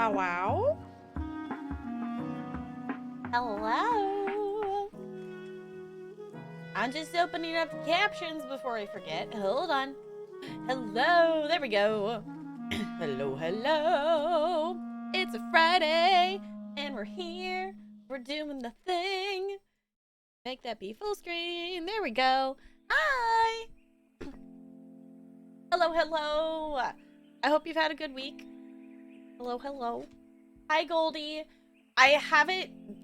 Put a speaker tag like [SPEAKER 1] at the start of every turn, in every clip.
[SPEAKER 1] Oh, wow. Hello. I'm just opening up the captions before I forget. Hold on. Hello. There we go. Hello, hello. It's a Friday, and we're here. We're doing the thing. Make that be full screen. There we go. Hi. Hello, hello. I hope you've had a good week. Hello, hello. Hi, Goldie. I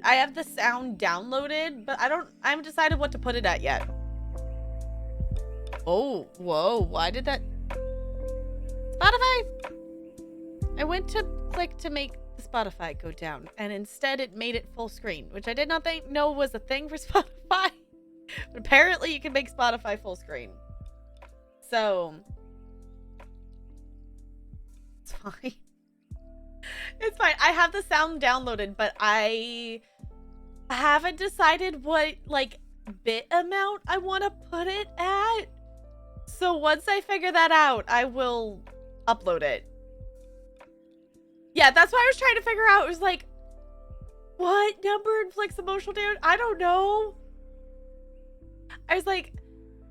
[SPEAKER 1] have the sound downloaded, but I haven't decided what to put it at yet. Oh, whoa, why did that? Spotify! I went to click to make the Spotify go down, and instead it made it full screen, which I did not know was a thing for Spotify. But apparently you can make Spotify full screen. So, it's fine. It's fine. I have the sound downloaded, but I haven't decided what, like, bit amount I want to put it at. So once I figure that out, I will upload it. Yeah, that's what I was trying to figure out. It was like, what number inflicts emotional damage? I don't know. I was like,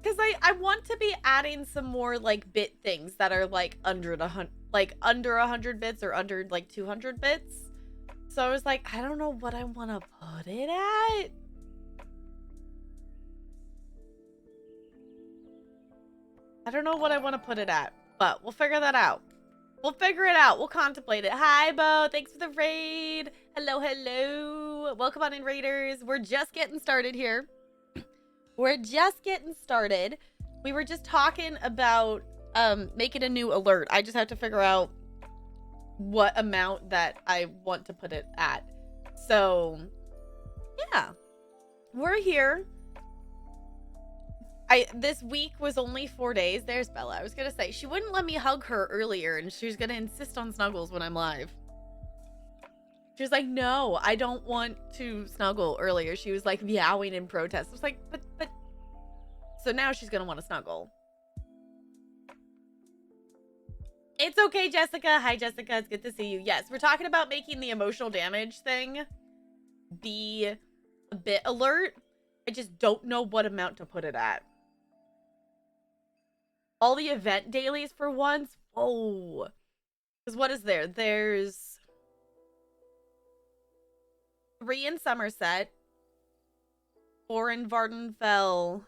[SPEAKER 1] because I want to be adding some more, like, bit things that are, like, under 100 bits or under, like, 200 bits. So I was like, I don't know what I want to put it at. I don't know what I want to put it at, but we'll figure that out. We'll figure it out. We'll contemplate it. Hi, Bo. Thanks for the raid. Hello, hello. Welcome on in, raiders. We're just getting started here. We're just getting started. We were just talking about making a new alert. I just have to figure out what amount that I want to put it at. So, yeah. We're here. This week was only 4 days. There's Bella. I was gonna say, she wouldn't let me hug her earlier, and she was gonna insist on snuggles when I'm live. She was like, no, I don't want to snuggle earlier. She was like meowing in protest. I was like, but. So now she's gonna want to snuggle. It's okay, Jessica. Hi, Jessica. It's good to see you. Yes, we're talking about making the emotional damage thing be a bit alert. I just don't know what amount to put it at. All the event dailies for once? Whoa. Because what is there? There's 3 in Somerset, 4 in Vardenfell,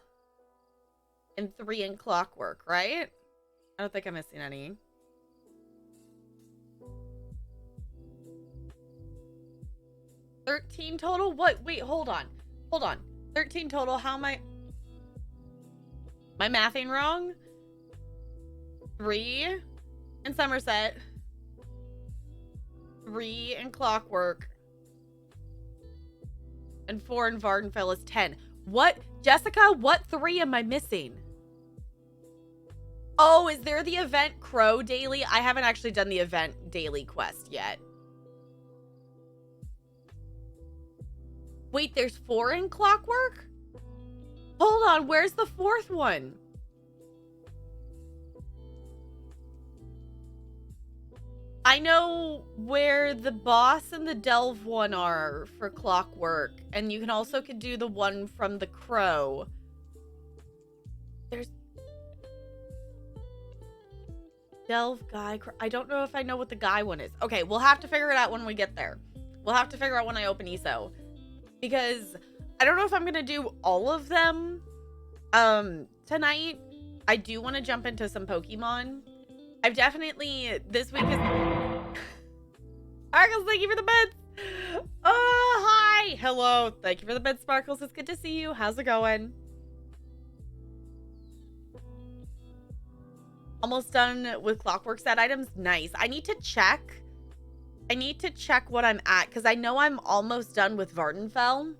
[SPEAKER 1] and 3 in Clockwork, right? I don't think I'm missing any. $13 total? What? Wait, hold on. 13 total. How am I mathing wrong? 3 in Somerset, 3 in Clockwork, and 4 in Vardenfell is 10. What? Jessica, what 3 am I missing? Oh, is there the event Crow daily? I haven't actually done the event daily quest yet. Wait, there's 4 in Clockwork? Hold on, where's the 4th one? I know where the boss and the Delve one are for Clockwork, and you can also do the one from the Crow. There's Delve guy. I don't know if I know what the guy one is. Okay, we'll have to figure it out when we get there. We'll have to figure out when I open ESO, because I don't know if I'm gonna do all of them tonight. I do want to jump into some Pokemon. I've definitely, this week is... Sparkles, thank you for the beds. Oh, hi. Hello. Thank you for the bed, Sparkles. It's good to see you. How's it going? Almost done with Clockwork set items. Nice. I need to check what I'm at, because I know I'm almost done with Vardenfell.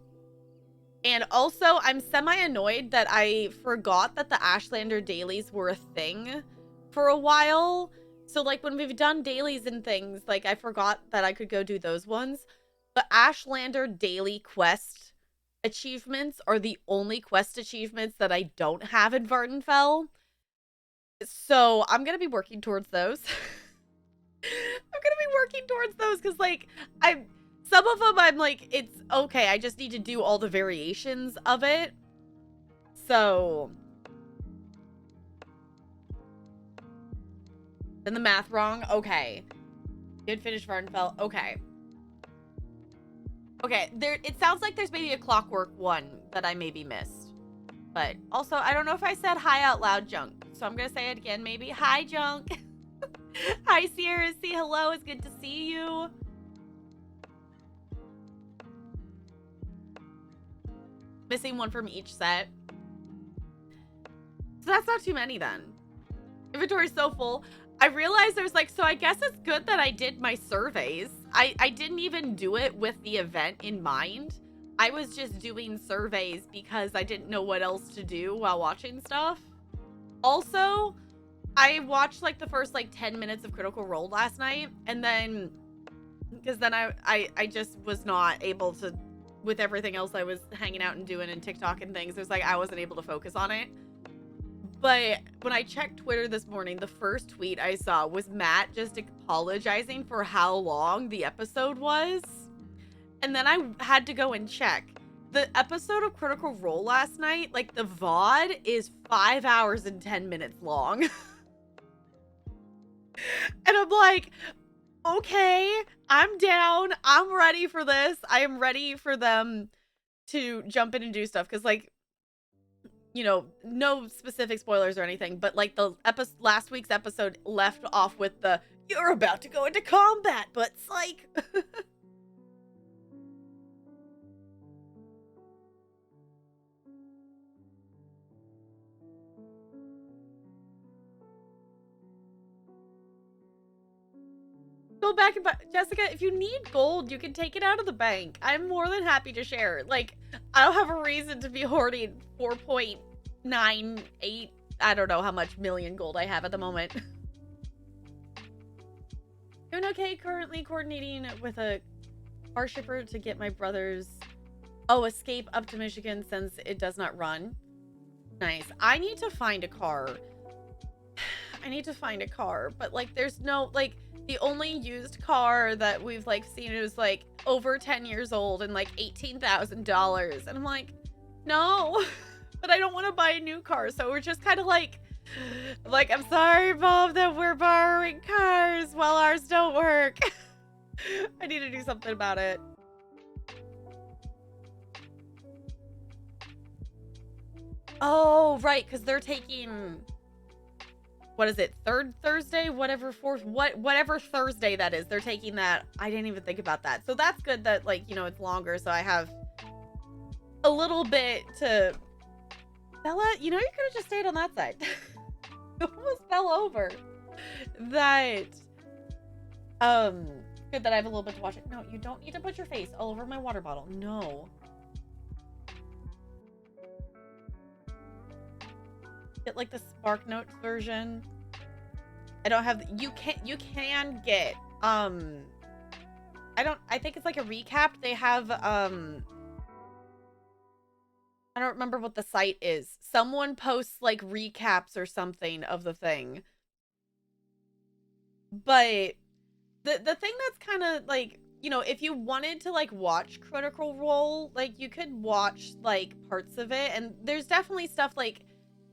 [SPEAKER 1] And also, I'm semi-annoyed that I forgot that the Ashlander dailies were a thing for a while. So, like, when we've done dailies and things, like, I forgot that I could go do those ones. But Ashlander daily quest achievements are the only quest achievements that I don't have in Vardenfell. So, I'm going to be working towards those. I'm going to working towards those because, like, some of them I'm like, it's okay. I just need to do all the variations of it. So, then the math wrong. Okay. Did finish Vardenfell. Okay. Okay, it sounds like there's maybe a Clockwork one that I maybe missed. But also, I don't know if I said hi out loud, Junk. So I'm going to say it again, maybe. Hi, Junk. Hi, Sierra. Say hello. It's good to see you. Missing one from each set. So that's not too many then. Inventory's so full. I realized there's like, so I guess it's good that I did my surveys. I didn't even do it with the event in mind. I was just doing surveys because I didn't know what else to do while watching stuff. Also, I watched like the first like 10 minutes of Critical Role last night. And then, because then I just was not able to, with everything else I was hanging out and doing and TikTok and things, it was like I wasn't able to focus on it. But when I checked Twitter this morning, the first tweet I saw was Matt just apologizing for how long the episode was. And then I had to go and check. The episode of Critical Role last night, like the VOD, is 5 hours and 10 minutes long. And I'm like, okay, I'm down. I'm ready for this. I am ready for them to jump in and do stuff. Because, like, you know, no specific spoilers or anything, but like the last week's episode left off with the, you're about to go into combat, but psych. Go back and buy, Jessica, if you need gold, you can take it out of the bank. I'm more than happy to share. Like, I don't have a reason to be hoarding 4.98, I don't know how much million gold I have at the moment. Doing okay, currently coordinating with a car shipper to get my brother's escape up to Michigan since it does not run. Nice. I need to find a car. I need to find a car, but like there's no, like, the only used car that we've like seen is like over 10 years old and like $18,000. And I'm like, no, but I don't want to buy a new car. So we're just kind of like, I'm sorry, Mom, that we're borrowing cars while ours don't work. I need to do something about it. Oh, right. Because they're taking, what is it, third Thursday, whatever Thursday that is, they're taking that. I didn't even think about that. So that's good that, like, you know, it's longer, so I have a little bit to... Bella, you know, you could have just stayed on that side. You almost fell over. That, good that I have a little bit to watch it. No, you don't need to put your face all over my water bottle. No. Get like the Spark Notes version. I don't have, you can get I think it's like a recap. They have I don't remember what the site is. Someone posts like recaps or something of the thing. But the thing that's kind of like, you know, if you wanted to like watch Critical Role, like you could watch like parts of it, and there's definitely stuff like,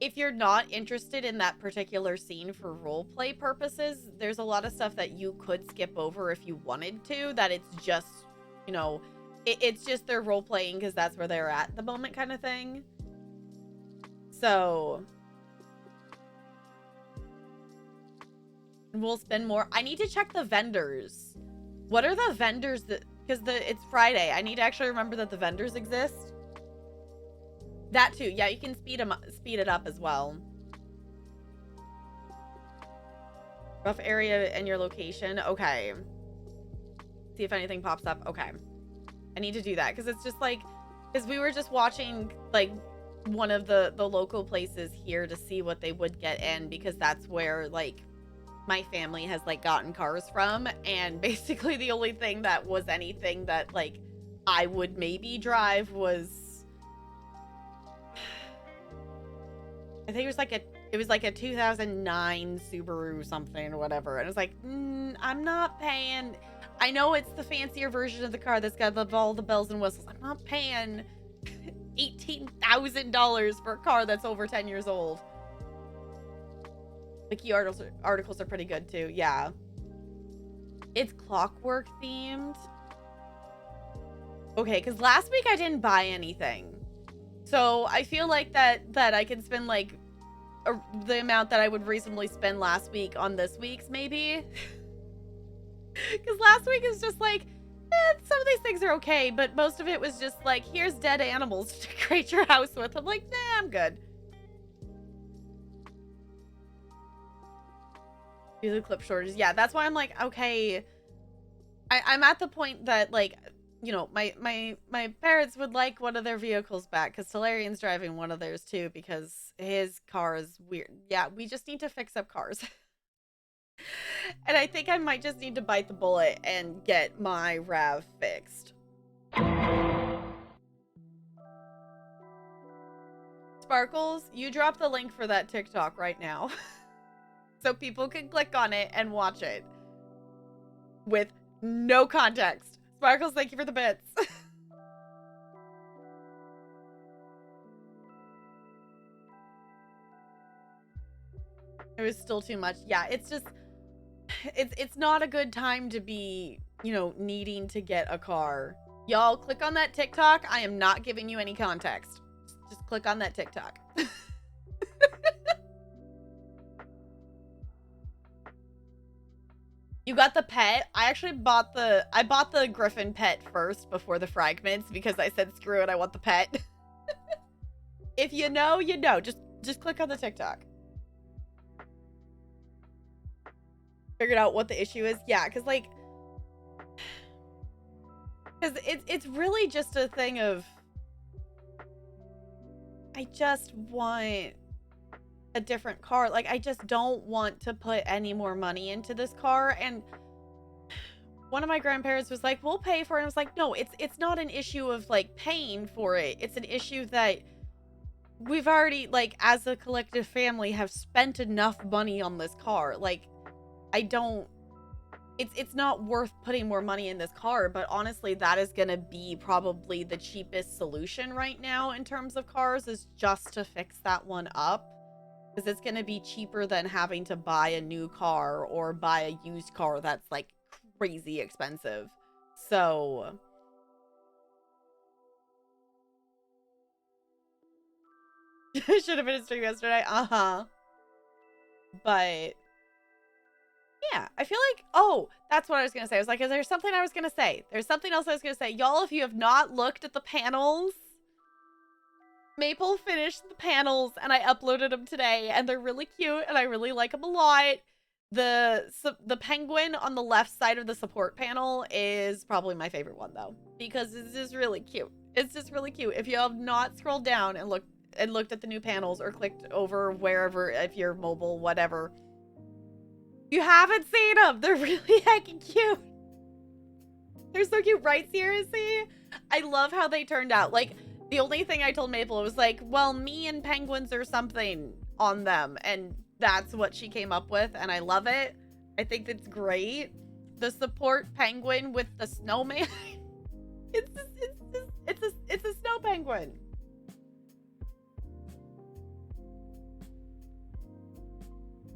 [SPEAKER 1] if you're not interested in that particular scene for roleplay purposes, there's a lot of stuff that you could skip over if you wanted to, that it's just, you know, it's just they're role-playing because that's where they're at the moment kind of thing. So we'll spend more. I need to check the vendors. What are the vendors that, because it's Friday. I need to actually remember that the vendors exist. That too. Yeah, you can speed it up as well. Rough area and your location. Okay. See if anything pops up. Okay. I need to do that because it's just like, because we were just watching like one of the local places here to see what they would get in, because that's where like my family has like gotten cars from, and basically the only thing that was anything that like I would maybe drive was, I think it was like It was like a 2009 Subaru something or whatever. And I was like, I'm not paying. I know it's the fancier version of the car that's got all the bells and whistles. I'm not paying $18,000 for a car that's over 10 years old. The key articles are pretty good too. Yeah. It's clockwork themed. Okay, because last week I didn't buy anything. So I feel like that I can spend like the amount that I would reasonably spend last week on this week's maybe. Because last week is just like, some of these things are okay, but most of it was just like, here's dead animals to decorate your house with. I'm like, nah, I'm good. Use clip shortages. Yeah, that's why I'm like, okay. I'm at the point that like, you know, my parents would like one of their vehicles back because Solarian's driving one of theirs too because his car is weird. Yeah, we just need to fix up cars. And I think I might just need to bite the bullet and get my RAV fixed. Sparkles, you drop the link for that TikTok right now. So people can click on it and watch it. With no context. Sparkles, thank you for the bits. It was still too much. Yeah, it's just... It's not a good time to be, you know, needing to get a car. Y'all, click on that TikTok. I am not giving you any context. Just click on that TikTok. You got the pet? I actually bought the Griffin pet first before the fragments because I said screw it, I want the pet. If you know, you know. Just click on the TikTok. Figured out what the issue is. Yeah, because like, because it's really just a thing of, I just want a different car. Like, I just don't want to put any more money into this car. And one of my grandparents was like, we'll pay for it. And I was like, no, it's not an issue of like paying for it. It's an issue that we've already, like, as a collective family, have spent enough money on this car. Like, I don't, it's not worth putting more money in this car, but honestly, that is going to be probably the cheapest solution right now in terms of cars, is just to fix that one up, because it's going to be cheaper than having to buy a new car or buy a used car that's like crazy expensive. So should have been a stream yesterday. But yeah, I feel like, oh, that's what I was going to say. I was like, is there something I was going to say? There's something else I was going to say. Y'all, if you have not looked at the panels, Maple finished the panels and I uploaded them today and they're really cute and I really like them a lot. The penguin on the left side of the support panel is probably my favorite one though, because it's just really cute. It's just really cute. If you have not scrolled down and looked at the new panels or clicked over wherever, if you're mobile, whatever, you haven't seen them. They're really heckin' cute. They're so cute, right, seriously? I love how they turned out. Like, the only thing I told Maple was like, well, me and penguins or something on them. And that's what she came up with. And I love it. I think it's great. The support penguin with the snowman. It's a snow penguin.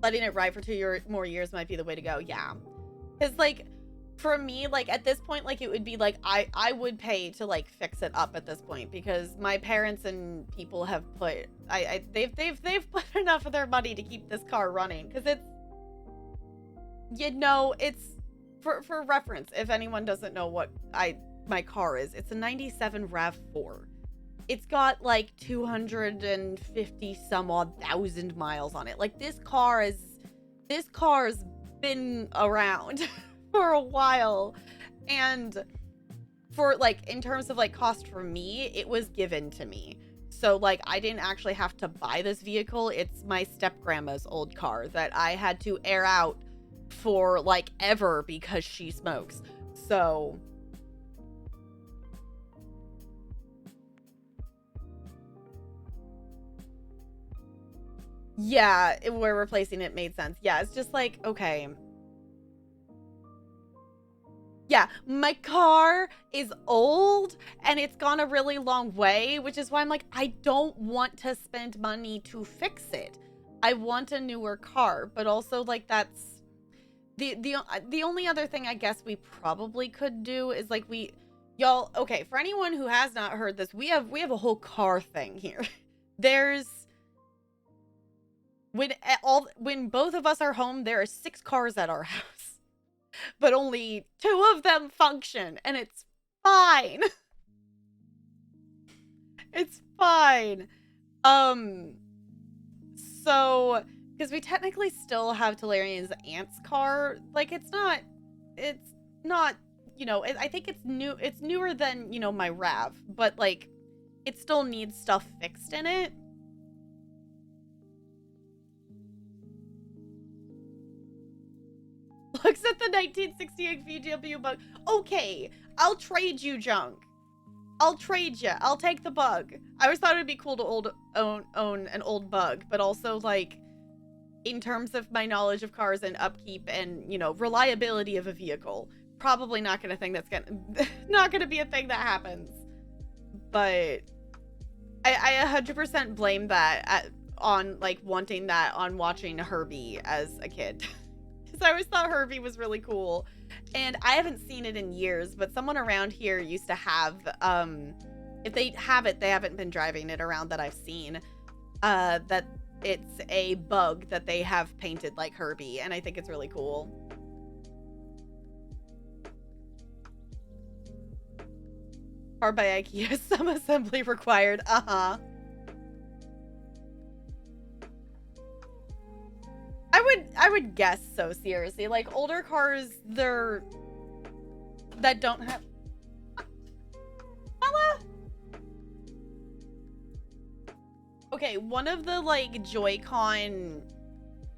[SPEAKER 1] Letting it ride for 2 more years might be the way to go. Yeah. Because, like, for me, like, at this point, like, it would be, like, I would pay to, like, fix it up at this point. Because my parents and people have put... They've put enough of their money to keep this car running. Because it's... You know, it's... For reference, if anyone doesn't know what my car is, it's a 97 RAV4. It's got like 250 some odd thousand miles on it. Like, this car's been around for a while. And for, like, in terms of like cost for me, it was given to me. So, like, I didn't actually have to buy this vehicle. It's my step grandma's old car that I had to air out for like ever because she smokes. So Yeah, we're replacing it made sense. Yeah, it's just like, okay. Yeah, my car is old and it's gone a really long way, which is why I'm like, I don't want to spend money to fix it. I want a newer car, but also like that's the only other thing I guess we probably could do is like y'all, okay, for anyone who has not heard this, we have a whole car thing here. There's when both of us are home, there are 6 cars at our house. But only 2 of them function, and it's fine. It's fine. So, because we technically still have Talarian's aunt's car, like, it's not, you know, I think it's newer than, you know, my RAV, but, like, it still needs stuff fixed in it. Looks at the 1968 VW bug. Okay, I'll trade you junk. I'll trade you. I'll take the bug. I always thought it would be cool to own an old bug, but also like in terms of my knowledge of cars and upkeep and, you know, reliability of a vehicle, probably not gonna think that's not gonna be a thing that happens. But I 100% blame that on like wanting that on watching Herbie as a kid. I always thought Herbie was really cool, and I haven't seen it in years, but someone around here used to have, if they have it, they haven't been driving it around that I've seen, that it's a bug that they have painted like Herbie, and I think it's really cool. Car by IKEA, some assembly required, I would guess so, seriously. Like, older cars, that don't have... Bella? Okay, one of the, like, Joy-Con,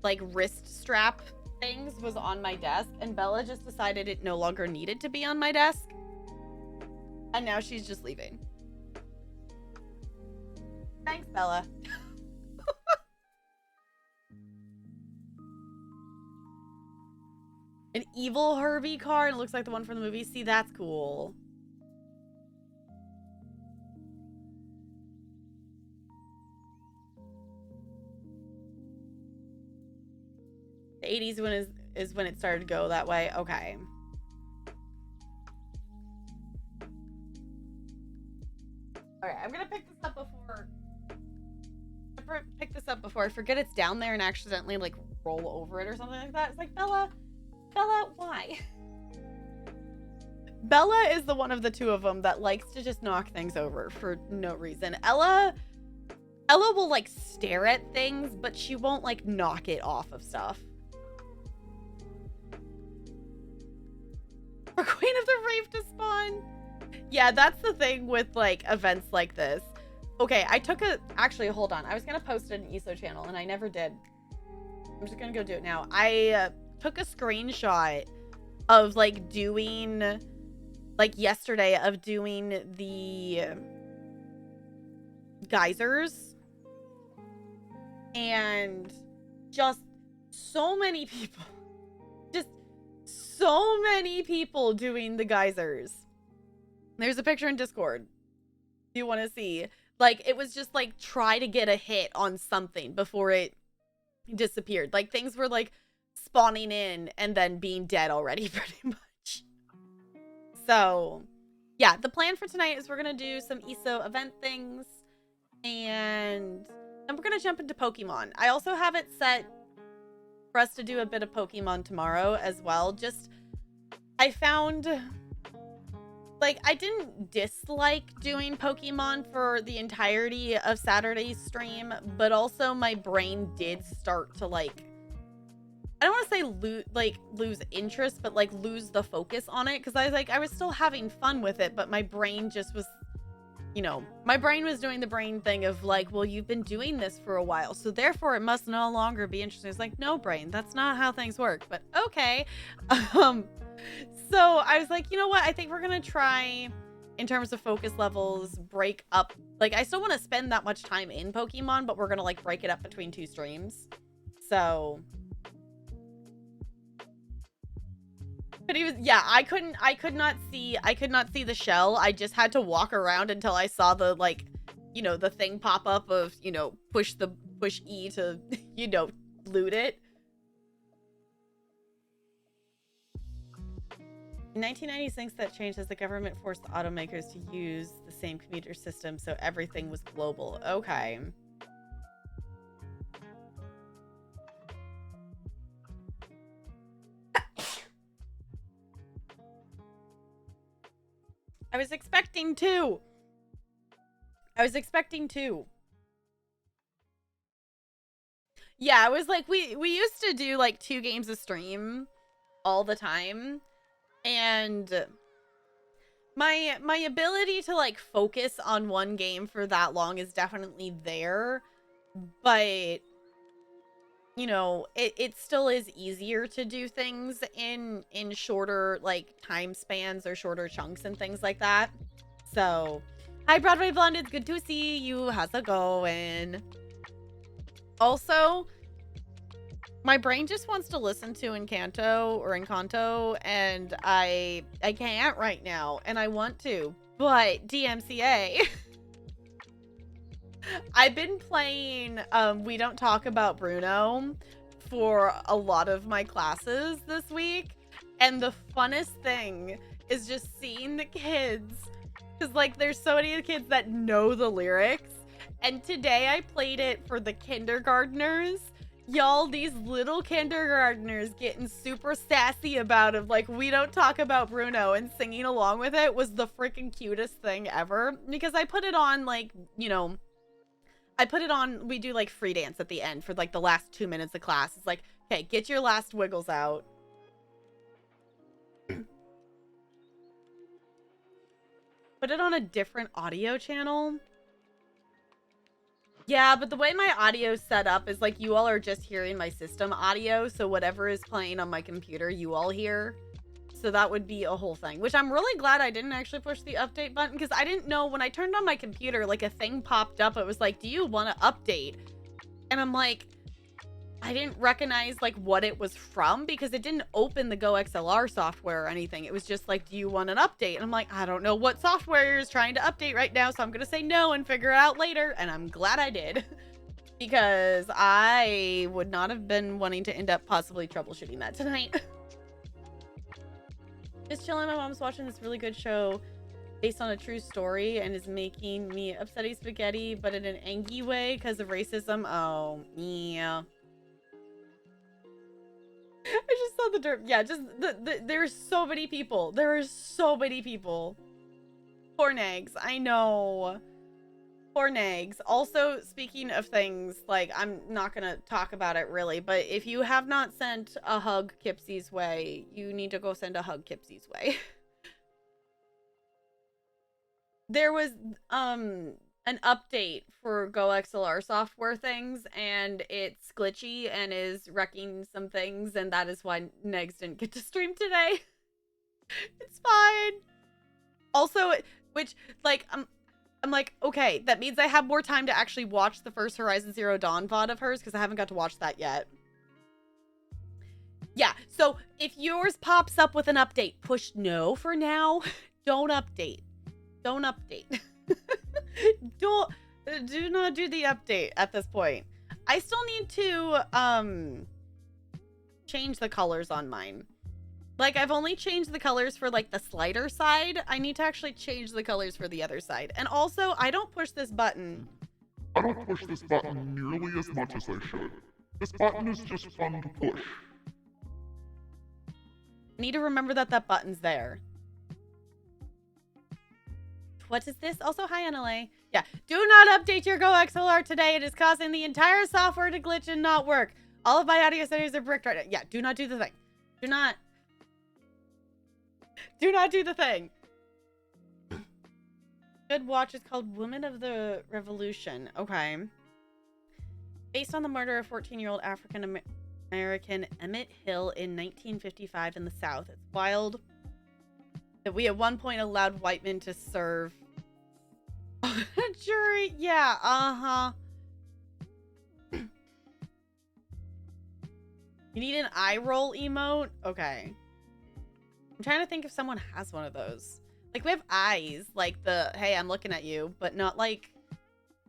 [SPEAKER 1] like, wrist strap things was on my desk, and Bella just decided it no longer needed to be on my desk. And now she's just leaving. Thanks, Bella. An evil Herbie car, and it looks like the one from the movie. See, that's cool. The 80s is when it started to go that way. Okay. Alright, I'm gonna pick this up before I forget it's down there and accidentally like roll over it or something like that. It's like, Bella, why? Bella is the one of the 2 of them that likes to just knock things over for no reason. Ella will like stare at things, but she won't like knock it off of stuff. For Queen of the Rave to spawn. Yeah, that's the thing with like events like this. Okay, actually, hold on. I was gonna post it in ESO channel and I never did. I'm just gonna go do it now. I took a screenshot of like doing, like yesterday, of doing the geysers, and just so many people doing the geysers. There's a picture in Discord if you want to see. Like, it was just like try to get a hit on something before it disappeared. Like, things were like spawning in and then being dead already, pretty much. So yeah, the plan for tonight is we're gonna do some ESO event things, and then we're gonna jump into Pokemon. I also have it set for us to do a bit of Pokemon tomorrow as well. Just, I found, like, I didn't dislike doing Pokemon for the entirety of Saturday's stream, but also my brain did start to, like, I don't want to say lose interest, but like lose the focus on it, because I was still having fun with it, but my brain just was, you know, my brain was doing the brain thing of like, well, you've been doing this for a while, so therefore it must no longer be interesting. It's like, no, brain, that's not how things work, but okay. So I was like, you know what? I think we're gonna try, in terms of focus levels, break up Like, I still want to spend that much time in Pokemon, but we're gonna like break it up between 2 streams. So, but he was, yeah, I could not see the shell. I just had to walk around until I saw the, like, you know, the thing pop up of, you know, push E to, you know, loot it. In 1996, that changed as the government forced the automakers to use the same computer system, so everything was global. Okay. I was expecting 2. Yeah, it was like we used to do like 2 games a stream all the time, and my ability to like focus on one game for that long is definitely there, but you know, it still is easier to do things in shorter like time spans or shorter chunks and things like that. So, hi Broadway Blonde, it's good to see you. How's it going? Also, my brain just wants to listen to Encanto, and I can't right now, and I want to, but DMCA. I've been playing We Don't Talk About Bruno for a lot of my classes this week, and the funnest thing is just seeing the kids, because like there's so many kids that know the lyrics, and today I played it for the kindergartners. Y'all, these little kindergartners getting super sassy about it, like We Don't Talk About Bruno, and singing along with it was the freaking cutest thing ever, because I put it on, like, you know, we do like free dance at the end for like the last 2 minutes of class. It's like, okay, get your last wiggles out. Put it on a different audio channel. Yeah, but the way my audio is set up is like you all are just hearing my system audio, so whatever is playing on my computer, you all hear. So that would be a whole thing, which I'm really glad I didn't actually push the update button, because I didn't know when I turned on my computer, like a thing popped up. It was like, do you want to update? And I'm like, I didn't recognize like what it was from, because it didn't open the Go XLR software or anything. It was just like, do you want an update? And I'm like, I don't know what software is trying to update right now, so I'm gonna say no and figure it out later. And I'm glad I did, because I would not have been wanting to end up possibly troubleshooting that tonight. Just chilling. My mom's watching this really good show based on a true story and is making me upsetty spaghetti, but in an angry way because of racism. Oh, yeah. I just saw the dirt. Yeah, just there's so many people. There are so many people. Poor nags. I know. Poor nags. Also, speaking of things, like, I'm not gonna talk about it really, but if you have not sent a hug Kipsy's way, you need to go send a hug Kipsy's way. There was an update for Go XLR software things, and it's glitchy and is wrecking some things, and that is why Negs didn't get to stream today. It's fine. Also, which, like, I'm like, okay, that means I have more time to actually watch the first Horizon Zero Dawn VOD of hers, because I haven't got to watch that yet. Yeah, so if yours pops up with an update, push no for now. Don't update. Don't update. Do not do the update at this point. I still need to change the colors on mine. Like, I've only changed the colors for, like, the slider side. I need to actually change the colors for the other side. And also, I don't push this button.
[SPEAKER 2] I don't push this button nearly as much as I should. This button is just fun to push.
[SPEAKER 1] I need to remember that that button's there. What is this? Also, hi, NLA. Yeah. Do not update your Go XLR today. It is causing the entire software to glitch and not work. All of my audio settings are bricked right now. Yeah, do not do the thing. Do not do the thing. Good watch is called Women of the Revolution. Okay. Based on the murder of 14-year-old African-American Emmett Hill in 1955 in the South. It's wild that we at one point allowed white men to serve Jury, yeah, uh-huh. You need an eye roll emote? Okay. I'm trying to think if someone has one of those. Like, we have eyes, like the, hey, I'm looking at you, but not like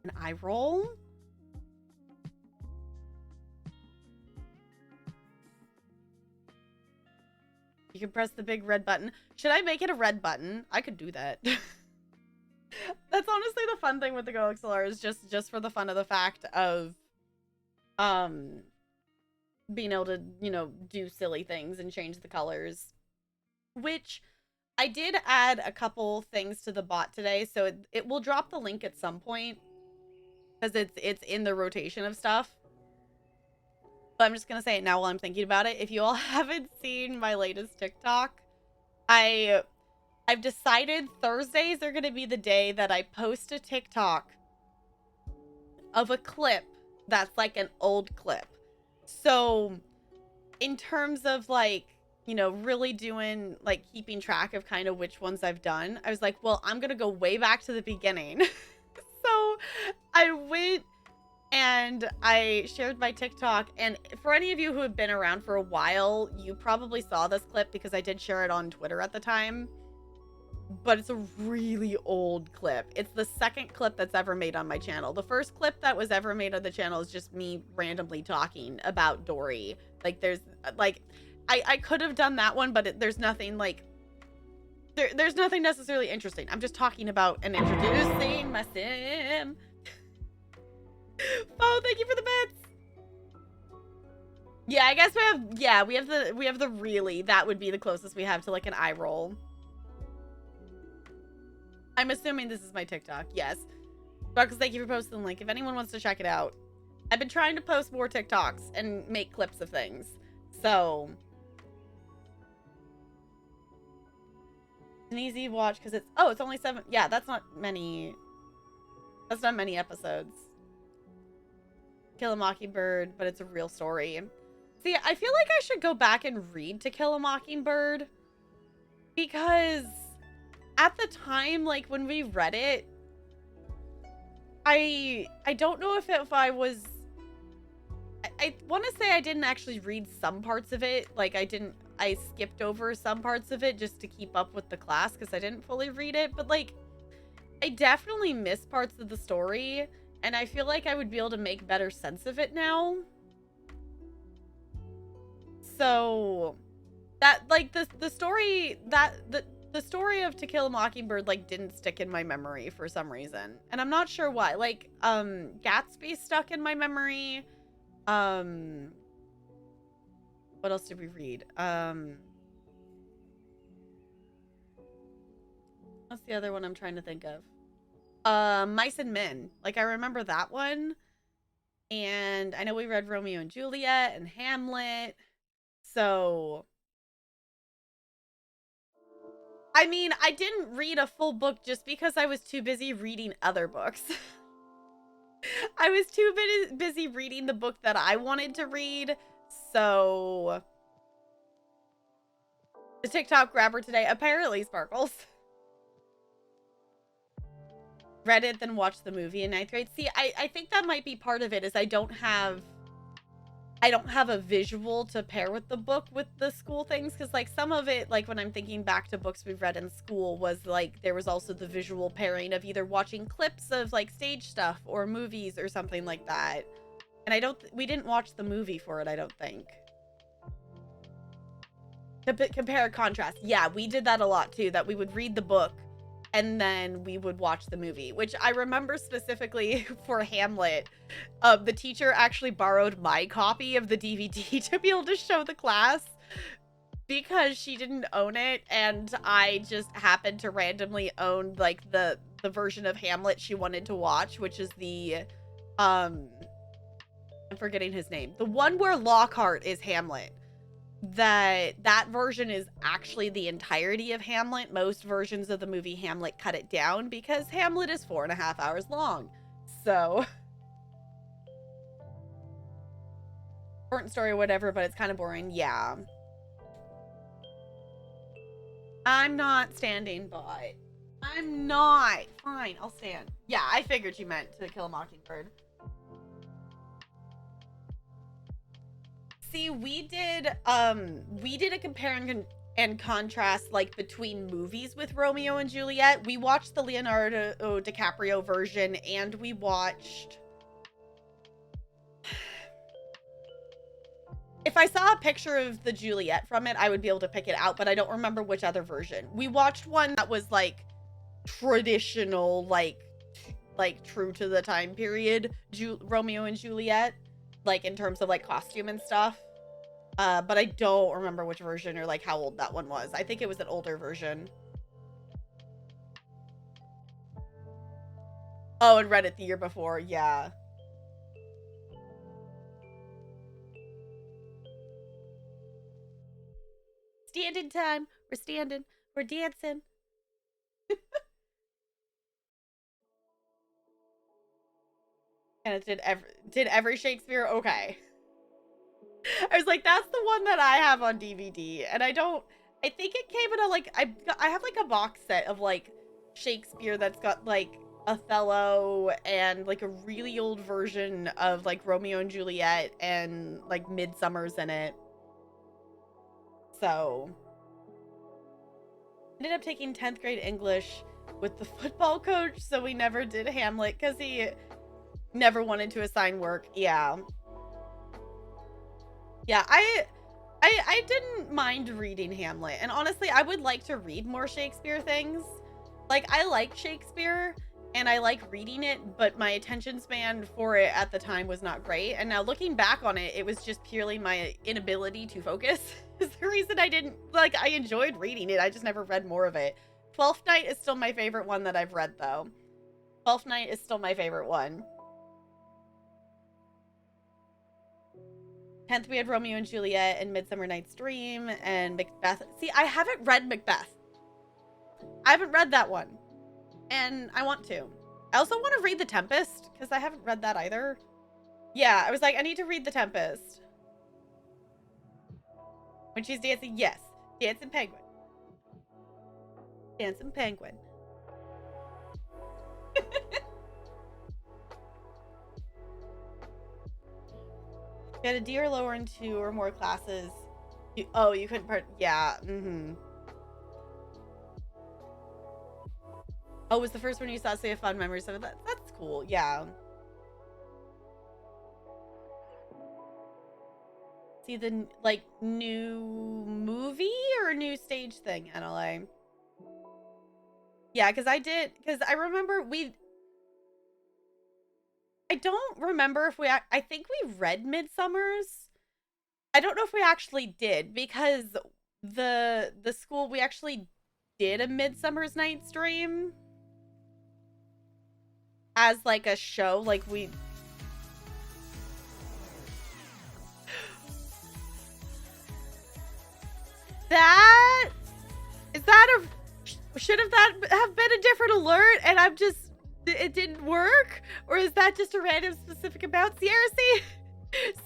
[SPEAKER 1] an eye roll? You can press the big red button. Should I make it a red button? I could do that. That's honestly the fun thing with the Go XLR is just for the fun of the fact of being able to, you know, do silly things and change the colors. Which I did add a couple things to the bot today, so it will drop the link at some point because it's in the rotation of stuff. But I'm just gonna say it now while I'm thinking about it. If you all haven't seen my latest TikTok, I've decided Thursdays are gonna be the day that I post a TikTok of a clip that's like an old clip. So in terms of like, you know, really doing like keeping track of kind of which ones I've done, I was like, well, I'm gonna go way back to the beginning. So I went and I shared my TikTok, and for any of you who have been around for a while, you probably saw this clip because I did share it on Twitter at the time. But it's a really old clip. It's the second clip that's ever made on my channel. The first clip that was ever made on the channel is just me randomly talking about Dory. Like, there's like I could have done that one, but there's nothing like there's nothing necessarily interesting. I'm just talking about and introducing my sim. Oh, thank you for the bits. Yeah, I guess we have the really, that would be the closest we have to like an eye roll. I'm assuming this is my TikTok. Yes. Darkles, thank you for posting the link. If anyone wants to check it out. I've been trying to post more TikToks and make clips of things. So it's an easy watch because it's only 7. Yeah, that's not many episodes. Kill a Mockingbird, but it's a real story. See, I feel like I should go back and read To Kill a Mockingbird because at the time, like when we read it, I don't know if I was, I want to say I didn't actually read some parts of it. Like I skipped over some parts of it just to keep up with the class because I didn't fully read it. But like, I definitely missed parts of the story, and I feel like I would be able to make better sense of it now. So that like the story the story of To Kill a Mockingbird like didn't stick in my memory for some reason, and I'm not sure why. Like Gatsby stuck in my memory. What else did we read? What's the other one I'm trying to think of? Mice and Men. Like, I remember that one. And I know we read Romeo and Juliet and Hamlet. So, I mean, I didn't read a full book just because I was too busy reading other books. I was too busy reading the book that I wanted to read. So, the TikTok grabber today, apparently Sparkles. Read it, then watched the movie in 9th grade. See, I think that might be part of it is I don't have a visual to pair with the book with the school things, because like some of it, like when I'm thinking back to books we've read in school, was like there was also the visual pairing of either watching clips of like stage stuff or movies or something like that. And we didn't watch the movie for it, I don't think. Compare and contrast. Yeah, we did that a lot too, that we would read the book and then we would watch the movie, which I remember specifically for Hamlet. The teacher actually borrowed my copy of the DVD to be able to show the class because she didn't own it, and I just happened to randomly own like the version of Hamlet she wanted to watch, which is the I'm forgetting his name. The one where Lockhart is Hamlet. That version is actually the entirety of Hamlet. Most versions of the movie Hamlet cut it down because Hamlet is 4.5 hours long. So important story or whatever, but it's kind of boring. Yeah. I'm not standing by. I'm not. Fine, I'll stand. Yeah, I figured you meant To Kill a Mockingbird. See, we did a compare and contrast like between movies with Romeo and Juliet. We watched the Leonardo DiCaprio version and we watched, if I saw a picture of the Juliet from it, I would be able to pick it out, but I don't remember which other version. We watched one that was like traditional, like true to the time period, Romeo and Juliet, like in terms of like costume and stuff. But I don't remember which version or like how old that one was. I think it was an older version. Oh, and read it the year before. Yeah. Standing time. We're standing. We're dancing. And it did every Shakespeare? Okay. I was like, that's the one that I have on DVD. And I think it came in a like, I have like a box set of like Shakespeare that's got like Othello and like a really old version of like Romeo and Juliet and like Midsummer's in it. So ended up taking 10th grade English with the football coach, so we never did Hamlet because he never wanted to assign work. Yeah. Yeah, I didn't mind reading Hamlet, and honestly, I would like to read more Shakespeare things. Like, I like Shakespeare, and I like reading it, but my attention span for it at the time was not great, and now looking back on it, it was just purely my inability to focus is the reason I didn't, like, I enjoyed reading it, I just never read more of it. Twelfth Night is still my favorite one that I've read, though. Twelfth Night is still my favorite one. 10th, we had Romeo and Juliet and Midsummer Night's Dream and Macbeth. See, I haven't read Macbeth. I haven't read that one. And I want to. I also want to read The Tempest because I haven't read that either. Yeah, I was like, I need to read The Tempest. When she's dancing, yes. Dancing Penguin. Dancing Penguin. You had a D or lower in 2 or more classes. You couldn't part. Yeah. Oh, it was the first one you saw, so you have fond memories of it. That's cool. Yeah. See the like new movie or a new stage thing, NLA? Yeah, because I remember I don't remember if I think we read Midsummer's. I don't know if we actually did because the school, we actually did a Midsummer's Night's Dream as like a show, like we should that have been a different alert and I'm just, it didn't work? Or is that just a random specific about Sierra C?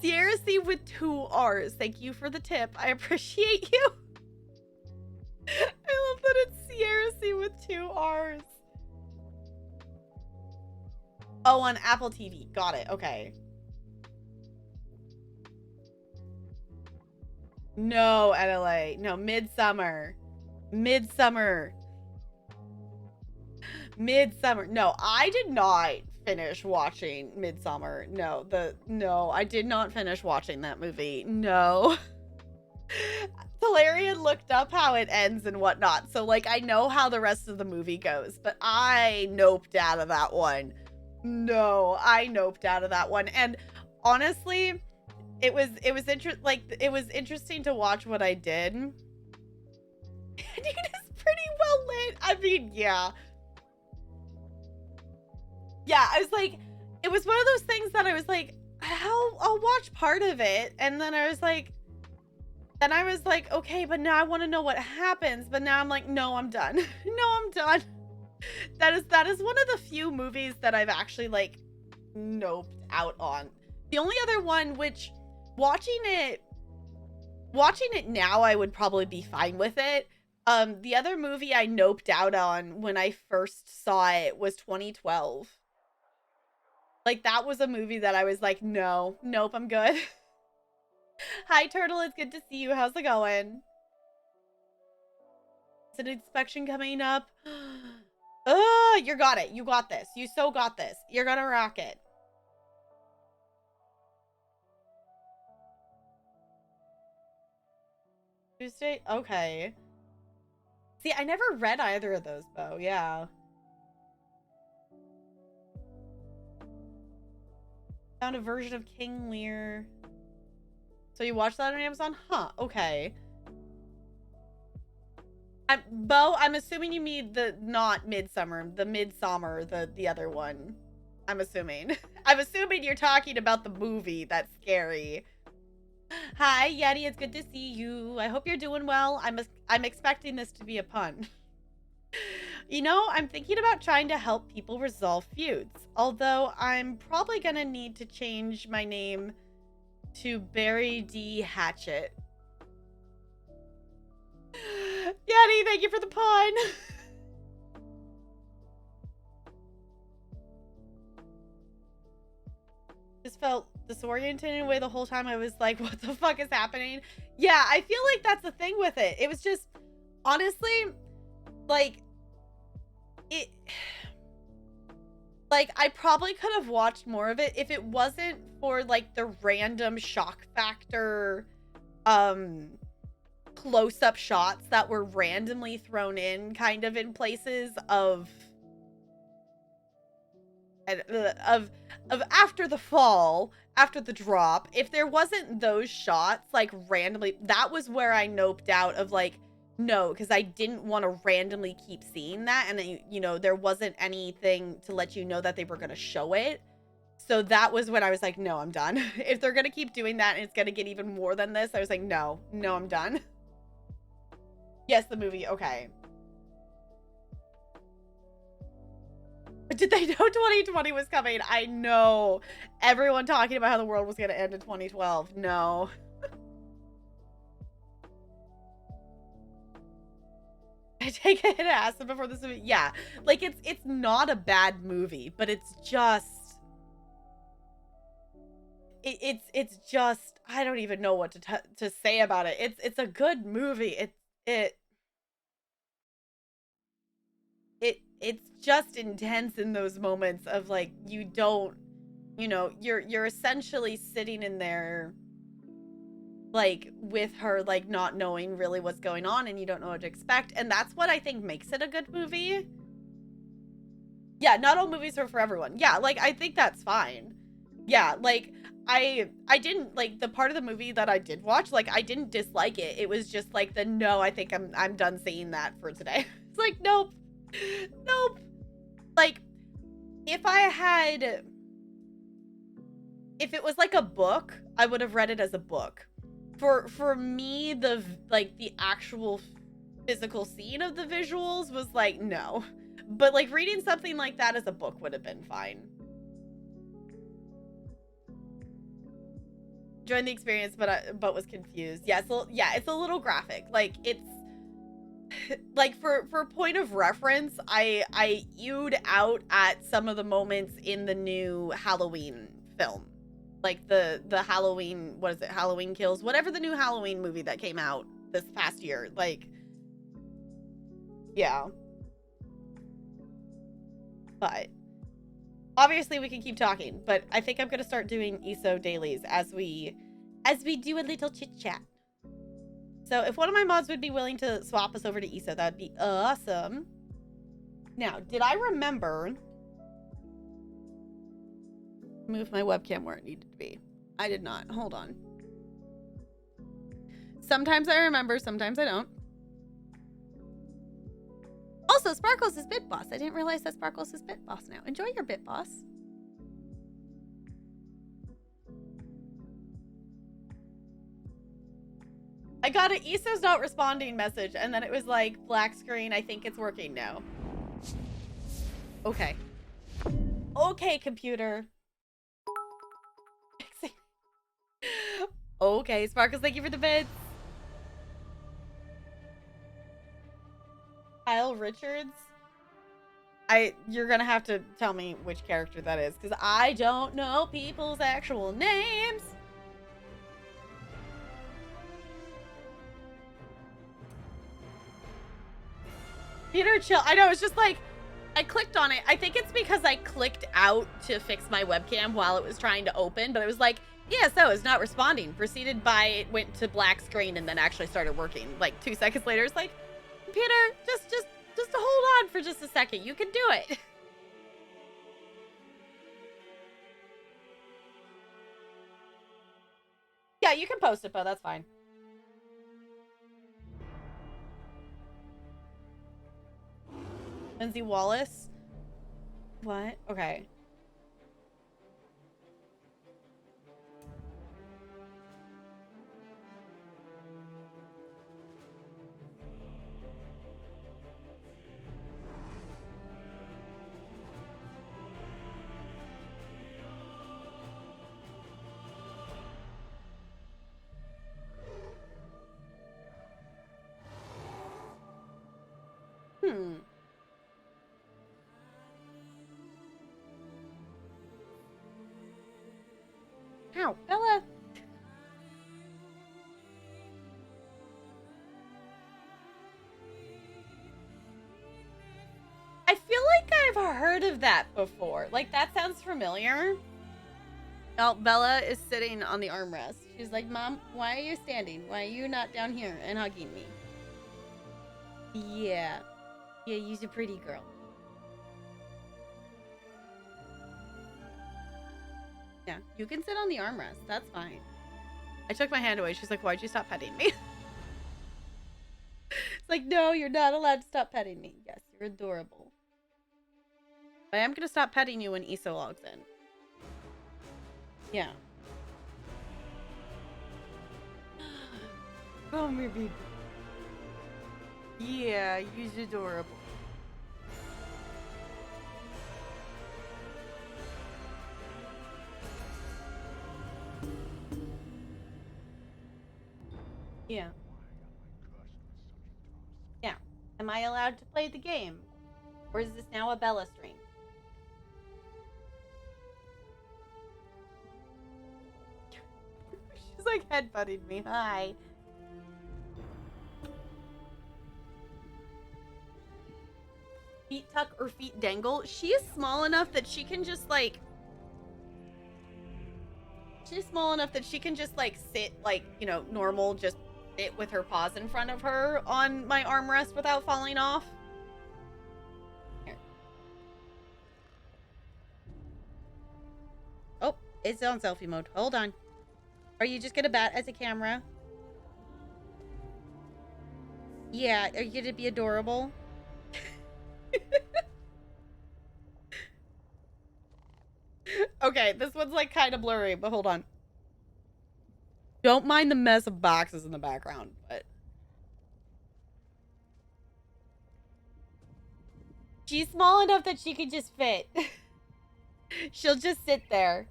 [SPEAKER 1] Sierra C with 2 R's. Thank you for the tip. I appreciate you. I love that it's Sierra C with 2 R's. Oh, on Apple TV. Got it. Okay. No, NLA. No, Midsummer. Midsummer. No, I did not finish watching Midsummer. No, I did not finish watching that movie. No. Talarian looked up how it ends and whatnot, so like I know how the rest of the movie goes, but I noped out of that one. No, I noped out of that one, and honestly, it was interesting to watch what I did. And it is pretty well lit. I mean, yeah. Yeah, I was like, it was one of those things that I was like, I'll watch part of it, and then I was like, okay, but now I want to know what happens. But now I'm like, no, I'm done. No, I'm done. That is one of the few movies that I've actually like noped out on. The only other one, which watching it now, I would probably be fine with it. The other movie I noped out on when I first saw it was 2012. Like, that was a movie that I was like, no, nope, I'm good. Hi, Turtle. It's good to see you. How's it going? Is an inspection coming up? Oh, you got it. You got this. You so got this. You're gonna rock it. Tuesday? Okay. See, I never read either of those, Bo. Yeah. Found a version of King Lear. So you watched that on Amazon? Huh. Okay. Bo, I'm assuming you mean the not Midsummer, the Midsummer, the other one. I'm assuming. I'm assuming you're talking about the movie that's scary. Hi, Yeti. It's good to see you. I hope you're doing well. I'm expecting this to be a pun. You know, I'm thinking about trying to help people resolve feuds. Although I'm probably gonna need to change my name to Barry D. Hatchet. Yeti, thank you for the pun. Just felt disoriented in a way the whole time. I was like, what the fuck is happening? Yeah, I feel like that's the thing with it. It was just, honestly, like, it... Like, I probably could have watched more of it if it wasn't for, like, the random shock factor, close-up shots that were randomly thrown in, kind of in places of after the fall, after the drop. If there wasn't those shots, like, randomly, that was where I noped out of, like, no, because I didn't want to randomly keep seeing that, and then, you know, there wasn't anything to let you know that they were going to show it. So that was when I was like, no, I'm done. If they're going to keep doing that and it's going to get even more than this, I was like, no, I'm done. Yes, the movie, okay. But did they know 2020 was coming? I know. Everyone talking about how the world was going to end in 2012. No. I take a hit of acid before this movie. Yeah. Like, it's not a bad movie, but it's just... It's just... I don't even know what to say about it. It's a good movie. It's just intense in those moments of, like, you don't, you know, you're essentially sitting in there, like, with her, like, not knowing really what's going on, and you don't know what to expect, and that's what I think makes it a good movie. Yeah, not all movies are for everyone. Yeah, like, I think that's fine. Yeah, like, I didn't, like, the part of the movie that I did watch, like, I didn't dislike it. It was just like no, I think I'm done seeing that for today. It's like, nope. Nope. Like, if it was like a book, I would have read it as a book. For me, the actual physical scene of the visuals was like, no. But, like, reading something like that as a book would have been fine. Joined the experience, but was confused. Yeah, so yeah, it's a little graphic. Like, it's like, for point of reference, I ewed out at some of the moments in the new Halloween film. Like, the Halloween, what is it? Halloween Kills, whatever the new Halloween movie that came out this past year. Like, yeah. But obviously we can keep talking, but I think I'm gonna start doing ESO dailies as we do a little chit chat. So if one of my mods would be willing to swap us over to ESO, that'd be awesome. Now, did I remember move my webcam where it needed to be? I did not. Hold on. Sometimes I remember, sometimes I don't. Also, Sparkles is Bit Boss. I didn't realize that Sparkles is Bit Boss now. Enjoy your Bit Boss. I got an ESO's not responding message, and then it was like, black screen, I think it's working now. Okay. Okay, computer. Okay, Sparkles, thank you for the bits. Kyle Richards. You're gonna have to tell me which character that is, because I don't know people's actual names. Peter Chill. I know, it's just like, I clicked on it. I think it's because I clicked out to fix my webcam while it was trying to open, but it was like, ESO is not responding. Proceeded by, it went to black screen and then actually started working. Like 2 seconds later, it's like, Peter, just hold on for just a second. You can do it. Yeah, you can post it, but that's fine. Lindsay Wallace? What? Okay. Ow, Bella. I feel like I've heard of that before. Like, that sounds familiar. Oh, Bella is sitting on the armrest. She's like, Mom, why are you standing? Why are you not down here and hugging me? Yeah. Yeah, you're a pretty girl. Yeah, you can sit on the armrest. That's fine. I took my hand away. She's like, why'd you stop petting me? It's like, no, you're not allowed to stop petting me. Yes, you're adorable. I am going to stop petting you when ESO logs in. Yeah. Oh, my baby. Yeah, you're adorable. Yeah. Yeah. Am I allowed to play the game? Or is this now a Bella stream? She's like headbutting me. Hi. Feet tuck or feet dangle. She is small enough that she can just like... She's small enough that she can just like sit like, you know, normal, just sit with her paws in front of her on my armrest without falling off. Here. Oh, it's on selfie mode. Hold on. Are you just gonna bat as a camera? Yeah, are you gonna be adorable? Okay, this one's like kind of blurry, but hold on. Don't mind the mess of boxes in the background, but... She's small enough that she can just fit. She'll just sit there.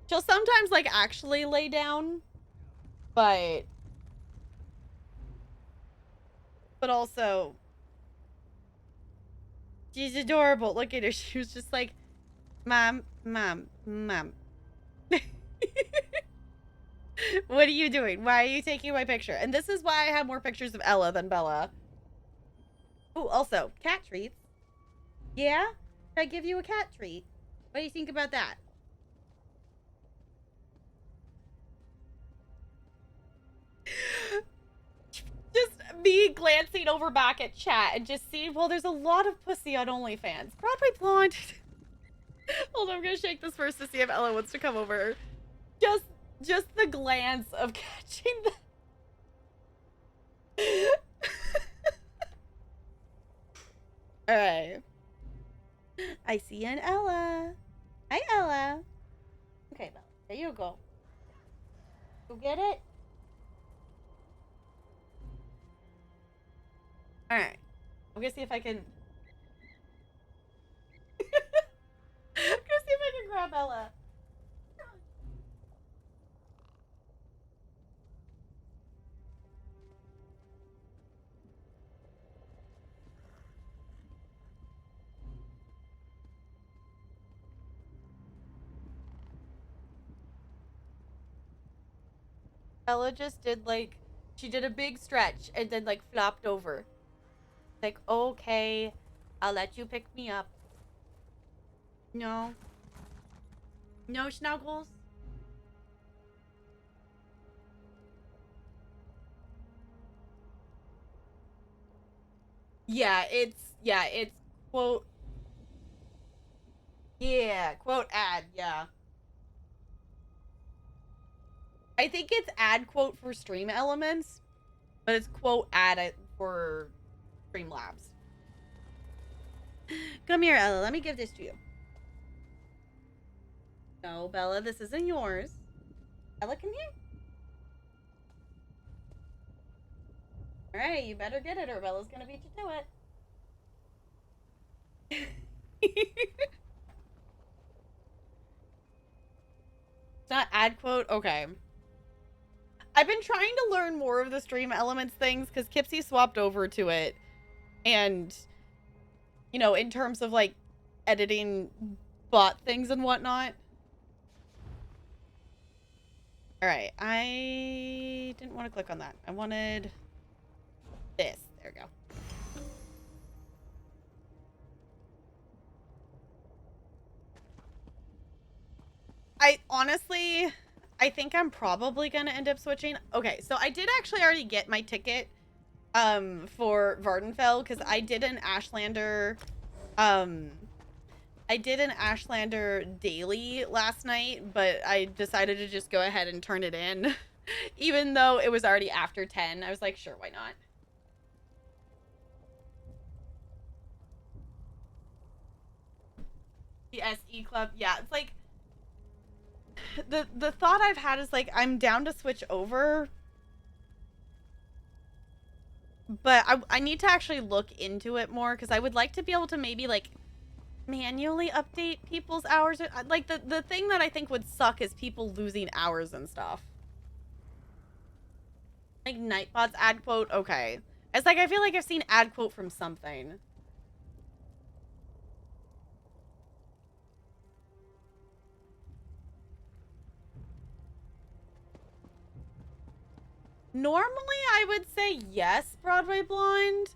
[SPEAKER 1] She'll sometimes like actually lay down, but also she's adorable. Look at her. She was just like, Mom. What are you doing? Why are you taking my picture? And this is why I have more pictures of Ella than Bella. Oh, also, cat treats. Yeah? Should I give you a cat treat? What do you think about that? Just me glancing over back at chat and just seeing, well, there's a lot of pussy on OnlyFans. Broadway Blonde. Hold on, I'm gonna shake this first to see if Ella wants to come over. Just the glance of catching the... Alright. I see an Ella. Hi, Ella. Okay, Bella. There you go. Go get it. Alright. I'm gonna see if I can... I'm gonna see if I can grab Ella. Bella just did like, she did a big stretch and then like flopped over. Like, okay, I'll let you pick me up. No. No, Snuggles. Yeah, it's quote. Yeah, quote ad. Yeah. I think it's ad quote for stream elements, but it's quote ad for Streamlabs. Come here, Ella. Let me give this to you. No, Bella, this isn't yours. Ella, come here. All right, you better get it, or Bella's gonna beat you to it. It's not ad quote. Okay. I've been trying to learn more of the stream elements things because Kipsy swapped over to it, and you know, in terms of like editing bot things and whatnot. All right, I didn't want to click on that. I wanted this. There we go. I honestly, I think I'm probably gonna end up switching. Okay, so I did actually already get my ticket for Vardenfell because I did an Ashlander daily last night, but I decided to just go ahead and turn it in even though it was already after 10. I was like, sure, why not? The SE club. Yeah, it's like the thought I've had is like I'm down to switch over, but I need to actually look into it more because I would like to be able to maybe like manually update people's hours. Like the thing that I think would suck is people losing hours and stuff. Like Nightbot's ad quote. Okay, it's like I feel like I've seen ad quote from something. Normally, I would say yes, Broadway Blonde.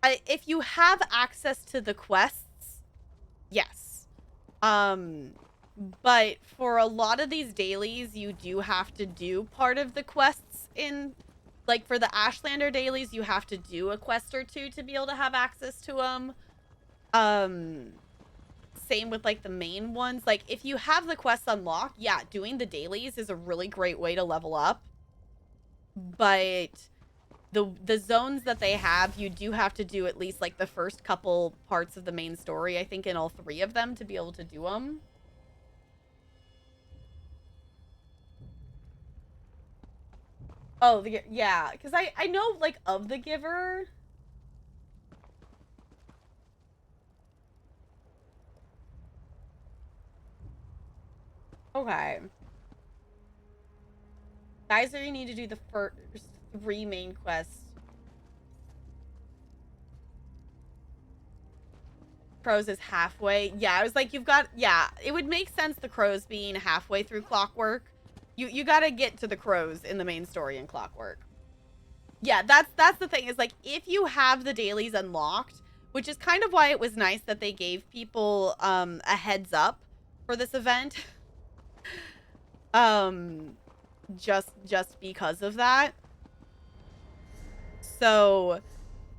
[SPEAKER 1] If you have access to the quests, yes. But for a lot of these dailies, you do have to do part of the quests in, like for the Ashlander dailies, you have to do a quest or two to be able to have access to them. Same with like the main ones. Like if you have the quests unlocked, yeah, doing the dailies is a really great way to level up. But the zones that they have, you do have to do at least like the first couple parts of the main story, I think in all 3 of them to be able to do them. Oh, yeah, because I know like of the Giver. Okay. Geyser, you need to do the first 3 main quests. Crows is halfway. Yeah, I was like, you've got, yeah, it would make sense the Crows being halfway through Clockwork. You gotta get to the Crows in the main story in Clockwork. Yeah, that's the thing, is like if you have the dailies unlocked, which is kind of why it was nice that they gave people a heads up for this event. Just because of that. So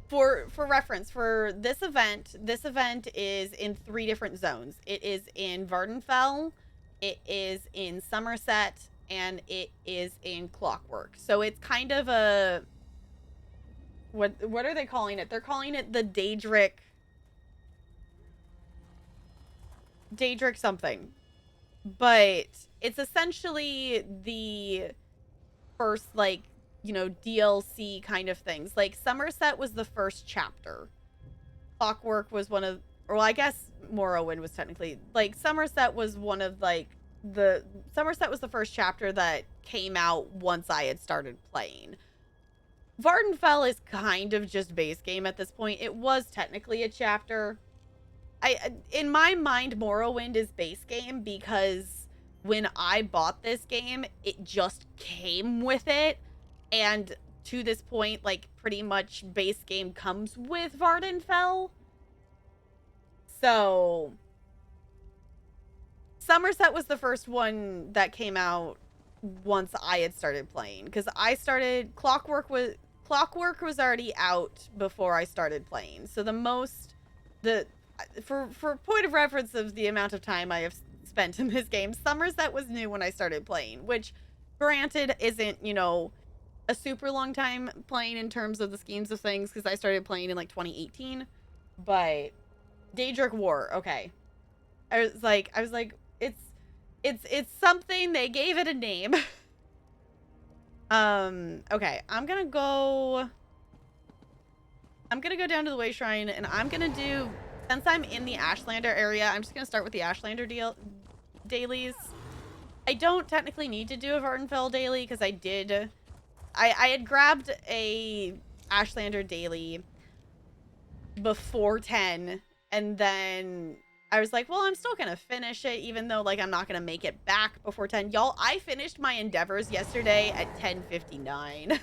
[SPEAKER 1] for reference, for this event is in 3 different zones. It is in Vardenfell, it is in Somerset, and it is in Clockwork. So it's kind of a, what are they calling it? They're calling it the Daedric something. But it's essentially the first, like, you know, DLC kind of things. Like Somerset was the first chapter. Clockwork was one of, or well, I guess Morrowind was technically, like, Somerset was one of like Somerset was the first chapter that came out once I had started playing. Vardenfell is kind of just base game at this point. It was technically a chapter. In my mind, Morrowind is base game because when I bought this game, it just came with it. And to this point, like, pretty much base game comes with Vardenfell. So Somerset was the first one that came out once I had started playing, because I started Clockwork was already out before I started playing. So for point of reference of the amount of time I have spent in this game, Somerset was new when I started playing, which granted isn't, you know, a super long time playing in terms of the schemes of things, because I started playing in like 2018. But Daedric War, okay. I was like, it's something, they gave it a name. Okay, I'm gonna go down to the Way Shrine, and I'm gonna do, since I'm in the Ashlander area, I'm just gonna start with the Ashlander dailies. I don't technically need to do a Vardenfell daily, because I had grabbed a Ashlander daily before 10, and then I was like, well, I'm still gonna finish it, even though, like, I'm not gonna make it back before 10. Y'all, I finished my endeavors yesterday at 10:59.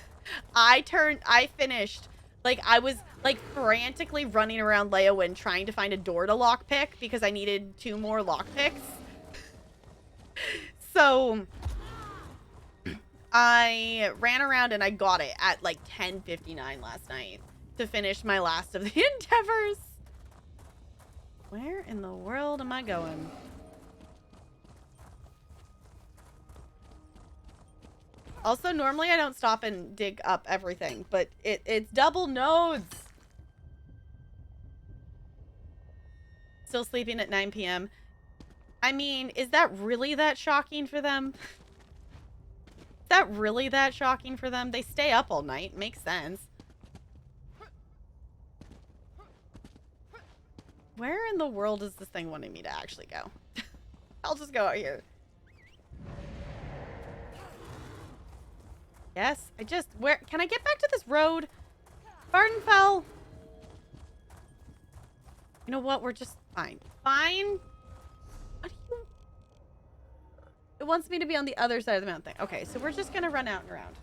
[SPEAKER 1] I finished, like, I was, like, frantically running around Leyawind trying to find a door to lockpick because I needed 2 more lockpicks. So I ran around and I got it at, like, 10:59 last night to finish my last of the endeavors. Where in the world am I going? Also, normally I don't stop and dig up everything, but it's double nodes. Still sleeping at 9 p.m. I mean, is that really that shocking for them? Is that really that shocking for them? They stay up all night. Makes sense. Where in the world is this thing wanting me to actually go? I'll just go out here. Yes, where, can I get back to this road? Vardenfell. You know what? We're just fine. Fine. What do you... It wants me to be on the other side of the mountain thing. Okay, so we're just gonna run out and around.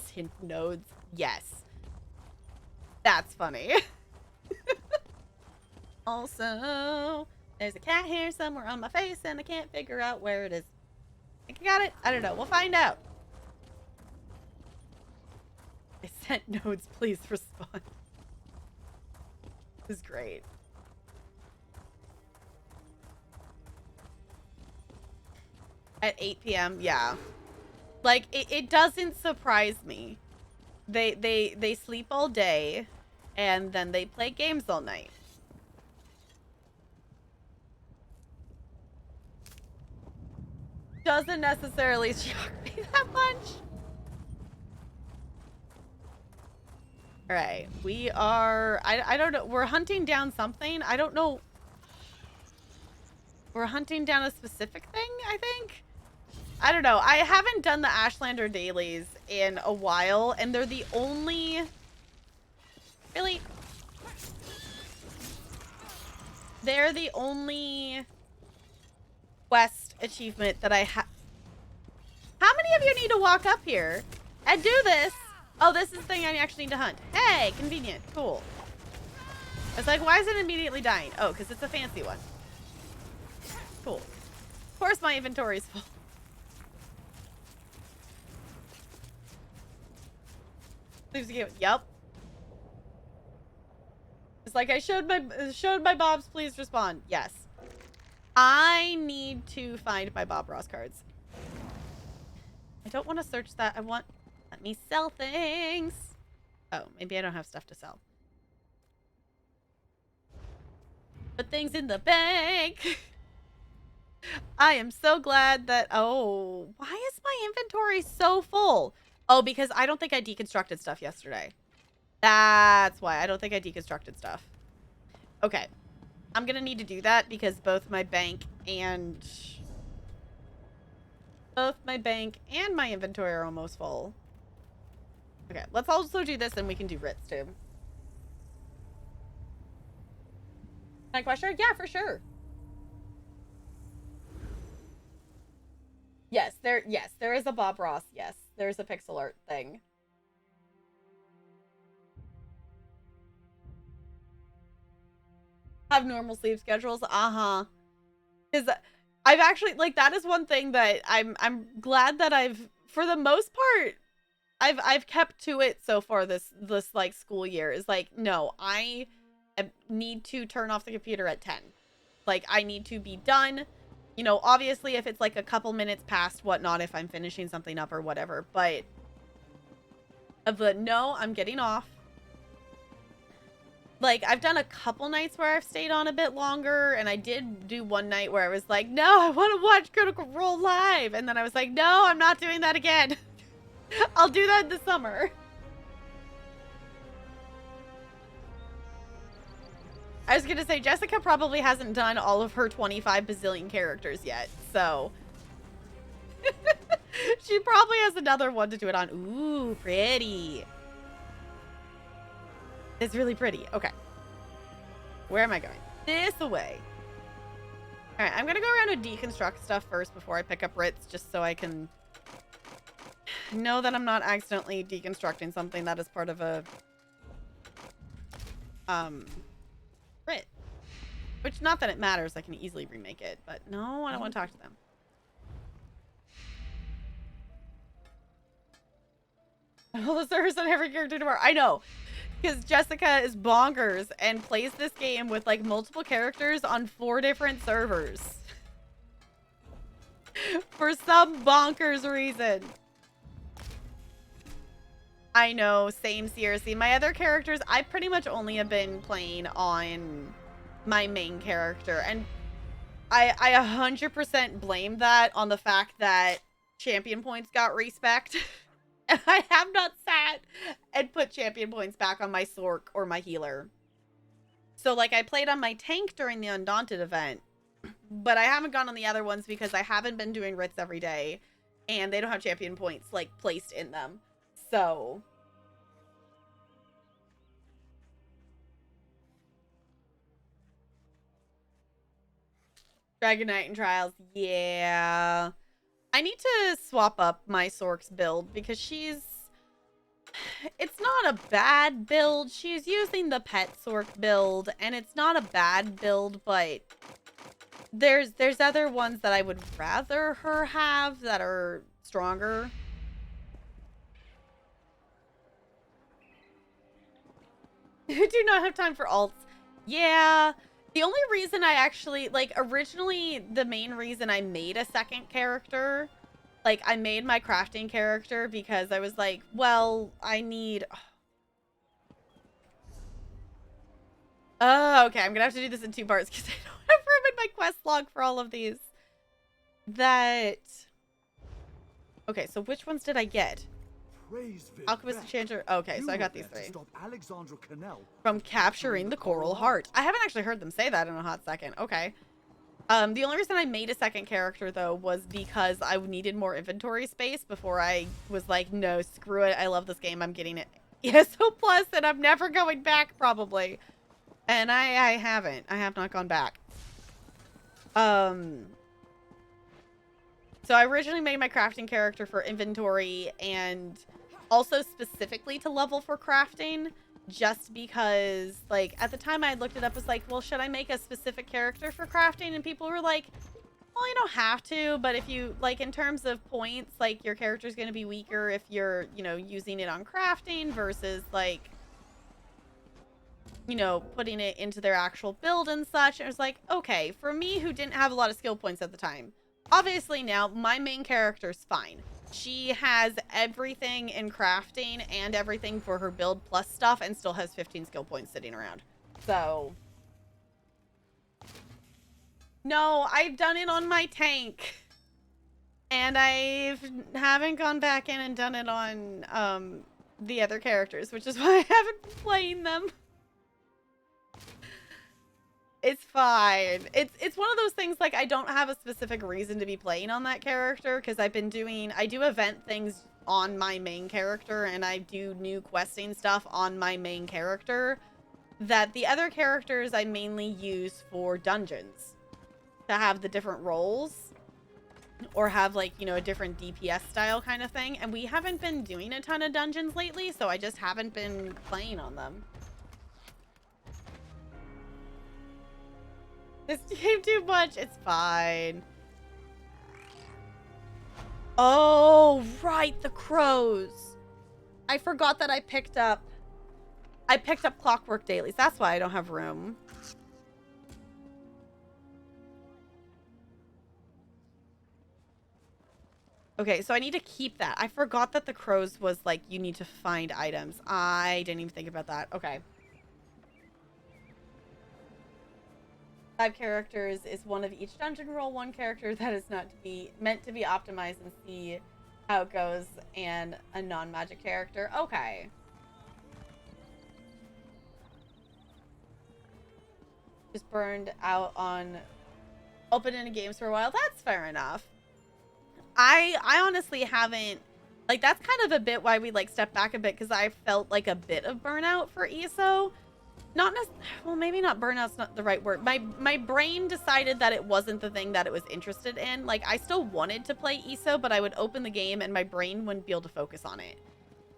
[SPEAKER 1] Synth nodes. Yes. That's funny. Also, there's a cat hair somewhere on my face and I can't figure out where it is. I think I got it? I don't know. We'll find out. I sent nodes. Please respond. This is great. At 8 p.m. Yeah. Like, it doesn't surprise me. They sleep all day and then they play games all night. Doesn't necessarily shock me that much. All right, we are, I don't know, we're hunting down something. I don't know. We're hunting down a specific thing, I think. I don't know. I haven't done the Ashlander dailies in a while, and they're the only, really, they're the only quest achievement that I have. How many of you need to walk up here and do this? Oh, this is the thing I actually need to hunt. Hey, convenient. Cool. It's like, why is it immediately dying? Oh, because it's a fancy one. Cool. Of course my inventory's full. Leaves the game. Yep. It's like, I showed my Bob's, please respond. Yes. I need to find my Bob Ross cards. I don't want to search that. I want... Let me sell things. Oh, maybe I don't have stuff to sell. Put things in the bank. I am so glad that... Oh, why is my inventory so full? Oh, because I don't think I deconstructed stuff yesterday. That's why. I don't think I deconstructed stuff. Okay. I'm going to need to do that because both my bank and my inventory are almost full. Okay, let's also do this and we can do writs too. Can I question? Yeah, for sure. Yes, there is a Bob Ross. Yes, there's a pixel art thing. Have normal sleep schedules. Uh-huh. Because I've actually like that is one thing that I'm glad that I've for the most part I've kept to it so far this like school year is like no, need to turn off the computer at 10. Like I need to be done. You know, obviously if it's like a couple minutes past whatnot, if I'm finishing something up or whatever, but no, I'm getting off. Like, I've done a couple nights where I've stayed on a bit longer, and I did do one night where I was like, no, I want to watch Critical Role live, and then I was like, no, I'm not doing that again. I'll do that in the summer. I was gonna say, Jessica probably hasn't done all of her 25 bazillion characters yet, so... she probably has another one to do it on. Ooh, pretty. It's really pretty. Okay. Where am I going? This way. All right, I'm going to go around and deconstruct stuff first before I pick up Ritz, just so I can know that I'm not accidentally deconstructing something that is part of a Rit. Which, not that it matters. I can easily remake it, but no, I don't want to talk to them. All the servers on every character tomorrow. I know. Because Jessica is bonkers and plays this game with like multiple characters on 4 different servers. For some bonkers reason. I know, same seriously. My other characters, I pretty much only have been playing on my main character. And I 100% blame that on the fact that champion points got respect. And I have not sat and put champion points back on my Sork or my healer. So, like, I played on my tank during the Undaunted event, but I haven't gone on the other ones because I haven't been doing Ritz every day, and they don't have champion points, like, placed in them. So... Dragon Knight and Trials, yeah. I need to swap up my Sork's build because she's... It's not a bad build. She's using the pet Sork build, and it's not a bad build, but there's other ones that I would rather her have that are stronger. Do not have time for alts. Yeah. The only reason I actually, like, originally, the main reason I made a second character, like, I made my crafting character because I was like, well, I need... Oh, okay. I'm gonna have to do this in 2 parts because I don't have room in my quest log for all of these. Okay, so which ones did I get? Alchemist Enchanter. Okay, so I got these 3. From capturing the Coral Heart. I haven't actually heard them say that in a hot second. Okay. The only reason I made a second character, though, was because I needed more inventory space before I was like, no, screw it. I love this game. I'm getting it ESO Plus, and I'm never going back, probably. And I haven't. I have not gone back. So I originally made my crafting character for inventory and also specifically to level for crafting, just because, like, at the time I looked it up, was like, well, should I make a specific character for crafting? And people were like, well, you don't have to, but if you, like, in terms of points, like, your character's going to be weaker if you're, you know, using it on crafting versus, like, you know, putting it into their actual build and such. And it was like, okay, for me who didn't have a lot of skill points at the time, obviously now my main character's fine. She has everything in crafting and everything for her build plus stuff and still has 15 skill points sitting around. So, no, I've done it on my tank. And I haven't gone back in and done it on the other characters, which is why I haven't been playing them. It's fine. It's one of those things, like, I don't have a specific reason to be playing on that character because I do event things on my main character and I do new questing stuff on my main character that the other characters I mainly use for dungeons to have the different roles. or have like, you know, a different DPS style kind of thing. And we haven't been doing a ton of dungeons lately, so I just haven't been playing on them. This game too much. It's fine. Oh, right, the crows. I forgot that I picked up clockwork dailies. That's why I don't have room. Okay, so I need to keep that. I forgot that the crows was like, you need to find items. I didn't even think about that. Okay. 5 characters is one of each dungeon. Roll 1 character that is not to be meant to be optimized and see how it goes, and a non-magic character. Okay. Just burned out on opening games for a while. That's fair enough. I honestly haven't, like, that's kind of a bit why we like stepped back a bit, because I felt like a bit of burnout for ESO. Not well, maybe not burnout's not the right word. My brain decided that it wasn't the thing that it was interested in. Like, I still wanted to play ESO, but I would open the game and my brain wouldn't be able to focus on it.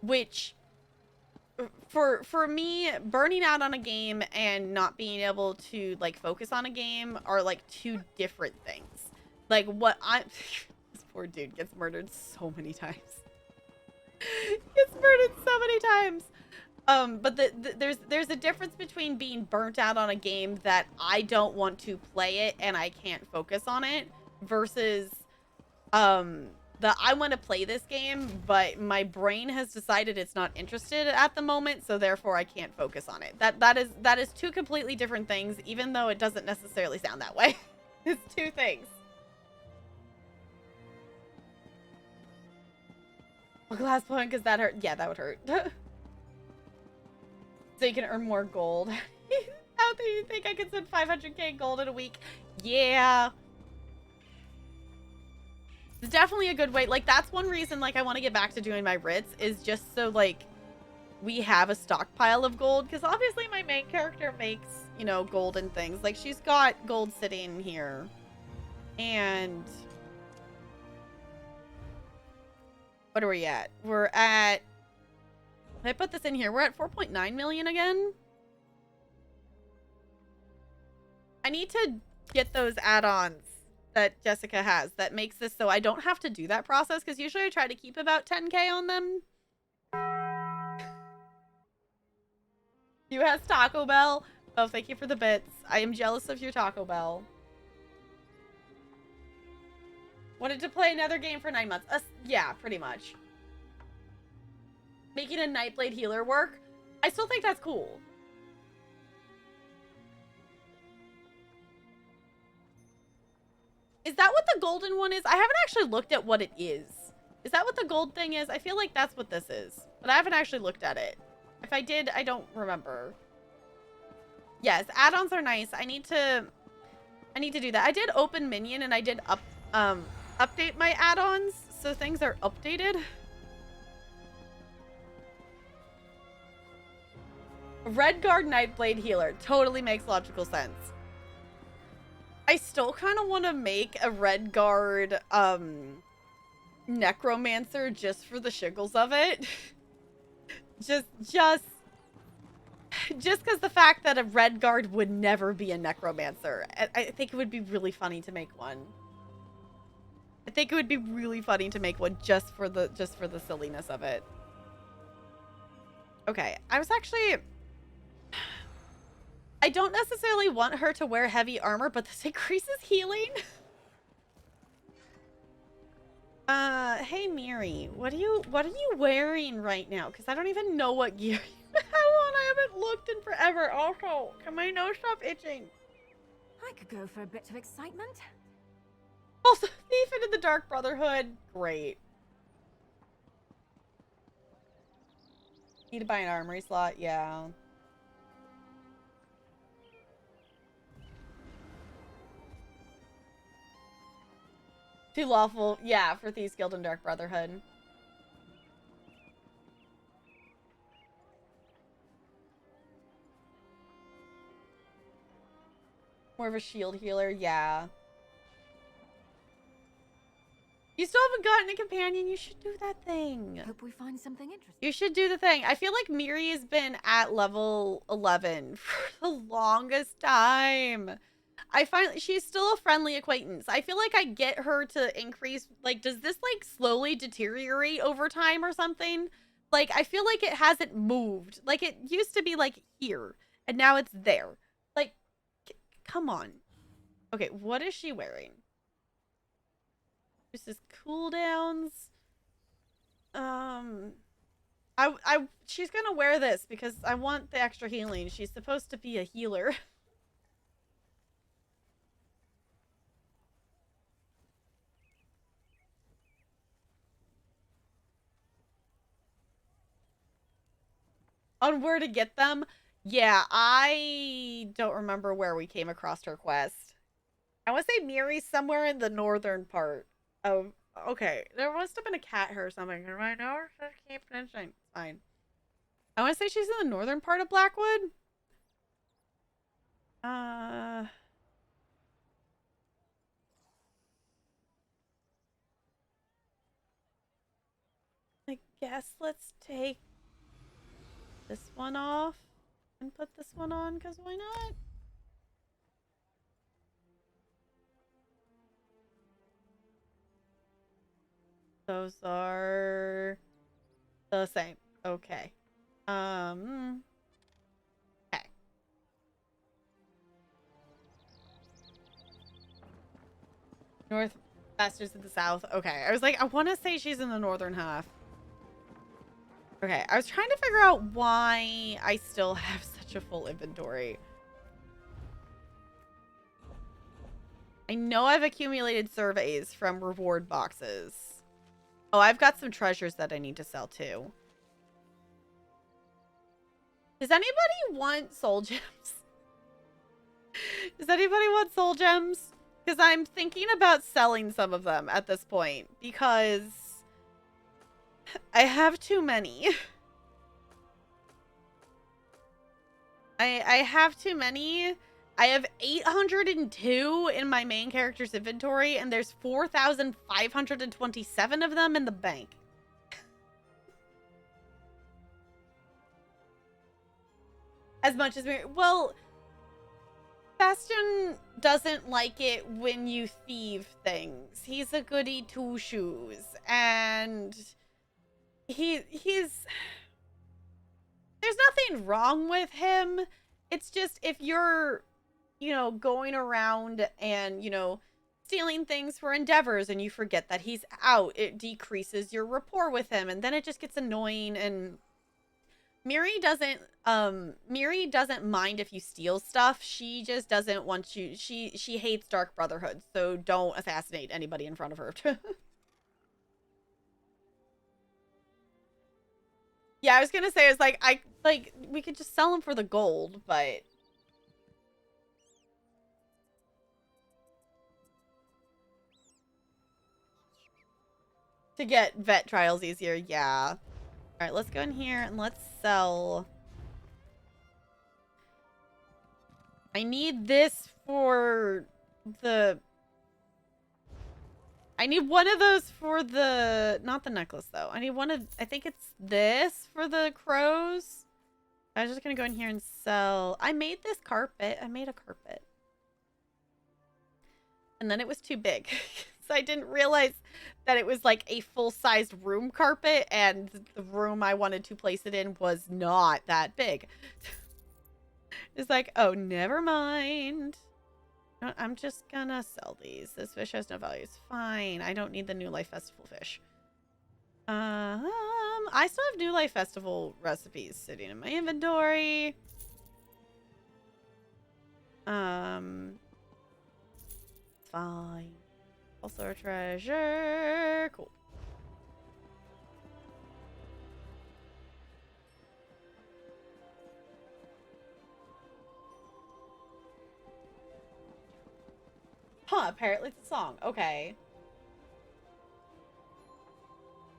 [SPEAKER 1] Which for me, burning out on a game and not being able to like focus on a game are like 2 different things. Like, what I this poor dude gets murdered so many times. Gets murdered so many times. But there's a difference between being burnt out on a game that I don't want to play it and I can't focus on it, versus the I want to play this game, but my brain has decided it's not interested at the moment, so therefore I can't focus on it. That is 2 completely different things, even though it doesn't necessarily sound that way. It's 2 things. A glass point, because that hurt. Yeah, that would hurt. So you can earn more gold. How do you think I could spend 500k gold in a week? Yeah. It's definitely a good way. Like, that's one reason, like, I want to get back to doing my writs, is just so, like, we have a stockpile of gold. Because obviously my main character makes, you know, gold and things. Like, she's got gold sitting here. And what are we at? We're at, I put this in here. We're at 4.9 million again. I need to get those add-ons that Jessica has that makes this so I don't have to do that process, because usually I try to keep about 10k on them. You has Taco Bell. Oh, thank you for the bits. I am jealous of your Taco Bell. Wanted to play another game for 9 months. Yeah, pretty much. Making a Nightblade healer work. I still think that's cool. Is that what the golden one is? I haven't actually looked at what it is. Is that what the gold thing is? I feel like that's what this is, but I haven't actually looked at it. If I did, I don't remember. Yes, add-ons are nice. I need to do that. I did open Minion and I did update my add-ons, so things are updated. Redguard Nightblade healer totally makes logical sense. I still kind of want to make a Redguard necromancer just for the shiggles of it. just because the fact that a Redguard would never be a necromancer. I think it would be really funny to make one. I think it would be really funny to make one just for the silliness of it. Okay, I don't necessarily want her to wear heavy armor, but this increases healing. Hey Miri, what are you wearing right now? Because I don't even know what gear you have on. I haven't looked in forever. Also, can my nose stop itching?
[SPEAKER 3] I could go for a bit of excitement.
[SPEAKER 1] Also, Thief into the Dark Brotherhood. Great. Need to buy an armory slot, yeah. Too lawful, yeah, for Thieves Guild and Dark Brotherhood. More of a shield healer, yeah. gotten a companion, you should do that thing.
[SPEAKER 3] Hope we find something interesting.
[SPEAKER 1] You should do the thing. I feel like Miri has been at level 11 for the longest time. She's still a friendly acquaintance. I feel like I get her to increase, like, does this, like, slowly deteriorate over time or something? Like, I feel like it hasn't moved. Like, it used to be, like, here, and now it's there. Like, come on. Okay, what is she wearing? This is cooldowns. She's gonna wear this because I want the extra healing. She's supposed to be a healer. On where to get them? Yeah, I don't remember where we came across her quest. I want to say Miri's somewhere in the northern part of... Okay, there must have been a cat here or something. Right now, I keep mentioning. Fine. I want to say she's in the northern part of Blackwood. I guess let's take this one off and put this one on, because why not? Those are the same. Okay. Okay. North Masters in the south. Okay. I was like, I want to say she's in the northern half. Okay. I was trying to figure out why I still have such a full inventory. I know I've accumulated surveys from reward boxes. Oh, I've got some treasures that I need to sell too. Does anybody want soul gems? Does anybody want soul gems? Because I'm thinking about selling some of them at this point. Because I have too many. I have too many. I have 802 in my main character's inventory. And there's 4,527 of them in the bank. As much as we... Well... Bastion doesn't like it when you thieve things. He's a goody two-shoes. And he's... There's nothing wrong with him. It's just if you're, you know, going around and, you know, stealing things for endeavors and you forget that he's out, it decreases your rapport with him. And then it just gets annoying. And Miri doesn't mind if you steal stuff. She just doesn't want you. She hates Dark Brotherhood, so don't assassinate anybody in front of her. Yeah, I was gonna say, it's like we could just sell them for the gold, but to get vet trials easier, yeah. All right, let's go in here and let's sell. I need this for the... I need one of those for the... Not the necklace, though. I need one of... I think it's this for the crows. I was just going to go in here and sell... I made this carpet. I made a carpet. And then it was too big. So I didn't realize that it was like a full-sized room carpet. And the room I wanted to place it in was not that big. It's like, oh, never mind. I'm just gonna sell these. This fish has no value. It's fine. I don't need the New Life Festival fish. I still have New Life Festival recipes sitting in my inventory. Fine. Also a treasure. Cool. Huh, apparently it's a song. Okay.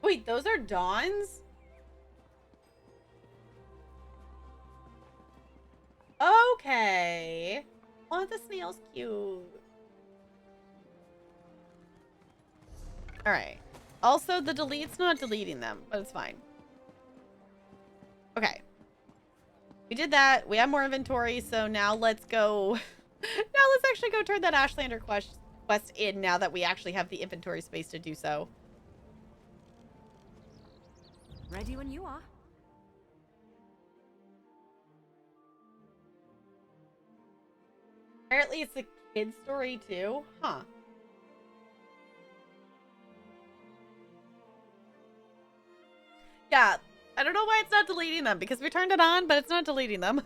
[SPEAKER 1] Wait, those are Dawn's? Okay. Oh, the snail's cute. Alright. Also, the delete's not deleting them, but it's fine. Okay. We did that. We have more inventory, so now let's go. Now let's actually go turn that Ashlander quest in now that we actually have the inventory space to do so.
[SPEAKER 3] Ready when you are.
[SPEAKER 1] Apparently it's a kid's story too. Huh. Yeah, I don't know why it's not deleting them, because we turned it on, but it's not deleting them.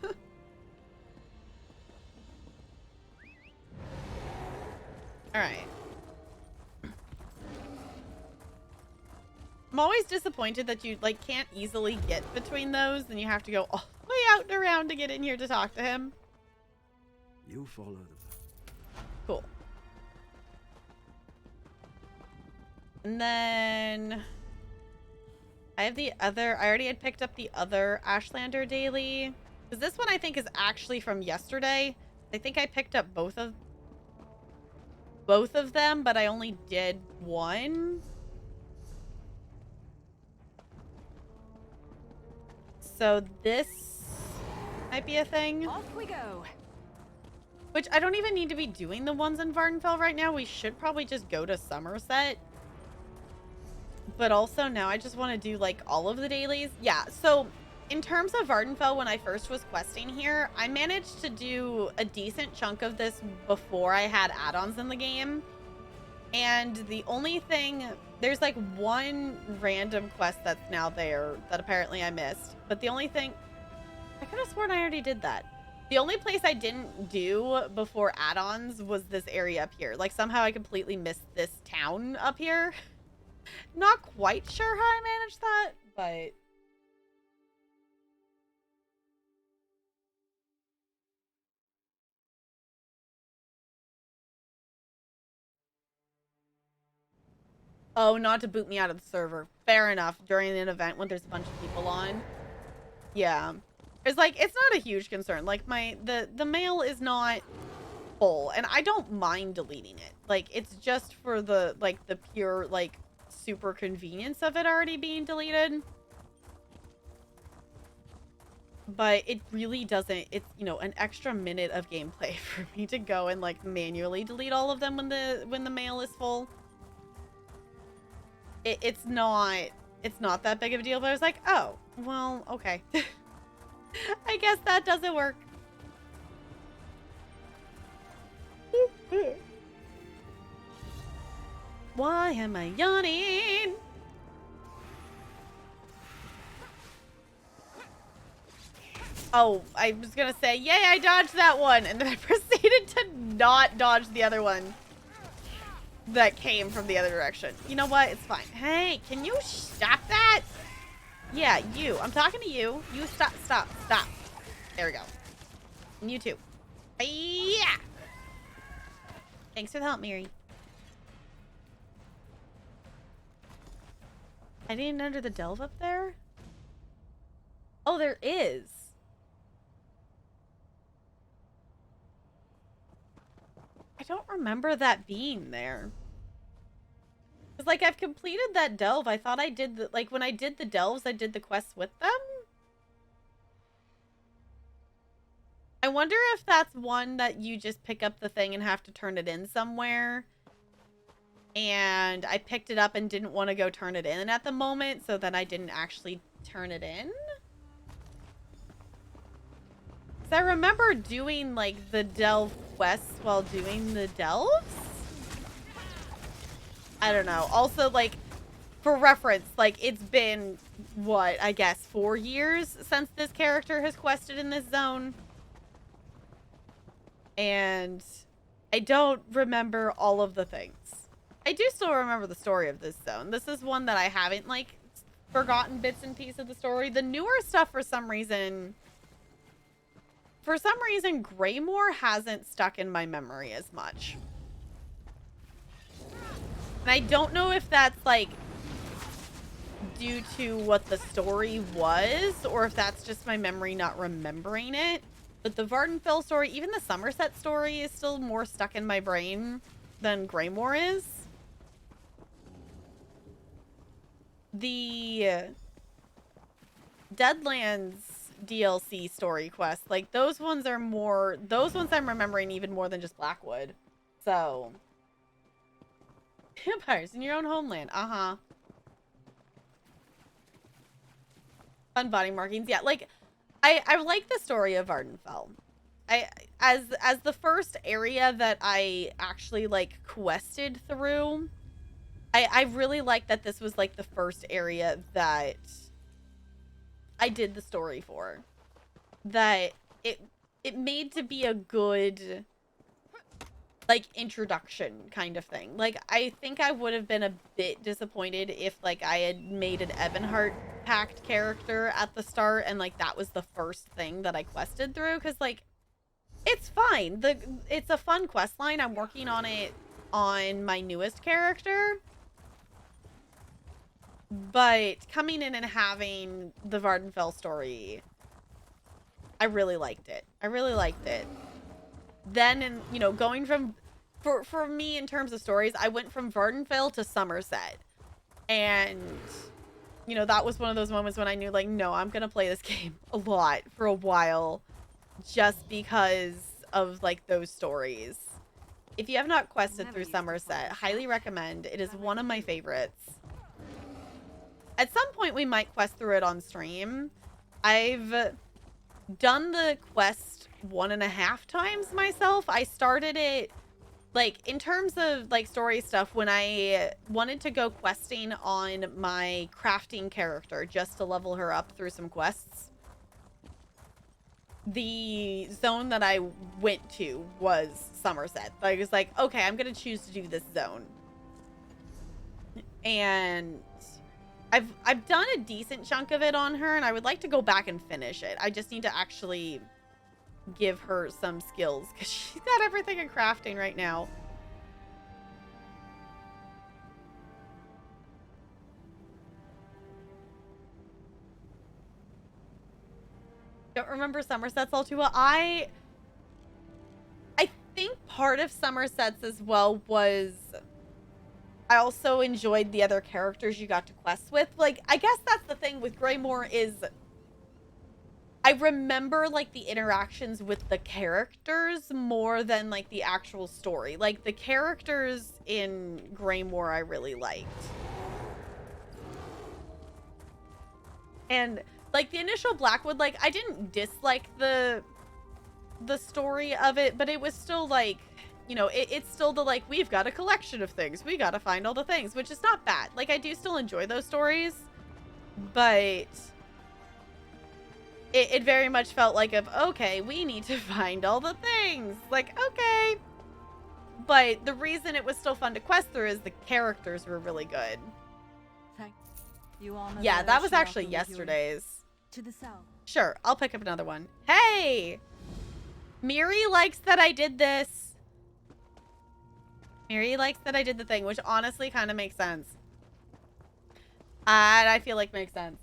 [SPEAKER 1] Alright. I'm always disappointed that you, like, can't easily get between those, and you have to go all the way out and around to get in here to talk to him.
[SPEAKER 4] You follow the...
[SPEAKER 1] Cool. And then... I have the other... I already had picked up the other Ashlander daily. Because this one I think is actually from yesterday. I think I picked up both of them, but I only did one. So this might be a thing.
[SPEAKER 3] Off we go.
[SPEAKER 1] Which I don't even need to be doing the ones in Vardenfell right now. We should probably just go to Somerset. But also now I just want to do like all of the dailies. Yeah, so in terms of Vardenfell, when I first was questing here, I managed to do a decent chunk of this before I had add-ons in the game. And the only thing, there's like one random quest that's now there that apparently I missed. But the only thing, I could have sworn I already did that. The only place I didn't do before add-ons was this area up here. Like somehow I completely missed this town up here. Not quite sure how I managed that, but... Oh, not to boot me out of the server. Fair enough. During an event when there's a bunch of people on. Yeah. It's like, it's not a huge concern. Like the mail is not full and I don't mind deleting it. Like it's just for the, like the pure, like super convenience of it already being deleted. But it really doesn't, it's, you know, an extra minute of gameplay for me to go and like manually delete all of them when the mail is full. It's not that big of a deal, but I was like, oh, well, okay. I guess that doesn't work. Why am I yawning? Oh, I was gonna say, yay, I dodged that one. And then I proceeded to not dodge the other one that came from the other direction. You know what? It's fine. Hey, can you stop that? Yeah, you. I'm talking to you. You stop. There we go. And you too. Yeah. Thanks for the help, Mary. I didn't enter the delve up there? Oh, there is. I don't remember that being there. Cause like I've completed that delve. I thought I did the, like when I did the delves, I did the quests with them. I wonder if that's one that you just pick up the thing and have to turn it in somewhere. And I picked it up and didn't want to go turn it in at the moment, so then I didn't actually turn it in. Cause I remember doing like the delve quests while doing the delves. I don't know. Also, like, for reference, like, it's been, what, I guess 4 years since this character has quested in this zone. And I don't remember all of the things. I do still remember the story of this zone. This is one that I haven't, like, forgotten bits and pieces of the story. The newer stuff, for some reason, Greymore hasn't stuck in my memory as much. And I don't know if that's, like, due to what the story was, or if that's just my memory not remembering it. But the Vardenfell story, even the Somerset story, is still more stuck in my brain than Greymore is. the Deadlands DLC story quests, like those ones are more, those ones I'm remembering even more than just Blackwood. So vampires in your own homeland. Uh-huh. Fun body markings. Yeah, like I like the story of Vardenfell. As the first area that I actually like quested through, I really like that this was like the first area that I did the story for. That it made to be a good like introduction kind of thing. Like I think I would have been a bit disappointed if like I had made an Ebonheart packed character at the start and like that was the first thing that I quested through, because like it's fine. It's a fun quest line. I'm working on it on my newest character. But coming in and having the Vardenfell story, I really liked it. I really liked it. Then, and you know, going from, for me in terms of stories, I went from Vardenfell to Somerset. And, you know, that was one of those moments when I knew, like, no, I'm going to play this game a lot for a while. Just because of, like, those stories. If you have not quested through Somerset, highly recommend. It is one of my favorites. At some point, we might quest through it on stream. I've done the quest 1.5 times myself. I started it, like, in terms of, like, story stuff, when I wanted to go questing on my crafting character just to level her up through some quests. The zone that I went to was Somerset. I was like, okay, I'm going to choose to do this zone. And I've done a decent chunk of it on her, and I would like to go back and finish it. I just need to actually give her some skills, because she's got everything in crafting right now. Don't remember Somerset's all too well. I think part of Somerset's as well was I also enjoyed the other characters you got to quest with. Like, I guess that's the thing with Greymoor is I remember, like, the interactions with the characters more than, like, the actual story. Like, the characters in Greymoor I really liked. And, like, the initial Blackwood, like, I didn't dislike the story of it, but it was still, like, you know, it's still the, like, we've got a collection of things. We gotta find all the things, which is not bad. Like, I do still enjoy those stories, but it very much felt like okay, we need to find all the things. Like, okay. But the reason it was still fun to quest through is the characters were really good.
[SPEAKER 3] Thanks. You all know
[SPEAKER 1] Yeah, that was
[SPEAKER 3] direction
[SPEAKER 1] actually
[SPEAKER 3] I'll go with you.
[SPEAKER 1] yesterday's.
[SPEAKER 3] To the south.
[SPEAKER 1] Sure, I'll pick up another one. Hey! Miri likes that I did this. Miri likes that I did the thing, which honestly kind of makes sense. And I feel like makes sense.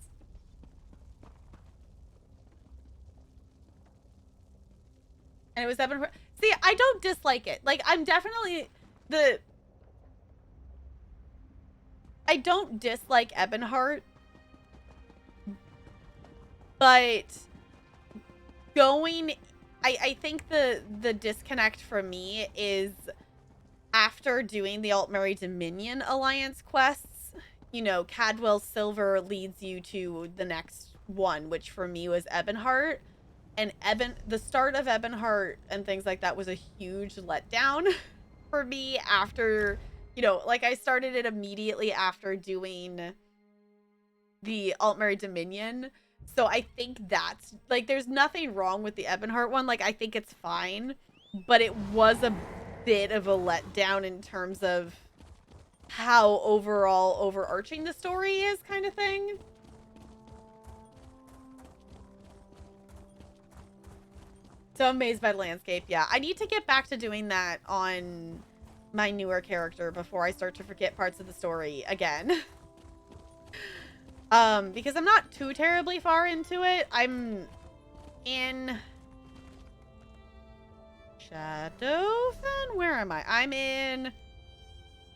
[SPEAKER 1] And it was Ebon. See, I don't dislike it. Like, I'm definitely I don't dislike Ebonheart, but I think the disconnect for me is after doing the Altmerry Dominion Alliance quests, you know, Cadwell Silver leads you to the next one, which for me was Ebonheart. And the start of Ebonheart and things like that was a huge letdown for me after, you know, like I started it immediately after doing the Altmerry Dominion. So I think that's, like, there's nothing wrong with the Ebonheart one. Like, I think it's fine, but it was a bit of a letdown in terms of how overall overarching the story is, kind of thing. So Amazed by the Landscape. Yeah, I need to get back to doing that on my newer character before I start to forget parts of the story again. Because I'm not too terribly far into it. I'm in Shadowfen? Where am I? I'm in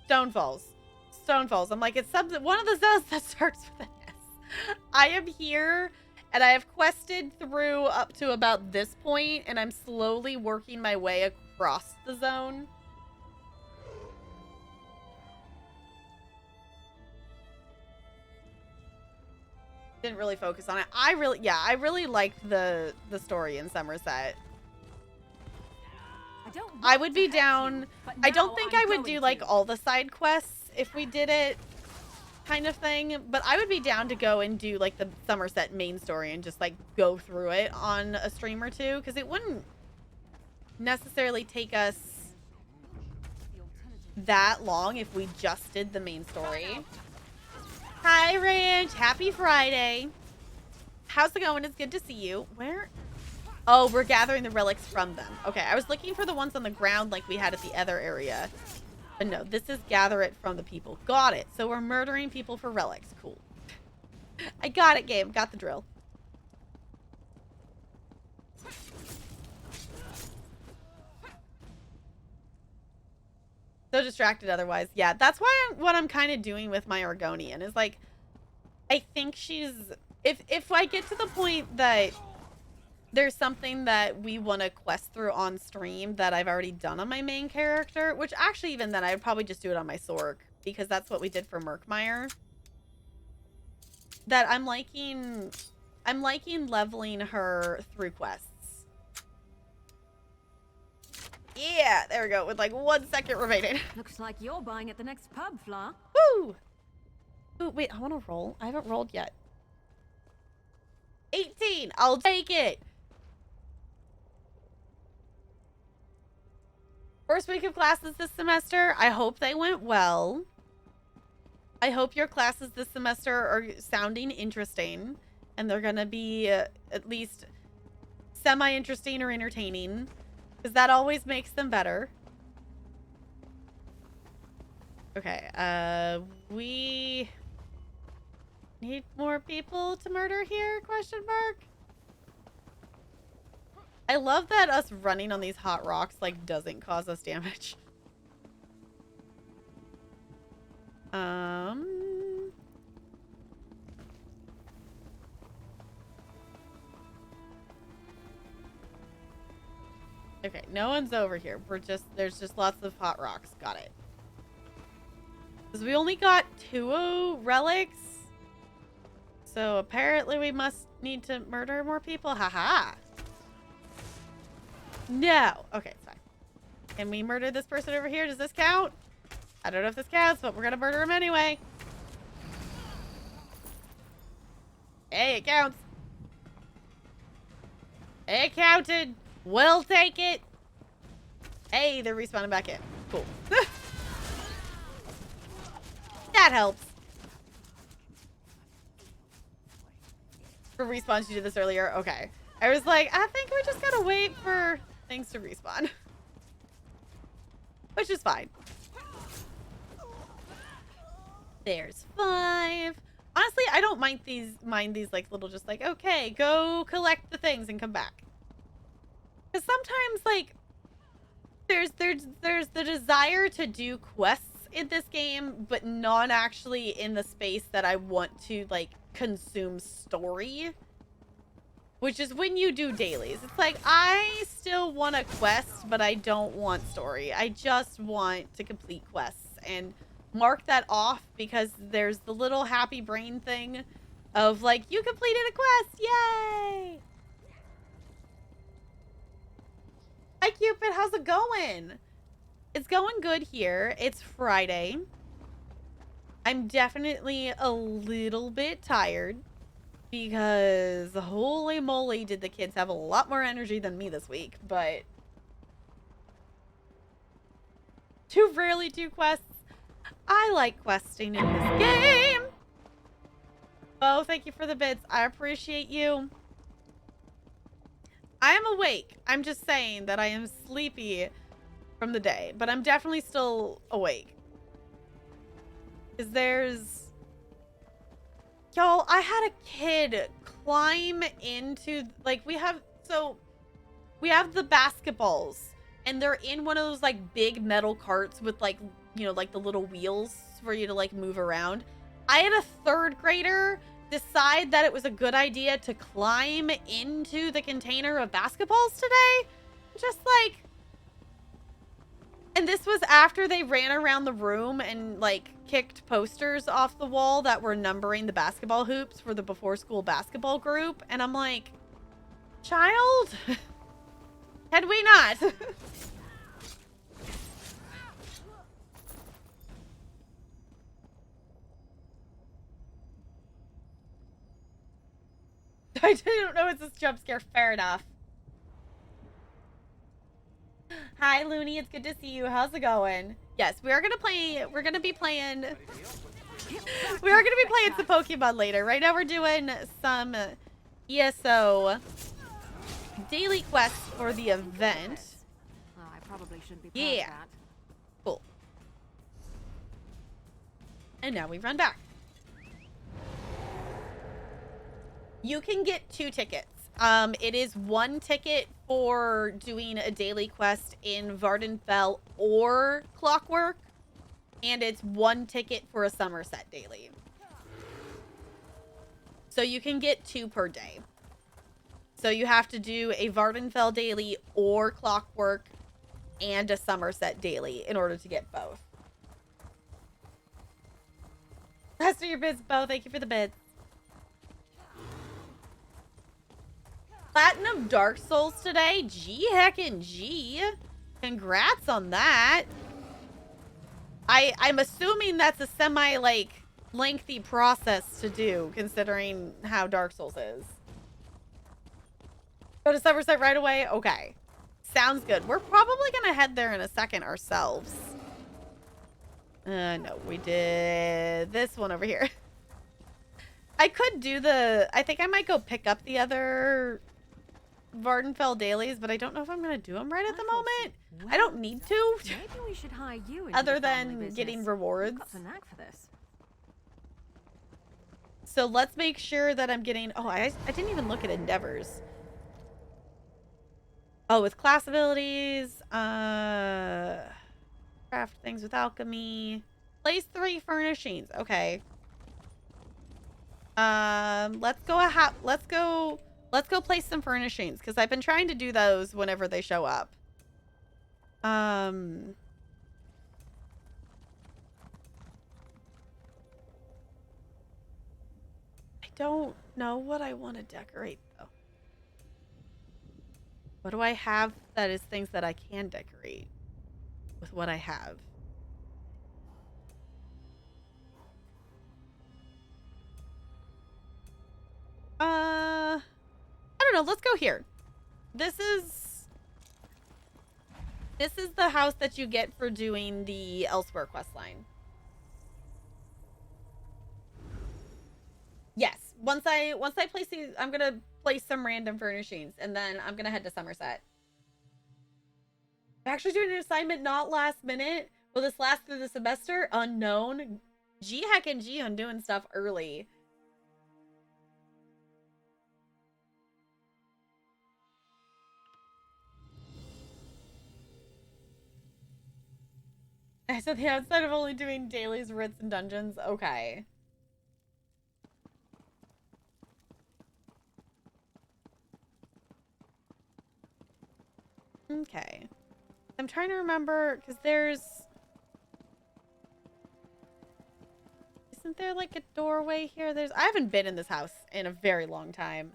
[SPEAKER 1] Stone Falls. Stone Falls. I'm like, it's something, one of the zones that starts with an S. I am here, and I have quested through up to about this point, and I'm slowly working my way across the zone. Didn't really focus on it. I really liked the story in Somerset. I would be down. I don't think I would do like all the side quests if we did it kind of thing, but I would be down to go and do like the Somerset main story and just like go through it on a stream or two, because it wouldn't necessarily take us that long if we just did the main story. Hi, Ranch. Happy Friday. How's it going? It's good to see you. Where? Oh, we're gathering the relics from them. Okay, I was looking for the ones on the ground like we had at the other area. But no, this is gather it from the people. Got it. So we're murdering people for relics. Cool. I got it, game. Got the drill. So distracted otherwise. Yeah, that's why what I'm kind of doing with my Argonian is like, I think she's, if I get to the point that there's something that we want to quest through on stream that I've already done on my main character, which actually even then I would probably just do it on my Sorg, because that's what we did for Murkmire. That I'm liking leveling her through quests. Yeah, there we go, with like 1 second remaining.
[SPEAKER 3] Looks like you're buying at the next pub, Fla.
[SPEAKER 1] Woo! Ooh, wait, I want to roll. I haven't rolled yet. 18! I'll take it! First week of classes this semester. I hope they went well. I hope your classes this semester are sounding interesting. And they're gonna be at least semi-interesting or entertaining. Because that always makes them better. Okay, we need more people to murder here? Question mark. I love that us running on these hot rocks like doesn't cause us damage. Okay, no one's over here. There's just lots of hot rocks. Got it. Because we only got 2 relics. So apparently we must need to murder more people. Haha. No. Okay, it's fine. Can we murder this person over here? Does this count? I don't know if this counts, but we're gonna murder him anyway. Hey, it counts. It counted. We'll take it. Hey, they're respawning back in. Cool. That helps. For respawns, you did this earlier? Okay. I was like, I think we just gotta wait for things to respawn. Which is fine. There's 5. Honestly, I don't mind these like little just like, okay, go collect the things and come back. Because sometimes like there's the desire to do quests in this game, but not actually in the space that I want to like consume story. Which is when you do dailies. It's like, I still want a quest, but I don't want story. I just want to complete quests and mark that off, because there's the little happy brain thing of like, you completed a quest, yay! Hi Cupid, how's it going? It's going good here. It's Friday. I'm definitely a little bit tired, because holy moly did the kids have a lot more energy than me this week, but too rarely do quests. I like questing in this game. Oh, thank you for the bits. I appreciate you. I am awake. I'm just saying that I am sleepy from the day, but I'm definitely still awake. Because there's... Y'all, I had a kid climb into, like, we have the basketballs, and they're in one of those, like, big metal carts with, like, you know, like the little wheels, hoops for you to like move around. I had a 3rd grader decide that it was a good idea to climb into the container of basketballs today. Just like, and this was after they ran around the room and like kicked posters off the wall that were numbering the basketball hoops for the before school basketball group. And I'm like, child, had we not? I don't know it's this jump scare. Fair enough. Hi, Looney. It's good to see you. How's it going? Yes, we are gonna play. We're gonna be playing. We are gonna be playing some Pokemon later. Right now, we're doing some ESO daily quests for the event.
[SPEAKER 3] Oh, I probably shouldn't be
[SPEAKER 1] Yeah.
[SPEAKER 3] that.
[SPEAKER 1] Cool. And now we run back. You can get 2 tickets. It is 1 ticket for doing a daily quest in Vardenfell or Clockwork, and it's 1 ticket for a Somerset daily. So you can get 2 per day. So you have to do a Vardenfell daily or Clockwork and a Somerset daily in order to get both. Rest of your bids, Bo. Thank you for the bids. Platinum Dark Souls today. G heckin' G. Congrats on that. I'm assuming that's a semi like lengthy process to do considering how Dark Souls is. Go to Somerset right away? Okay. Sounds good. We're probably gonna head there in a second ourselves. No, we did this one over here. I could do I think I might go pick up the other Vardenfell dailies, but I don't know if I'm going to do them right at the moment. I don't need to.
[SPEAKER 3] Maybe we should hire you into
[SPEAKER 1] Other
[SPEAKER 3] the family
[SPEAKER 1] than
[SPEAKER 3] business.
[SPEAKER 1] getting rewards.
[SPEAKER 3] You've got the knack for this.
[SPEAKER 1] So let's make sure that I'm getting... Oh, I didn't even look at endeavors. Oh, with class abilities. Craft things with alchemy. Place 3 furnishings. Okay. Let's go place some furnishings because I've been trying to do those whenever they show up. I don't know what I want to decorate though. What do I have that is things that I can decorate with what I have? I don't know. Let's go here. This is the house that you get for doing the Elsewhere quest line. Yes. Once I place these, I'm gonna place some random furnishings, and then I'm gonna head to Somerset. I'm actually doing an assignment not last minute. Will this last through the semester? Unknown. G heckin' G on doing stuff early. I said the outside of only doing dailies, writs, and dungeons. Okay. Okay. I'm trying to remember, because there's... Isn't there like a doorway here? I haven't been in this house in a very long time.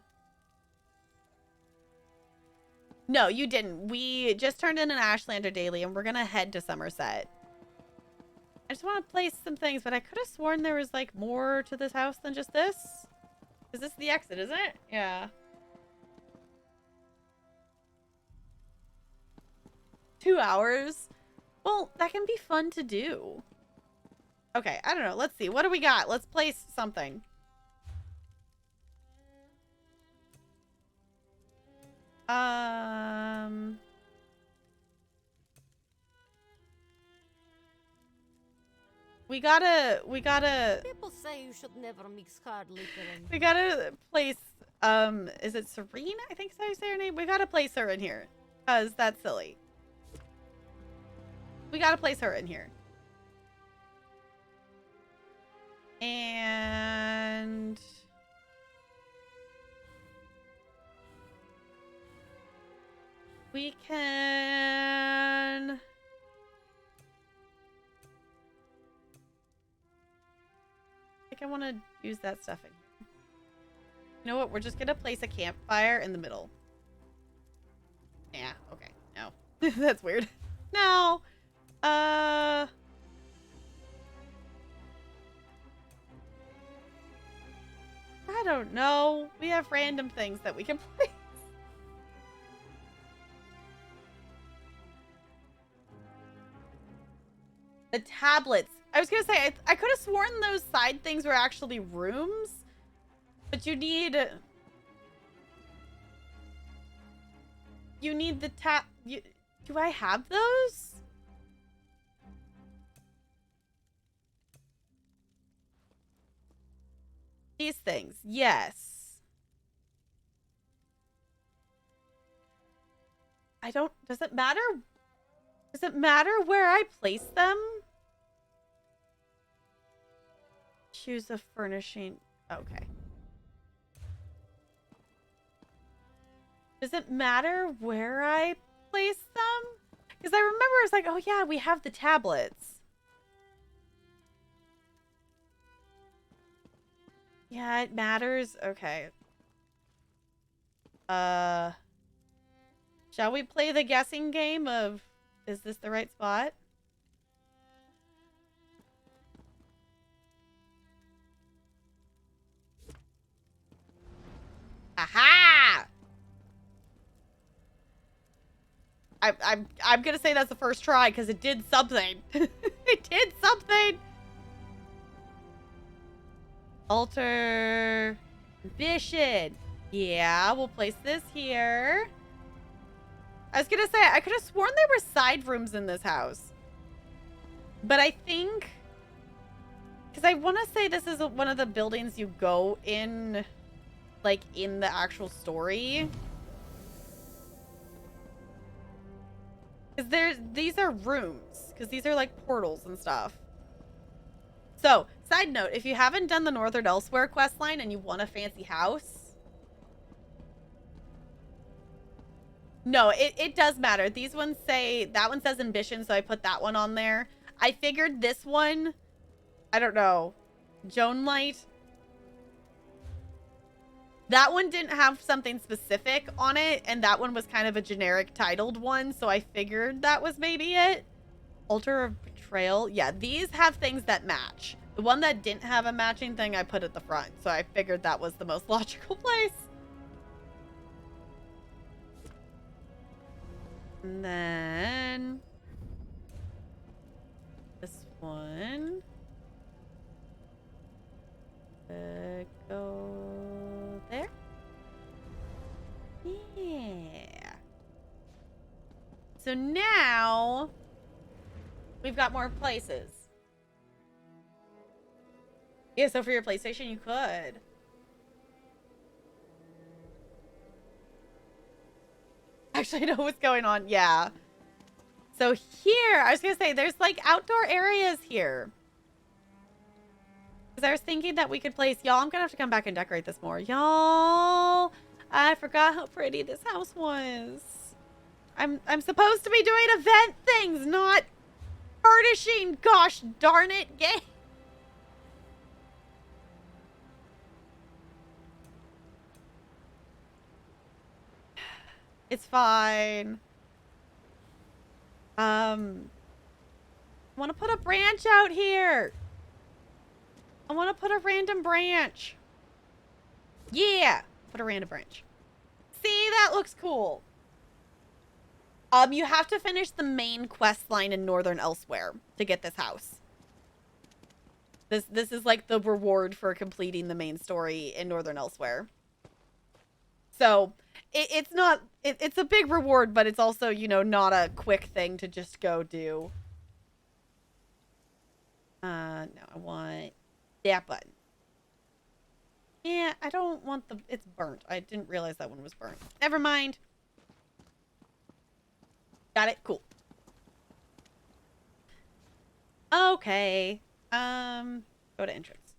[SPEAKER 1] No, you didn't. We just turned in an Ashlander daily, and we're going to head to Somerset. I just want to place some things, but I could have sworn there was like more to this house than just this. Is this the exit, isn't it? Yeah. 2 hours? Well, that can be fun to do. Okay, I don't know. Let's see. What do we got? Let's place something. We gotta...
[SPEAKER 5] People say you should never mix hard liquor and...
[SPEAKER 1] We gotta place, is it Serena? I think so you say her name. We gotta place her in here. Because that's silly. We gotta place her in here. And we can... I think I want to use that stuff in here. You know what? We're just going to place a campfire in the middle. Yeah, okay. No. That's weird. No. I don't know. We have random things that we can place. The tablets. I was gonna say, I could have sworn those side things were actually rooms. But you need... You need the do I have those? These things. Yes. I don't... Does it matter? Does it matter where I place them? Choose a furnishing. Okay. Does it matter where I place them? Because I remember I was like, oh yeah, we have the tablets. Yeah, it matters. Okay. Shall we play the guessing game of, is this the right spot? Aha! I'm gonna say that's the first try because it did something. It did something. Altar ambition. Yeah, we'll place this here. I was gonna say I could have sworn there were side rooms in this house, but I think because I want to say this is one of the buildings you go in, like in the actual story. Because these are rooms. Because these are like portals and stuff. So, side note, if you haven't done the Northern Elsewhere questline and you want a fancy house. No, it does matter. These ones say, that one says ambition, so I put that one on there. I figured this one, I don't know, Joan Light. That one didn't have something specific on it, and that one was kind of a generic titled one, so I figured that was maybe it. Altar of Betrayal. Yeah, these have things that match. The one that didn't have a matching thing, I put at the front, so I figured that was the most logical place. And then... this one. Go there. Yeah. So now we've got more places. Yeah, so for your PlayStation, you could. Actually, I know what's going on. Yeah. So here, I was going to say, there's like outdoor areas here. Because I was thinking that we could place... Y'all, I'm going to have to come back and decorate this more. Y'all, I forgot how pretty this house was. I'm supposed to be doing event things, not furnishing. Gosh darn it, game. It's fine. I want to put a branch out here. I want to put a random branch. Yeah. Put a random branch. See, that looks cool. You have to finish the main quest line in Northern Elsewhere to get this house. This is like the reward for completing the main story in Northern Elsewhere. So, it's not... It's a big reward, but it's also, you know, not a quick thing to just go do. No, I want... that button. Yeah, I don't want the... It's burnt. I didn't realize that one was burnt. Never mind. Got it? Cool. Okay. Go to entrance.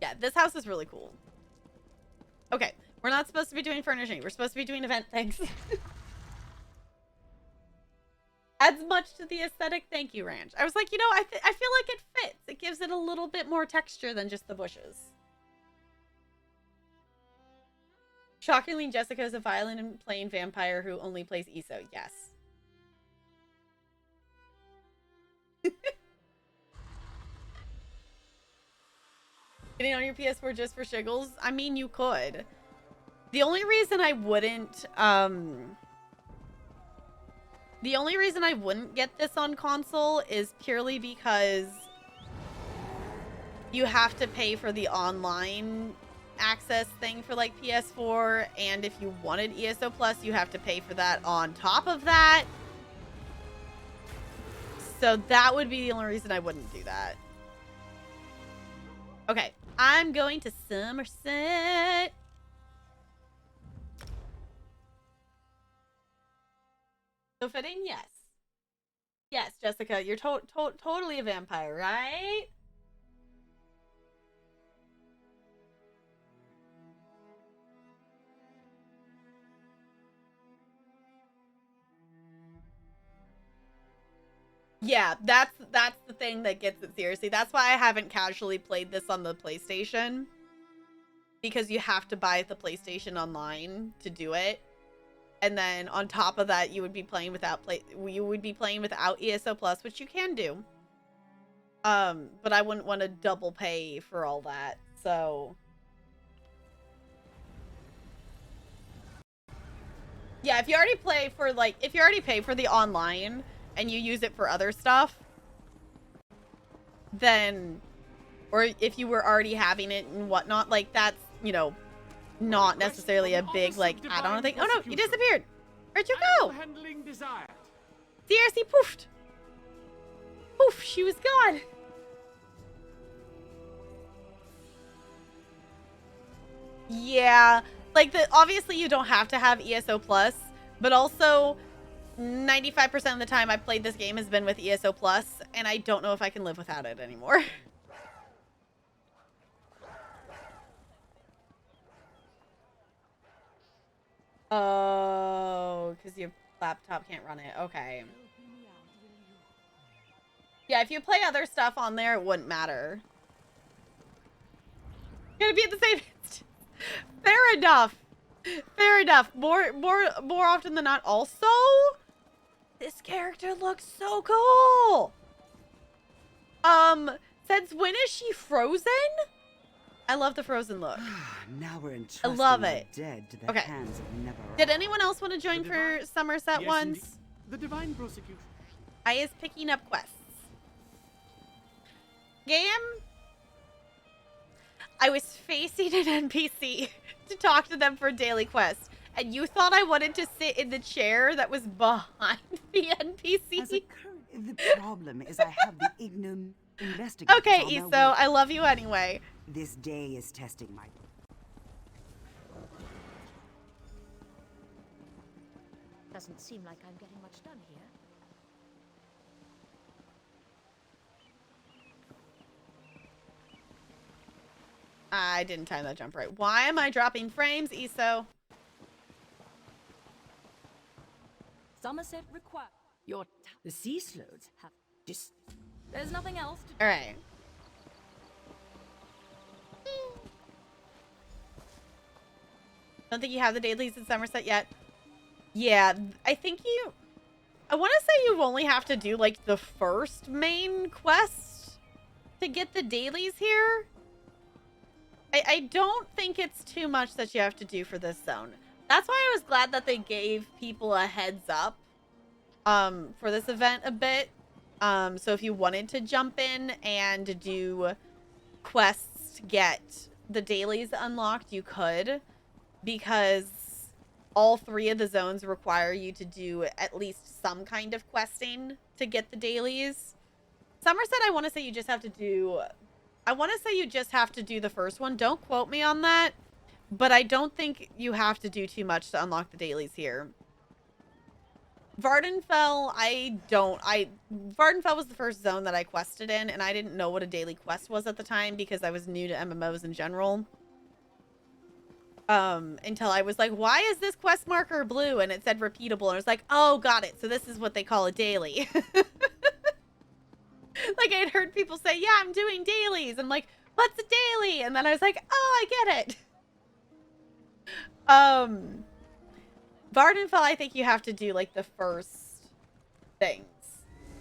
[SPEAKER 1] Yeah, this house is really cool. Okay, we're not supposed to be doing furnishing. We're supposed to be doing event things. Adds much to the aesthetic. Thank you, Ranch. I was like, you know, I feel like it fits. It gives it a little bit more texture than just the bushes. Shockingly, Jessica is a violin-playing vampire who only plays ESO. Yes. Getting on your PS4 just for shiggles? I mean, you could. The only reason I wouldn't, get this on console is purely because you have to pay for the online access thing for like PS4, and if you wanted ESO Plus, you have to pay for that on top of that. So that would be the only reason I wouldn't do that. Okay, I'm going to Somerset. So fitting, yes. Yes, Jessica, you're totally a vampire, right? Yeah, that's the thing that gets it seriously. That's why I haven't casually played this on the PlayStation. Because you have to buy the PlayStation online to do it. And then on top of that, you would be playing without ESO Plus, which you can do. But I wouldn't want to double pay for all that. So yeah, if you already pay for the online and you use it for other stuff, then, or if you were already having it and whatnot, like that's, you know, not necessarily a big like add-on thing. Oh no, you disappeared. Where'd you go? CRC poofed. Poof, she was gone. Yeah, like obviously you don't have to have ESO Plus, but also 95% of the time I played this game has been with ESO Plus, and I don't know if I can live without it anymore. Oh, because your laptop can't run it. Okay. Yeah, if you play other stuff on there, it wouldn't matter. You're gonna be at the same instance. Fair enough. Fair enough. More often than not. Also, this character looks so cool. Since when is she frozen? I love the frozen look.
[SPEAKER 6] Now we're
[SPEAKER 1] I love
[SPEAKER 6] entrusting
[SPEAKER 1] it.
[SPEAKER 6] the dead to the
[SPEAKER 1] Okay.
[SPEAKER 6] hands of never.
[SPEAKER 1] Did anyone else want to join for Somerset
[SPEAKER 4] Yes,
[SPEAKER 1] once?
[SPEAKER 4] indeed. The divine prosecution.
[SPEAKER 1] I is picking up quests. Game. I was facing an NPC to talk to them for a daily quest, and you thought I wanted to sit in the chair that was behind the NPC?
[SPEAKER 6] As a the problem is I have the ignorant investigators
[SPEAKER 1] Okay,
[SPEAKER 6] on their
[SPEAKER 1] ESO,
[SPEAKER 6] way.
[SPEAKER 1] I love you anyway.
[SPEAKER 6] This day is testing my.
[SPEAKER 5] Doesn't seem like I'm getting much done here.
[SPEAKER 1] I didn't time that jump right. Why am I dropping frames, ESO?
[SPEAKER 3] Somerset require your
[SPEAKER 6] The sea slodes have just.
[SPEAKER 3] There's nothing else to
[SPEAKER 1] All right. Don't think you have the dailies in Somerset yet. Yeah, I think you... I want to say you only have to do, like, the first main quest to get the dailies here. I don't think it's too much that you have to do for this zone. That's why I was glad that they gave people a heads up for this event a bit. So if you wanted to jump in and do quests to get the dailies unlocked, you could. Because all 3 of the zones require you to do at least some kind of questing to get the dailies. Somerset, I want to say you just have to do... I want to say you just have to do the first one. Don't quote me on that. But I don't think you have to do too much to unlock the dailies here. Vardenfell, Vardenfell was the first zone that I quested in, and I didn't know what a daily quest was at the time because I was new to MMOs in general. Until I was like, why is this quest marker blue? And it said repeatable, and I was like, oh, got it. So this is what they call a daily. Like, I had heard people say, yeah, I'm doing dailies. I'm like, what's a daily? And then I was like, oh, I get it. Vardenfell, I think you have to do, like, the first things.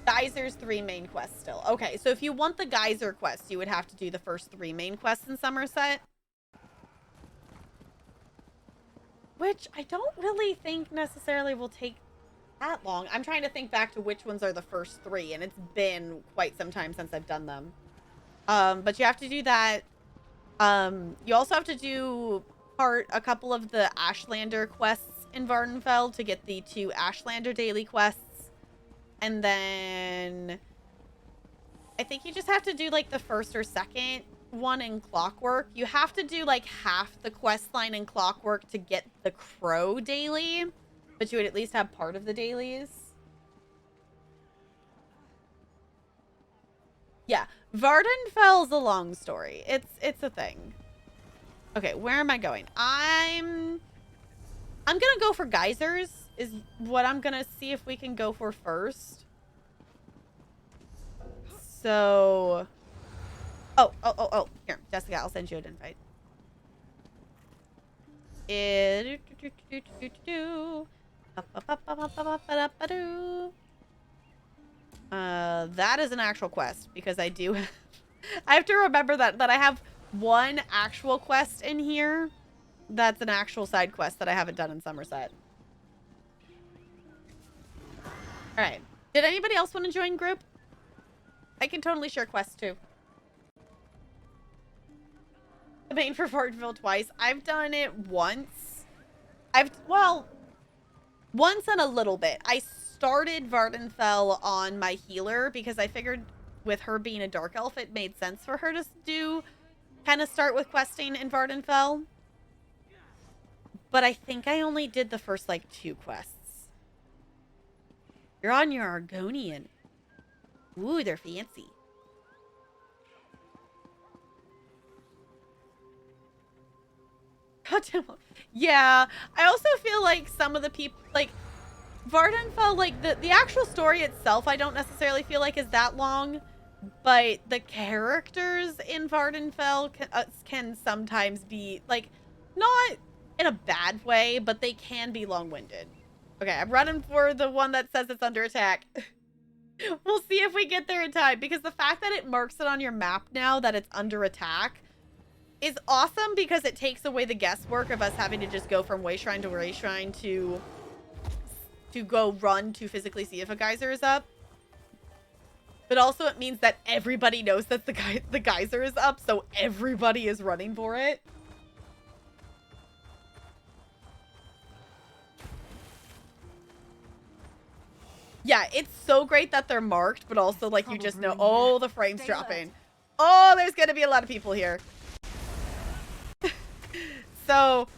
[SPEAKER 1] Geyser's 3 main quests still. Okay, so if you want the Geyser quest, you would have to do the first 3 main quests in Somerset. Which I don't really think necessarily will take that long. I'm trying to think back to which ones are the first 3, and it's been quite some time since I've done them. But you have to do that. You also have to do a couple of the Ashlander quests in Vardenfell to get the 2 Ashlander daily quests. And then I think you just have to do like the first or second one in Clockwork. You have to do like half the quest line in Clockwork to get the Crow daily, but you would at least have part of the dailies. Yeah, Vardenfell's a long story. It's a thing. Okay, where am I going? I'm gonna go for geysers is what I'm gonna see if we can go for first. So, oh, here, Jessica, I'll send you an invite. That is an actual quest because I do I have to remember that I have one actual quest in here that's an actual side quest that I haven't done in Somerset. All right. Did anybody else want to join group? I can totally share quests too. The main for Vardenfell twice. I've done it once. Well, once and a little bit. I started Vardenfell on my healer because I figured with her being a dark elf, it made sense for her to kind of start with questing in Vardenfell. But I think I only did the first, like, 2 quests. You're on your Argonian. Ooh, they're fancy. Yeah, I also feel like some of the people, like, Vardenfell, like, the actual story itself, I don't necessarily feel like is that long. But the characters in Vardenfell can sometimes be, like, not in a bad way, but they can be long-winded. Okay, I'm running for the one that says it's under attack. We'll see if we get there in time, because the fact that it marks it on your map now that it's under attack is awesome because it takes away the guesswork of us having to just go from Wayshrine to Wayshrine to go run to physically see if a geyser is up. But also it means that everybody knows that the geyser is up, so everybody is running for it. Yeah, it's so great that they're marked, but also, like, you just know, oh, the frame's dropping. Oh, there's gonna be a lot of people here. So,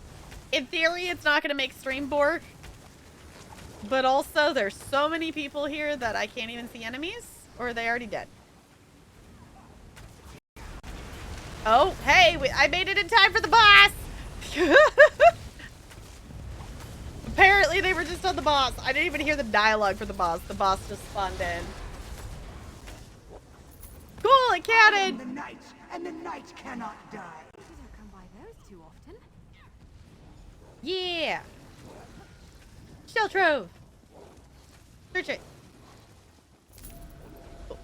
[SPEAKER 1] in theory, it's not gonna make stream bork. But also, there's so many people here that I can't even see enemies. Or are they already dead? Oh, hey, I made it in time for the boss! Apparently, they were just on the boss. I didn't even hear the dialogue for the boss. The boss just spawned in. Cool, it counted!
[SPEAKER 6] The night, and the night cannot die.
[SPEAKER 3] You don't come by those too often.
[SPEAKER 1] Yeah! Shell trove! Search it. Oh.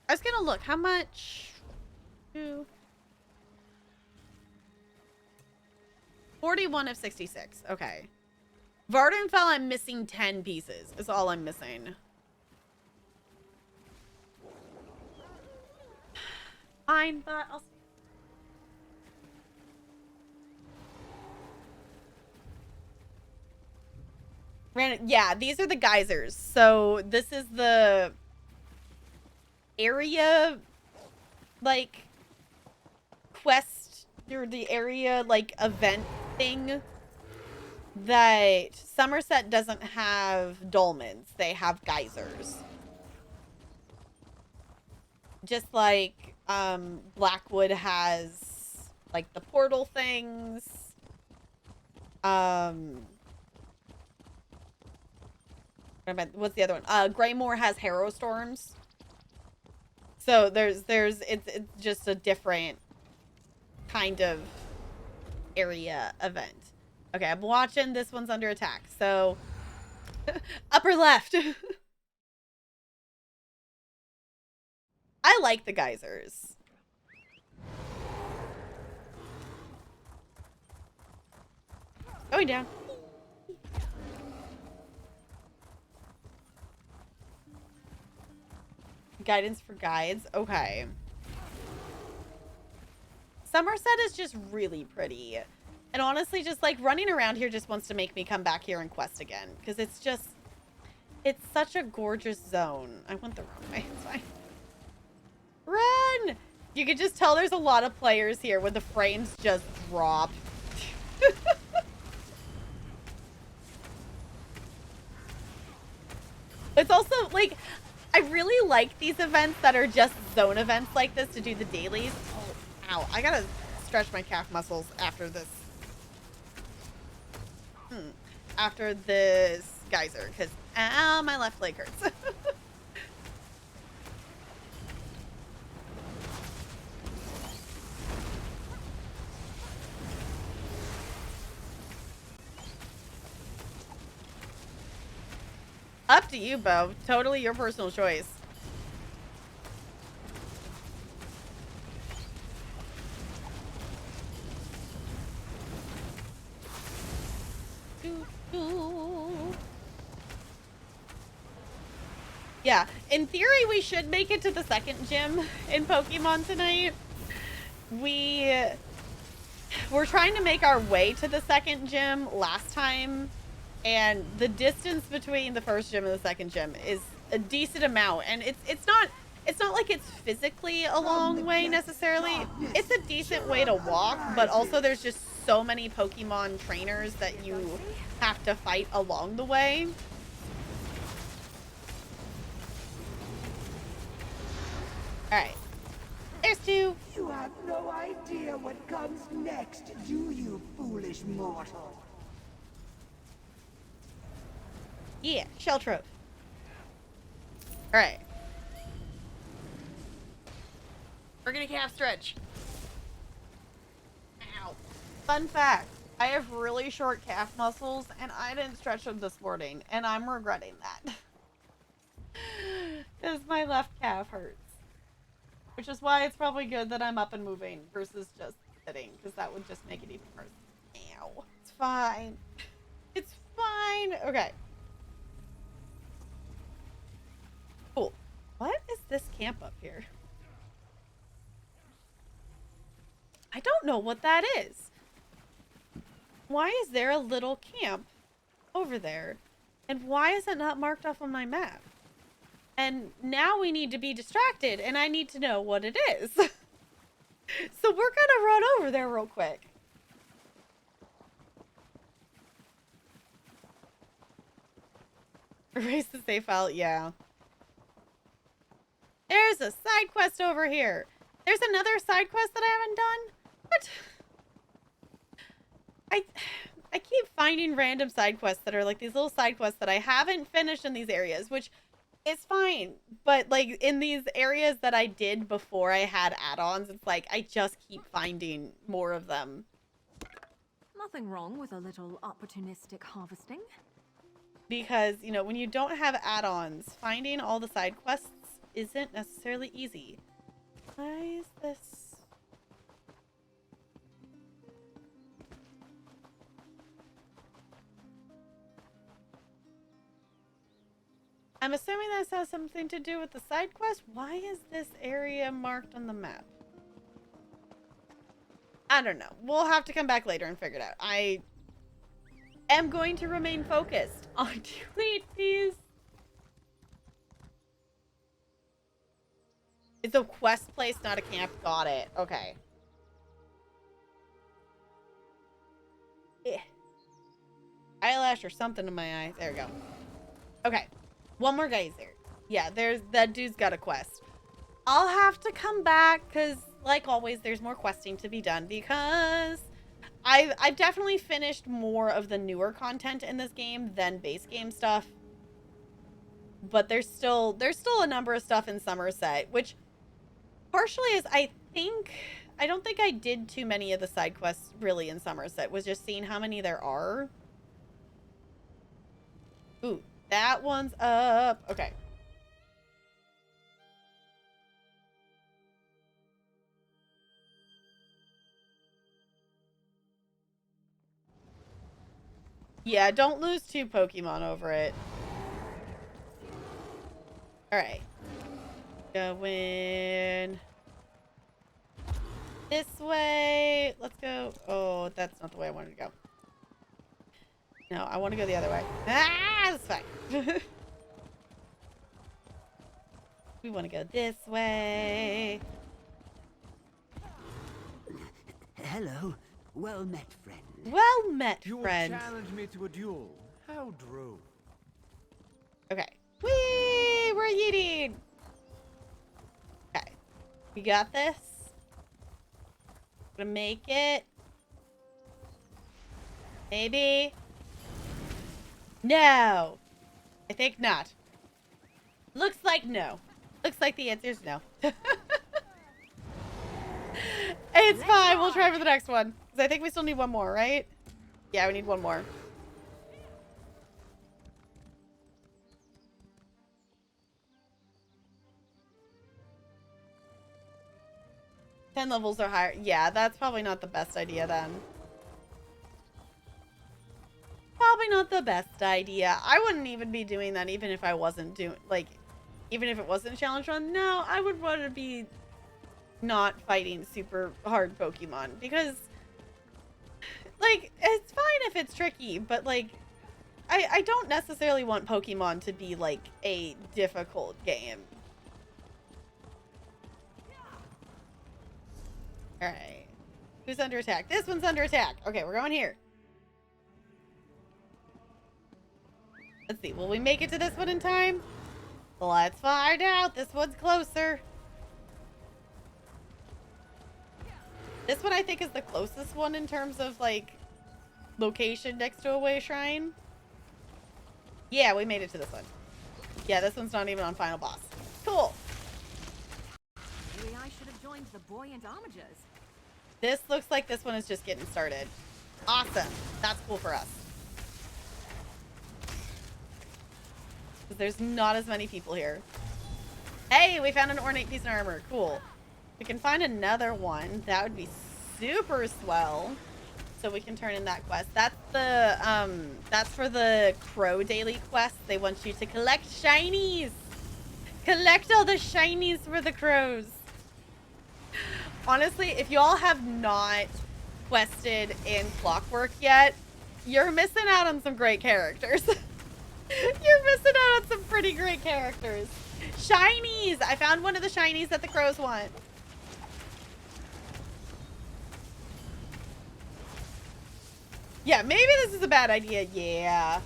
[SPEAKER 1] I was gonna look, how much? 41 of 66. Okay. Vardenfell, I'm missing 10 pieces. Is all I'm missing. Fine, but I'll... Yeah, these are the geysers. So this is the area, like, quest, or the area, like, event thing that Somerset doesn't have dolmens. They have geysers. Just like Blackwood has like the portal things. What's the other one? Greymore has harrow storms. So it's just a different kind of area event. Okay, I'm watching. This one's under attack. So upper left. I like the geysers. Going down. Guidance for guides. Okay. Somerset is just really pretty. And honestly, just like running around here just wants to make me come back here and quest again. Because it's just, it's such a gorgeous zone. I went the wrong way. It's fine. Run! You can just tell there's a lot of players here when the frames just drop. It's also like, I really like these events that are just zone events like this to do the dailies. Oh, ow. I gotta stretch my calf muscles after this. After this geyser, because, ow, my left leg hurts. Up to you, Bo. Totally your personal choice. Yeah, in theory, we should make it to the second gym in Pokemon tonight. We're trying to make our way to the second gym last time, and the distance between the first gym and the second gym is a decent amount, and it's not like it's physically a long way necessarily. It's a decent way to walk, but also there's just so many Pokemon trainers that you have to fight along the way. All right, there's two.
[SPEAKER 6] You have no idea what comes next, do you, foolish mortal?
[SPEAKER 1] Yeah, Sheltrove. All right. We're gonna calf stretch. Ow. Fun fact, I have really short calf muscles and I didn't stretch them this morning and I'm regretting that. Because my left calf hurts. Which is why it's probably good that I'm up and moving versus just sitting, because that would just make it even worse. Ow. It's fine. It's fine. Okay. Cool. What is this camp up here? I don't know what that is. Why is there a little camp over there? And why is it not marked off on my map? And now we need to be distracted, and I need to know what it is. So we're gonna run over there real quick. Erase the save file, yeah. There's a side quest over here. There's another side quest that I haven't done? What? I keep finding random side quests that are like these little side quests that I haven't finished in these areas, which is fine. But like in these areas that I did before I had add-ons, it's like I just keep finding more of them.
[SPEAKER 3] Nothing wrong with a little opportunistic harvesting.
[SPEAKER 1] Because, you know, when you don't have add-ons, finding all the side quests isn't necessarily easy. Why is this? I'm assuming this has something to do with the side quest. Why is this area marked on the map? I don't know. We'll have to come back later and figure it out. I am going to remain focused on doing these. It's a quest place, not a camp. Got it. Okay. eyelash or something in my eye. There we go. Okay. One more geyser. Yeah, that dude's got a quest. I'll have to come back because, like always, there's more questing to be done because I've definitely finished more of the newer content in this game than base game stuff. But there's still a number of stuff in Somerset, which partially is I don't think I did too many of the side quests really in Somerset. Was just seeing how many there are. Ooh, that one's up. Okay. Yeah, don't lose 2 Pokemon over it. Alright. Going this way. Let's go. Oh, that's not the way I wanted to go. No, I want to go the other way. Ah, that's fine. We want to go this way.
[SPEAKER 4] Hello. Well met, friend.
[SPEAKER 1] Well met,
[SPEAKER 7] You
[SPEAKER 1] friend.
[SPEAKER 7] challenged me to a duel. How droll.
[SPEAKER 1] Okay. Whee! We're yeeting. Okay. We got this. Gonna make it. Maybe. No. I think not. Looks like no. Looks like the answer is no. It's fine. We'll try for the next one. Because I think we still need one more, right? Yeah, we need one more. Ten levels or higher. Yeah, that's probably not the best idea then. Probably not the best idea. I wouldn't even be doing that even if I wasn't doing, like, even if it wasn't a challenge run. No, I would want to be not fighting super hard Pokemon because, like, it's fine if it's tricky, but, like, I don't necessarily want Pokemon to be, like, a difficult game. Alright. Who's under attack? This one's under attack. Okay, we're going here. Let's see. Will we make it to this one in time? Let's find out. This one's closer. This one I think is the closest one in terms of, like, location next to a way shrine. Yeah, we made it to this one. Yeah, this one's not even on final boss. Cool.
[SPEAKER 3] Maybe I should have joined the buoyant armigers.
[SPEAKER 1] This looks like this one is just getting started. Awesome. That's cool for us. There's not as many people here. Hey, we found an ornate piece of armor. Cool. We can find another one. That would be super swell. So we can turn in that quest. That's for the Crow daily quest. They want you to collect shinies. Collect all the shinies for the crows. Honestly, if y'all have not quested in Clockwork yet, you're missing out on some great characters. You're missing out on some pretty great characters. Shinies! I found one of the shinies that the crows want. Yeah, maybe this is a bad idea. Yeah.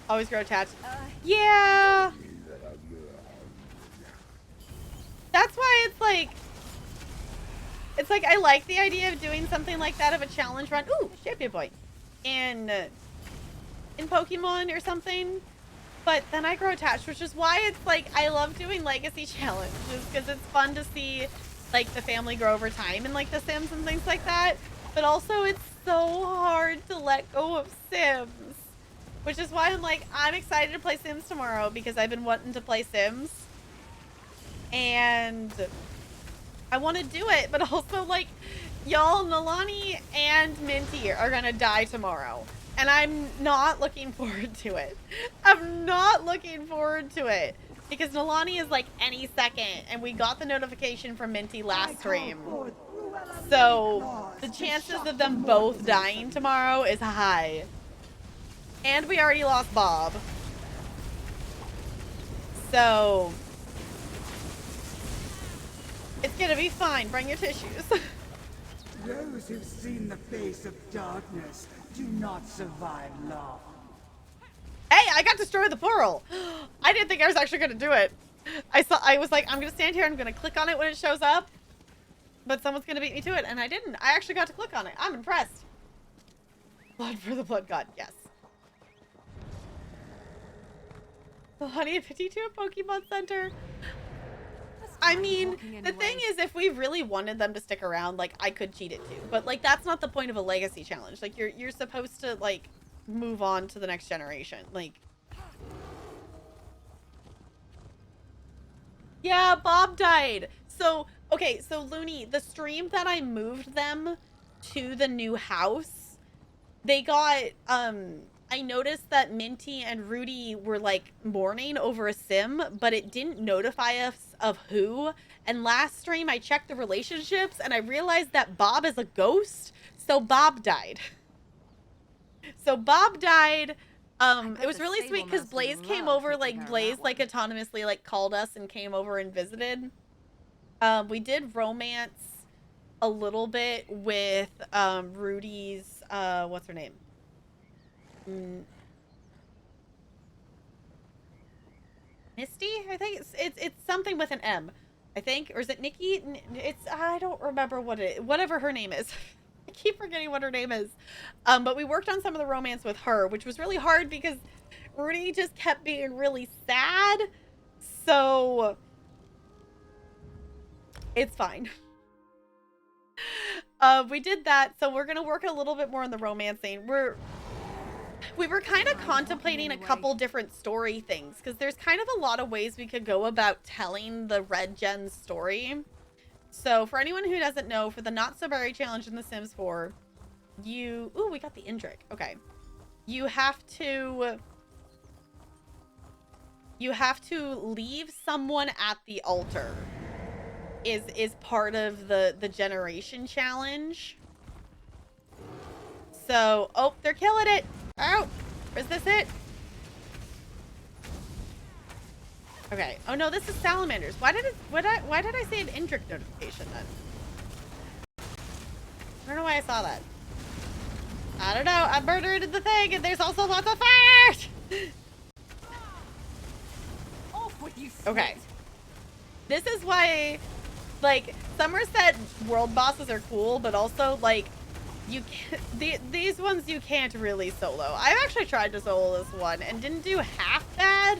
[SPEAKER 1] Always grow attached. Yeah. That's why it's like I like the idea of doing something like that of a challenge run. Ooh, champion point. In Pokemon or something. But then I grow attached, which is why it's like I love doing legacy challenges because it's fun to see like the family grow over time and like the Sims and things like that. But also it's so hard to let go of Sims. Which is why I'm like, I'm excited to play Sims tomorrow because I've been wanting to play Sims. And I want to do it, but also like, y'all, Nalani and Minty are gonna die tomorrow. And I'm not looking forward to it. I'm not looking forward to it. Because Nalani is like any second, and we got the notification from Minty last stream. So the chances of them both dying tomorrow is high. And we already lost Bob. So It's gonna be fine. Bring your tissues.
[SPEAKER 6] Those who've seen the face of darkness do not survive long.
[SPEAKER 1] Hey, I got destroyed the portal. I didn't think I was actually gonna do it. I was like, I'm gonna stand here. I'm gonna click on it when it shows up. But someone's gonna beat me to it, and I didn't. I actually got to click on it. I'm impressed. Blood for the blood god, yes. The Honey and 52 Pokemon Center. I mean, the thing is, if we really wanted them to stick around, like, I could cheat it too. But, like, that's not the point of a legacy challenge. Like, you're supposed to, like, move on to the next generation. Like, yeah, Bob died. So, okay, so Looney, the stream that I moved them to the new house, they got, I noticed that Minty and Rudy were, like, mourning over a sim, but it didn't notify us of who. And last stream, I checked the relationships, and I realized that Bob is a ghost, so Bob died. So Bob died. It was really sweet because Blaze came over, like, Blaze, like, autonomously, like, called us and came over and visited. We did romance a little bit with, Rudy's, what's her name? Misty? I think it's something with an M. I think, or is it Nikki? It's, I don't remember whatever her name is. I keep forgetting what her name is. But we worked on some of the romance with her, which was really hard because Rudy just kept being really sad. So it's fine. We did that, so we're gonna work a little bit more on the romancing. We were kind of contemplating a couple different story things because there's kind of a lot of ways we could go about telling the Red Gen story. So for anyone who doesn't know, for the Not So Berry challenge in The Sims 4, ooh, we got the Indrik. Okay. You have to leave someone at the altar is part of the generation challenge. So, oh, they're killing it. Oh, is this it? Okay. Oh no, this is salamanders. Why did I say an Indrik notification then? I don't know why I saw that. I don't know. I murdered the thing, and there's also lots of fire. Okay. This is why, like, Somerset world bosses are cool, but also, like, you can't, these ones you can't really solo. I've actually tried to solo this one and didn't do half bad.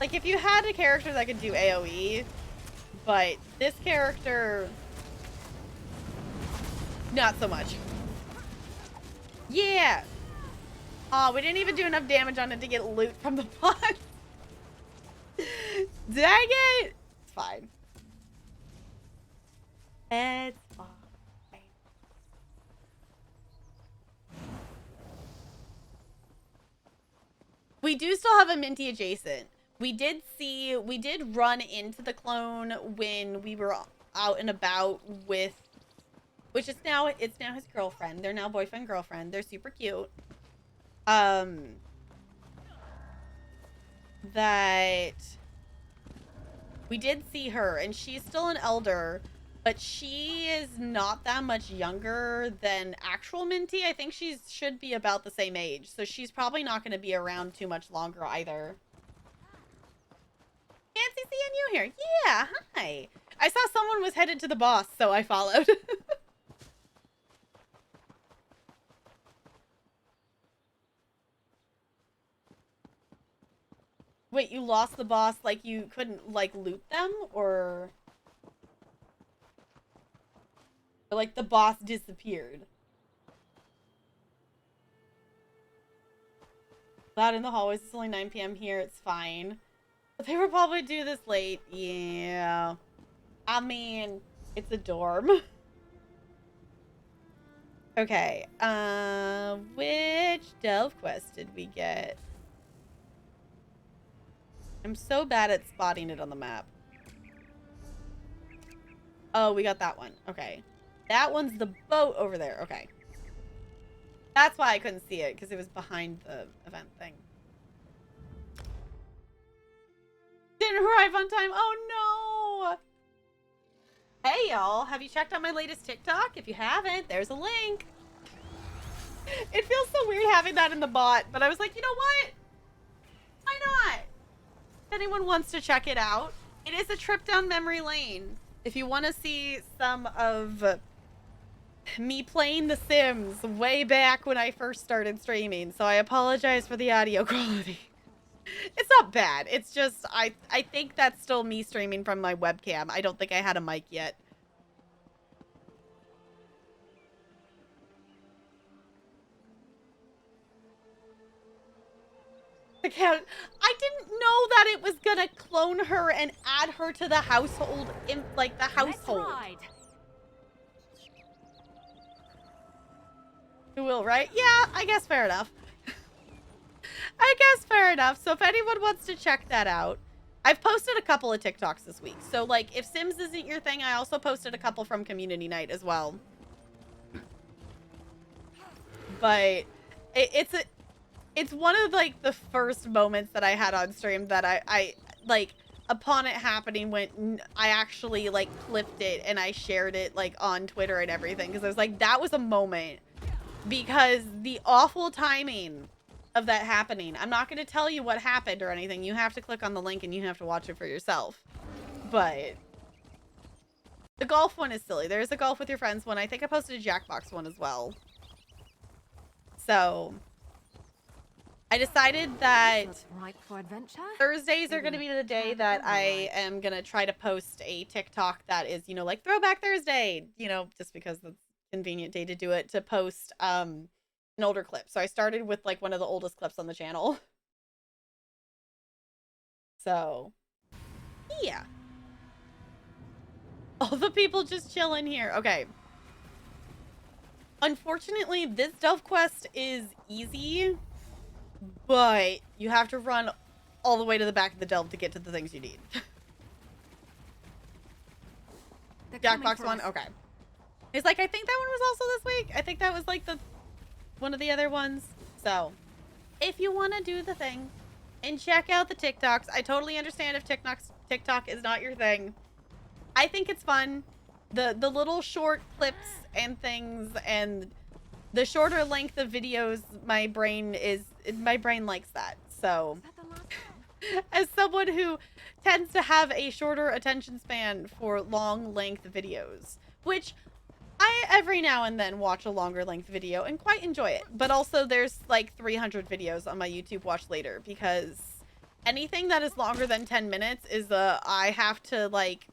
[SPEAKER 1] Like, if you had a character that could do AoE, but this character, not so much. Yeah. Oh, we didn't even do enough damage on it to get loot from the boss. Dang it. It's fine. It's fine. We do still have a Minty adjacent. We did run into the clone when we were out and about with, which is now, it's now his girlfriend. They're now boyfriend, girlfriend. They're super cute. That we did see her, and she's still an elder, but she is not that much younger than actual Minty. I think she should be about the same age, so she's probably not going to be around too much longer either. Fancy seeing you here. Yeah, hi. I saw someone was headed to the boss, so I followed. Wait, you lost the boss, like you couldn't, like, loot them, or like the boss disappeared? Loud in the hallways. It's only 9 p.m. here. It's fine. But they would probably do this late. Yeah. I mean, it's a dorm. Okay. Which delve quest did we get? I'm so bad at spotting it on the map. Oh, we got that one. Okay. That one's the boat over there. Okay. That's why I couldn't see it, because it was behind the event thing. Didn't arrive on time. Oh, no. Hey y'all, have you checked out my latest TikTok? If you haven't, there's a link. It feels so weird having that in the bot, but I was like, you know what? Why not? If anyone wants to check it out, it is a trip down memory lane. If you want to see some of me playing The Sims way back when I first started streaming, so I apologize for the audio quality. It's not bad. It's just, I think that's still me streaming from my webcam. I don't think I had a mic yet. I didn't know that it was gonna clone her and add her to the household, in like the household. Who will, right? Yeah, I guess fair enough. I guess fair enough. So if anyone wants to check that out, I've posted a couple of TikToks this week. So like if Sims isn't your thing, I also posted a couple from community night as well. But it's one of like the first moments that I had on stream that I like upon it happening when I actually like clipped it and I shared it like on Twitter and everything, because I was like, that was a moment, because the awful timing of that happening. I'm not going to tell you what happened or anything. You have to click on the link and you have to watch it for yourself. But the golf one is silly. There's a golf with your friends one. I think I posted a Jackbox one as well. So I decided that Thursdays are going to be the day that I am going to try to post a TikTok that is, you know, like Throwback Thursday, you know, just because that's a convenient day to do it, to post an older clip. So I started with like one of the oldest clips on the channel. So yeah. All the people just chilling here. Okay. Unfortunately, this delve quest is easy, but you have to run all the way to the back of the delve to get to the things you need. Jackbox one? Okay. It's like, I think that one was also this week. I think that was like the one of the other ones. So if you want to do the thing and check out the TikToks, I totally understand if TikTok is not your thing. I think it's fun. The little short clips and things and the shorter length of videos, my brain likes that. So as someone who tends to have a shorter attention span for long length videos, which I every now and then watch a longer length video and quite enjoy it, but also there's like 300 videos on my YouTube watch later, because anything that is longer than 10 minutes is I have to like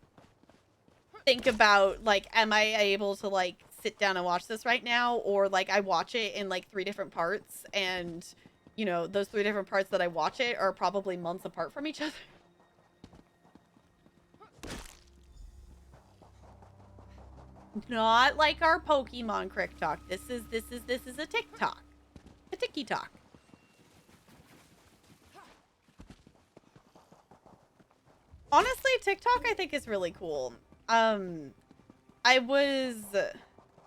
[SPEAKER 1] think about, like, am I able to like sit down and watch this right now, or like I watch it in like 3 different parts, and you know, those 3 different parts that I watch it are probably months apart from each other. Not like our Pokemon TikTok. This is a TikTok. A TikTok. Honestly, TikTok I think is really cool. I was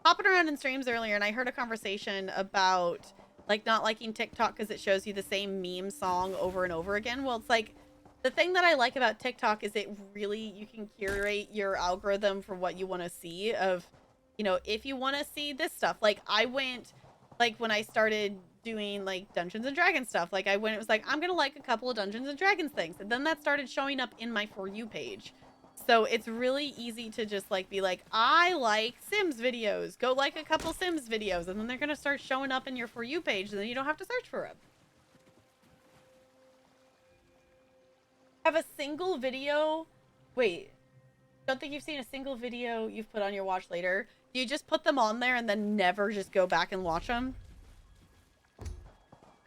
[SPEAKER 1] hopping around in streams earlier and I heard a conversation about like not liking TikTok because it shows you the same meme song over and over again. Well, it's like, the thing that I like about TikTok is it really, you can curate your algorithm for what you want to see. Of, you know, if you want to see this stuff, like I went, like when I started doing like Dungeons and Dragons stuff, like I went, it was like, I'm gonna like a couple of Dungeons and Dragons things, and then that started showing up in my For You page. So it's really easy to just like be like, I like Sims videos, go like a couple Sims videos, and then they're gonna start showing up in your For You page, and then you don't have to search for them. Have a single video? Wait, don't think you've seen a single video you've put on your watch later. Do you just put them on there and then never just go back and watch them?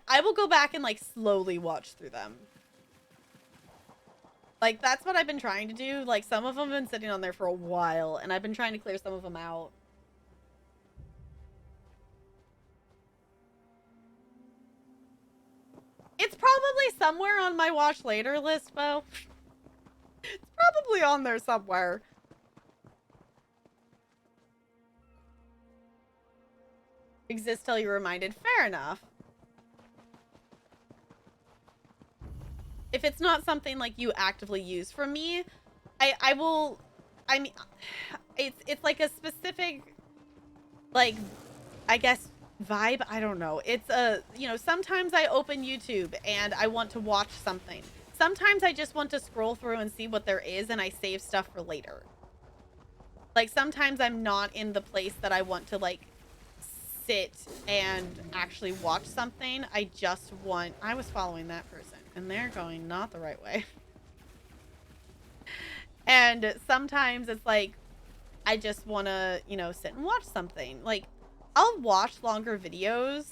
[SPEAKER 1] I will go back and like slowly watch through them. Like that's what I've been trying to do. Like some of them have been sitting on there for a while and I've been trying to clear some of them out. It's probably somewhere on my watch later list, Bo. It's probably on there somewhere. Exist till you're reminded. Fair enough. If it's not something like you actively use. For me, I mean, it's like a specific, like, I guess vibe. I don't know. It's a, you know, sometimes I open YouTube and I want to watch something. Sometimes I just want to scroll through and see what there is and I save stuff for later. Like sometimes I'm not in the place that I want to like sit and actually watch something. I just want, I was following that person and they're going not the right way. And sometimes it's like, I just want to, you know, sit and watch something. Like, I'll watch longer videos,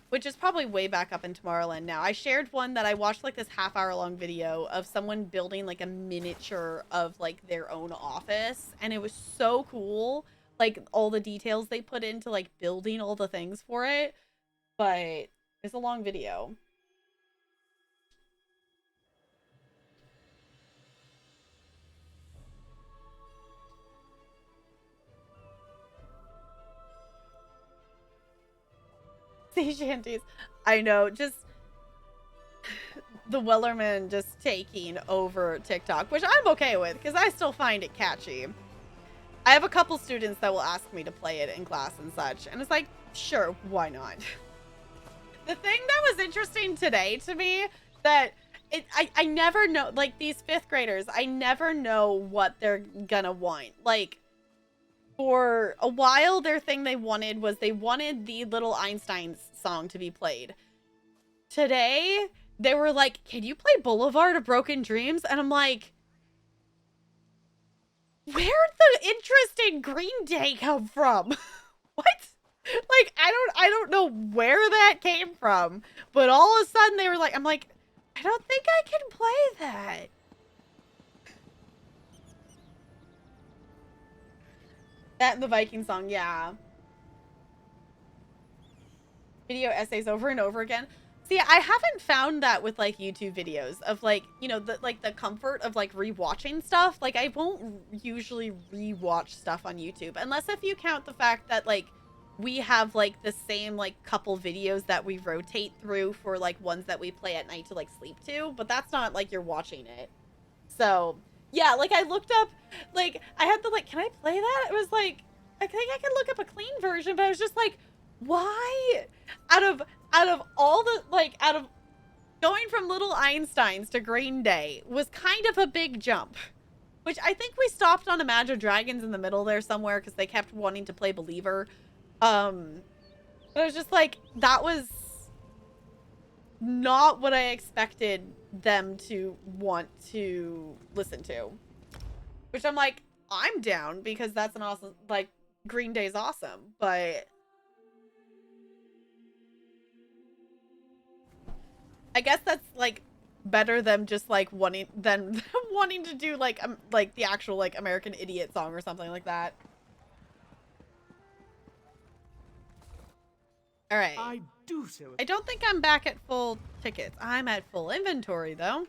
[SPEAKER 1] which is probably way back up in Tomorrowland now. I shared one that I watched like this half-hour-long video of someone building like a miniature of like their own office. And it was so cool. Like, all the details they put into like building all the things for it. But it's a long video. Sea shanties. I know, just the Wellerman just taking over TikTok, which I'm okay with because I still find it catchy. I have a couple students that will ask me to play it in class and such, and it's like, sure, why not? The thing that was interesting today to me, that I never know, like these 5th graders, I never know what they're gonna want. Like, for a while, their thing they wanted was they wanted the Little Einsteins song to be played. Today, they were like, can you play Boulevard of Broken Dreams? And I'm like, where'd the interest in Green Day come from? What? Like, I don't know where that came from. But all of a sudden, they were like, I'm like, I don't think I can play that. That and the Viking song, yeah. Video essays over and over again. See, I haven't found that with like YouTube videos of like, you know, the like the comfort of like rewatching stuff. Like I won't usually rewatch stuff on YouTube unless if you count the fact that like we have like the same like couple videos that we rotate through for like ones that we play at night to like sleep to, but that's not like you're watching it. So yeah, like I looked up, like I had to like, can I play that? It was like, I think I can look up a clean version, but I was just like, why? Out of all the, like, out of going from Little Einsteins to Green Day was kind of a big jump. Which I think we stopped on Imagine Dragons in the middle there somewhere because they kept wanting to play Believer. But I was just like, that was not what I expected them to want to listen to. Which I'm like, I'm down because that's an awesome, like, Green Day's awesome, but I guess that's like better than just like wanting to do like the actual like American Idiot song or something like that. All right.
[SPEAKER 7] I do so.
[SPEAKER 1] I don't think I'm back at full tickets. I'm at full inventory though.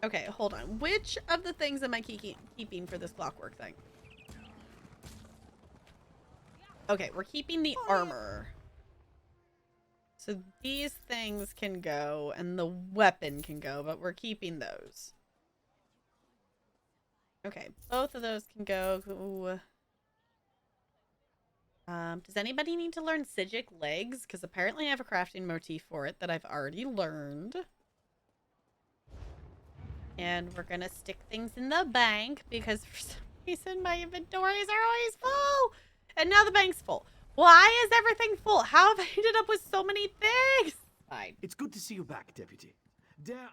[SPEAKER 1] Okay, hold on. Which of the things am I keeping for this clockwork thing? Okay, we're keeping the armor. So these things can go, and the weapon can go, but we're keeping those. Okay, both of those can go. Ooh. Does anybody need to learn Sigic legs? Because apparently I have a crafting motif for it that I've already learned. And we're gonna stick things in the bank because for some reason my inventories are always full. And now the bank's full. Why is everything full? How have I ended up with so many things? Fine.
[SPEAKER 7] It's good to see you back, Deputy. Dare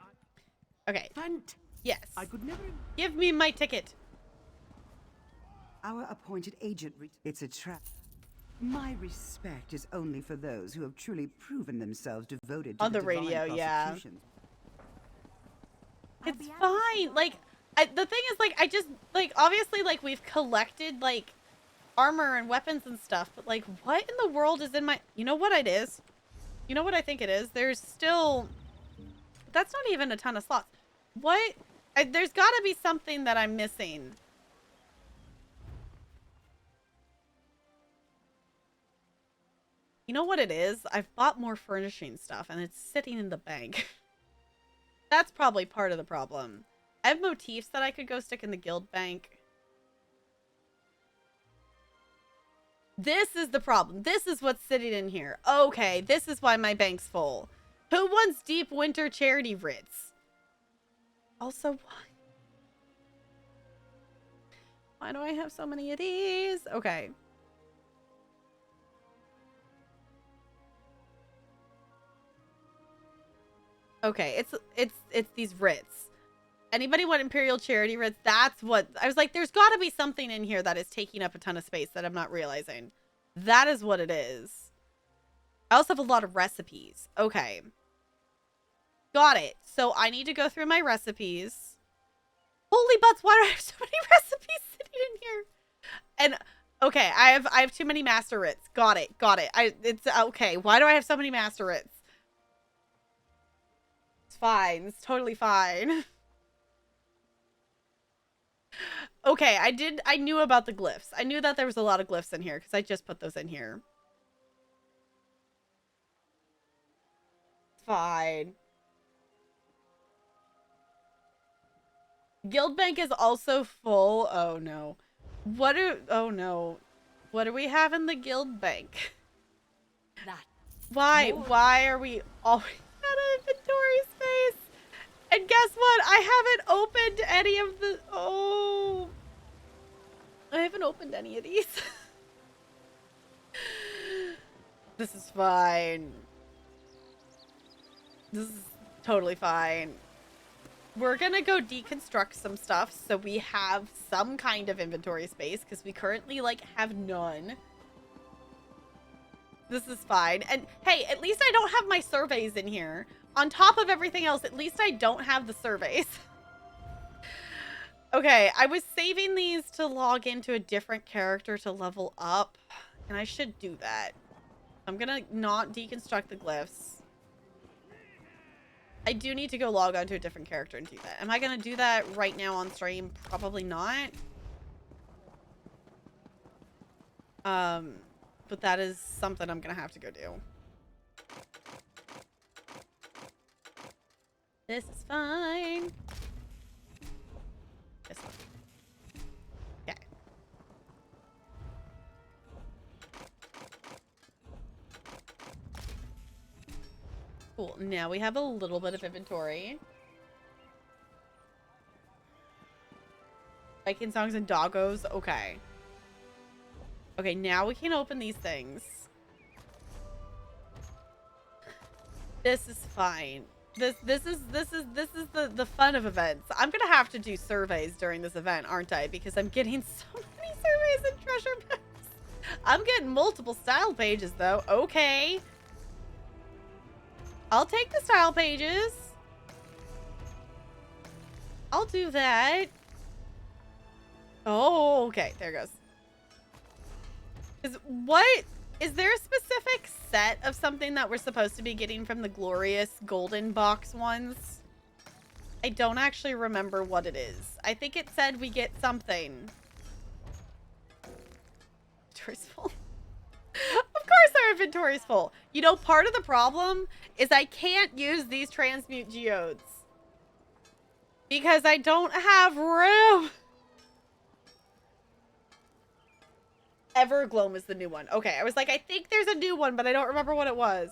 [SPEAKER 7] I...
[SPEAKER 1] Okay.
[SPEAKER 7] Fant.
[SPEAKER 1] Yes.
[SPEAKER 7] I could never...
[SPEAKER 1] Give me my ticket.
[SPEAKER 4] Our appointed agent... It's a trap. My respect is only for those who have truly proven themselves devoted to
[SPEAKER 1] On the
[SPEAKER 4] divine
[SPEAKER 1] radio, yeah.
[SPEAKER 4] prosecution.
[SPEAKER 1] It's fine. Like, the thing is, like, I just, like, obviously, like, we've collected, like, armor and weapons and stuff, but, like, what in the world is in my... You know what it is? You know what I think it is? There's still... That's not even a ton of slots. What? There's gotta be something that I'm missing. You know what it is? I've bought more furnishing stuff, and it's sitting in the bank. That's probably part of the problem. I have motifs that I could go stick in the guild bank. This is the problem. This is what's sitting in here. Okay, this is why my bank's full. Who wants deep winter charity writs? Also, why do I have so many of these? Okay. Okay, it's these writs. Anybody want Imperial Charity writs? That's what I was like, there's got to be something in here that is taking up a ton of space that I'm not realizing. That is what it is. I also have a lot of recipes. Okay. Got it. So I need to go through my recipes. Holy butts, why do I have so many recipes sitting in here? And okay, I have too many master writs. Got it. Got it. It's okay. Why do I have so many master writs? It's fine. It's totally fine. Okay, I knew about the glyphs. I knew that there was a lot of glyphs in here because I just put those in here. It's fine. Guild bank is also full. Oh no. Oh no. What do we have in the guild bank?
[SPEAKER 3] That.
[SPEAKER 1] Why are we always out of inventory space? And guess what? I haven't opened any of the... Oh. I haven't opened any of these. This is fine. This is totally fine. We're gonna go deconstruct some stuff so we have some kind of inventory space because we currently, like, have none. This is fine. And hey, at least I don't have my surveys in here. On top of everything else, at least I don't have the surveys. Okay, I was saving these to log into a different character to level up, and I should do that. I'm gonna not deconstruct the glyphs. I do need to go log on to a different character and do that. Am I gonna do that right now on stream? Probably not. But that is something I'm gonna have to go do. This is fine. This one. Okay. Cool. Now we have a little bit of inventory. Viking songs and doggos. Okay. Okay, now we can open these things. This is fine. This is the fun of events. I'm gonna have to do surveys during this event, aren't I? Because I'm getting so many surveys and treasure maps. I'm getting multiple style pages though. Okay. I'll take the style pages. I'll do that. Oh, okay. There goes. Is there a specific set of something that we're supposed to be getting from the glorious golden box ones? I don't actually remember what it is. I think it said we get something. Inventory's full. Of course our inventory's full. You know, part of the problem is I can't use these transmute geodes because I don't have room. Evergloam is the new one. Okay, I was like, I think there's a new one, but I don't remember what it was.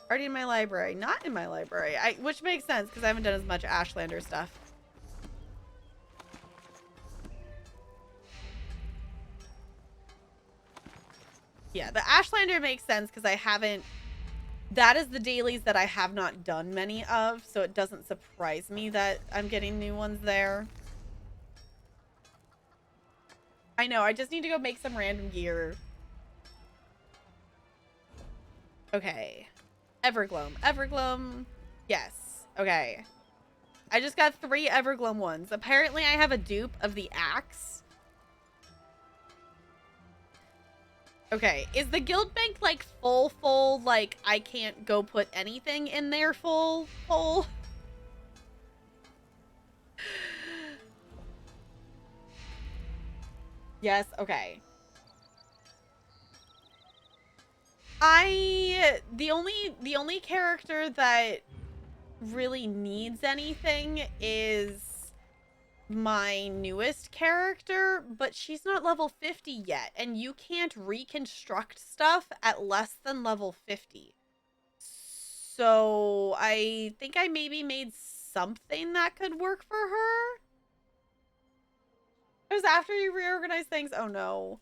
[SPEAKER 1] Already in my library. Not in my library. Which makes sense, because I haven't done as much Ashlander stuff. Yeah, the Ashlander makes sense, because I haven't... That is the dailies that I have not done many of, so it doesn't surprise me that I'm getting new ones there. I know, I just need to go make some random gear. Okay. Evergloam. Evergloam. Yes. Okay. I just got 3 Evergloam ones. Apparently I have a dupe of the axe. Okay. Is the guild bank like full, like I can't go put anything in there full? Yes, okay. The only character that really needs anything is my newest character, but she's not level 50 yet, and you can't reconstruct stuff at less than level 50. So I think I maybe made something that could work for her. It was after you reorganized things. Oh no.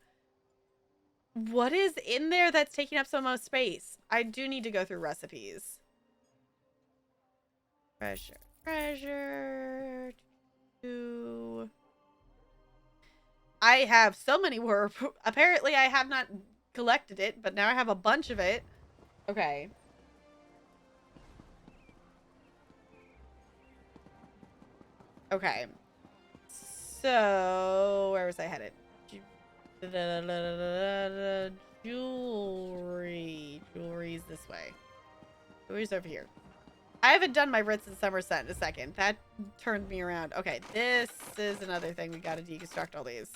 [SPEAKER 1] What is in there that's taking up so much space? I do need to go through recipes. Treasure. I have so many work. Apparently I have not collected it, but now I have a bunch of it. Okay. Okay. So, where was I headed? Jewelry. Jewelry's this way. Jewelry's over here. I haven't done my Ritz and Somerset in a second. That turned me around. Okay, this is another thing. We gotta deconstruct all these.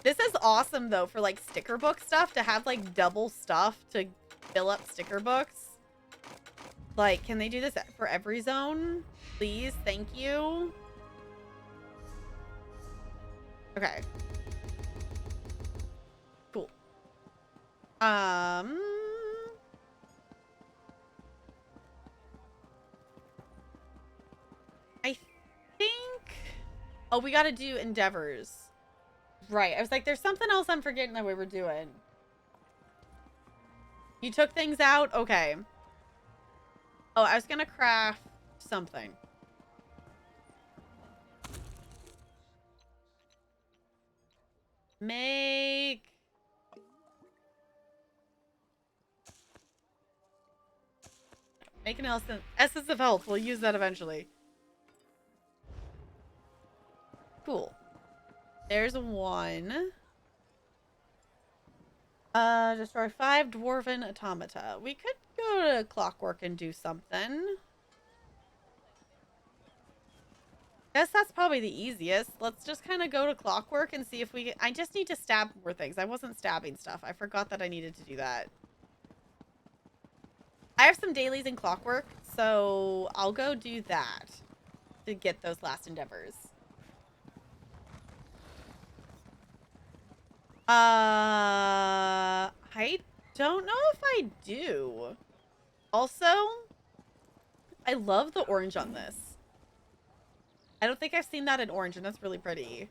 [SPEAKER 1] This is awesome, though, for, like, sticker book stuff. To have, like, double stuff to fill up sticker books. Like, can they do this for every zone? Please? Thank you. Okay. Cool. I think... Oh, we gotta do endeavors. Right. I was like, there's something else I'm forgetting that we were doing. You took things out? Okay. Oh, I was gonna craft something. Make... Make an essence of health. We'll use that eventually. Cool. There's one. Destroy 5 dwarven automata. We could go to Clockwork and do something. Guess that's probably the easiest. Let's just kind of go to Clockwork and see if we... I just need to stab more things. I wasn't stabbing stuff. I forgot that I needed to do that. I have some dailies in Clockwork, so I'll go do that to get those last endeavors. I don't know if I do. Also, I love the orange on this. I don't think I've seen that in orange, and that's really pretty.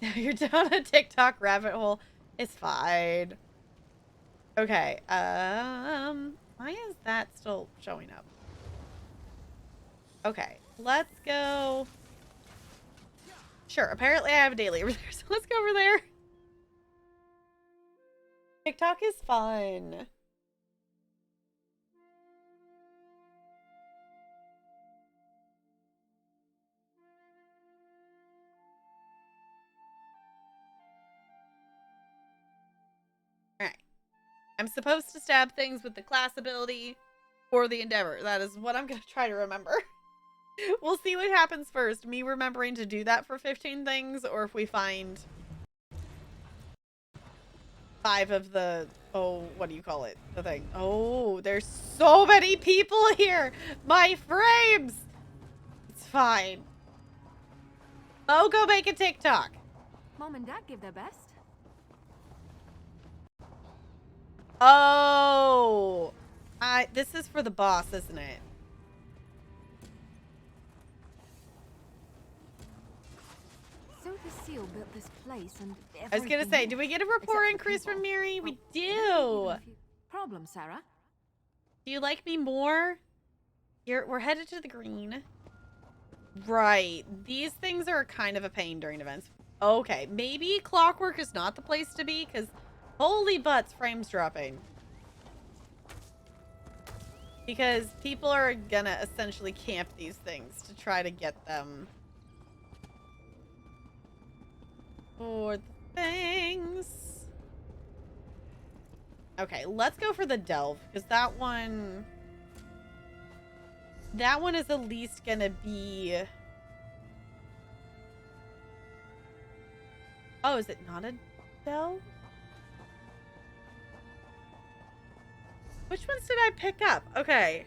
[SPEAKER 1] You're down a TikTok rabbit hole. It's fine. Okay, why is that still showing up? Okay, let's go. Sure, apparently I have a daily over there, so let's go over there. TikTok is fun. Alright. I'm supposed to stab things with the class ability or the endeavor. That is what I'm going to try to remember. We'll see what happens first. Me remembering to do that for 15 things, or if we find 5 of the... Oh, what do you call it? The thing. Oh, there's so many people here! My frames! It's fine. Oh, go make a TikTok.
[SPEAKER 3] Mom and Dad give their best.
[SPEAKER 1] Oh! This is for the boss, isn't it?
[SPEAKER 3] So the seal built this place and
[SPEAKER 1] I was gonna say, do we get a rapport increase from Miri? We do!
[SPEAKER 3] Problem, Sarah?
[SPEAKER 1] Do you like me more? We're headed to the green. Right. These things are kind of a pain during events. Okay, maybe Clockwork is not the place to be, because holy butts, frames dropping. Because people are gonna essentially camp these things to try to get them. For the things. Okay, let's go for the delve, because that one is at least gonna be... Oh, is it not a delve? Which ones did I pick up? Okay.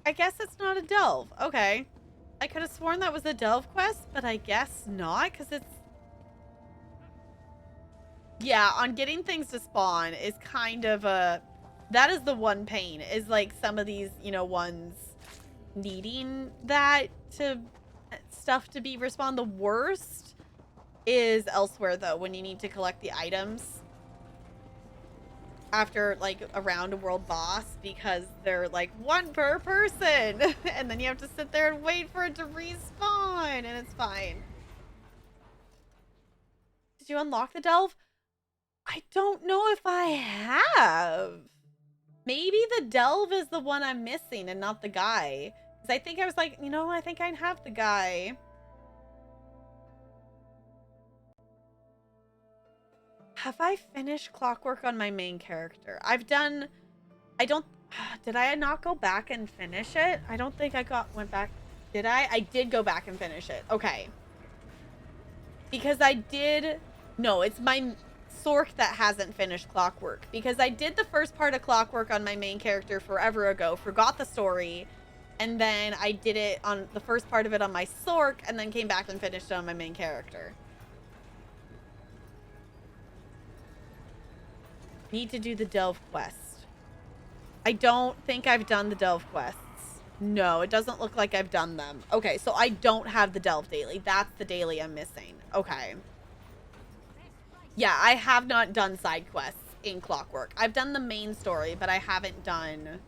[SPEAKER 1] I guess it's not a delve. Okay. I could have sworn that was a delve quest, but I guess not, because it's... Yeah, on getting things to spawn is kind of a... That is the one pain, is like some of these, you know, ones needing that to... stuff to be respawned. The worst is elsewhere, though, when you need to collect the items after like around a world boss, because they're like one per person and then you have to sit there and wait for it to respawn, and it's fine. Did you unlock the delve? I don't know if I have. Maybe the delve is the one I'm missing and not the guy, because I think I was like, you know, I think I have the guy. Have I finished Clockwork on my main character? I've done... I don't... Did I not go back and finish it? I don't think I went back. Did I? I did go back and finish it. Okay. Because I did... No, it's my Sork that hasn't finished Clockwork. Because I did the first part of Clockwork on my main character forever ago. Forgot the story. And then I did it on... the first part of it on my Sork. And then came back and finished it on my main character. Need to do the delve quest. I don't think I've done the delve quests. No, it doesn't look like I've done them. Okay, so I don't have the delve daily. That's the daily I'm missing. Okay. Yeah, I have not done side quests in Clockwork. I've done the main story, but I haven't done...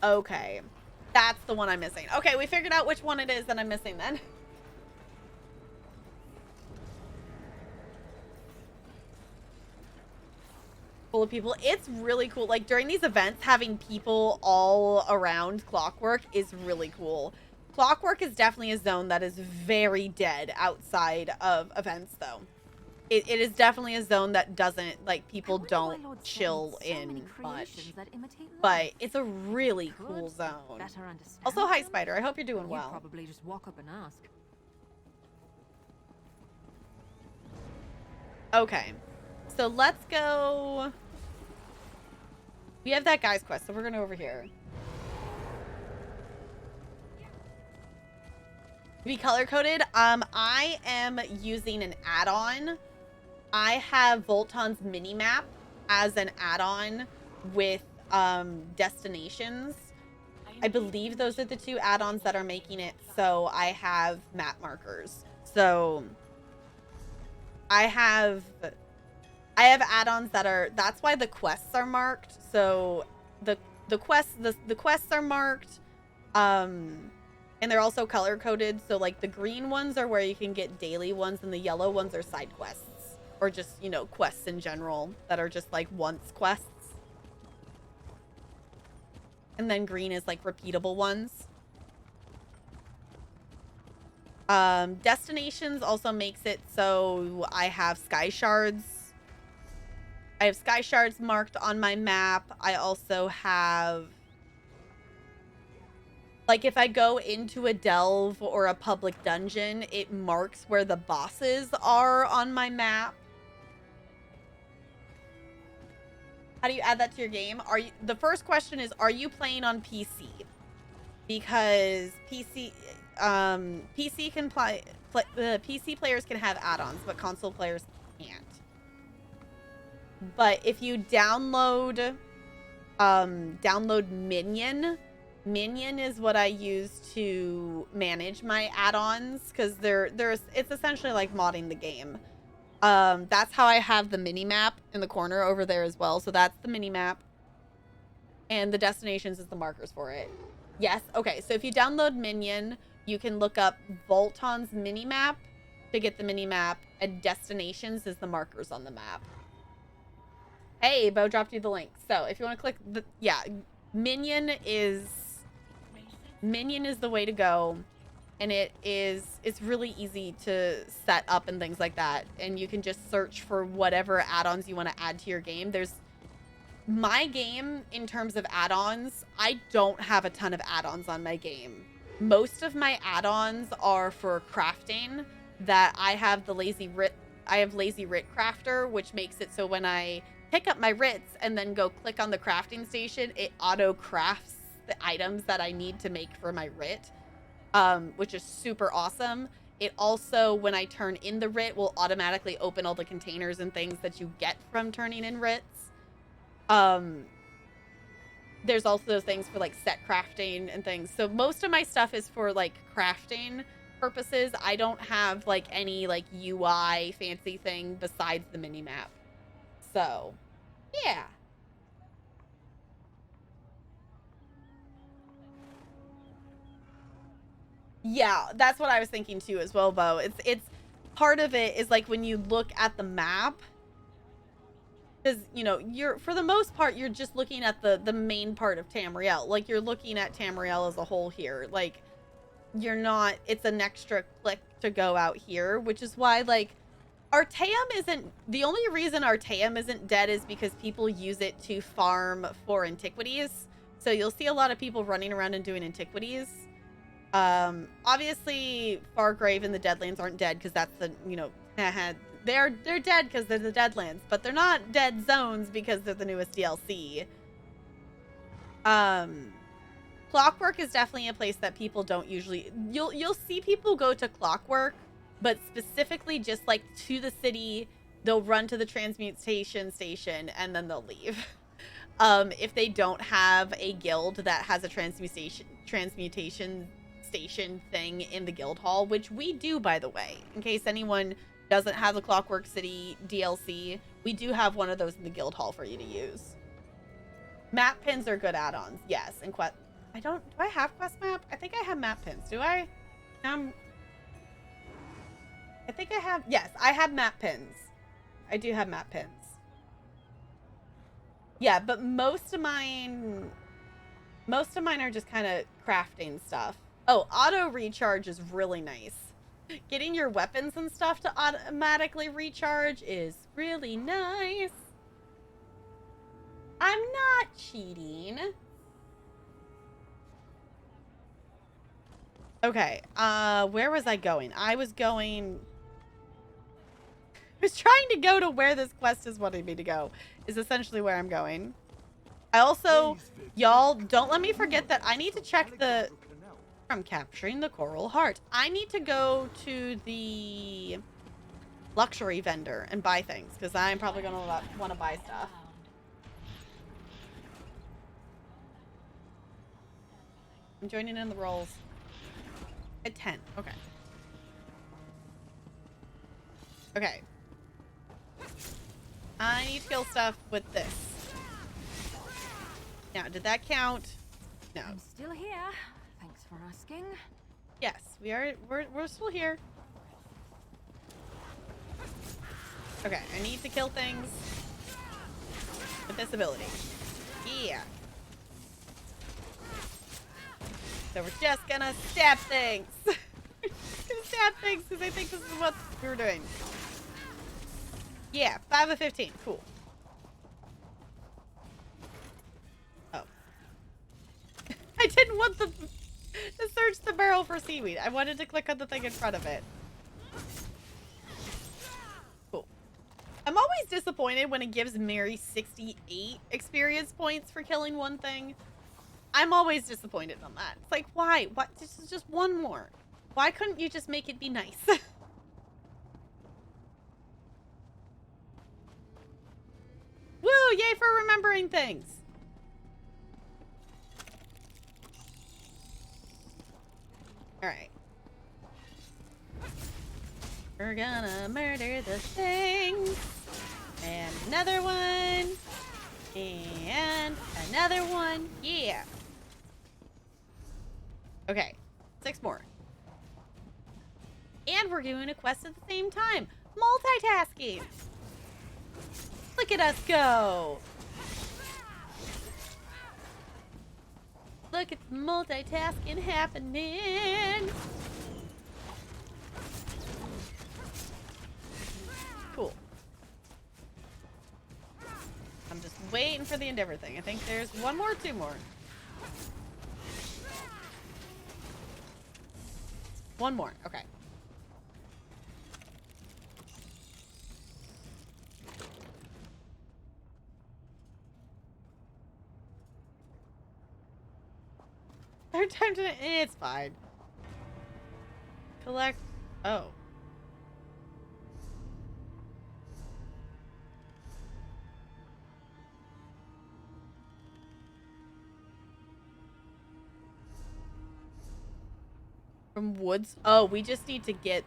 [SPEAKER 1] Okay. That's the one I'm missing. Okay, we figured out which one it is that I'm missing then. Full of people. It's really cool. Like during these events, having people all around Clockwork is really cool. Clockwork is definitely a zone that is very dead outside of events, though. It is definitely a zone that doesn't, like, people don't chill in much. But it's a really cool zone. Also, hi, Spider. I hope you're doing well.
[SPEAKER 3] Probably just walk up and ask.
[SPEAKER 1] Okay. So let's go. We have that guy's quest, so we're going to over here. Be color-coded. I am using an add-on. I have Volton's mini-map as an add-on with destinations. I believe those are the two add-ons that are making it so I have map markers. So I have add-ons that are, that's why the quests are marked. So the quests are marked, and they're also color coded. So like the green ones are where you can get daily ones, and the yellow ones are side quests, or just, you know, quests in general that are just like once quests. And then green is like repeatable ones. Destinations also makes it so I have sky shards. I have sky shards marked on my map. I also have, like, if I go into a delve or a public dungeon, it marks where the bosses are on my map. How do you add that to your game? The first question is, are you playing on PC? Because PC players can have add-ons, but console players can't. But if you download Minion is what I use to manage my add-ons, because it's essentially like modding the game. That's how I have the mini map in the corner over there as well. So that's the mini map, and the destinations is the markers for it. Yes. Okay. So if you download Minion, you can look up Volton's mini map to get the mini map, and destinations is the markers on the map. Hey, Bo dropped you the link. So if you want to click the, yeah, Minion is the way to go. And it's really easy to set up and things like that. And you can just search for whatever add-ons you want to add to your game. My game, in terms of add-ons, I don't have a ton of add-ons on my game. Most of my add-ons are for crafting, that I have the Lazy Writ Crafter, which makes it so when I pick up my writs and then go click on the crafting station, it auto crafts the items that I need to make for my writ, which is super awesome. It also, when I turn in the writ, will automatically open all the containers and things that you get from turning in writs. There's also things for like set crafting and things. So most of my stuff is for like crafting purposes. I don't have like any like UI fancy thing besides the mini map. So, yeah. Yeah, that's what I was thinking too as well, Bo. It's part of it is like when you look at the map, because you know, you're for the most part you're just looking at the main part of Tamriel. Like you're looking at Tamriel as a whole here. Like you're not, it's an extra click to go out here, which is why like Artaeum isn't, the only reason Artaeum isn't dead is because people use it to farm for antiquities. So you'll see a lot of people running around and doing antiquities. Obviously Fargrave and the Deadlands aren't dead because that's the, you know, they're dead because they're the Deadlands, but they're not dead zones because they're the newest DLC. Clockwork is definitely a place that people don't usually, you'll see people go to Clockwork, but specifically just like to the city, they'll run to the transmutation station and then they'll leave. If they don't have a guild that has a transmutation station thing in the guild hall, which we do, by the way, in case anyone doesn't have the Clockwork City DLC, we do have one of those in the guild hall for you to use. Map pins are good add-ons, yes. And do I have quest map? I think I have map pins. Do I? I think I have, yes, I have map pins. I do have map pins. Yeah, but most of mine are just kind of crafting stuff. Oh, auto recharge is really nice. Getting your weapons and stuff to automatically recharge is really nice. I'm not cheating. Okay, where was I going? I was trying to go to where this quest is wanting me to go, is essentially where I'm going. I also, y'all, don't let me forget that I need to check the, from capturing the coral heart. I need to go to the luxury vendor and buy things, because I'm probably going to want to buy stuff. I'm joining in the rolls. At 10. Okay. Okay. I need to kill stuff with this. Now, did that count? No.
[SPEAKER 3] I'm still here. Thanks for asking.
[SPEAKER 1] Yes, we are. We're still here. Okay, I need to kill things with this ability. Yeah. So we're just gonna stab things. Gonna stab things because I think this is what we were doing. Yeah, 5 of 15. Cool. Oh. I didn't want to search the barrel for seaweed. I wanted to click on the thing in front of it. Cool. I'm always disappointed when it gives Mary 68 experience points for killing one thing. I'm always disappointed on that. It's like, why? What? This is just one more. Why couldn't you just make it be nice? Woo! Yay for remembering things. All right. We're gonna murder the things. And another one. And another one. Yeah. Okay. 6 more. And we're doing a quest at the same time. Multitasking. Look at us go. Look at the multitasking happening. Cool. I'm just waiting for the Endeavor thing. I think there's 1 more, 2 more. 1 more. Okay. Third time to it's fine. Collect oh. From woods. Oh, we just need to get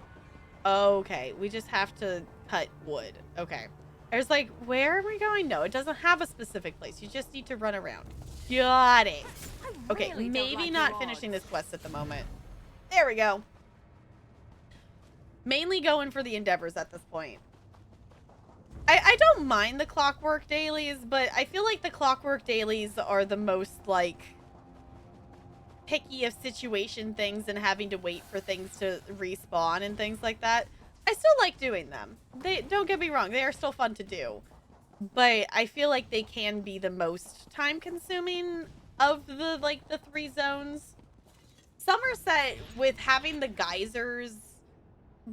[SPEAKER 1] okay. We just have to cut wood. Okay. I was like, where are we going? No, it doesn't have a specific place. You just need to run around. Got it. Okay,
[SPEAKER 3] really don't
[SPEAKER 1] maybe
[SPEAKER 3] like
[SPEAKER 1] not
[SPEAKER 3] your
[SPEAKER 1] finishing
[SPEAKER 3] odds.
[SPEAKER 1] this quest at the moment. There we go. Mainly going for the endeavors at this point. I don't mind the clockwork dailies, but I feel like the clockwork dailies are the most, like, picky of situation things and having to wait for things to respawn and things like that. I still like doing them. They don't get me wrong, they are still fun to do. But I feel like they can be the most time consuming of the like the 3 zones. Somerset, with having the geysers,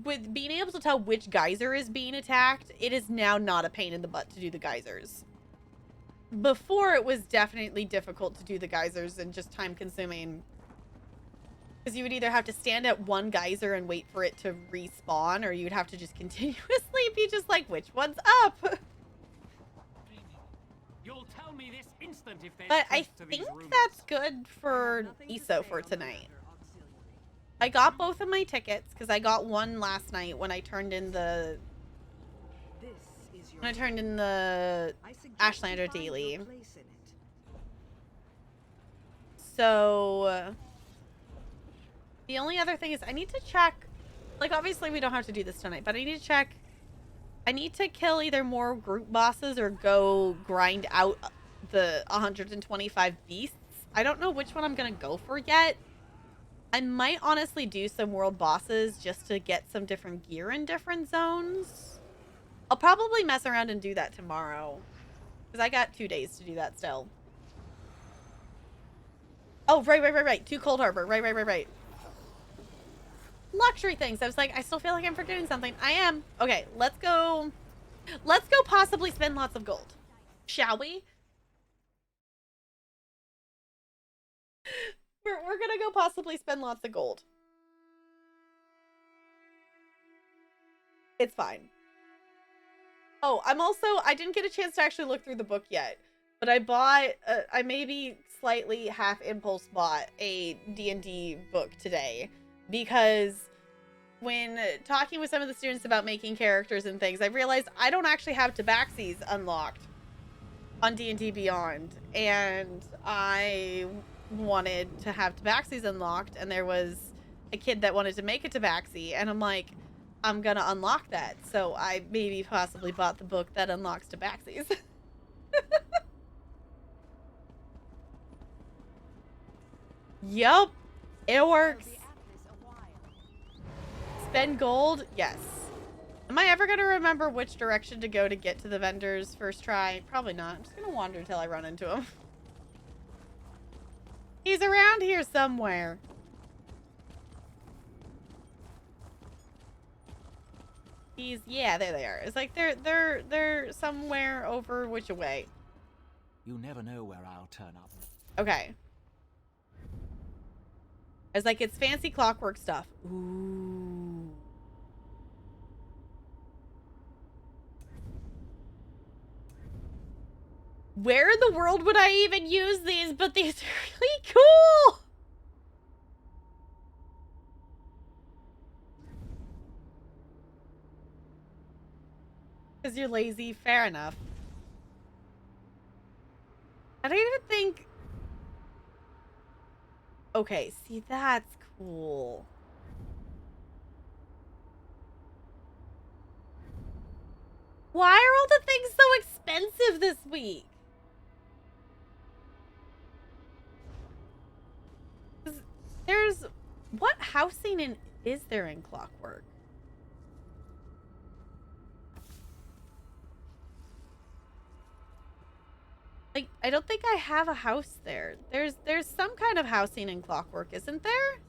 [SPEAKER 1] with being able to tell which geyser is being attacked, it is now not a pain in the butt to do the geysers. Before, it was definitely difficult to do the geysers and just time consuming. Because you would either have to stand at one geyser and wait for it to respawn, or you'd have to just continuously be just like, which one's up?
[SPEAKER 8] You'll tell me this instant if there's
[SPEAKER 1] But I
[SPEAKER 8] truth to these
[SPEAKER 1] think
[SPEAKER 8] rumors.
[SPEAKER 1] that's good for ESO for tonight. I got both of my tickets because I got one last night when I turned in the Ashlander daily. So the only other thing is I need to check, like, obviously we don't have to do this tonight, but I need to check. I need to kill either more group bosses or go grind out the 125 beasts. I don't know which one I'm gonna go for yet. I might honestly do some world bosses just to get some different gear in different zones. I'll probably mess around and do that tomorrow, because I got 2 days to do that still. Oh, right. To Cold Harbor. Right. Luxury things. I was like, I still feel like I'm forgetting something. I am. Okay, let's go. Let's go possibly spend lots of gold. Shall we? We're gonna go possibly spend lots of gold. It's fine. Oh, I didn't get a chance to actually look through the book yet, but I bought, I maybe slightly half impulse bought a D&D book today, because when talking with some of the students about making characters and things, I realized I don't actually have tabaxis unlocked on D&D Beyond, and I wanted to have tabaxis unlocked, and there was a kid that wanted to make a tabaxi, and I'm like, I'm gonna unlock that. So I maybe possibly bought the book that unlocks tabaxis. Yup, it works. Spend gold? Yes. Am I ever gonna remember which direction to go to get to the vendors first try? Probably not. I'm just gonna wander until I run into him. He's around here somewhere. Yeah, there they are. It's like they're somewhere over which way.
[SPEAKER 7] You never know where I'll turn up.
[SPEAKER 1] Okay. It's like, it's fancy clockwork stuff. Ooh. Where in the world would I even use these? But these are really cool. Because you're lazy. Fair enough. I don't even think... Okay, see, that's cool. Why are all the things so expensive this week? There's... What housing is there in Clockwork? Like, I don't think I have a house there. There's some kind of housing in Clockwork, isn't there?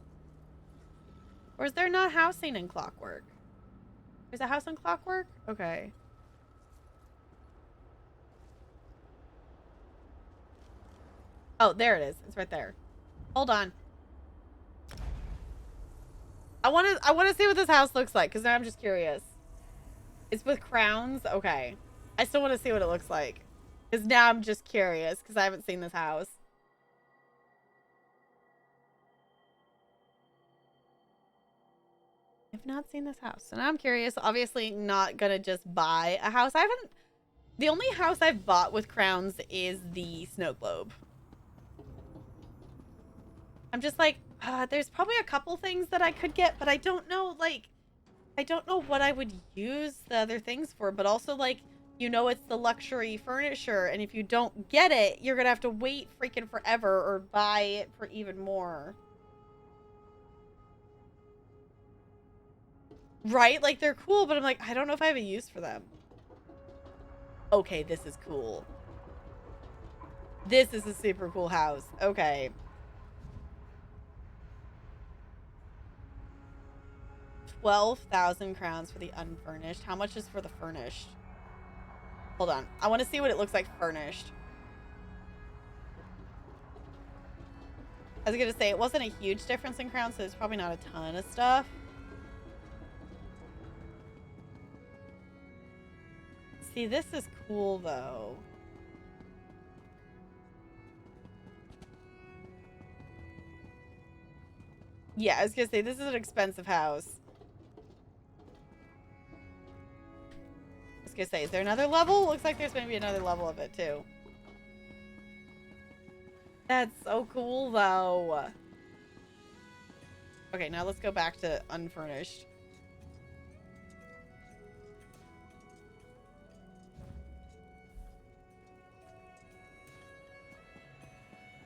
[SPEAKER 1] Or is there not housing in Clockwork? There's a house in Clockwork? Okay. Oh, there it is. It's right there. Hold on. I want to see what this house looks like because now I'm just curious. It's with crowns. Okay. I still want to see what it looks like because now I'm just curious because I haven't seen this house. I've not seen this house. So now I'm curious. Obviously not going to just buy a house. The only house I've bought with crowns is the snow globe. I'm just like, there's probably a couple things that I could get, but I don't know, like, I don't know what I would use the other things for, but also, like, you know, it's the luxury furniture, and if you don't get it, you're gonna have to wait freaking forever or buy it for even more. Right? Like, they're cool, but I'm like, I don't know if I have a use for them. Okay, this is cool. This is a super cool house. Okay. 12,000 crowns for the unfurnished. How much is for the furnished? Hold on. I want to see what it looks like furnished. I was going to say, it wasn't a huge difference in crowns, so there's probably not a ton of stuff. See, this is cool, though. Yeah, I was going to say, this is an expensive house. I was going to say, is there another level? Looks like there's maybe another level of it, too. That's so cool, though. Okay, now let's go back to unfurnished.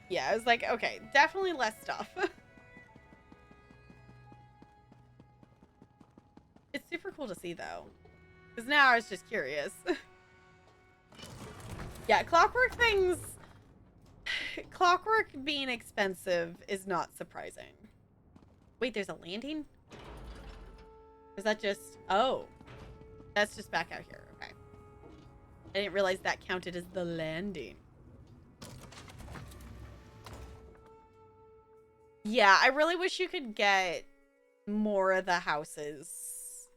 [SPEAKER 1] Yeah, I was like, okay, definitely less stuff. It's super cool to see, though. Because now I was just curious. Yeah, clockwork things... Clockwork being expensive is not surprising. Wait, there's a landing? Is that just... Oh. That's just back out here. Okay. I didn't realize that counted as the landing. Yeah, I really wish you could get more of the houses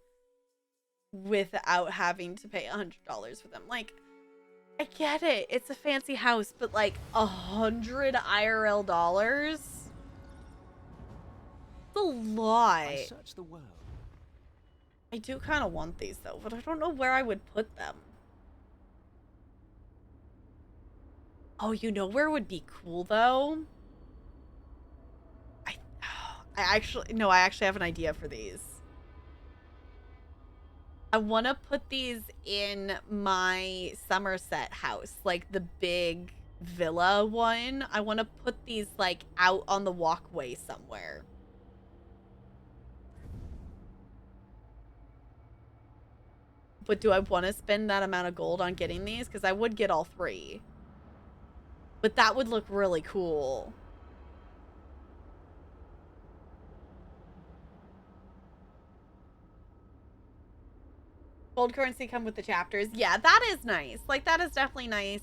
[SPEAKER 1] without having to pay $100 for them. Like, I get it. It's a fancy house, but like 100 IRL dollars? It's a lot.
[SPEAKER 7] I search the world.
[SPEAKER 1] I do kind of want these though, but I don't know where I would put them. Oh, you know where would be cool though? I actually have an idea for these. I want to put these in my Somerset house, like the big villa one. I want to put these like out on the walkway somewhere. But do I want to spend that amount of gold on getting these? Because I would get all three. But that would look really cool. Gold currency come with the chapters. Yeah, that is nice. Like, that is definitely nice.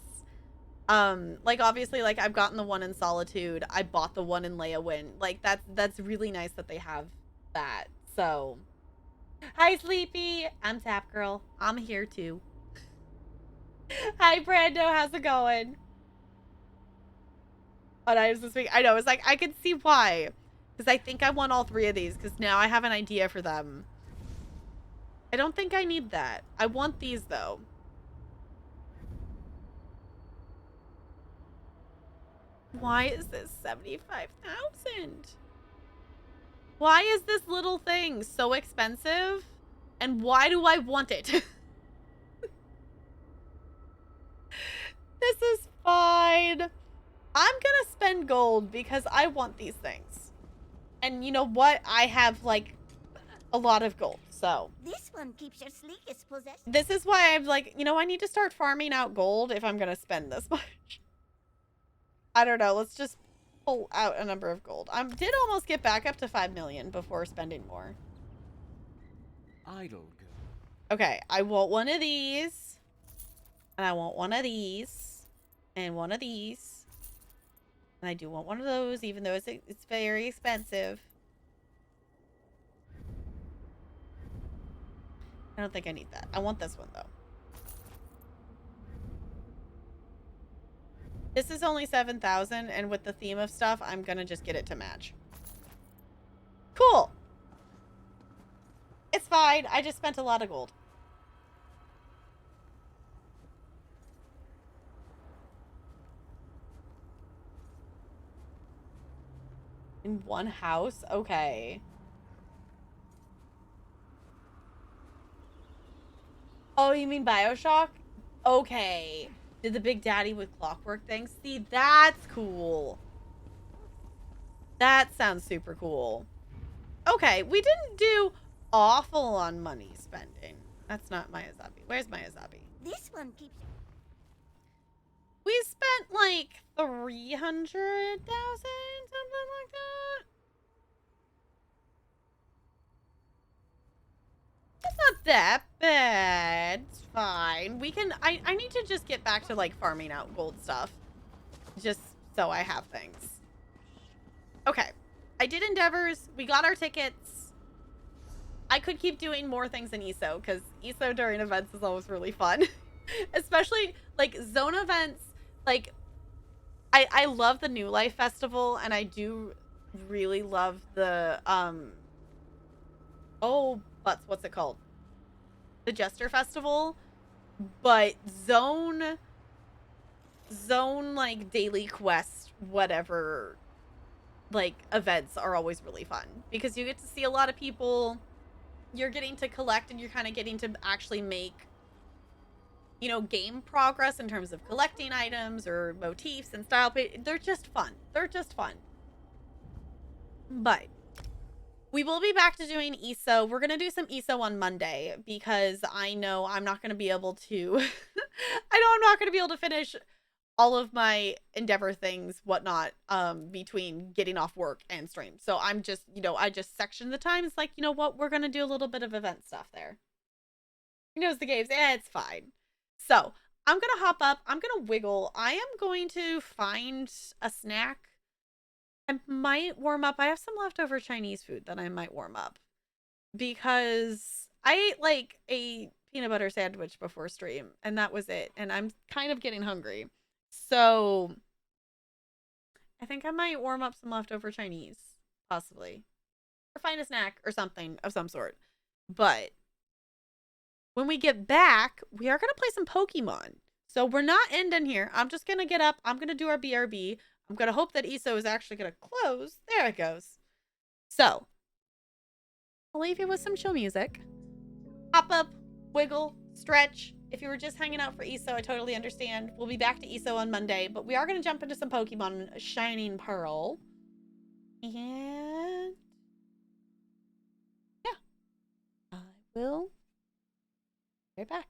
[SPEAKER 1] Like, obviously, like, I've gotten the one in Solitude. I bought the one in Leyawind. Like, that's really nice that they have that. So, hi, Sleepy. I'm Tap Girl. I'm here, too. Hi, Brando. How's it going? On items this week. I know. It's like, I can see why. Because I think I want all three of these. Because now I have an idea for them. I don't think I need that. I want these, though. Why is this 75,000? Why is this little thing so expensive? And why do I want it? This is fine. I'm gonna spend gold because I want these things. And you know what? I have, like, a lot of gold, so.
[SPEAKER 5] This one keeps your sleekest possessed.
[SPEAKER 1] This is why I'm like, you know, I need to start farming out gold if I'm gonna spend this much. I don't know. Let's just pull out a number of gold. I did almost get back up to 5 million before spending more.
[SPEAKER 7] Idle girl.
[SPEAKER 1] Okay, I want one of these. And I want one of these. And one of these. And I do want one of those, even though it's very expensive. I don't think I need that. I want this one, though. This is only 7,000, and with the theme of stuff, I'm gonna just get it to match. Cool. It's fine. I just spent a lot of gold. In one house? Okay. Oh, you mean BioShock? Okay. Did the Big Daddy with clockwork thing? See, that's cool. That sounds super cool. Okay, we didn't do awful on money spending. That's not Miyazabi. Where's Miyazabi?
[SPEAKER 5] This one keeps
[SPEAKER 1] We spent like 300,000, something like that. It's not that bad. It's fine. We can, I need to just get back to like farming out gold stuff. Just so I have things. Okay. I did endeavors. We got our tickets. I could keep doing more things in ESO because ESO during events is always really fun. Especially like zone events. Like I love the New Life Festival and I do really love the what's it called? The Jester Festival. But zone like daily quest whatever like events are always really fun because you get to see a lot of people. You're getting to collect and you're kind of getting to actually make, you know, game progress in terms of collecting items or motifs and style. They're just fun. They're just fun. But we will be back to doing ESO. We're going to do some ESO on Monday because I know I'm not going to be able to, I know I'm not going to be able to finish all of my endeavor things, whatnot, between getting off work and stream. So I'm just, you know, I just section the time. It's like, you know what? We're going to do a little bit of event stuff there. He knows the games. It's fine. So I'm going to hop up. I'm going to wiggle. I am going to find a snack. I might warm up. I have some leftover Chinese food that I might warm up because I ate like a peanut butter sandwich before stream and that was it. And I'm kind of getting hungry. So I think I might warm up some leftover Chinese, possibly, or find a snack or something of some sort. But when we get back, we are going to play some Pokemon. So we're not ending here. I'm just going to get up. I'm going to do our BRB. I'm going to hope that ESO is actually going to close. There it goes. So I'll leave you with some chill music. Hop up, wiggle, stretch. If you were just hanging out for ESO, I totally understand. We'll be back to ESO on Monday, but we are going to jump into some Pokemon Shining Pearl. And yeah, I will be right back.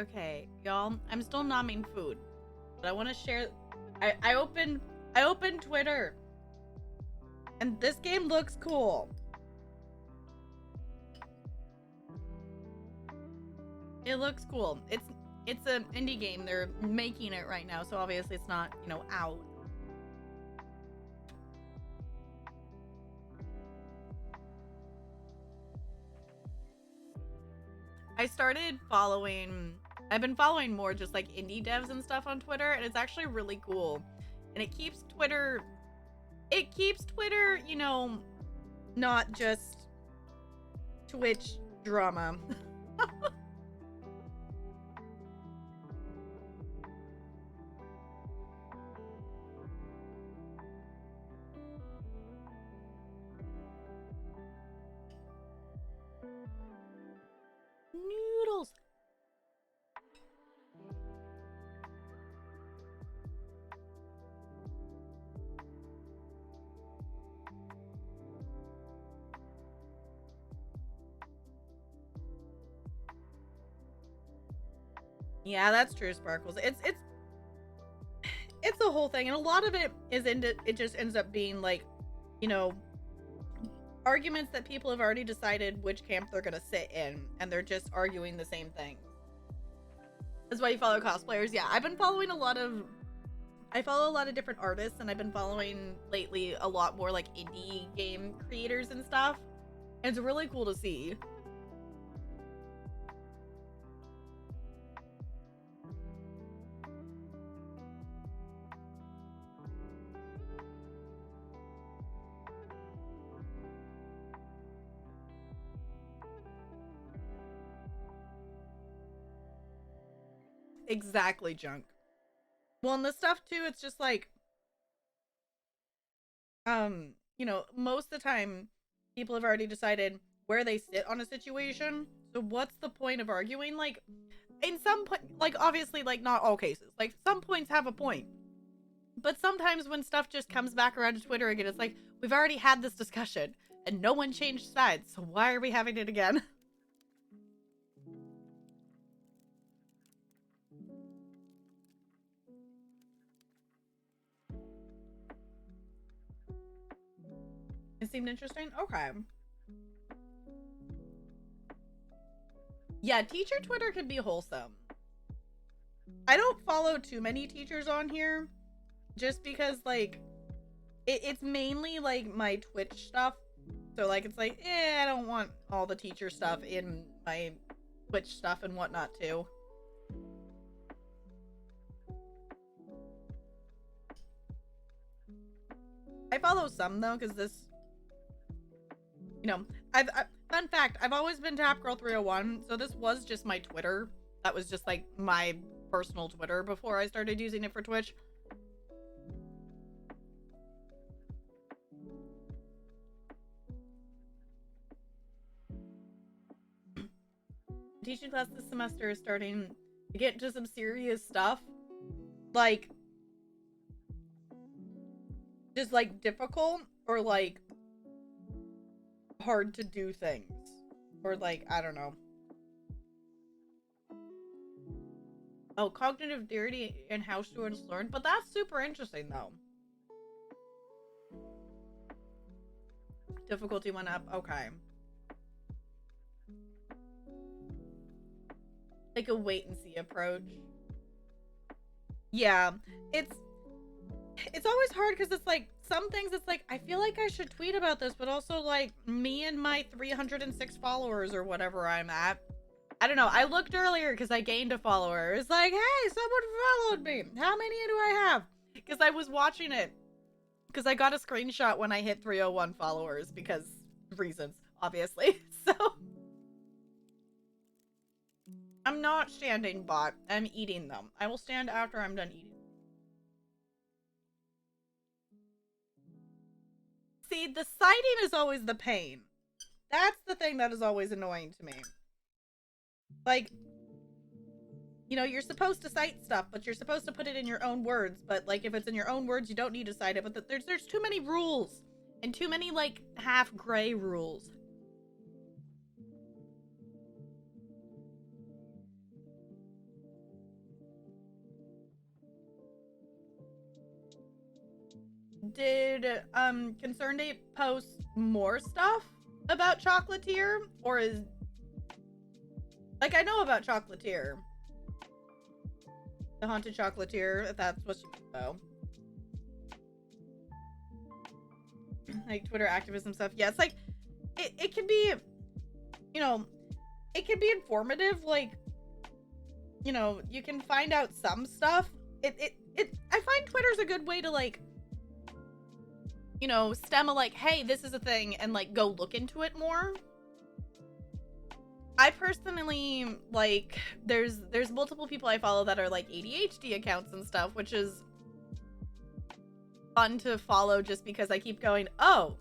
[SPEAKER 1] Okay, y'all. I'm still nomming food, but I want to share. I opened Twitter, and this game looks cool. It looks cool. It's an indie game. They're making it right now, so obviously it's not, you know, out. I've been following more just like indie devs and stuff on Twitter, and it's actually really cool. And it keeps Twitter, you know, not just Twitch drama. Noodles. Yeah, that's true, Sparkles. It's a whole thing, and a lot of it is into it just ends up being like, you know, arguments that people have already decided which camp they're gonna sit in, and they're just arguing the same thing. That's why you follow cosplayers. Yeah, I follow a lot of different artists, and I've been following lately a lot more like indie game creators and stuff. And it's really cool to see. Exactly, Junk. Well, and the stuff too, it's just like, you know, most of the time people have already decided where they sit on a situation. So what's the point of arguing? Like, in some point, like, obviously, like, not all cases. Like, some points have a point. But sometimes when stuff just comes back around to Twitter again, it's like, we've already had this discussion and no one changed sides. So why are we having it again? It seemed interesting? Okay. Yeah, teacher Twitter can be wholesome. I don't follow too many teachers on here, just because, like, it's mainly, like, my Twitch stuff. So, like, it's like, I don't want all the teacher stuff in my Twitch stuff and whatnot, too. I follow some, though, because this, you know, fun fact, I've always been TapGirl301, so this was just my Twitter. That was just, like, my personal Twitter before I started using it for Twitch. Teaching class this semester is starting to get into some serious stuff. Like, just, like, difficult or, like, hard to do things. Or, like, I don't know. Oh, cognitive theory and how students learn. But that's super interesting, though. Difficulty went up. Okay. Like a wait and see approach. Yeah. It's always hard because it's like, some things it's like, I feel like I should tweet about this, but also like me and my 306 followers or whatever I'm at. I don't know. I looked earlier because I gained a follower. It's like, hey, someone followed me. How many do I have? Because I was watching it. Because I got a screenshot when I hit 301 followers because reasons, obviously. So I'm not standing, bot. I'm eating them. I will stand after I'm done eating. See, the citing is always the pain. That's the thing that is always annoying to me. Like, you know, you're supposed to cite stuff, but you're supposed to put it in your own words. But, like, if it's in your own words, you don't need to cite it. But there's too many rules. And too many, like, half-gray rules. did Concerned Ape post more stuff about Chocolatier, or is like I know about Chocolatier, the haunted Chocolatier, if that's what you know. Like Twitter activism stuff. Yeah, it's like it can be, you know, it can be informative. Like, you know, you can find out some stuff. I find Twitter's a good way to, like, you know, stem a, like, hey, this is a thing, and, like, go look into it more. I personally, like, there's multiple people I follow that are, like, ADHD accounts and stuff, which is fun to follow just because I keep going, oh,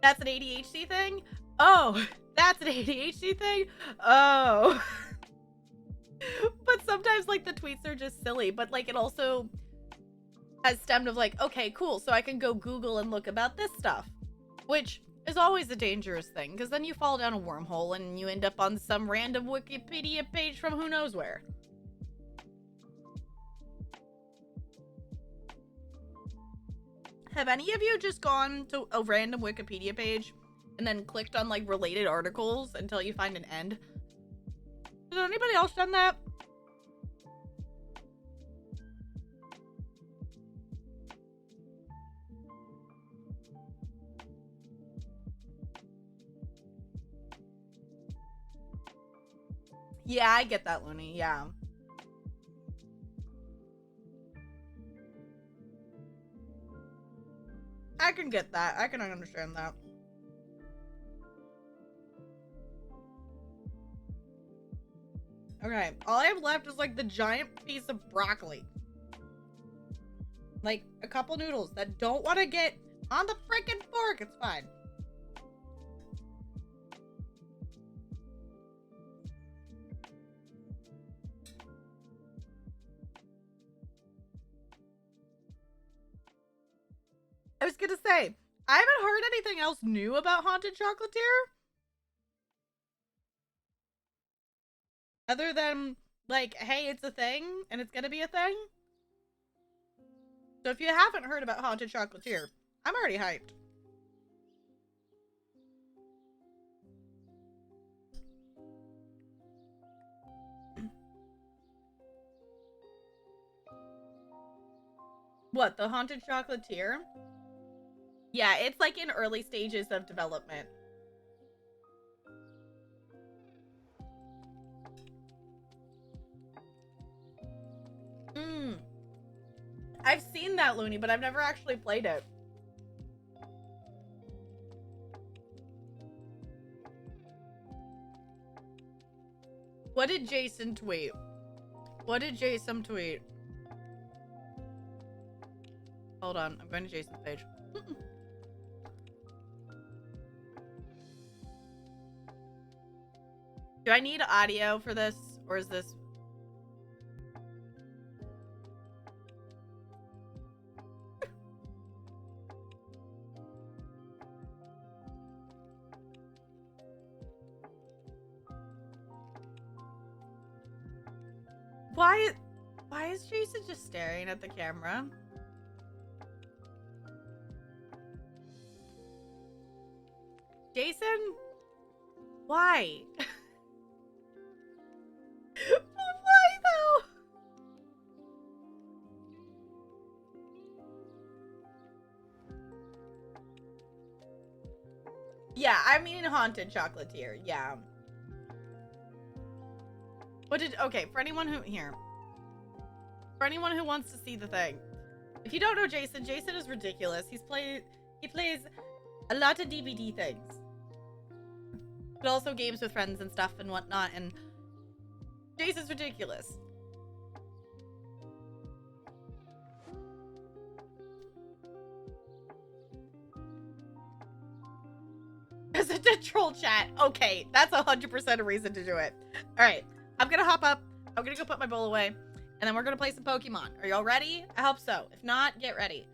[SPEAKER 1] that's an ADHD thing? Oh, that's an ADHD thing? Oh. But sometimes, like, the tweets are just silly, but, like, it also has stemmed of, like, okay, cool, so I can go Google and look about this stuff, which is always a dangerous thing, because then you fall down a wormhole and you end up on some random Wikipedia page from who knows where. Have any of you just gone to a random Wikipedia page and then clicked on, like, related articles until you find an end? Has anybody else done that? Yeah, I get that, Looney. Yeah. I can get that. I can understand that. Okay, all I have left is, like, the giant piece of broccoli. Like, a couple noodles that don't want to get on the freaking fork. It's fine. I was gonna say, I haven't heard anything else new about Haunted Chocolatier. Other than, like, hey, it's a thing, and it's gonna be a thing. So if you haven't heard about Haunted Chocolatier, I'm already hyped. What, the Haunted Chocolatier? Yeah, it's, like, in early stages of development. I've seen that, Looney, but I've never actually played it. What did Jason tweet? What did Jason tweet? Hold on, I'm going to Jason's page. Do I need audio for this, or is this... Why is Jason just staring at the camera? Jason? Why? Why though? Yeah, I mean Haunted Chocolatier, yeah. Okay, for anyone who, for anyone who wants to see the thing. If you don't know Jason, Jason is ridiculous. He plays a lot of DVD things. But also games with friends and stuff and whatnot, and Jason's ridiculous. As a troll chat. Okay, that's 100% a reason to do it. Alright, I'm gonna hop up. I'm gonna go put my bowl away. And then we're gonna play some Pokemon. Are y'all ready? I hope so. If not, get ready.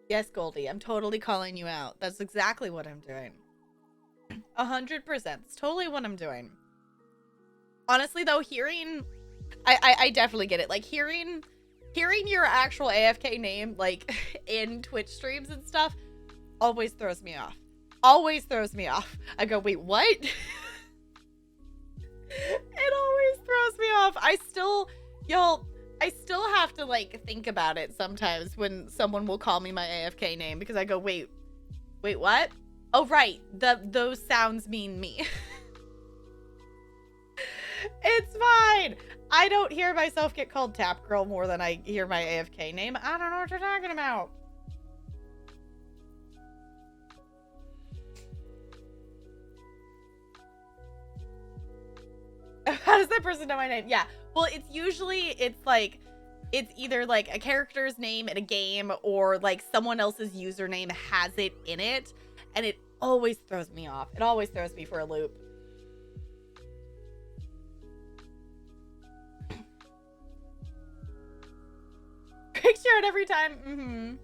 [SPEAKER 1] Yes, Goldie, I'm totally calling you out. That's exactly what I'm doing. 100%. It's totally what I'm doing. Honestly, though, hearing... I definitely get it. Like, hearing your actual AFK name, like, in Twitch streams and stuff, always throws me off. Always throws me off. I go, wait, what? It always throws me off. I still have to, like, think about it sometimes when someone will call me my AFK name, because I go, wait, what? Oh, right. Those sounds mean me. It's fine. I don't hear myself get called Tap Girl more than I hear my AFK name. I don't know what you're talking about. How does that person know my name? Yeah. Well, it's either like a character's name in a game or like someone else's username has it in it. And it always throws me off. It always throws me for a loop. Picture it every time. Mm-hmm.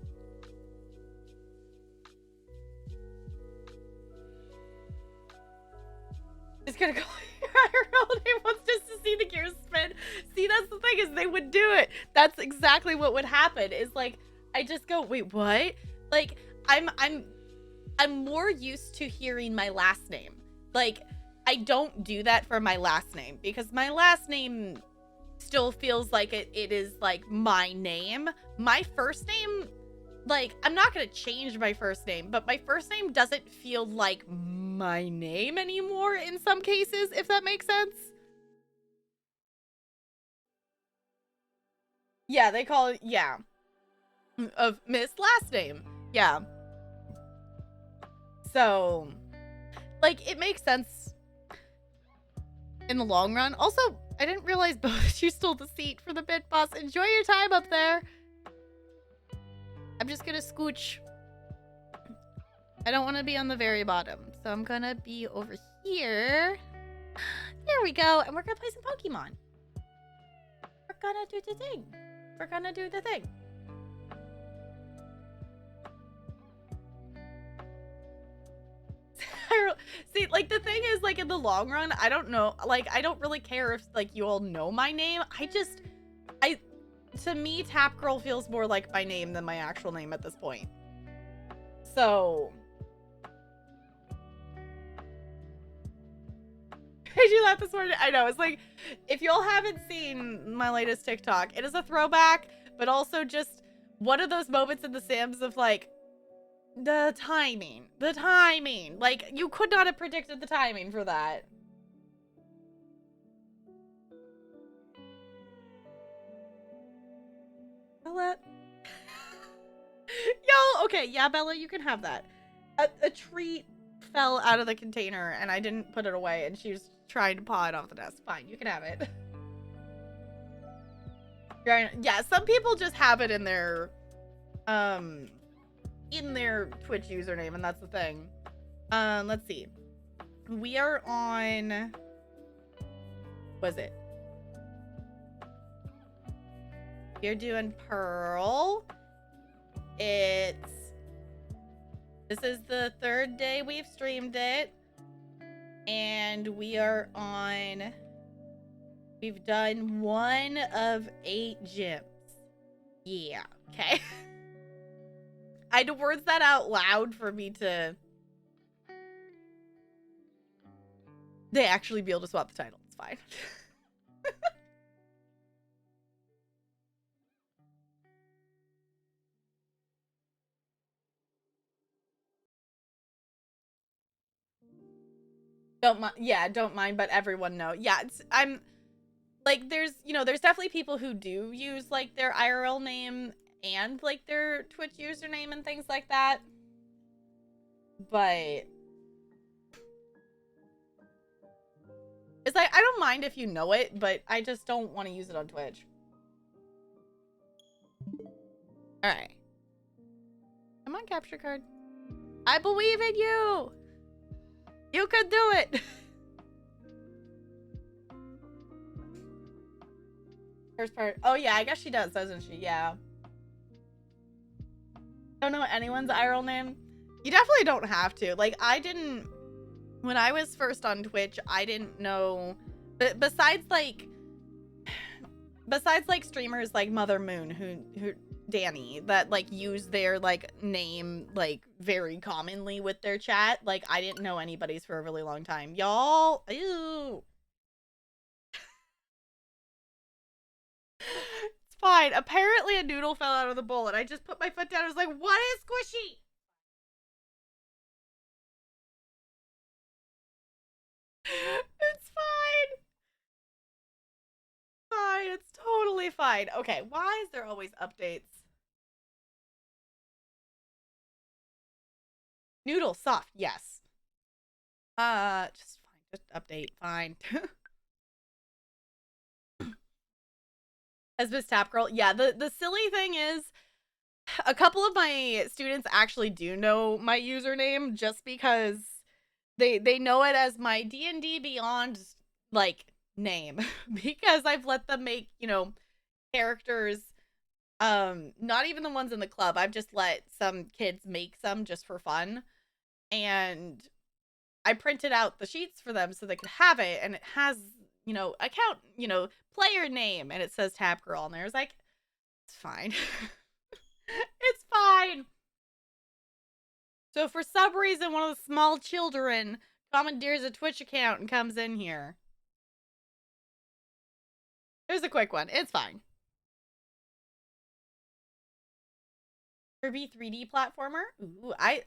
[SPEAKER 1] Just gonna call your IRL name once just to see the gears spin. See, that's the thing, is they would do it. That's exactly what would happen. Is like, I just go, wait, what? Like, I'm more used to hearing my last name. Like, I don't do that for my last name because my last name still feels like it is like my name. My first name, like, I'm not gonna change my first name, but my first name doesn't feel like my name anymore in some cases, if that makes sense. Yeah, they call it, yeah, of Miss last name. Yeah. So, like, it makes sense in the long run. Also, I didn't realize both you stole the seat for the bit boss. Enjoy your time up there. I'm just gonna scooch. I don't want to be on the very bottom, so I'm gonna be over here. There we go, and we're gonna play some Pokemon. We're gonna do the thing. We're gonna do the thing. See, like, the thing is, like, in the long run, I don't know, like, I don't really care if, like, you all know my name. To me, Tap Girl feels more like my name than my actual name at this point. So... I do that this morning. I know, it's like, if y'all haven't seen my latest TikTok, it is a throwback, but also just one of those moments in The Sims of, like, the timing. Like, you could not have predicted the timing for that. Bella. Yo, okay, yeah, Bella, you can have that. A treat fell out of the container and I didn't put it away and she was trying to paw it off the desk. Fine, you can have it. Yeah, some people just have it in their Twitch username, and that's the thing. Let's see. We are on... Was it? You're doing Pearl. This is the third day we've streamed it. And we are on... We've done 1 of 8 gyms. Yeah, okay. I had to words that out loud for me to... They actually be able to swap the title. It's fine. Don't mind. Yeah, don't mind, but everyone know. Yeah, I'm... Like, there's definitely people who do use, like, their IRL name and, like, their Twitch username and things like that. But... It's like, I don't mind if you know it, but I just don't want to use it on Twitch. Alright. Come on, capture card. I believe in you! You can do it! First part. Oh, yeah, I guess she does, doesn't she? Yeah. Don't know anyone's IRL name. You definitely don't have to. Like, I didn't, when I was first on Twitch, I didn't know, but besides like streamers like Mother Moon, who Danny, that like use their like name like very commonly with their chat, like I didn't know anybody's for a really long time. Y'all, ew. It's fine. Apparently a noodle fell out of the bowl and I just put my foot down. I was like, what is squishy? It's fine. Fine. It's totally fine. Okay. Why is there always updates? Noodle soft. Yes. Just fine. Just update. Fine. As Miss Tap Girl. Yeah. The silly thing is, a couple of my students actually do know my username just because they know it as my D&D Beyond like name because I've let them make, you know, characters, not even the ones in the club. I've just let some kids make some just for fun, and I printed out the sheets for them so they could have it, and it has, you know, account, you know, player name, and it says Tap Girl on there. I was like, it's fine. It's fine. So for some reason, one of the small children commandeers a Twitch account and comes in here. It was a quick one. It's fine. Kirby 3D platformer? Ooh, I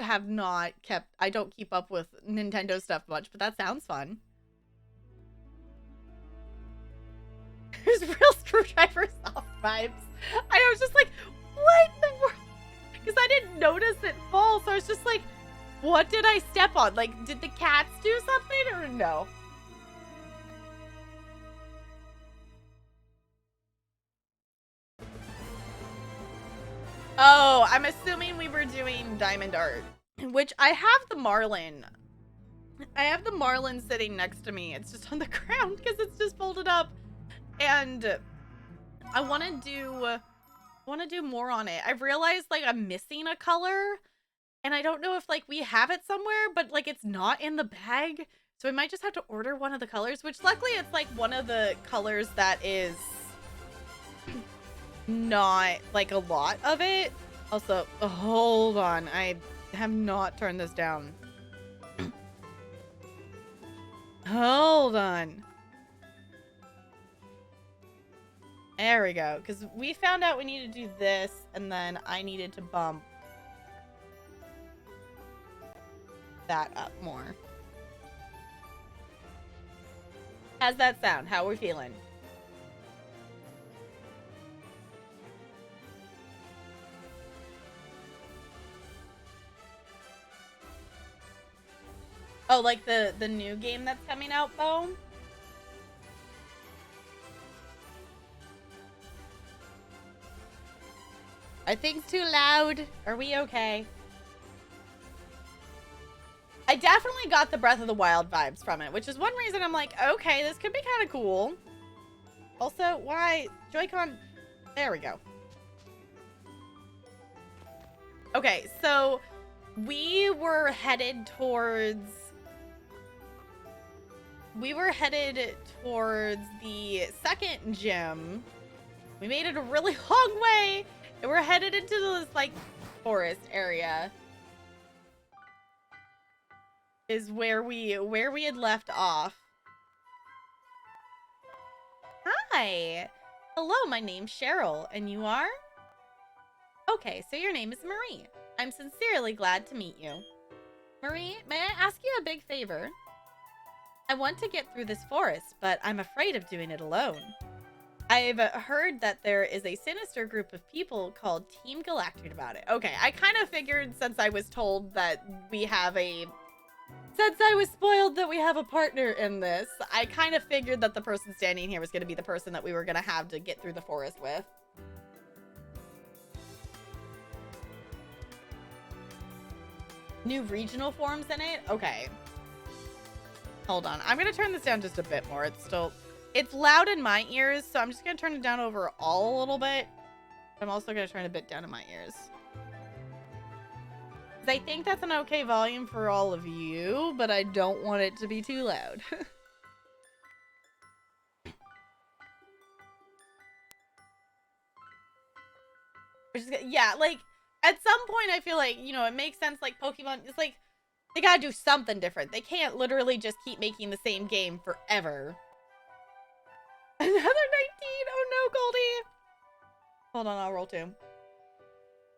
[SPEAKER 1] have not kept, I don't keep up with Nintendo stuff much, but that sounds fun. There's real screwdriver soft vibes. I was just like, what in the world? Because I didn't notice it fall, so I was just like, what did I step on? Like, did the cats do something or no? Oh, I'm assuming we were doing diamond art, which I have the marlin. I have the marlin sitting next to me. It's just on the ground because it's just folded up. And I want to do more on it. I've realized like I'm missing a color, and I don't know if like we have it somewhere, but like it's not in the bag. So I might just have to order one of the colors, which luckily it's like one of the colors that is not like a lot of it. Also, hold on. I have not turned this down. Hold on. There we go. Because we found out we needed to do this, and then I needed to bump that up more. How's that sound? How are we feeling? Oh, like the new game that's coming out, Bo? Are things too loud? Are we okay? I definitely got the Breath of the Wild vibes from it, which is one reason I'm like, okay, this could be kind of cool. Also, why? Joy-Con... There we go. Okay, so we were headed towards the second gym. We made it a really long way, and we're headed into this like forest area. Is where we had left off. Hi. Hello, my name's Cheryl, and you are? Okay, so your name is Marie. I'm sincerely glad to meet you. Marie, may I ask you a big favor? I want to get through this forest, but I'm afraid of doing it alone. I've heard that there is a sinister group of people called Team Galactic about it. Okay, I kind of figured since I was told that we have a... Since I was spoiled that we have a partner in this, I kind of figured that the person standing here was going to be the person that we were going to have to get through the forest with. New regional forms in it? Okay. Hold on. I'm going to turn this down just a bit more. It's loud in my ears, so I'm just going to turn it down overall a little bit. I'm also going to turn a bit down in my ears. I think that's an okay volume for all of you, but I don't want it to be too loud. Yeah, like, at some point I feel like, you know, it makes sense, like, Pokemon, it's like, they gotta do something different. They can't literally just keep making the same game forever. Another 19! Oh no, Goldie! Hold on, I'll roll 2.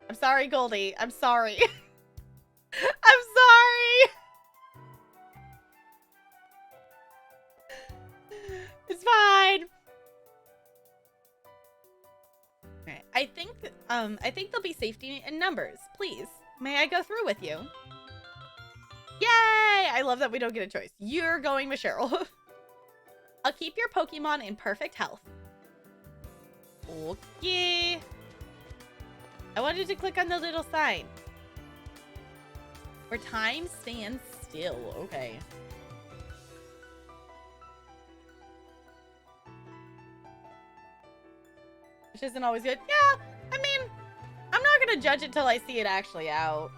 [SPEAKER 1] I'm sorry, Goldie. I'm sorry. I'm sorry! It's fine. Okay, I think there'll be safety in numbers. Please, may I go through with you? Yay! I love that we don't get a choice. You're going with Cheryl. I'll keep your Pokemon in perfect health. Okay. I wanted to click on the little sign. Where time stands still. Okay. Which isn't always good. Yeah, I mean, I'm not gonna judge it till I see it actually out.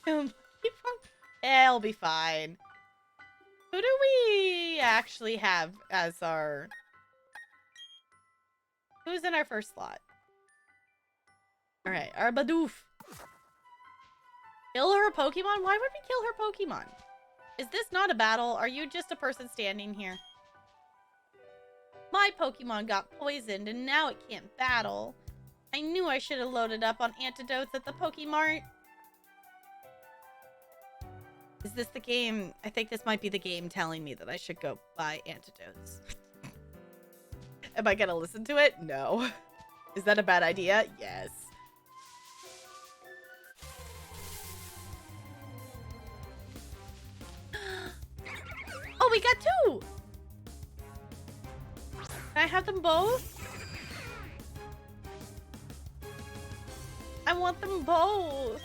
[SPEAKER 1] It'll be fine. Who do we actually have as our... Who's in our first slot? Alright, our Bidoof. Kill her Pokemon? Why would we kill her Pokemon? Is this not a battle? Are you just a person standing here? My Pokemon got poisoned and now it can't battle. I knew I should have loaded up on antidotes at the Pokemart. Is this the game? I think this might be the game telling me that I should go buy antidotes. Am I gonna listen to it? No. Is that a bad idea? Yes. Oh, we got 2! Can I have them both? I want them both.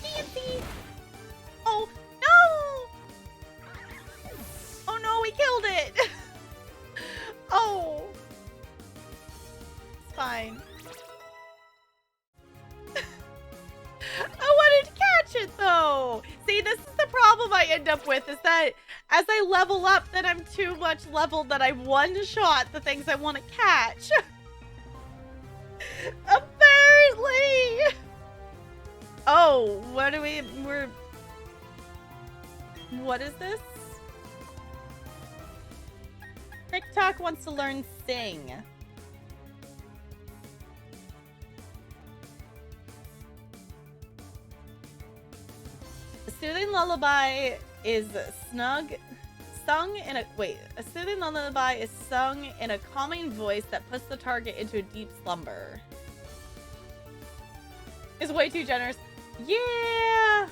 [SPEAKER 1] Nancy! Oh, no! Oh no, we killed it! Oh. It's fine. I wanted to catch it though. See, this is the problem I end up with, is that as I level up, then I'm too much leveled that I one-shot the things I want to catch. Apparently. Oh, what do what is this? TikTok wants to learn Sing. A soothing lullaby is sung in a calming voice that puts the target into a deep slumber. Is way too generous. Yeah.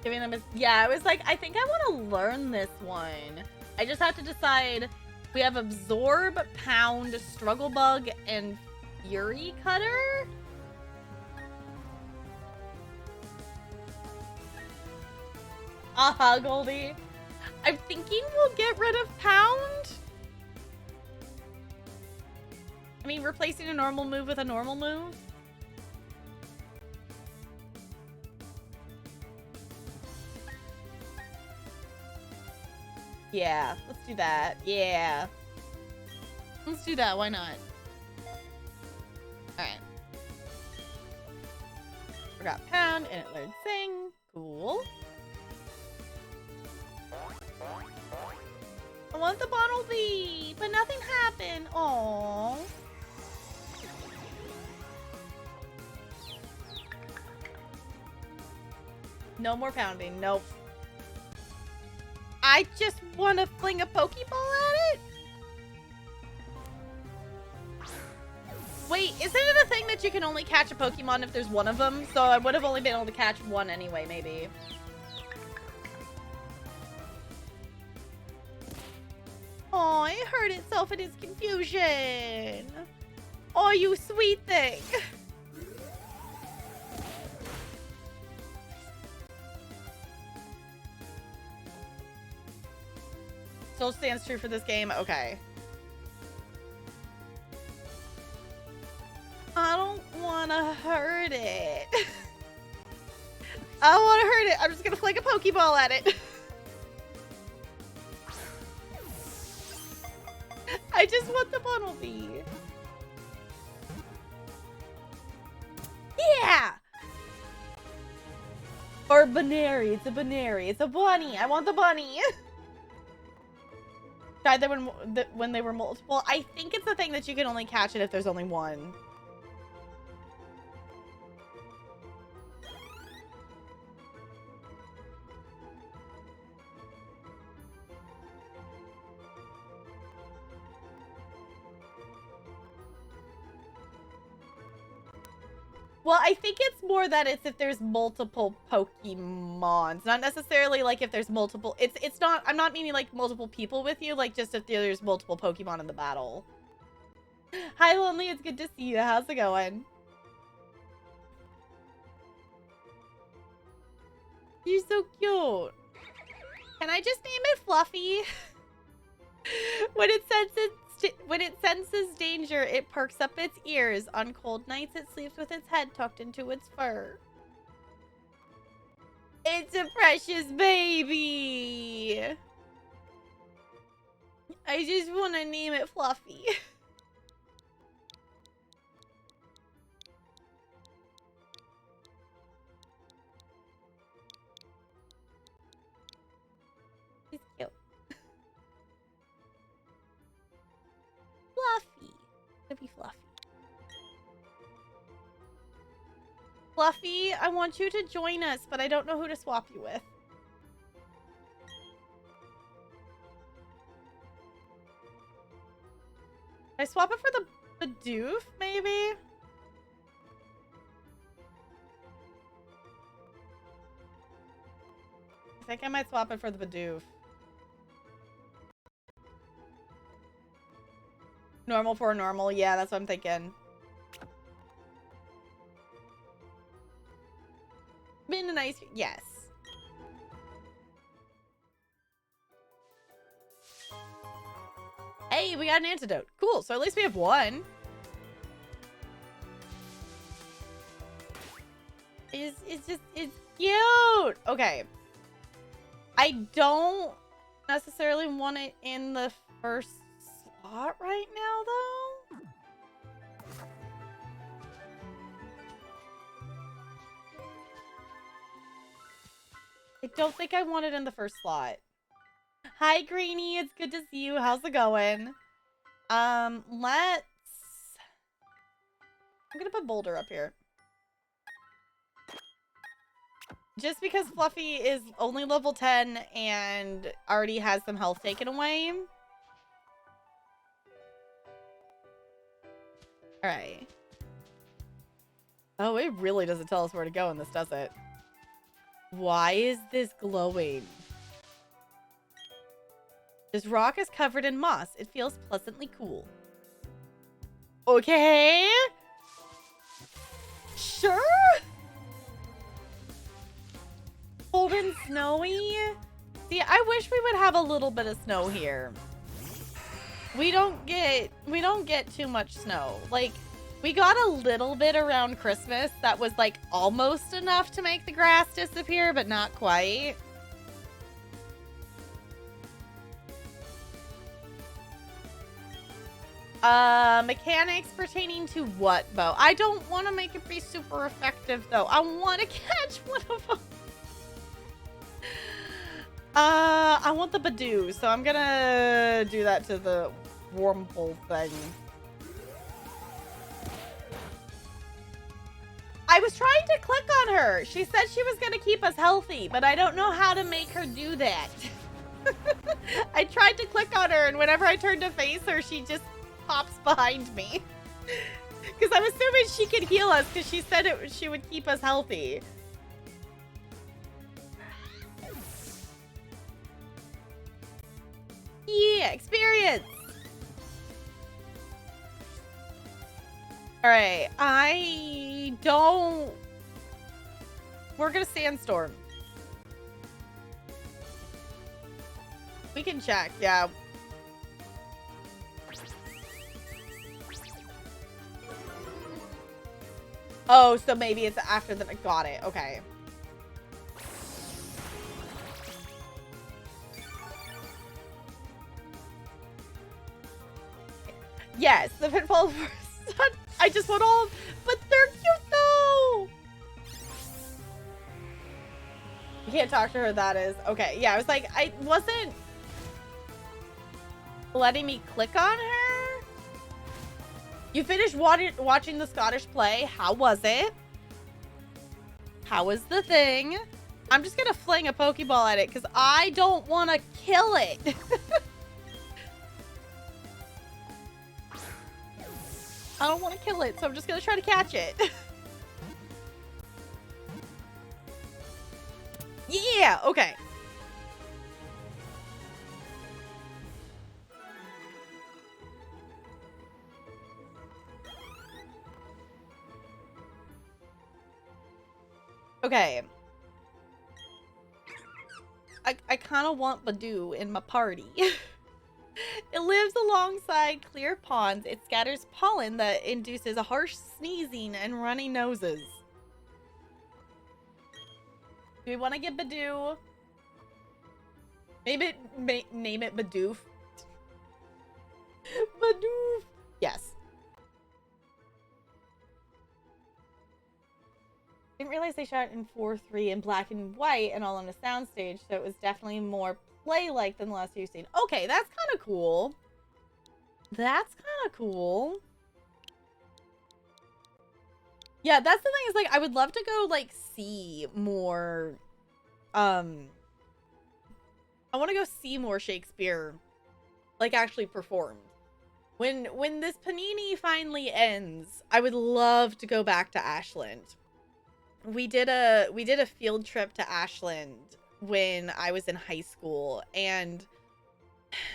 [SPEAKER 1] Giving them a... Yeah, I was like, I think I want to learn this one. I just have to decide. We have Absorb, Pound, Struggle Bug, and Fury Cutter? Aha, Goldie. I'm thinking we'll get rid of Pound. I mean, replacing a normal move with a normal move. Yeah, let's do that. Yeah. Let's do that, why not? Alright. Forgot Pound, and it learned Sing. Cool. I want the Bumblebee, but nothing happened. Aww. No more pounding. Nope. I just want to fling a Pokeball at it? Wait, isn't it a thing that you can only catch a Pokemon if there's one of them? So I would have only been able to catch one anyway, maybe. Oh, it hurt itself in its confusion. Oh, you sweet thing. Still stands true for this game. Okay. I don't want to hurt it. I don't want to hurt it. I'm just going to fling a Pokeball at it. I just want the Bunnelby. Yeah! Or Banary. It's a Banary. It's a bunny. I want the bunny. Tried that when they were multiple. I think it's the thing that you can only catch it if there's only one. Well, I think it's more that it's if there's multiple Pokemons, not necessarily like if there's multiple. It's not. I'm not meaning like multiple people with you, like just if there's multiple Pokemon in the battle. Hi, Lonely. It's good to see you. How's it going? You're so cute. Can I just name it Fluffy? When it senses danger, it perks up its ears. On cold nights, it sleeps with its head tucked into its fur. It's a precious baby. I just want to name it Fluffy. He's cute. Fluffy. It'll be Fluffy. Fluffy, I want you to join us, but I don't know who to swap you with. I swap it for the Bidoof, maybe? I think I might swap it for the Bidoof. Normal for normal. Yeah, that's what I'm thinking. Been a nice... Yes. Hey, we got an antidote. Cool. So at least we have one. It's cute. Okay. I don't necessarily want it in the first slot right now, though. I don't think I want it in the first slot. Hi, Greenie. It's good to see you. How's it going? I'm gonna put Boulder up here. Just because Fluffy is only level 10 and already has some health taken away. Alright. Oh, it really doesn't tell us where to go in this, does it? Why is this glowing? This rock is covered in moss. It feels pleasantly cool. Okay. Sure. Cold and snowy. See, I wish we would have a little bit of snow here. We don't get too much snow. Like, we got a little bit around Christmas that was like almost enough to make the grass disappear, but not quite. Mechanics pertaining to what, Bo? I don't want to make it be super effective, though. I want to catch one of them. I want the Badoo, so I'm gonna do that to the Wormhole thing. I was trying to click on her. She said she was gonna keep us healthy, but I don't know how to make her do that. I tried to click on her, and whenever I turned to face her, she just pops behind me. Because I'm assuming she could heal us, because she said she would keep us healthy. Yeah, experience. All right, I don't. We're gonna sandstorm. We can check, yeah. Oh, so maybe it's after that. I got it. Okay. Yes, the pitfall of I just want all, but they're cute though. You can't talk to her. That is okay. Yeah, I was like, I wasn't letting me click on her. You finished watching the Scottish play. How was it? How was the thing? I'm just gonna fling a Pokeball at it because I don't want to kill it. I don't want to kill it, so I'm just gonna try to catch it. Yeah, okay. Okay. I kind of want Badoo in my party. It lives alongside clear ponds. It scatters pollen that induces a harsh sneezing and runny noses. Do we want to get Badoo? Name it Badoof. Badoof. Yes. Didn't realize they shot in 4:3 in black and white and all on a soundstage, so it was definitely more play-like than the last few seen. Okay, that's kind of cool. That's kind of cool. Yeah, that's the thing is, like, I would love to go, like, see more, I want to go see more Shakespeare, like, actually performed. When this Panini finally ends, I would love to go back to Ashland. We did a field trip to Ashland when I was in high school, and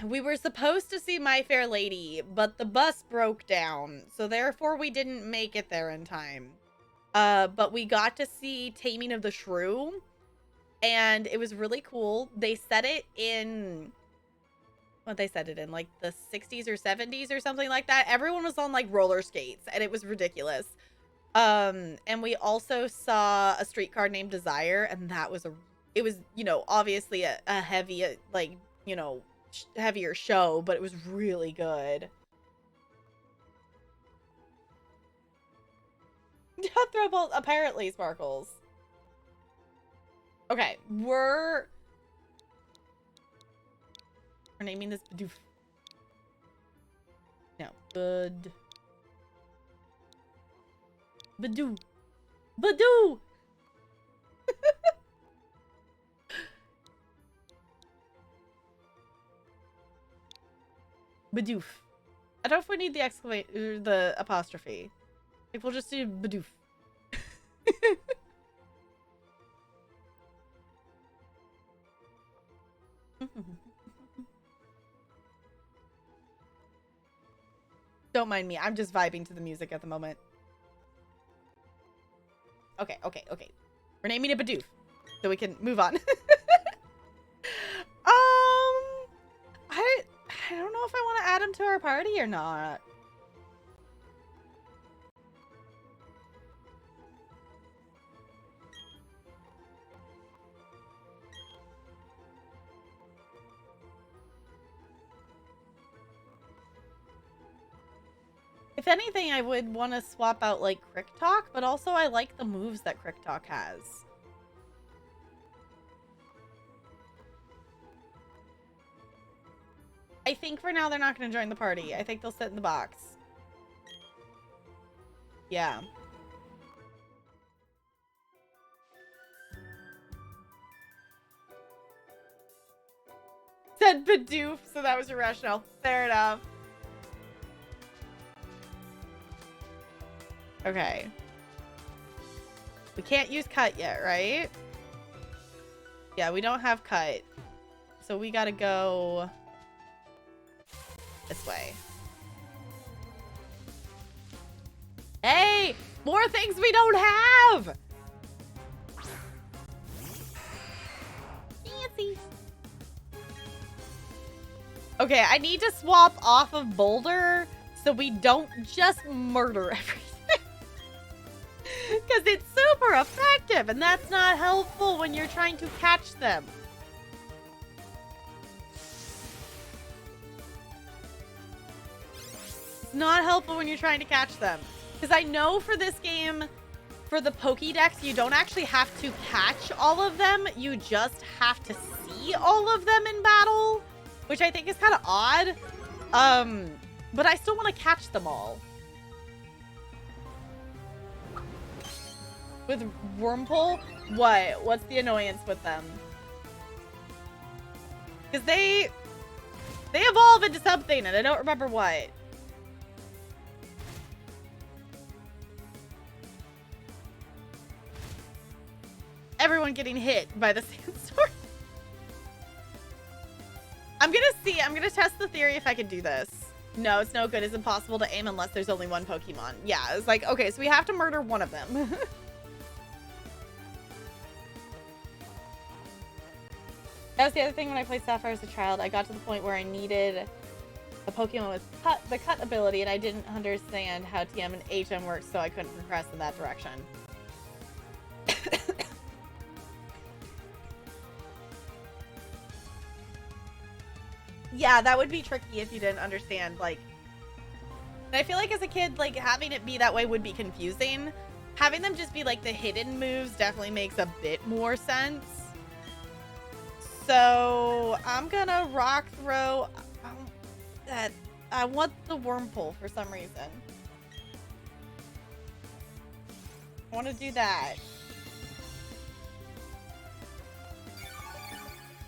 [SPEAKER 1] we were supposed to see My Fair Lady, but the bus broke down, so therefore we didn't make it there in time. But we got to see Taming of the Shrew, and it was really cool. They set it in, what they set it in, like the 60s or 70s or something like that. Everyone was on like roller skates, and it was ridiculous. And we also saw A Streetcar Named Desire, and that was it was, you know, obviously a heavy, like, you know, heavier show, but it was really good. Death Throw Bolt apparently sparkles. Okay, we're naming this Badoof. No, Badoo. Badoo! Badoof. I don't know if we need the exclamation or the apostrophe. Like, we'll just do Badoof. Don't mind me. I'm just vibing to the music at the moment. Okay. We're naming it Badoof, so we can move on. I don't know if I want to add him to our party or not. If anything, I would want to swap out, like, Crick Talk, but also I like the moves that Crick Talk has. I think for now they're not going to join the party. I think they'll sit in the box. Yeah. Said Badoof, so that was irrational. Fair enough. Okay. We can't use cut yet, right? Yeah, we don't have cut. So we gotta go This way. Hey! More things we don't have! Fancy. Okay, I need to swap off of Boulder so we don't just murder everything. Because it's super effective, and that's not helpful when you're trying to catch them. It's not helpful when you're trying to catch them. Because I know for this game, for the Pokédex, you don't actually have to catch all of them. You just have to see all of them in battle, which I think is kind of odd. But I still want to catch them all. With Wormpole? What? What's the annoyance with them? Because they evolve into something, and I don't remember what. Everyone getting hit by the sandstorm. I'm gonna test the theory if I can do this. No, it's no good. It's impossible to aim unless there's only one Pokemon. Yeah, it's like, okay, so we have to murder one of them. That was the other thing when I played Sapphire as a child. I got to the point where I needed a Pokemon with the cut ability, and I didn't understand how TM and HM worked, so I couldn't progress in that direction. Yeah, that would be tricky if you didn't understand, like... I feel like as a kid, like, having it be that way would be confusing. Having them just be, like, the hidden moves definitely makes a bit more sense. So, I'm gonna Rock Throw... I want the Wormpole for some reason. I want to do that.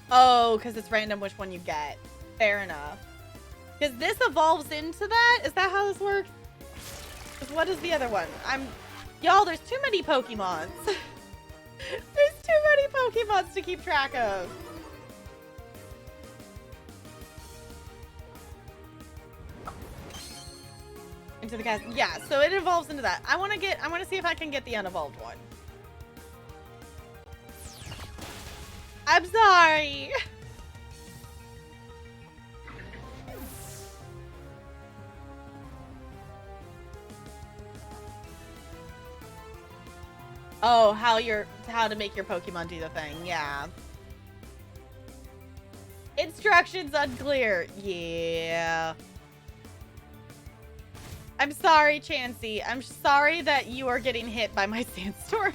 [SPEAKER 1] Oh, because it's random which one you get. Fair enough. Because this evolves into that? Is that how this works? What is the other one? Y'all, there's too many Pokemons. There's too many Pokemons to keep track of. Into the cast. Yeah, so it evolves into that. I want to see if I can get the unevolved one. I'm sorry. Oh, how to make your Pokemon do the thing. Yeah. Instructions unclear. Yeah. I'm sorry, Chansey. I'm sorry that you are getting hit by my sandstorm.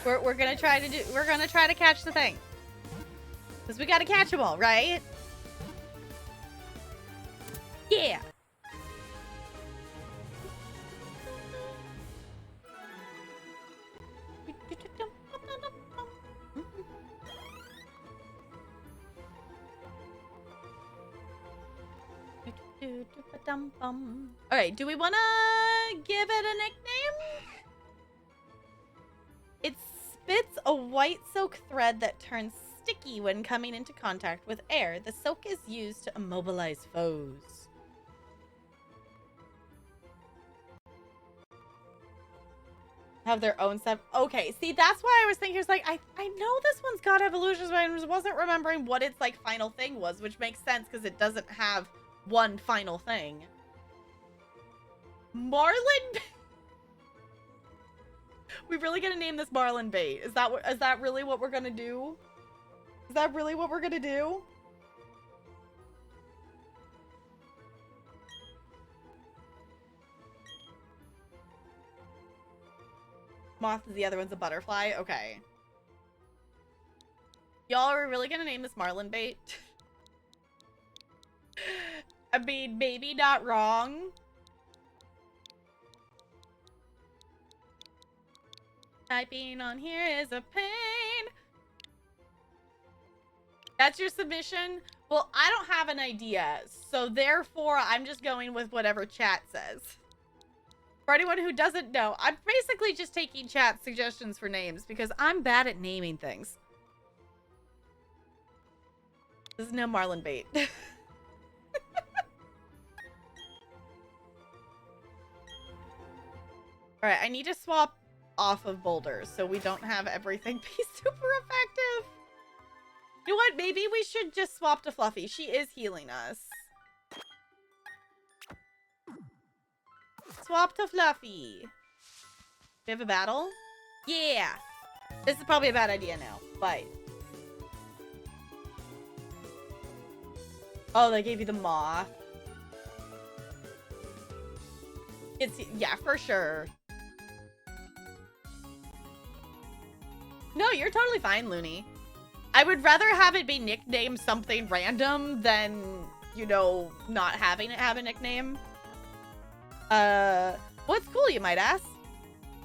[SPEAKER 1] We're gonna try to catch the thing. Because we gotta catch them all, right? Yeah. All right, do we want to give it a nickname? It spits a white silk thread that turns sticky when coming into contact with air. The silk is used to immobilize foes. Have their own stuff. Okay, see, that's why I was thinking, it's like, I know this one's got evolutions, but I wasn't remembering what its, like, final thing was, which makes sense because it doesn't have one final thing. Marlin? We really gonna name this Marlin Bait? Is that really what we're gonna do? Is that really what we're gonna do? Moth is the other one's a butterfly? Okay. Y'all are really gonna name this Marlin Bait? I mean, maybe not wrong. Typing on here is a pain. That's your submission? Well, I don't have an idea, so therefore I'm just going with whatever chat says. For anyone who doesn't know, I'm basically just taking chat suggestions for names because I'm bad at naming things. This is no Marlin bait. Alright, I need to swap off of boulders so we don't have everything be super effective. You know what? Maybe we should just swap to Fluffy. She is healing us. Swap to Fluffy. We have a battle? Yeah. This is probably a bad idea now, but... Oh, they gave you the moth. It's... Yeah, for sure. No, you're totally fine, Looney. I would rather have it be nicknamed something random than, you know, not having it have a nickname. What's cool, you might ask?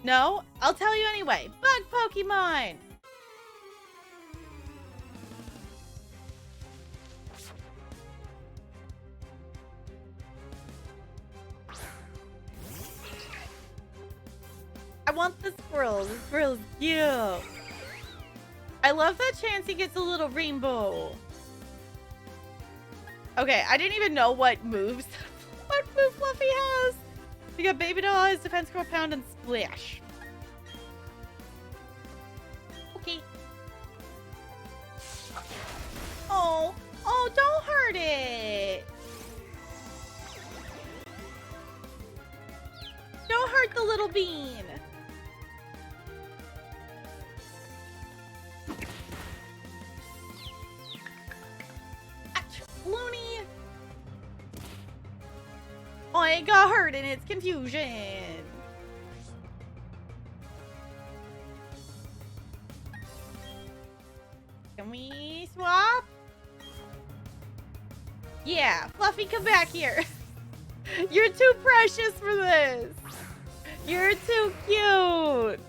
[SPEAKER 1] No? I'll tell you anyway. Bug Pokemon! I want the squirrel. The squirrel's cute. I love that Chansey gets a little rainbow. Okay, I didn't even know what moves, what move Fluffy has. We got Baby Doll, his defense grow pound, and splash. Okay. Oh, don't hurt it. Don't hurt the little bean. Looney! Oh, it got hurt in its confusion. Can we swap? Yeah, Fluffy, come back here. You're too precious for this. You're too cute.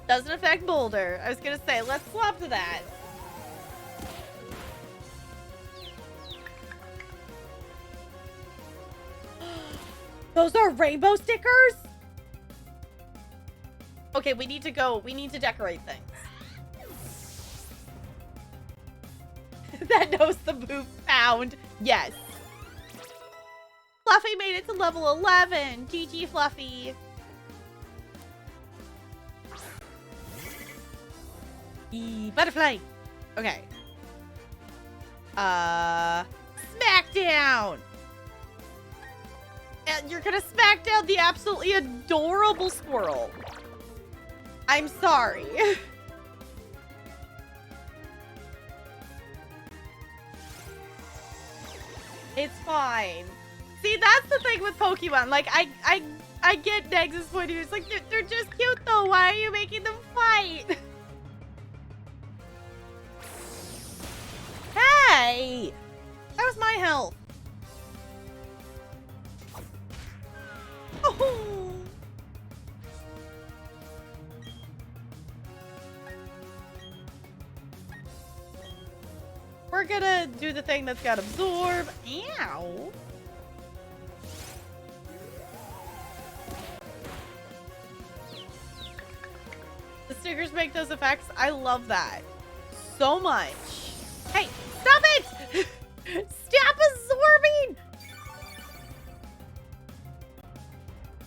[SPEAKER 1] Doesn't affect Boulder. I was gonna say, let's swap to that. Those are rainbow stickers? Okay, we need to go. We need to decorate things. That knows the move found. Yes. Fluffy made it to level 11. GG, Fluffy. Butterfly. Okay. Smackdown. And you're gonna smack down the absolutely adorable squirrel. I'm sorry. It's fine. See, that's the thing with Pokemon. Like, I get Negs' point of view. It's like, they're just cute though. Why are you making them fight? Hey! That was my health. Oh. We're gonna do the thing that's got absorb. Ow. The stickers make those effects. I love that so much. Hey, stop it! Stop absorbing!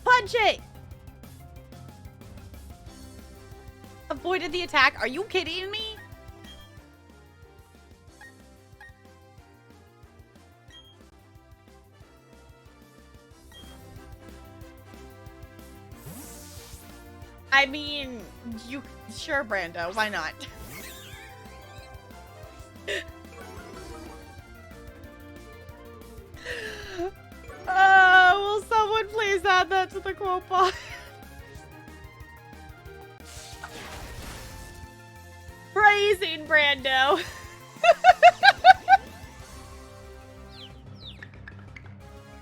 [SPEAKER 1] Punch it! Avoided the attack. Are you kidding me? I mean, you sure, Brando, why not? Will someone please add that to the quote box? Praising Brando.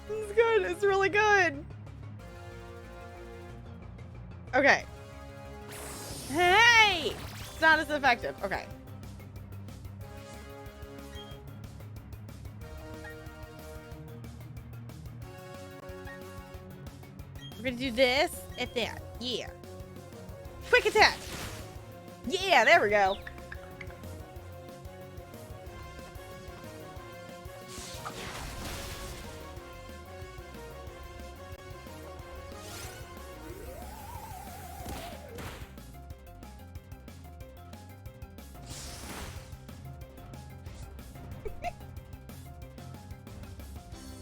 [SPEAKER 1] This is good. It's really good. Okay. Hey! It's not as effective. Okay. We're gonna do this and that. Yeah. Quick attack. Yeah, there we go.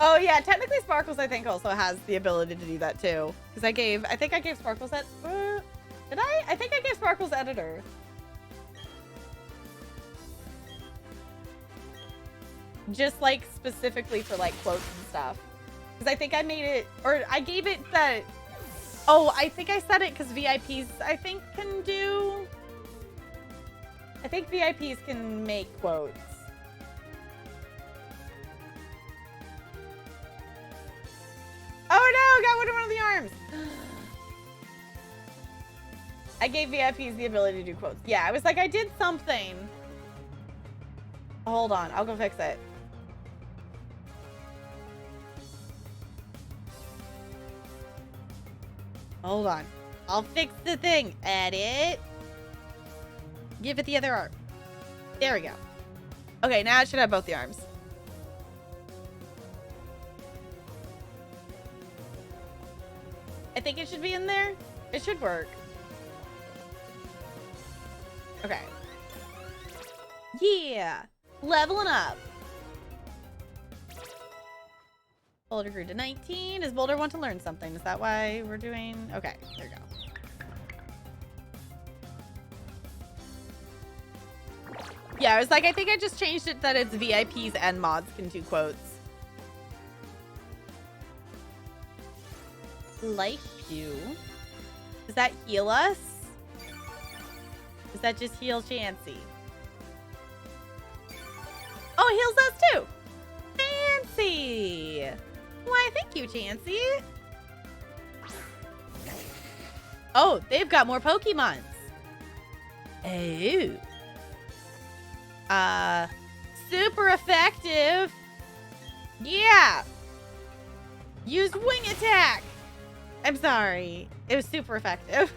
[SPEAKER 1] Oh yeah, technically Sparkles I think also has the ability to do that too. Because I think I gave Sparkles that. Did I? I think I gave Sparkles editor. Just like specifically for like quotes and stuff. Because I think I made it, or I gave it that. Oh, I think I said it because VIPs I think can do. I think VIPs can make quotes. Oh no, got one of the arms. I gave VIPs the ability to do quotes. Yeah, I was like, I did something. Hold on, I'll go fix it. Hold on. I'll fix the thing. Edit. Give it the other arm. There we go. Okay, now it should have both the arms. I think it should be in there. It should work. Okay. Yeah. Leveling up. Boulder grew to 19. Does Boulder want to learn something? Is that why we're doing? Okay, there we go. Yeah, I was like, I think I just changed it that it's VIPs and mods can do quotes. Life Pew. Does that heal us? Does that just heal Chansey? Oh, it heals us too. Fancy. Why, thank you, Chansey. Oh, they've got more Pokemons. Oh. Super effective. Yeah. Use wing attack. I'm sorry. It was super effective.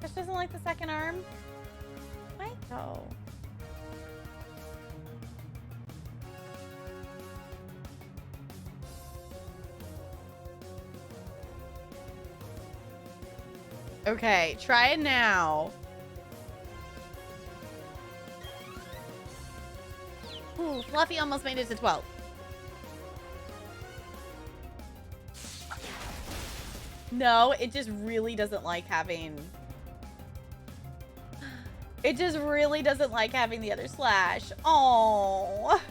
[SPEAKER 1] Fish doesn't like the second arm. Why though? Okay, try it now. Ooh, Fluffy almost made it to 12. No, it just really doesn't like having... It just really doesn't like having the other slash. Oh,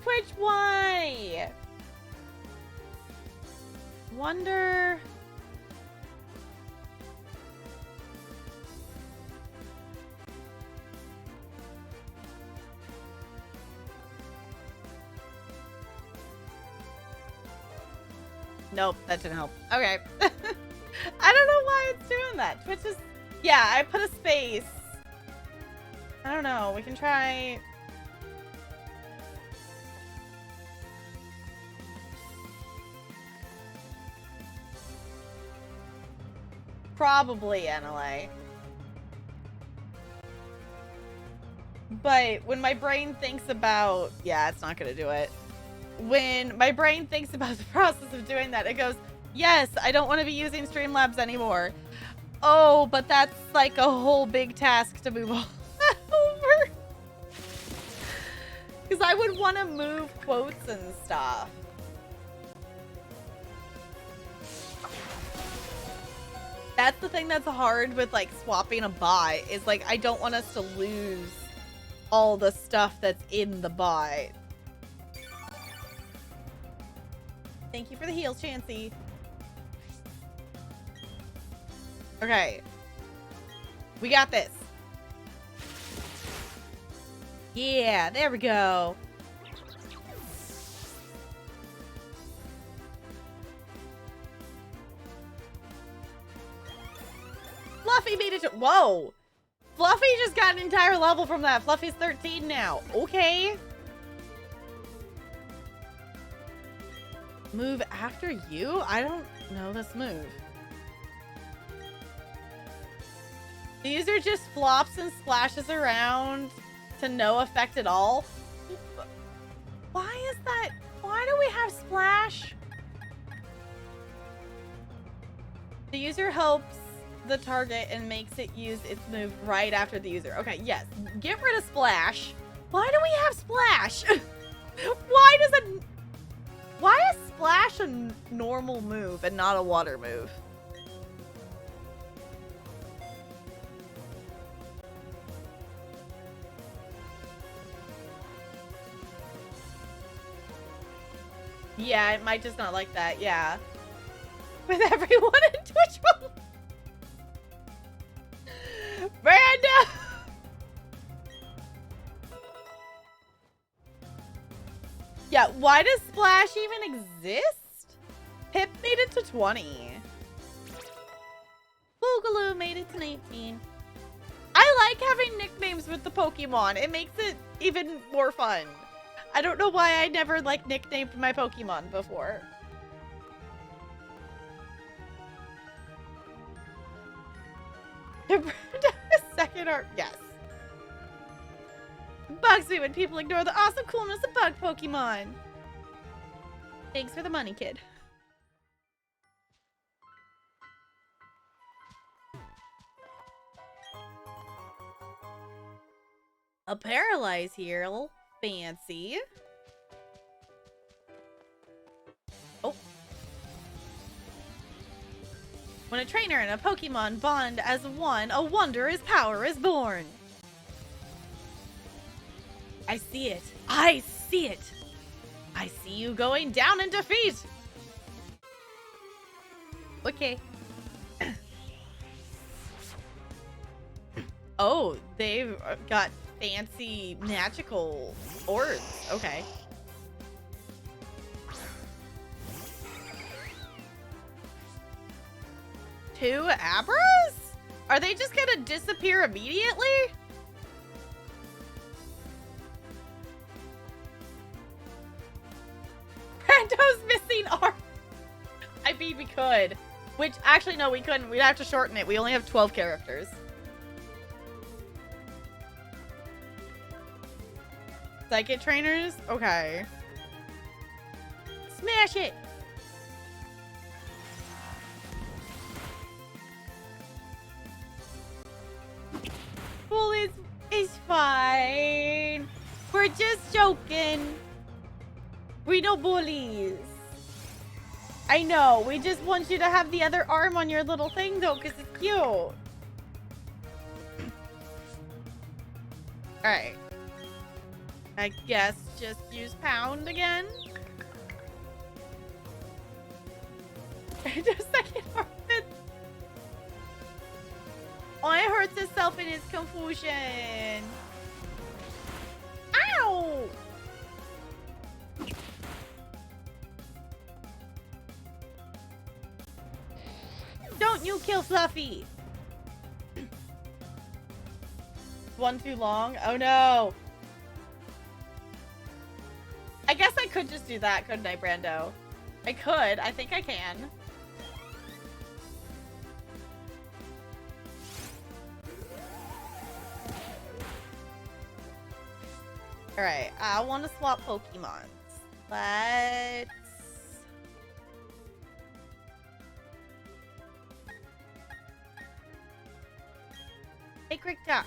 [SPEAKER 1] Twitch, why? Wonder... Nope, that didn't help. Okay. I don't know why it's doing that. Twitch is... Yeah, I put a space. I don't know. We can try... Probably NLA. But when my brain thinks about... Yeah, it's not going to do it. When my brain thinks about the process of doing that, it goes, yes, I don't want to be using Streamlabs anymore. Oh, but that's like a whole big task to move over. Because I would want to move quotes and stuff. That's the thing that's hard with like swapping a bot, is like I don't want us to lose all the stuff that's in the bot. Thank you for the heals, Chansey. Okay. We got this. Yeah, there we go. Fluffy made it to... Whoa! Fluffy just got an entire level from that. Fluffy's 13 now. Okay. Move after you? I don't know this move. The user just flops and splashes around to no effect at all. Why is that? Why do we have splash? The user hopes the target and makes it use its move right after the user. Okay, yes. Get rid of Splash. Why do we have Splash? Why is Splash a normal move and not a water move? Yeah, it might just not like that. Yeah. With everyone in Twitch mode. Brando! Yeah, why does Splash even exist? Pip made it to 20. Boogaloo made it to 19. I like having nicknames with the Pokemon. It makes it even more fun. I don't know why I never like nicknamed my Pokemon before. Second art, yes. Bugs me when people ignore the awesome coolness of bug Pokemon. Thanks for the money, kid. A Paralyze Heal. Fancy. Oh. When a trainer and a Pokemon bond as one, a wondrous power is born. I see it. I see it. I see you going down in defeat. Okay. Oh, they've got fancy magical orbs. Okay. Two Abras? Are they just gonna disappear immediately? Brando's missing arm. I mean, we could. Which, actually, no, we couldn't. We'd have to shorten it. We only have 12 characters. Psychic trainers? Okay. Smash it! Well, it's fine. We're just joking. We no bullies. I know. We just want you to have the other arm on your little thing, though, because it's cute. Alright. I guess just use pound again. Just second arm. Oh, it hurts itself in its confusion. Ow! Don't you kill Fluffy! One too long? Oh no! I guess I could just do that, couldn't I, Brando? I could. I think I can. Alright, I want to swap Pokemons. Let's... Hey, Crickta,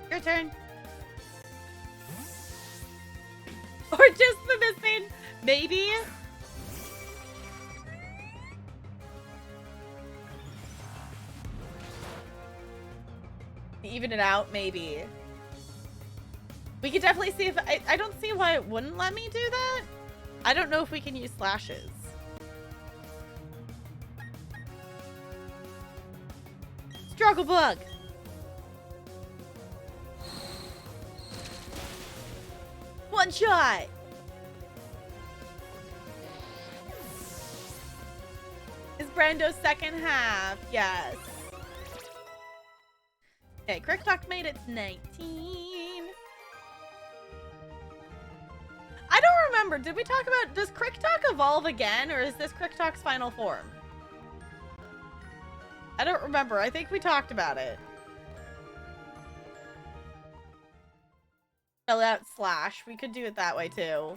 [SPEAKER 1] your turn. Or just the missing, maybe? Even it out, maybe. We could definitely see if... I don't see why it wouldn't let me do that. I don't know if we can use slashes. Struggle bug. One shot. Is Brando's second half? Yes. Okay, Cricktalk made it to 19. I don't remember. Did we talk about... Does Cricktalk evolve again, or is this Cricktalk's final form? I don't remember. I think we talked about it. Spell out slash. We could do it that way, too.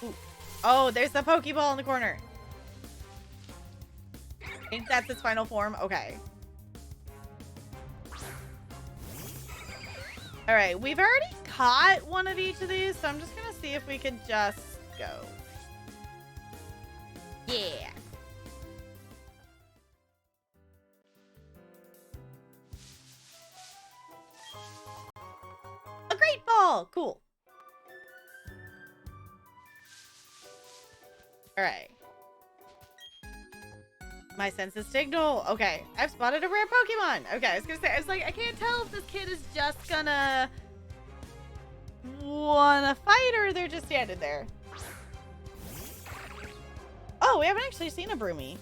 [SPEAKER 1] Ooh. Oh, there's the Pokeball in the corner. I think that's its final form. Okay. All right, we've already caught one of each of these, so I'm just gonna see if we could just go. Yeah. A great ball. Cool. All right. My senses signal. Okay, I've spotted a rare Pokemon. Okay, I was gonna say, I was like, I can't tell if this kid is just gonna wanna fight or they're just standing there. Oh, we haven't actually seen a Broomy.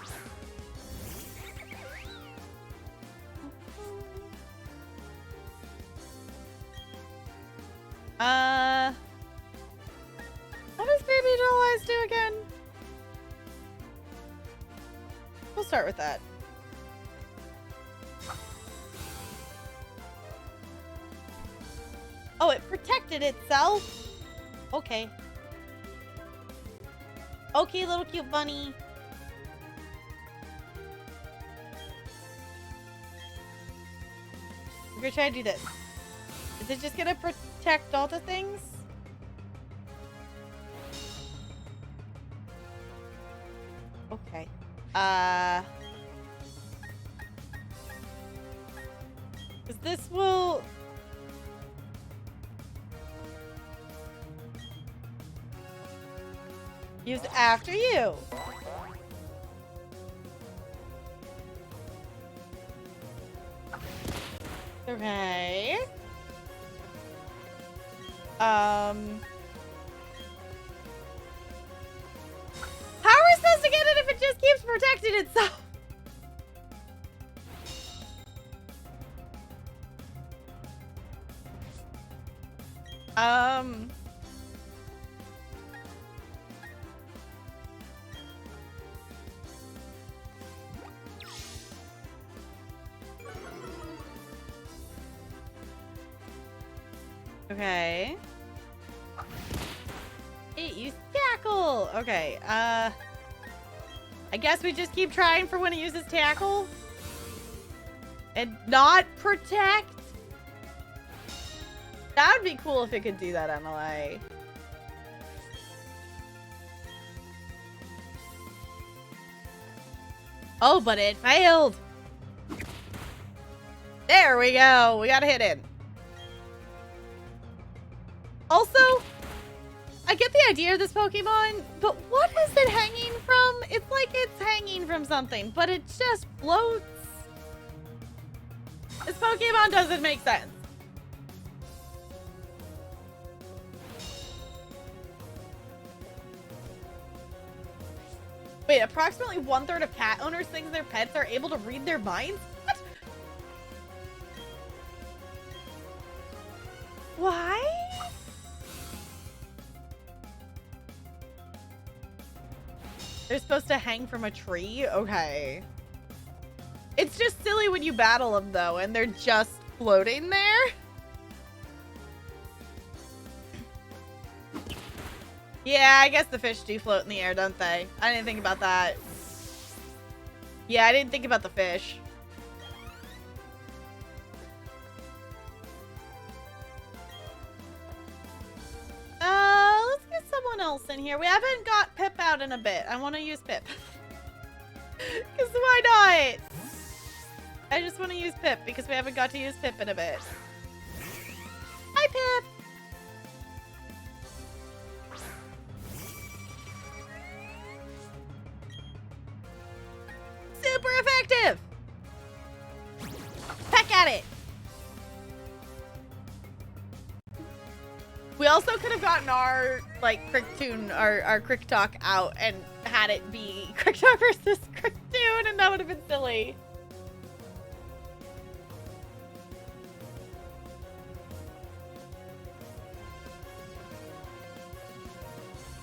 [SPEAKER 1] What does Baby Doll Eyes do again? We'll start with that. Oh, it protected itself? Okay. Okay, little cute bunny. We're gonna try to do this. Is it just gonna protect all the things? Okay. Because this will... Used after you. Okay. How are we supposed to get it if it just keeps protecting itself? Okay. It used tackle. Okay. I guess we just keep trying for when it uses tackle. And not protect. That would be cool if it could do that, Emily. Oh, but it failed. There we go. We got a hit in. Also, I get the idea of this Pokemon, but what is it hanging from? It's like it's hanging from something, but it just floats. This Pokemon doesn't make sense. Wait, approximately 1/3 of cat owners think their pets are able to read their minds? What? Why? They're supposed to hang from a tree? Okay. It's just silly when you battle them, though, and they're just floating there. Yeah, I guess the fish do float in the air, don't they? I didn't think about that. Yeah, I didn't think about the fish. Let's get someone else in here. We haven't got Pip out in a bit. I want to use Pip. Because why not? I just want to use Pip because we haven't got to use Pip in a bit. Hi, Pip. Super effective. Peck at it. We also could have gotten our, like, Cricktoon, our Crick Talk out and had it be Crick Talk versus Cricktoon, and that would have been silly.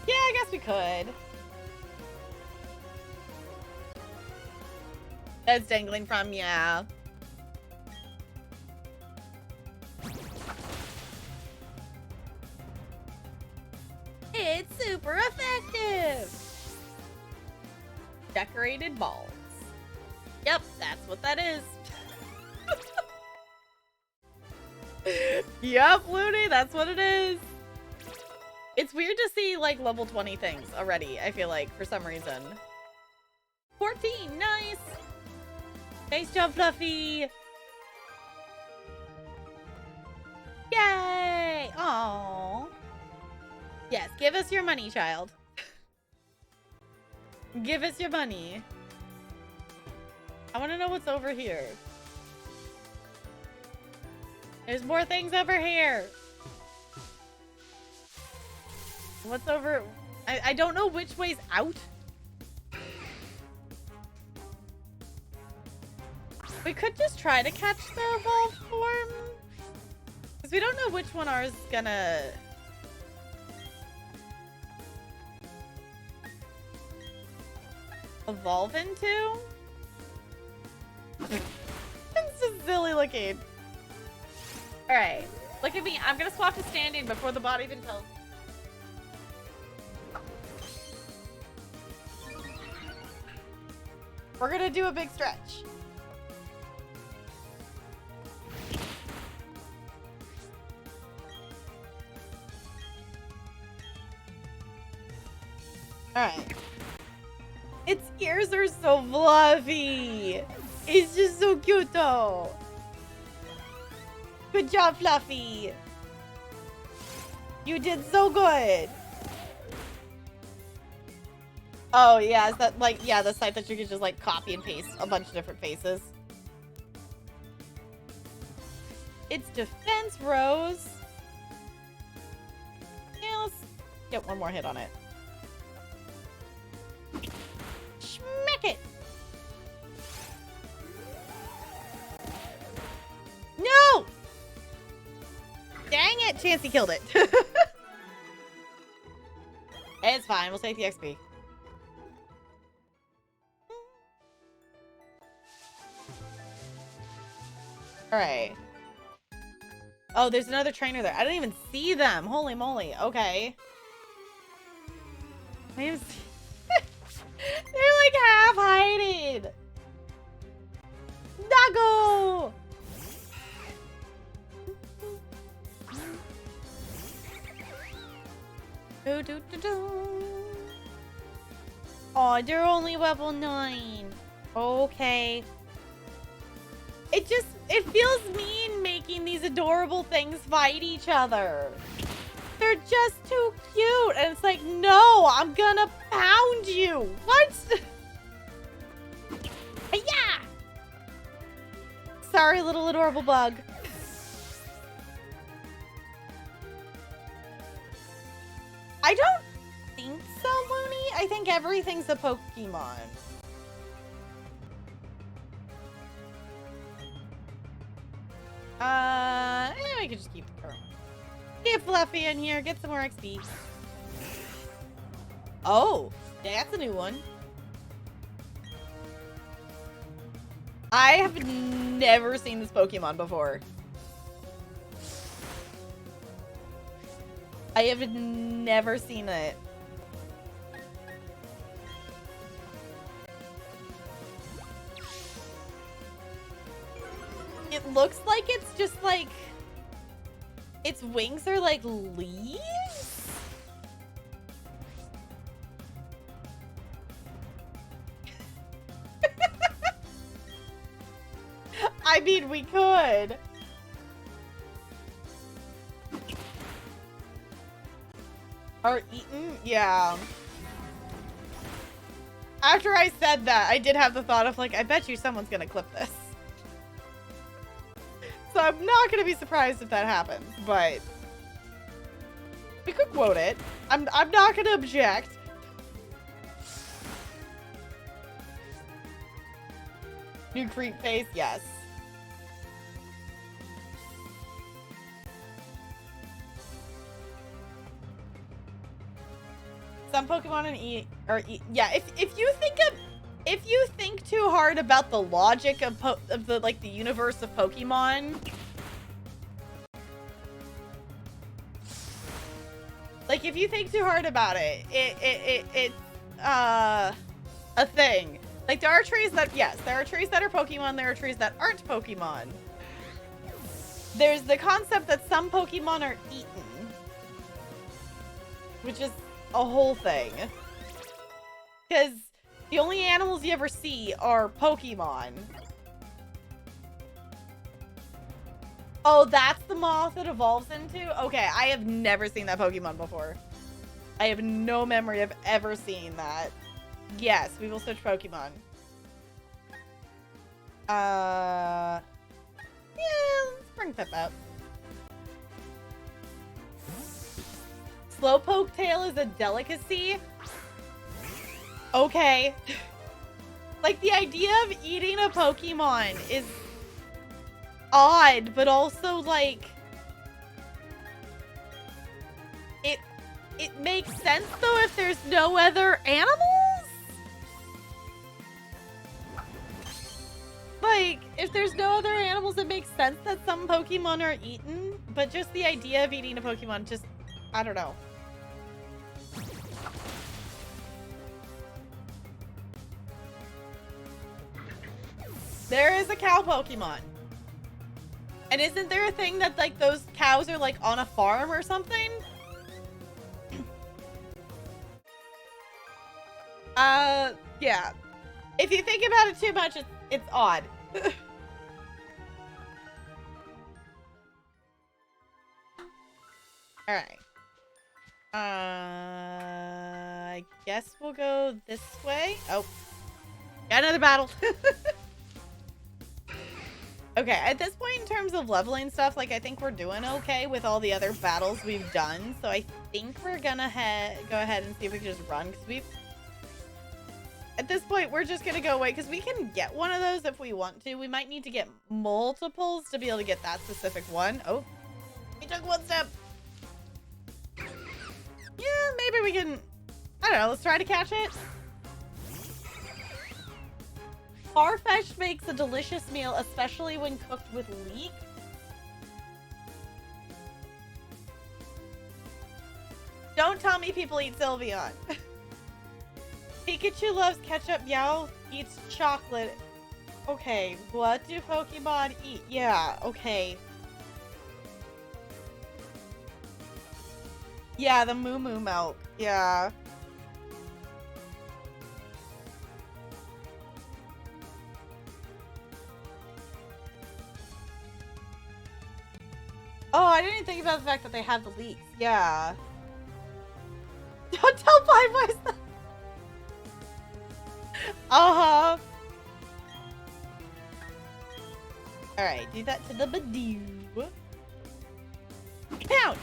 [SPEAKER 1] Yeah, I guess we could. That's dangling from, yeah. It's super effective. Decorated balls. Yep, that's what that is. Yep, Looney, that's what it is. It's weird to see, like, level 20 things already, I feel like, for some reason. 14, nice! Nice job, Fluffy! Yay! Aww. Yes, give us your money, child. Give us your money. I want to know what's over here. There's more things over here. What's over? I don't know which way's out. We could just try to catch their evolved form. Because we don't know which one ours is gonna... evolve into? It's just silly looking. Alright. Look at me. I'm gonna swap to standing before the bot even tells. We're gonna do a big stretch. Alright. Its ears are so fluffy. It's just so cute though. Good job, Fluffy. You did so good. Oh, yeah. Is that like, yeah, the site that you can just like copy and paste a bunch of different faces? It's defense rose. Yeah, let's get one more hit on it. Schmack it. No! Dang it, Chansey killed it. It's fine, we'll take the XP. Alright. Oh, there's another trainer there. I didn't even see them. Holy moly. Okay. I didn't see... They're like half hiding. Nago! Oh, they're only level 9. Okay. It feels mean making these adorable things fight each other. They're just too cute. And it's like, no, I'm gonna pound you. What? Yeah. Sorry, little adorable bug. I don't think so, Looney. I think everything's a Pokemon. We could just keep the current. Get Fluffy in here, get some more XP. Oh, that's a new one. I have never seen this Pokemon before. I have never seen it. It looks like it's just like... its wings are like leaves? I mean, we could. Are eaten? Yeah. After I said that, I did have the thought of like, I bet you someone's gonna clip this. So I'm not gonna be surprised if that happens, but we could quote it. I'm not gonna object. New creep face, yes. Some Pokemon yeah. If you think too hard about the logic of the like the universe of Pokemon, like if you think too hard about it, it's a thing. Like, there are trees that, yes, there are trees that are Pokemon, there are trees that aren't Pokemon. There's the concept that some Pokemon are eaten, which is a whole thing. Because the only animals you ever see are Pokemon. Oh, that's the moth it evolves into? Okay, I have never seen that Pokemon before. I have no memory of ever seeing that. Yes, we will switch Pokemon. Yeah, let's bring Pip up. Slowpoke tail is a delicacy? Okay. Like, the idea of eating a Pokemon is odd, but also, like, it makes sense, though, if there's no other animals? Like, if there's no other animals, it makes sense that some Pokemon are eaten, but just the idea of eating a Pokemon just, I don't know. There is a cow Pokemon. And isn't there a thing that, like, those cows are, like, on a farm or something? Yeah. If you think about it too much, it's odd. Alright. I guess we'll go this way. Oh. Got another battle. Okay, at this point in terms of leveling stuff, like, I think we're doing okay with all the other battles we've done. So I think we're gonna go ahead and see if we can just run, because we've... At this point, we're just gonna go away, because we can get one of those if we want to. We might need to get multiples to be able to get that specific one. Oh, we took one step. Yeah, maybe we can... I don't know, let's try to catch it. Farfetch'd makes a delicious meal, especially when cooked with leek. Don't tell me people eat Sylveon. Pikachu loves ketchup. Meow eats chocolate. Okay, what do Pokemon eat? Yeah, okay. Yeah, the Moo Moo milk. Yeah. Oh, I didn't even think about the fact that they have the leaks. Yeah. Don't tell Five Boys that. Uh-huh. Alright, do that to the Badoo. Down!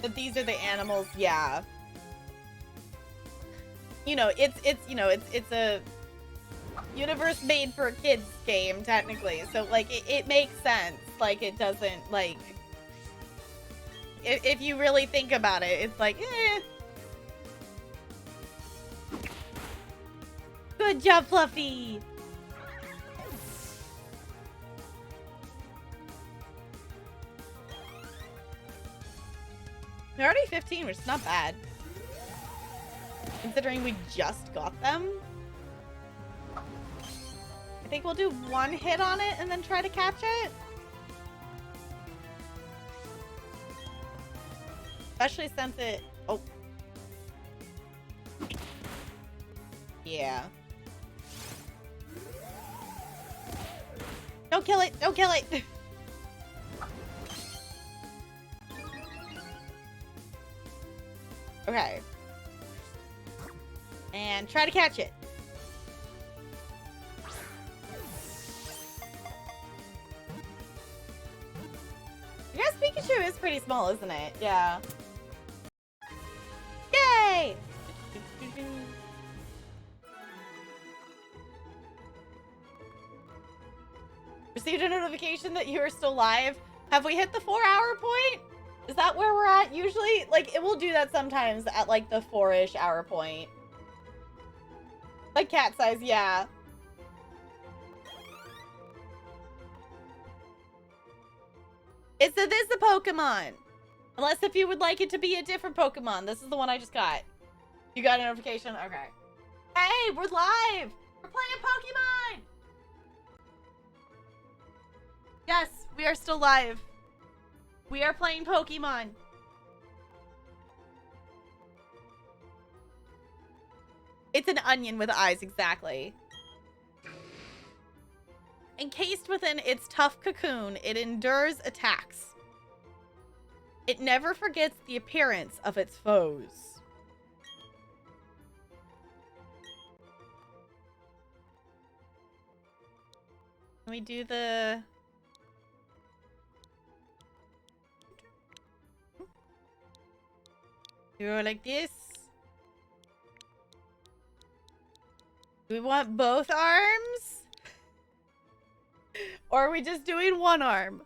[SPEAKER 1] But these are the animals, yeah. You know, it's a universe made for kids game, technically. So, like, it makes sense. Like, it doesn't, like... If you really think about it, it's like, eh. Good job, Fluffy! We're already 15, which is not bad. Considering we just got them. I think we'll do one hit on it and then try to catch it. Especially since it... Oh. Yeah. Don't kill it! Don't kill it! Okay. And try to catch it. I guess Pikachu is pretty small, isn't it? Yeah. Yay! Received a notification that you are still live. Have we hit the 4-hour point? Is that where we're at? Usually, like, it will do that sometimes at, like, the 4-ish hour point. Like cat size, yeah. It's this a Pokemon. Unless if you would like it to be a different Pokemon. This is the one I just got. You got a notification? Okay. Hey, we're live. We're playing Pokemon. Yes, we are still live. We are playing Pokemon. It's an onion with eyes, exactly. Encased within its tough cocoon, it endures attacks. It never forgets the appearance of its foes. Can we do the... Do it like this? Do we want both arms? Or are we just doing one arm?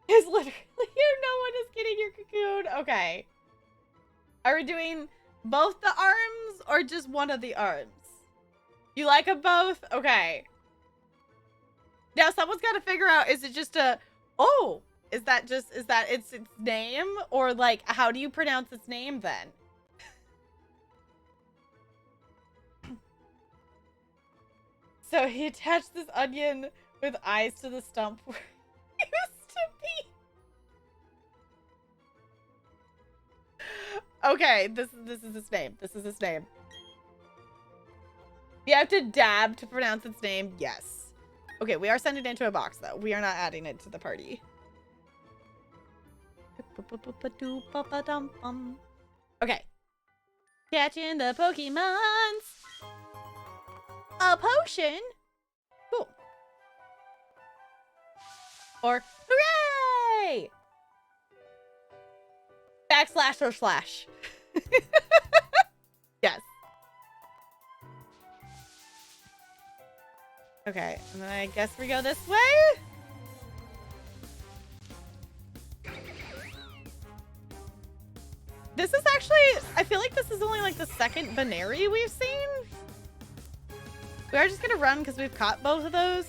[SPEAKER 1] It's literally here. No one is getting your cocoon. Okay. Are we doing both the arms or just one of the arms? You like them both? Okay. Now someone's got to figure out, is it just a, oh, is that its name? Or like, how do you pronounce its name then? So he attached this onion with eyes to the stump where he used to be. Okay, this is his name. This is his name. You have to dab to pronounce its name. Yes. Okay, we are sending it into a box though. We are not adding it to the party. Okay. Catching the Pokemons. A potion? Cool. Or hooray! Backslash or slash. Yes. Okay, and then I guess we go this way? This is actually, I feel like this is only like the second Baneri we've seen. We are just gonna run because we've caught both of those.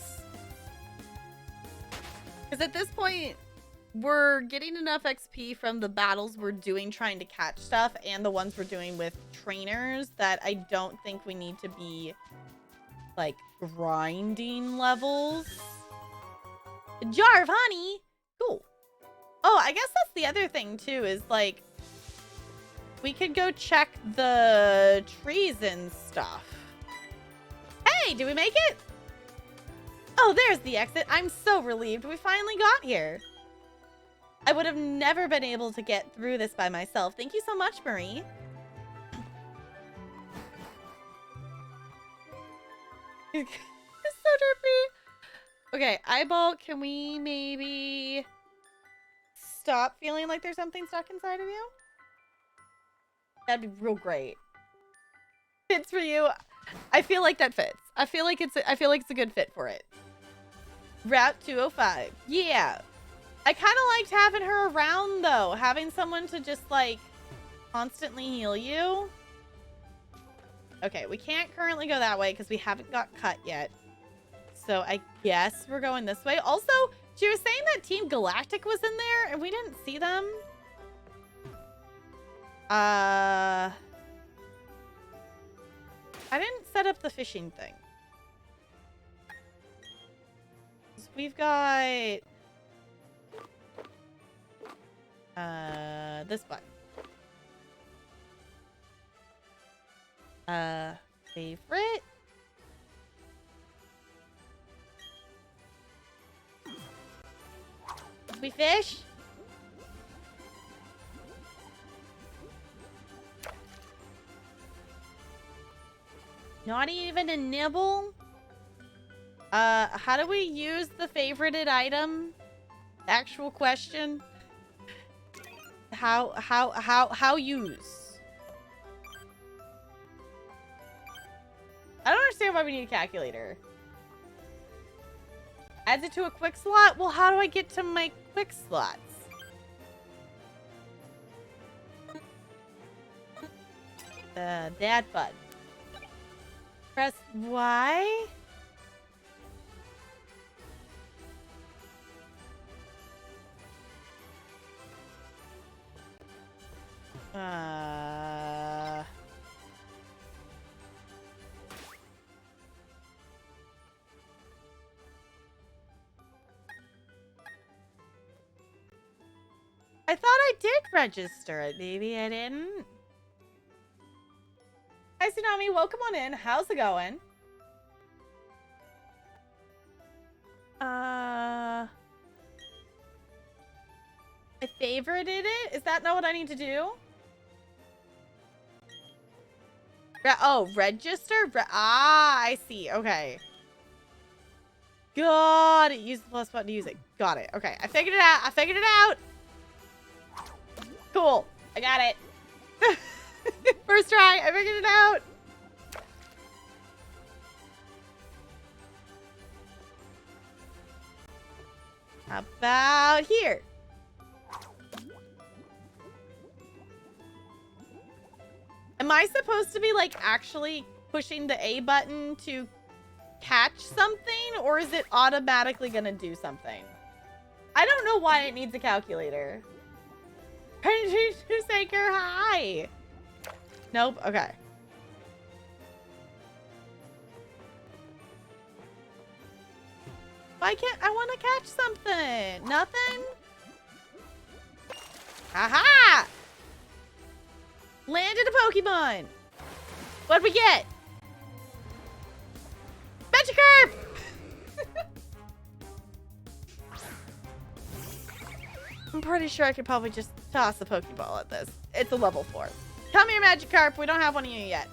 [SPEAKER 1] Because at this point, we're getting enough XP from the battles we're doing trying to catch stuff and the ones we're doing with trainers that I don't think we need to be like grinding levels. A jar of honey. Cool. Oh, I guess that's the other thing too, is like we could go check the trees and stuff. Hey, did we make it? Oh, there's the exit. I'm so relieved we finally got here. I would have never been able to get through this by myself. Thank you so much, Marie. It's so derpy. Okay, Eyeball, can we maybe stop feeling like there's something stuck inside of you? That'd be real great. Fits for you. I feel like that fits. I feel like it's a good fit for it. Route 205. Yeah. I kind of liked having her around though. Having someone to just like constantly heal you. Okay, we can't currently go that way because we haven't got cut yet. So I guess we're going this way. Also, she was saying that Team Galactic was in there and we didn't see them. I didn't set up the fishing thing. We've got this button. Favorite. We fish? Not even a nibble? How do we use the favorited item? Actual question. How use? I don't understand why we need a calculator. Adds it to a quick slot? Well, how do I get to my quick slots? That button. Press Y? I thought I did register it. Maybe I didn't. Hi, Tsunami. Welcome on in. How's it going? I favorited it? Is that not what I need to do? Oh, register? I see. Okay. Got it. Use the plus button to use it. Got it. Okay. I figured it out. I figured it out. Cool. I got it. First try. I figured it out. How about here? Am I supposed to be like actually pushing the A button to catch something, or is it automatically gonna do something? I don't know why it needs a calculator. Saker, hi. Nope. Okay. Why can't I want to catch something? Nothing? Aha! Landed a Pokemon. What'd we get? Magikarp! I'm pretty sure I could probably just toss a Pokeball at this. It's a level 4. Come here, Magikarp. We don't have one of you yet.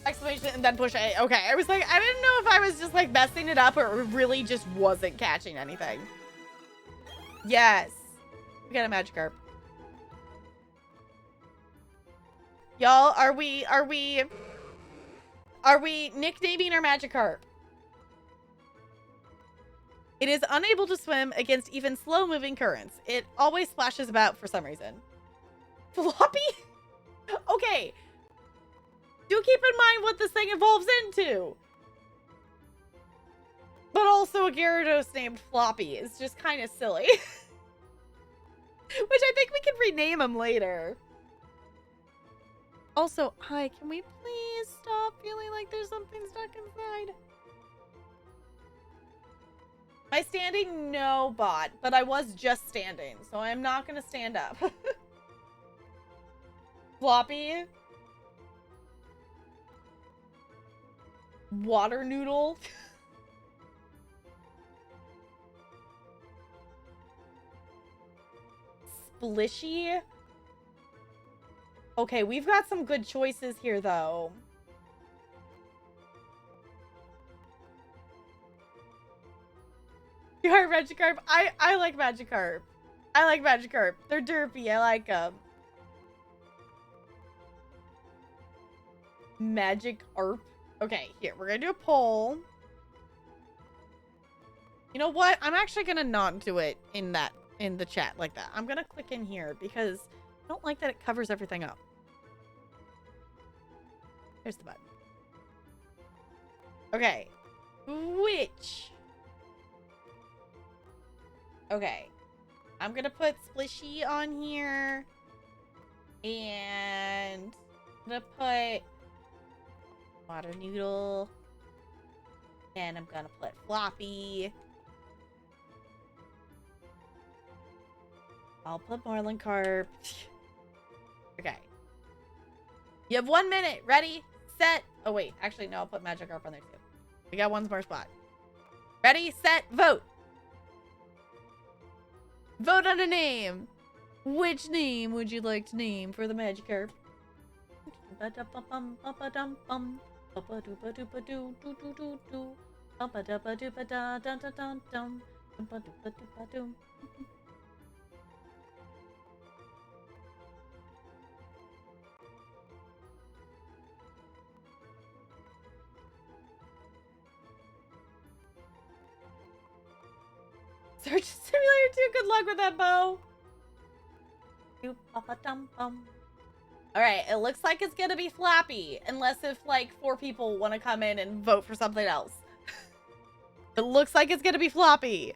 [SPEAKER 1] Exclamation and then push A. Okay, I was like, I didn't know if I was just like messing it up or it really just wasn't catching anything. Yes. We got a Magikarp. Y'all, are we nicknaming our Magikarp? It is unable to swim against even slow-moving currents. It always splashes about for some reason. Floppy? Okay. Do keep in mind what this thing evolves into. But also a Gyarados named Floppy is just kind of silly. Which I think we can rename him later. Also, hi, can we please stop feeling like there's something stuck inside? My standing? No, bot. But I was just standing, so I'm not going to stand up. Floppy? Water noodle? Splishy? Okay, we've got some good choices here, though. You are Magikarp. I like Magikarp. I like Magikarp. They're derpy. I like them. Magikarp. Okay, here. We're gonna do a poll. You know what? I'm actually gonna not do it in the chat like that. I'm gonna click in here because I don't like that it covers everything up. Here's the button. Okay. Which? Okay. I'm gonna put Splishy on here. And I'm gonna put Water Noodle. And I'm gonna put Floppy. I'll put Marlin Carp. Okay. You have 1 minute. Ready, set. Oh, wait. Actually, no. I'll put Magikarp on there, too. We got one more spot. Ready, set, vote. Vote on a name. Which name would you like to name for the Magikarp? Search Simulator 2, good luck with that, Bo. Alright, it looks like it's gonna be Flappy. Unless if, like, 4 people want to come in and vote for something else. It looks like it's gonna be Floppy.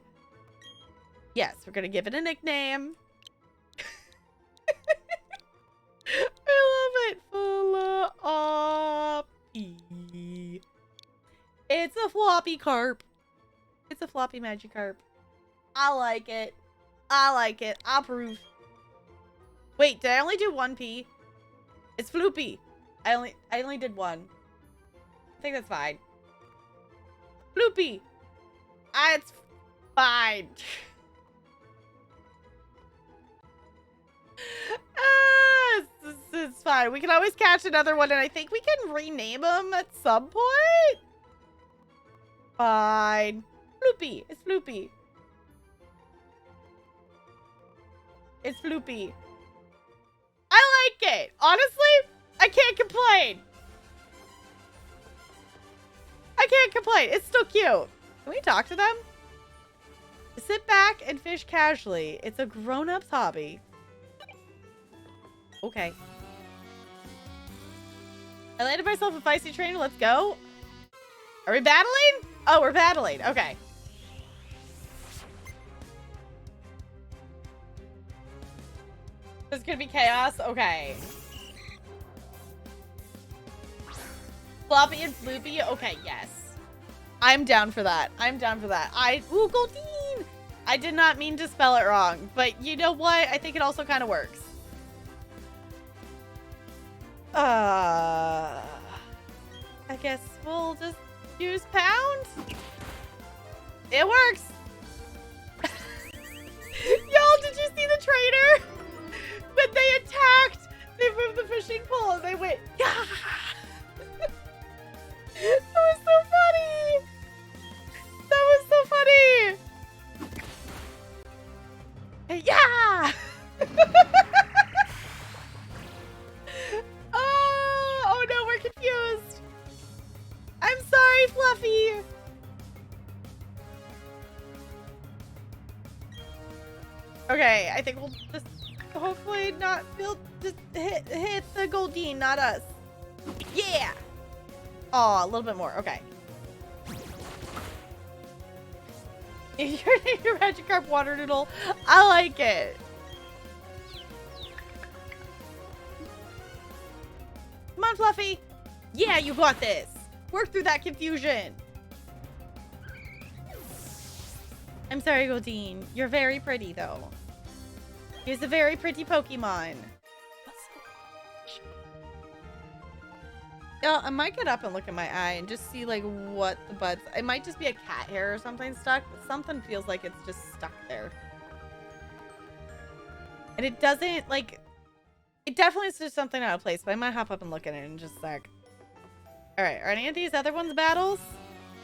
[SPEAKER 1] Yes, we're gonna give it a nickname. I love it. Floppy. It's a floppy carp. It's a floppy Magikarp. I like it. I like it. I approve. Wait, did I only do 1 P? It's Floopy. I only did 1. I think that's fine. Floopy. It's fine. It's fine. We can always catch another one, and I think we can rename him at some point. Fine. Floopy. It's Floopy. It's Floopy. I like it. Honestly, I can't complain. I can't complain. It's still cute. Can we talk to them? Sit back and fish casually. It's a grown-up's hobby. Okay. I landed myself a feisty trainer. Let's go. Are we battling? Oh, we're battling. Okay. This is gonna be chaos. Okay. Floppy and Floopy. Okay, yes. I'm down for that. I'm down for that. Ooh, Goldeen! I did not mean to spell it wrong, but you know what? I think it also kind of works. I guess we'll just use pound. It works. Y'all, did you see the trainer? When they attacked, they moved the fishing pole and they went, yeah. That was so funny. That was so funny. Yeah. Oh no, we're confused. I'm sorry, Fluffy. Okay, I think we'll just hopefully not feel just hit the Goldeen, not us. Yeah. Oh, a little bit more. Okay. Your Magikarp water noodle. I like it. Come on, Fluffy. Yeah, you got this. Work through that confusion. I'm sorry, Goldeen. You're very pretty, though. He's a very pretty Pokemon. Yeah, I might get up and look at my eye and just see, like, what the buds... It might just be a cat hair or something stuck, but something feels like it's just stuck there. And it doesn't, like... It definitely is just something out of place, but I might hop up and look at it in just a sec. Alright, are any of these other ones battles?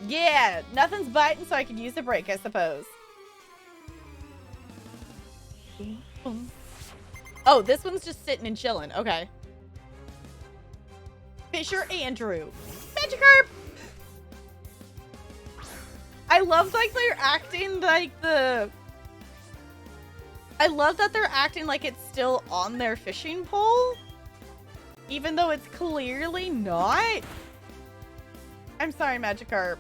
[SPEAKER 1] Yeah! Nothing's biting, so I could use a break, I suppose. Oh, this one's just sitting and chilling. Okay. Fisher Andrew. Magikarp! I love, like, they're acting like the... I love that they're acting like it's still on their fishing pole. Even though it's clearly not. I'm sorry, Magikarp.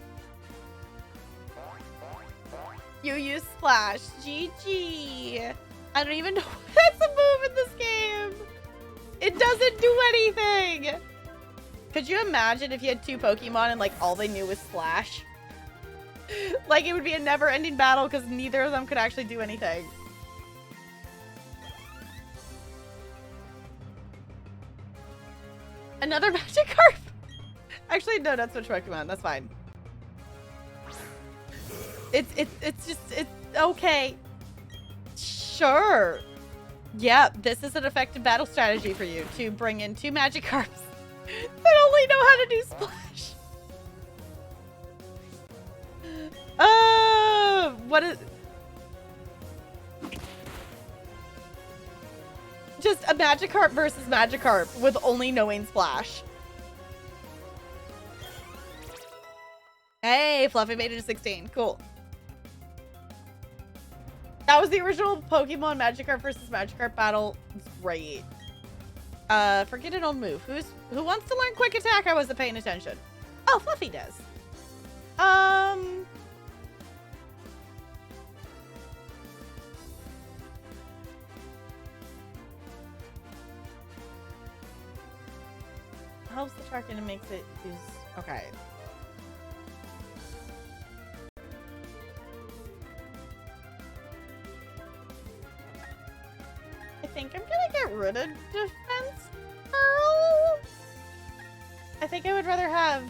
[SPEAKER 1] You use Splash. GG. I don't even know if that's a move in this game. It doesn't do anything. Could you imagine if you had 2 Pokemon and, like, all they knew was Splash? Like, it would be a never-ending battle because neither of them could actually do anything. Another Magikarp? Actually, no, don't switch Pokemon. That's fine. It's just, it's okay. Sure. Yeah, this is an effective battle strategy for you to bring in 2 Magikarps that only know how to do Splash. What is... Just a Magikarp versus Magikarp with only knowing Splash. Hey, Fluffy made it to 16. Cool. That was the original Pokemon Magikarp versus Magikarp battle. It's great. Forget an old move. Who wants to learn Quick Attack? I wasn't paying attention. Oh, Fluffy does. helps the tracking and makes it use. Okay. I think I'm gonna get rid of defense curl. I think I would rather have.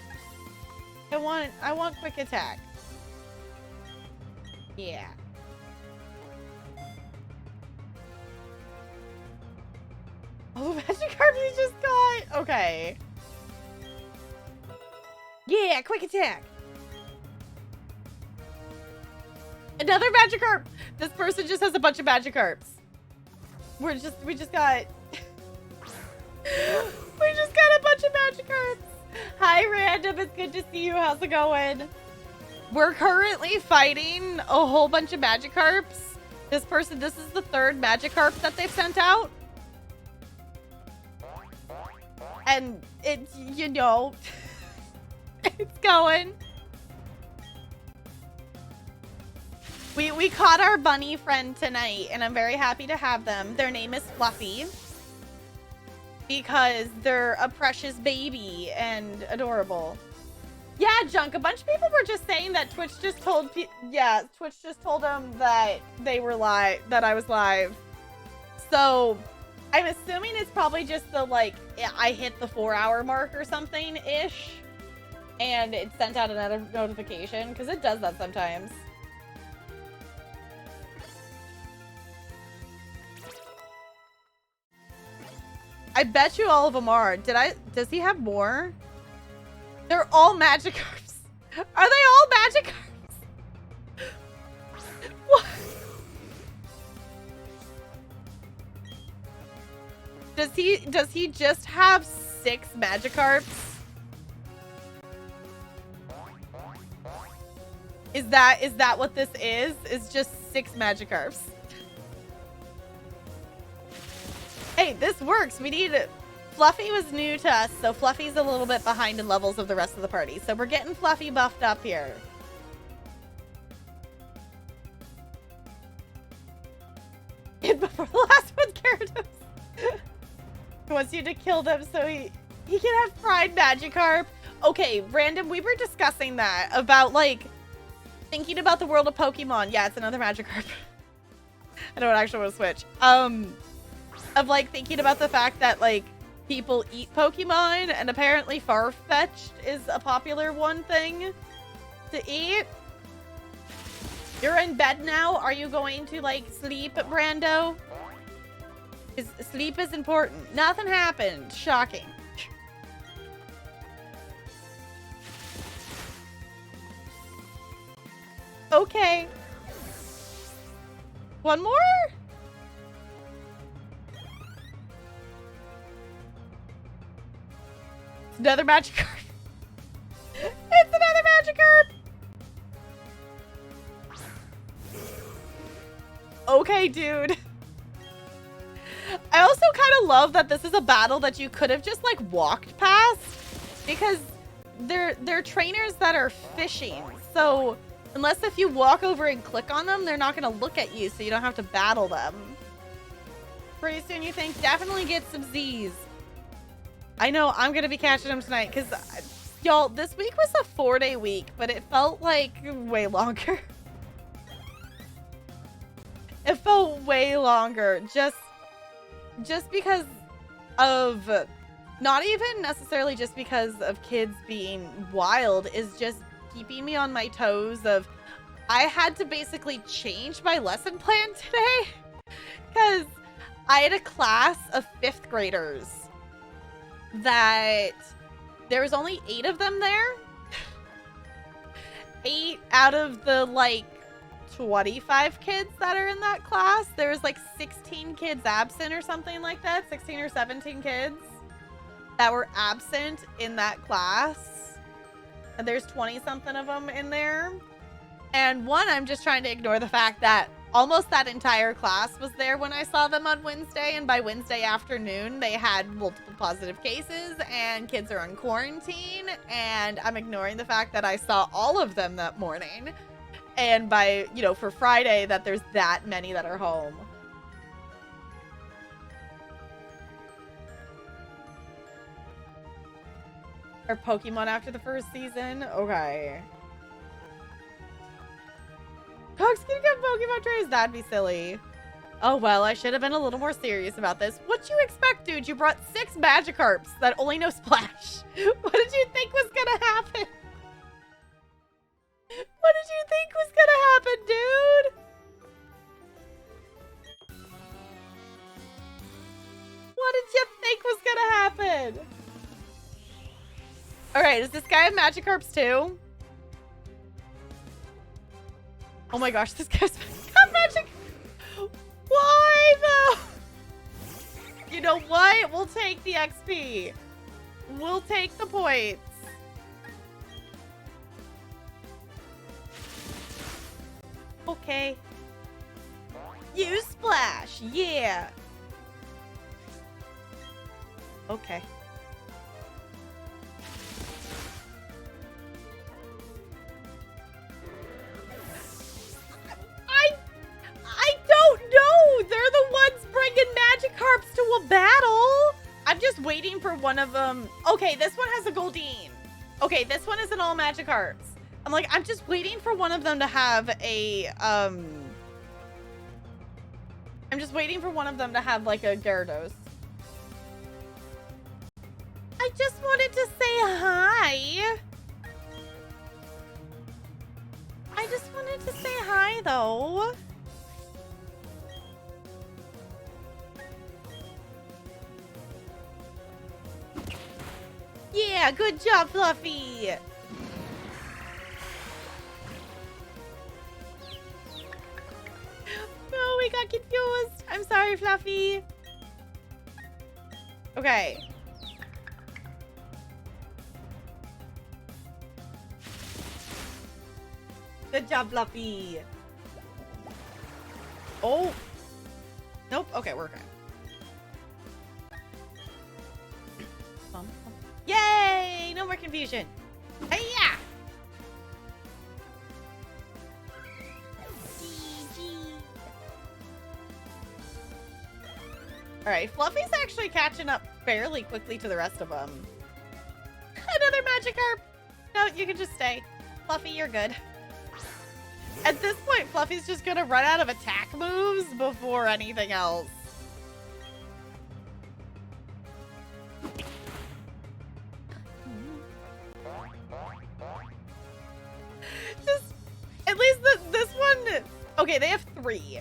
[SPEAKER 1] I want quick attack. Yeah. Oh, Magikarp you just got. Okay. Yeah, quick attack. Another Magikarp. This person just has a bunch of Magikarps. We just got we just got a bunch of Magikarps. Hi Random, it's good to see you. How's it going? We're currently fighting a whole bunch of Magikarps. This is the third Magikarp that they've sent out. And it's, you know, it's going. We caught our bunny friend tonight, and I'm very happy to have them. Their name is Fluffy because they're a precious baby and adorable. Yeah, Junk, a bunch of people were just saying that Twitch just told Twitch just told them that they were live, that I was live. So I'm assuming it's probably just the, like, I hit the 4-hour mark or something-ish, and it sent out another notification, because it does that sometimes. I bet you all of them are. Does he have more? They're all Magikarps. Are they all Magikarps? What? Does he just have 6 Magikarps? Is that what this is? Is just 6 Magikarps? Hey, this works. We need it. Fluffy was new to us, so Fluffy's a little bit behind in levels of the rest of the party. So we're getting Fluffy buffed up here. And before the last one's Gyarados. He wants you to kill them so he can have Pride Magikarp. Okay, Random, we were discussing that about, like, thinking about the world of Pokemon. Yeah, it's another Magikarp. I don't actually want to switch. Of, like, thinking about the fact that, like, people eat Pokemon, and apparently Farfetch'd is a popular one thing to eat. You're in bed now? Are you going to, like, sleep, Brando? Sleep is important. Nothing happened. Shocking. Okay. One more? It's another Magikarp. It's another Magikarp. Okay, dude. I also kind of love that this is a battle that you could have just, like, walked past, because they're trainers that are fishing. So unless if you walk over and click on them, they're not going to look at you, so you don't have to battle them. Pretty soon, you think? Definitely get some Z's. I know I'm going to be catching them tonight, because, y'all, this week was a 4-day week, but it felt like way longer. It felt way longer, just because of, not even necessarily just because of kids being wild, is just keeping me on my toes of, I had to basically change my lesson plan today because I had a class of 5th graders that there was only 8 of them there. 8 out of the, like, 25 kids that are in that class. There was like 16 kids absent or something like that. 16 or 17 kids that were absent in that class. And there's 20 something of them in there. And one, I'm just trying to ignore the fact that almost that entire class was there when I saw them on Wednesday. And by Wednesday afternoon, they had multiple positive cases and kids are on quarantine. And I'm ignoring the fact that I saw all of them that morning. And by, you know, for Friday, that there's that many that are home. Or Pokemon after the first season? Okay. Cox can get Pokemon trays? That'd be silly. Oh, well, I should have been a little more serious about this. What you expect, dude? You brought 6 Magikarps that only know Splash. What did you think was gonna happen? What did you think was gonna happen, dude? What did you think was gonna happen? Alright, does this guy have Magikarps too? Oh my gosh, this guy's got magic. Why though? You know what? We'll take the XP. We'll take the points. Okay. Use Splash. Yeah. Okay. I don't know. They're the ones bringing Magikarps to a battle. I'm just waiting for one of them. Okay, this one has a Goldeen. Okay, this one is an all Magikarps. I'm like, I'm just waiting for one of them to have a, I'm just waiting for one of them to have like a Gyarados. I just wanted to say hi. I just wanted to say hi though. Yeah, good job, Fluffy. No, we got confused. I'm sorry, Fluffy. Okay. Good job, Fluffy. Oh. Nope. Okay, we're good. Yay! No more confusion. Hey-ya! Alright, Fluffy's actually catching up fairly quickly to the rest of them. Another Magikarp! No, you can just stay. Fluffy, you're good. At this point, Fluffy's just gonna run out of attack moves before anything else. Just, at least this one, okay, they have 3.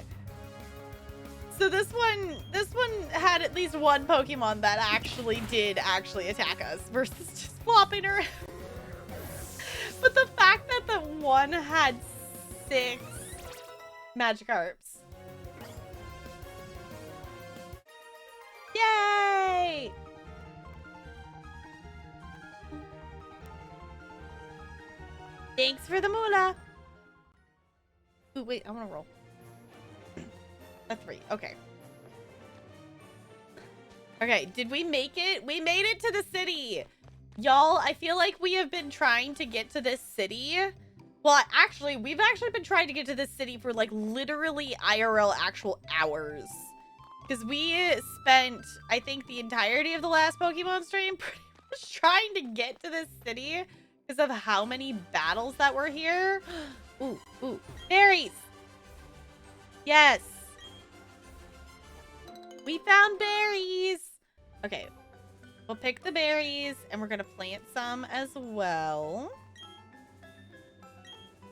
[SPEAKER 1] So this one had at least one Pokemon that actually did attack us versus just flopping around. But the fact that the one had 6 Magikarps. Yay! Thanks for the moolah. Ooh, wait, I want to roll. A 3. Okay. Okay, did we make it? We made it to the city. Y'all, I feel like we have been trying to get to this city. Well, actually, we've actually been trying to get to this city for like literally IRL actual hours. Because we spent, I think, the entirety of the last Pokemon stream pretty much trying to get to this city because of how many battles that were here. Ooh, ooh. Berries! Yes! We found berries! Okay. We'll pick the berries, and we're gonna plant some as well.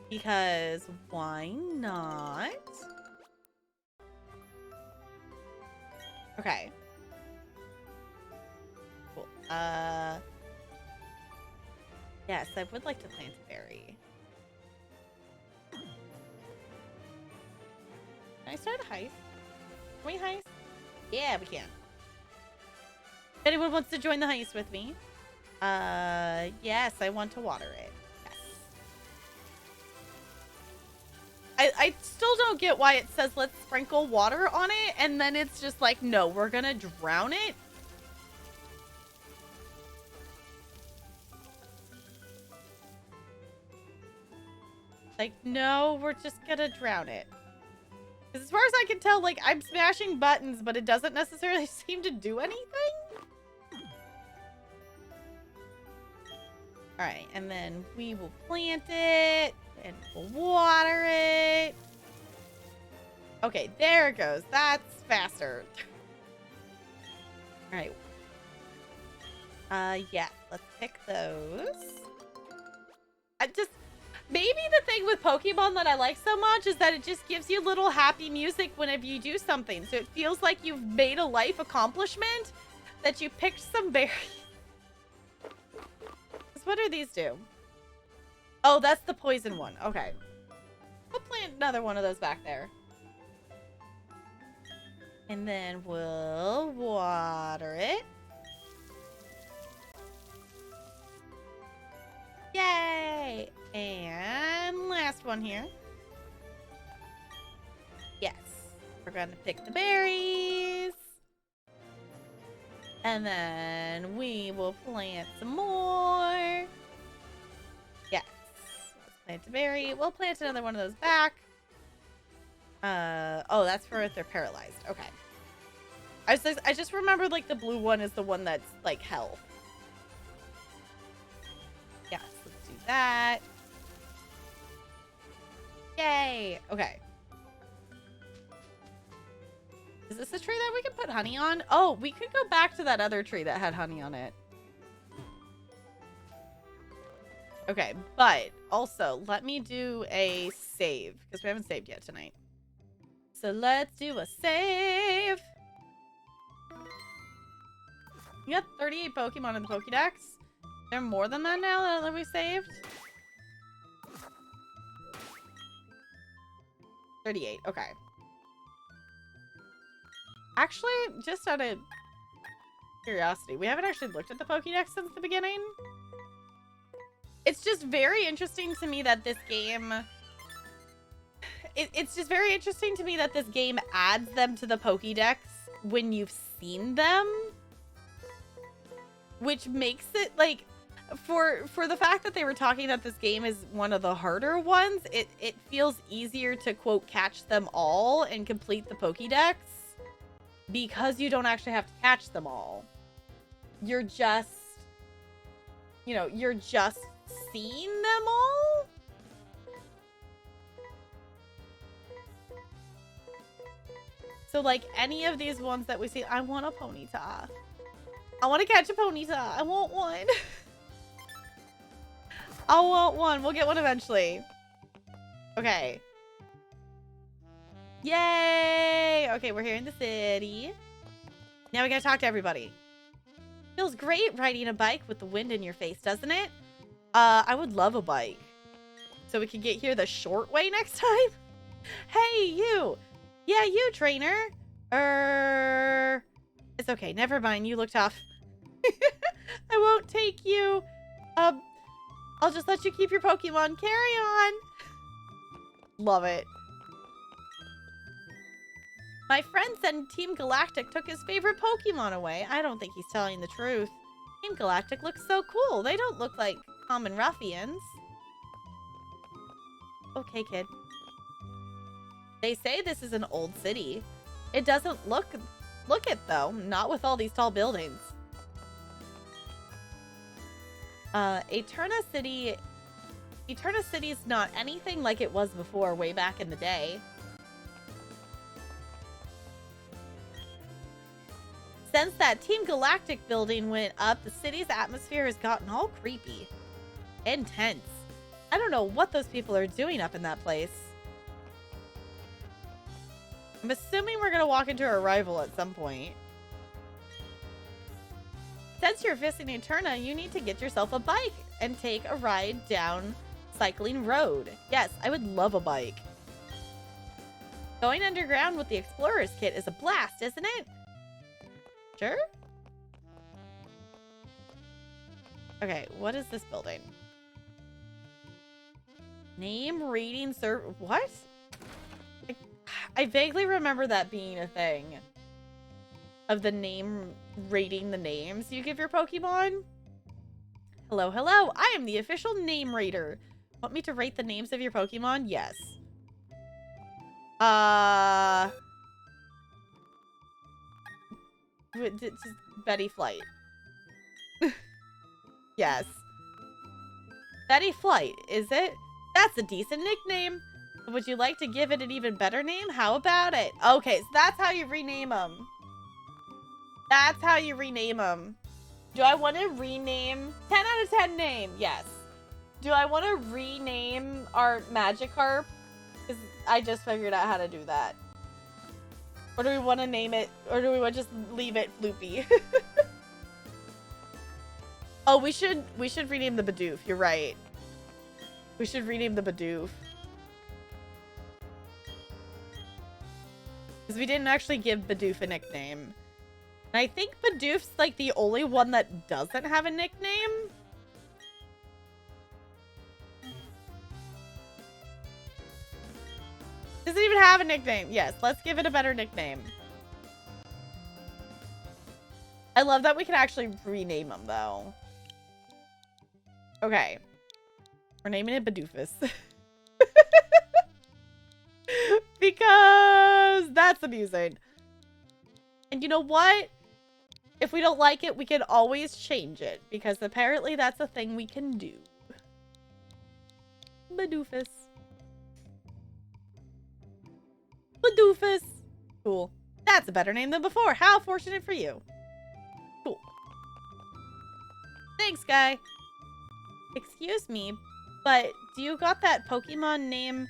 [SPEAKER 1] Because why not? Okay. Cool. Yes, I would like to plant a berry. Can I start a heist? Can we heist? Yeah, we can. If anyone wants to join the heist with me, yes, I want to water it. Yes. I still don't get why it says let's sprinkle water on it, and then it's just like, no, we're gonna drown it. Like, no, we're just gonna drown it. Because as far as I can tell, like, I'm smashing buttons, but it doesn't necessarily seem to do anything. All right, and then we will plant it and we'll water it. Okay, there it goes. That's faster. All right. Yeah, let's pick those. Maybe the thing with Pokemon that I like so much is that it just gives you little happy music whenever you do something. So it feels like you've made a life accomplishment that you picked some berries. What do these do? Oh, that's the poison one. Okay. We'll plant another one of those back there. And then we'll water it. Yay! And last one here. Yes. We're going to pick the berries. And then we will plant some more. Yes. Let's plant a berry. We'll plant another one of those back. Oh, that's for if they're paralyzed. Okay. I just remembered, like, the blue one is the one that's, like, health. Yes, let's do that. Yay! Okay. Is this a tree that we can put honey on? Oh, we could go back to that other tree that had honey on it. Okay, but also, let me do a save, because we haven't saved yet tonight. So let's do a save. You got 38 Pokemon in the Pokédex? There are more than that now that we saved? 38, okay. Actually, just out of curiosity, we haven't actually looked at the Pokédex since the beginning. It's just very interesting to me that this game... It's just very interesting to me that this game adds them to the Pokédex when you've seen them. Which makes it, like... For the fact that they were talking that this game is one of the harder ones, it feels easier to, quote, catch them all and complete the Pokédex. Because you don't actually have to catch them all. You're just... You know, you're just seeing them all? So, like, any of these ones that we see... I want a Ponyta. I want to catch a Ponyta. I want one. I want one. We'll get one eventually. Okay. Yay! Okay, we're here in the city. Now we gotta talk to everybody. Feels great riding a bike with the wind in your face, doesn't it? I would love a bike. So we can get here the short way next time? Hey, you! Yeah, you, trainer! It's okay, never mind, you look tough. I won't take you. I'll just let you keep your Pokemon. Carry on! Love it. My friend said Team Galactic took his favorite Pokemon away. I don't think he's telling the truth. Team Galactic looks so cool. They don't look like common ruffians. Okay, kid. They say this is an old city. It doesn't look it, though. Not with all these tall buildings. Eterna City's not anything like it was before, way back in the day. Since that Team Galactic building went up, the city's atmosphere has gotten all creepy. Intense. I don't know what those people are doing up in that place. I'm assuming we're gonna walk into our rival at some point. Since you're visiting Eterna, you need to get yourself a bike and take a ride down Cycling Road. Yes, I would love a bike. Going underground with the Explorer's Kit is a blast, isn't it? Sure? Okay, what is this building? Name reading server. What? I vaguely remember that being a thing. Of the name rating the names you give your Pokemon. Hello, hello. I am the official name rater. Want me to rate the names of your Pokemon? Yes. Just Betty Flight. Yes. Betty Flight, is it? That's a decent nickname. Would you like to give it an even better name? How about it? Okay, so that's how you rename them. That's how you rename them. Do I want to rename 10 out of 10 name? Yes. Do I want to rename our Magikarp? Because I just figured out how to do that. Or do we want to name it? Or do we want to just leave it Floopy? Oh, we should rename the Bidoof. You're right. We should rename the Bidoof. Because we didn't actually give Bidoof a nickname. And I think Bidoof's like the only one that doesn't have a nickname. Doesn't even have a nickname. Yes, let's give it a better nickname. I love that we can actually rename them, though. Okay. We're naming it Bidoofus. Because that's amusing. And you know what? If we don't like it, we can always change it. Because apparently that's a thing we can do. Bidoofus. Bidoofus. Cool. That's a better name than before. How fortunate for you. Cool. Thanks, guy. Excuse me, but do you got that Pokemon name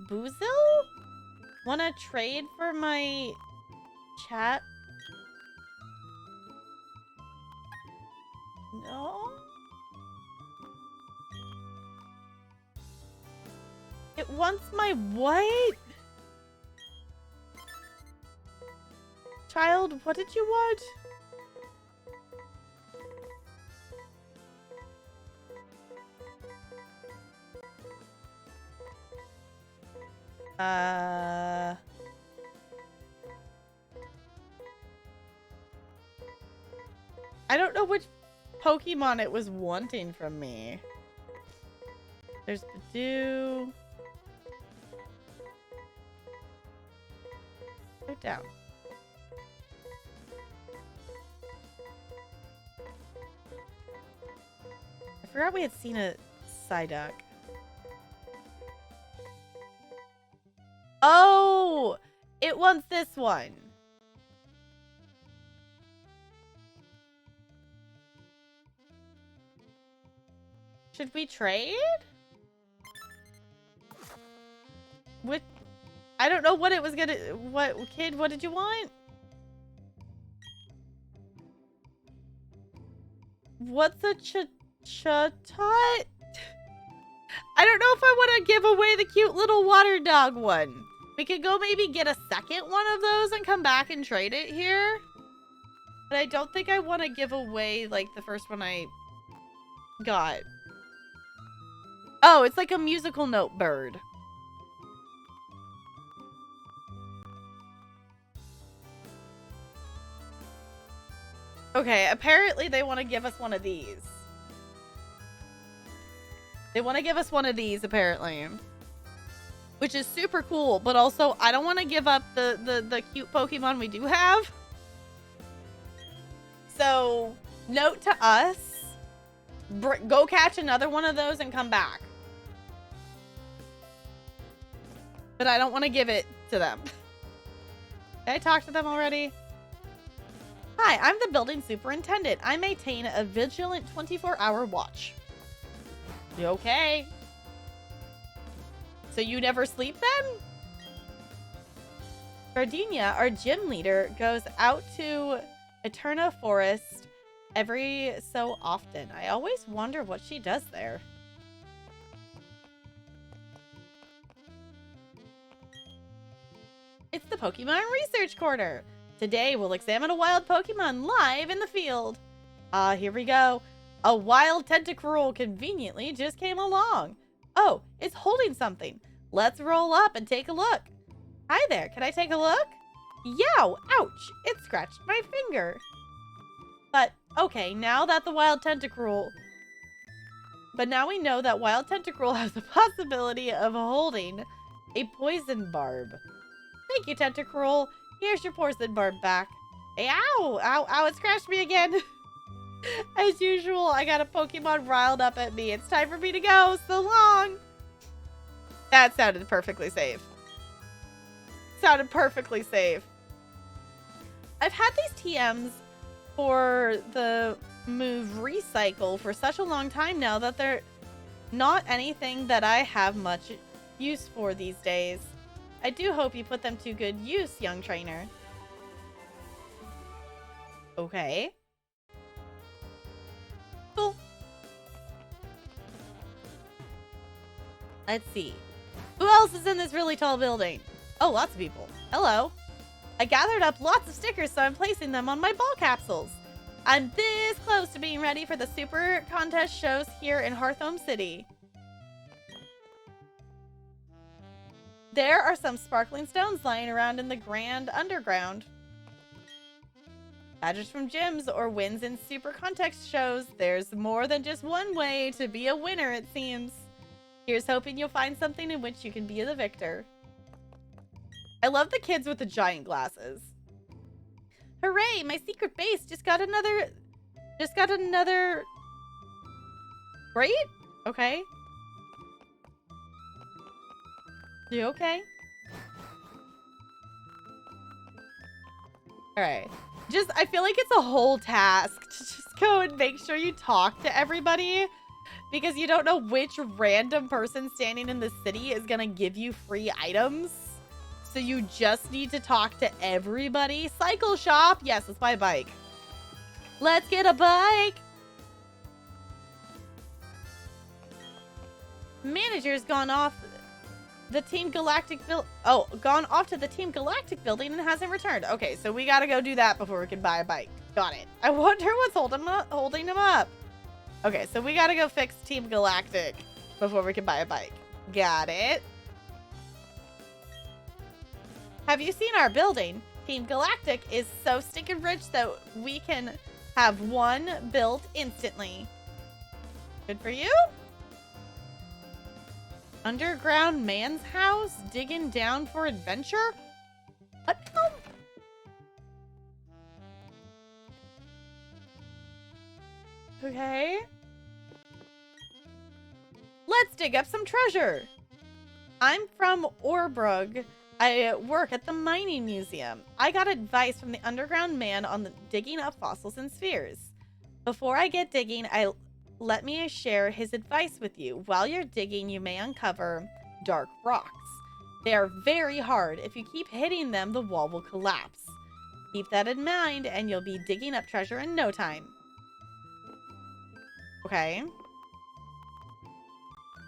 [SPEAKER 1] Boozle? Wanna trade for my chat? No? It wants my what? Child, what did you want? I don't know which Pokemon it was wanting from me. There's Bidoo. Go down. I forgot we had seen a Psyduck. Oh! It wants this one. Should we trade? With... I don't know what it was gonna... What, kid, what did you want? What's a chatot? I don't know if I want to give away the cute little water dog one. We could go maybe get a second one of those and come back and trade it here. But I don't think I want to give away, like, the first one I got. Oh, it's like a musical note bird. Okay, apparently they want to give us one of these. They want to give us one of these, apparently. Which is super cool, but also I don't want to give up the cute Pokemon we do have. So, note to us, go catch another one of those and come back. But I don't want to give it to them. Did I talk to them already? Hi, I'm the building superintendent. I maintain a vigilant 24-hour watch. You okay? So you never sleep then? Gardenia, our gym leader, goes out to Eterna Forest every so often. I always wonder what she does there. It's the Pokemon Research Corner. Today we'll examine a wild Pokemon live in the field. Here we go. A wild Tentacruel conveniently just came along. Oh, it's holding something. Let's roll up and take a look. Hi there, can I take a look? Yow! Ouch! It scratched my finger. But, okay, now that the wild Tentacruel... But now we know that wild Tentacruel has the possibility of holding a poison barb. Thank you, Tentacruel. Here's your poison barb back. Ow! Ow! Ow! It scratched me again. As usual, I got a Pokemon riled up at me. It's time for me to go. So long. That sounded perfectly safe. Sounded perfectly safe. I've had these TMs for the move recycle for such a long time now that they're not anything that I have much use for these days. I do hope you put them to good use, young trainer. Okay. Cool. Let's see. Who else is in this really tall building? Oh, lots of people. Hello. I gathered up lots of stickers, so I'm placing them on my ball capsules. I'm this close to being ready for the super contest shows here in Hearthome City. There are some sparkling stones lying around in the Grand Underground. Badges from gyms or wins in super contest shows. There's more than just one way to be a winner, it seems. Here's hoping you'll find something in which you can be the victor. I love the kids with the giant glasses. Hooray, my secret base just got another Great? Okay. You okay? Alright. I feel like it's a whole task to just go and make sure you talk to everybody, because you don't know which random person standing in the city is gonna give you free items. So you just need to talk to everybody. Cycle shop. Yes, let's buy a bike. Let's get a bike. Manager's gone off the Team Galactic gone off to the Team Galactic building and hasn't returned. Okay, so we gotta go do that before we can buy a bike. Got it. I wonder what's holding him up. Okay, so we gotta go fix Team Galactic before we can buy a bike. Got it. Have you seen our building? Team Galactic is so stinking rich that we can have one built instantly. Good for you. Underground man's house? Digging down for adventure? What now? Okay. Let's dig up some treasure. I'm from Orbrug. I work at the mining museum. I got advice from the underground man on digging up fossils and spheres. Before I get digging, let me share his advice with you. While you're digging, you may uncover dark rocks. They are very hard. If you keep hitting them, the wall will collapse. Keep that in mind, and you'll be digging up treasure in no time. Okay.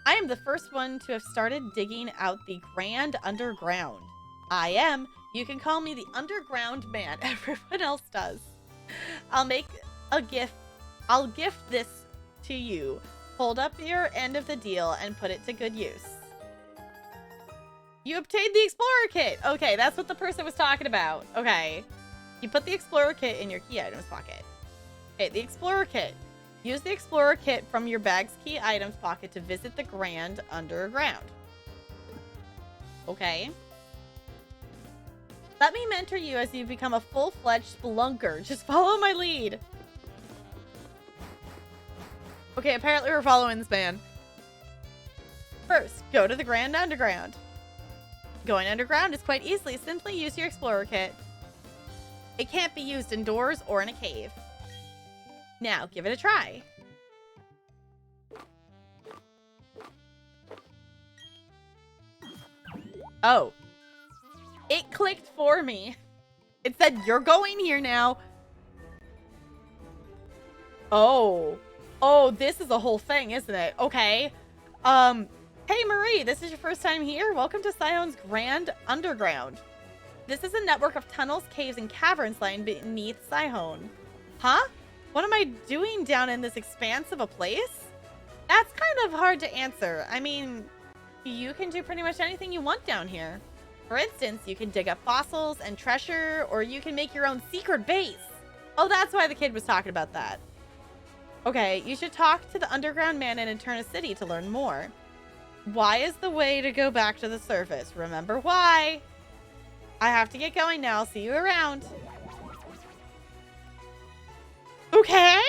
[SPEAKER 1] I am the first one to have started digging out the Grand Underground. I am. You can call me the Underground Man. Everyone else does. I'll make a gift. I'll gift this to you. Hold up your end of the deal and put it to good use. You obtained the Explorer Kit. Okay, that's what the person was talking about. Okay. You put the Explorer Kit in your key items pocket. Okay, the Explorer Kit. Use the Explorer Kit from your bag's key items pocket to visit the Grand Underground. Okay. Let me mentor you as you become a full-fledged spelunker. Just follow my lead. Okay, apparently we're following this man. First, go to the Grand Underground. Going underground is quite easily. Simply use your Explorer Kit. It can't be used indoors or in a cave. Now, give it a try. Oh. It clicked for me. It said, you're going here now. Oh. Oh, this is a whole thing, isn't it? Okay. Hey, Marie, this is your first time here? Welcome to Sione's Grand Underground. This is a network of tunnels, caves, and caverns lying beneath Sione. Huh? What am I doing down in this expanse of a place? That's kind of hard to answer. I mean, you can do pretty much anything you want down here. For instance, you can dig up fossils and treasure, or you can make your own secret base. Oh, that's why the kid was talking about that. Okay, you should talk to the underground man in Eterna City to learn more. Why is the way to go back to the surface? Remember why. I have to get going now. I'll see you around. Okay.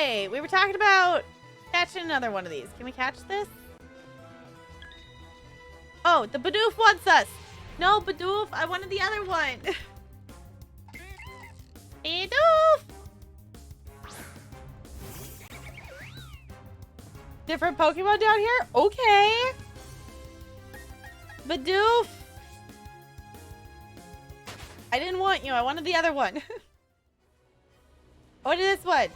[SPEAKER 1] Hey, we were talking about catching another one of these. Can we catch this? Oh, the Bidoof wants us. No, Bidoof, I wanted the other one. Bidoof! Different Pokemon down here? Okay. Bidoof. I didn't want you. I wanted the other one. What is this one?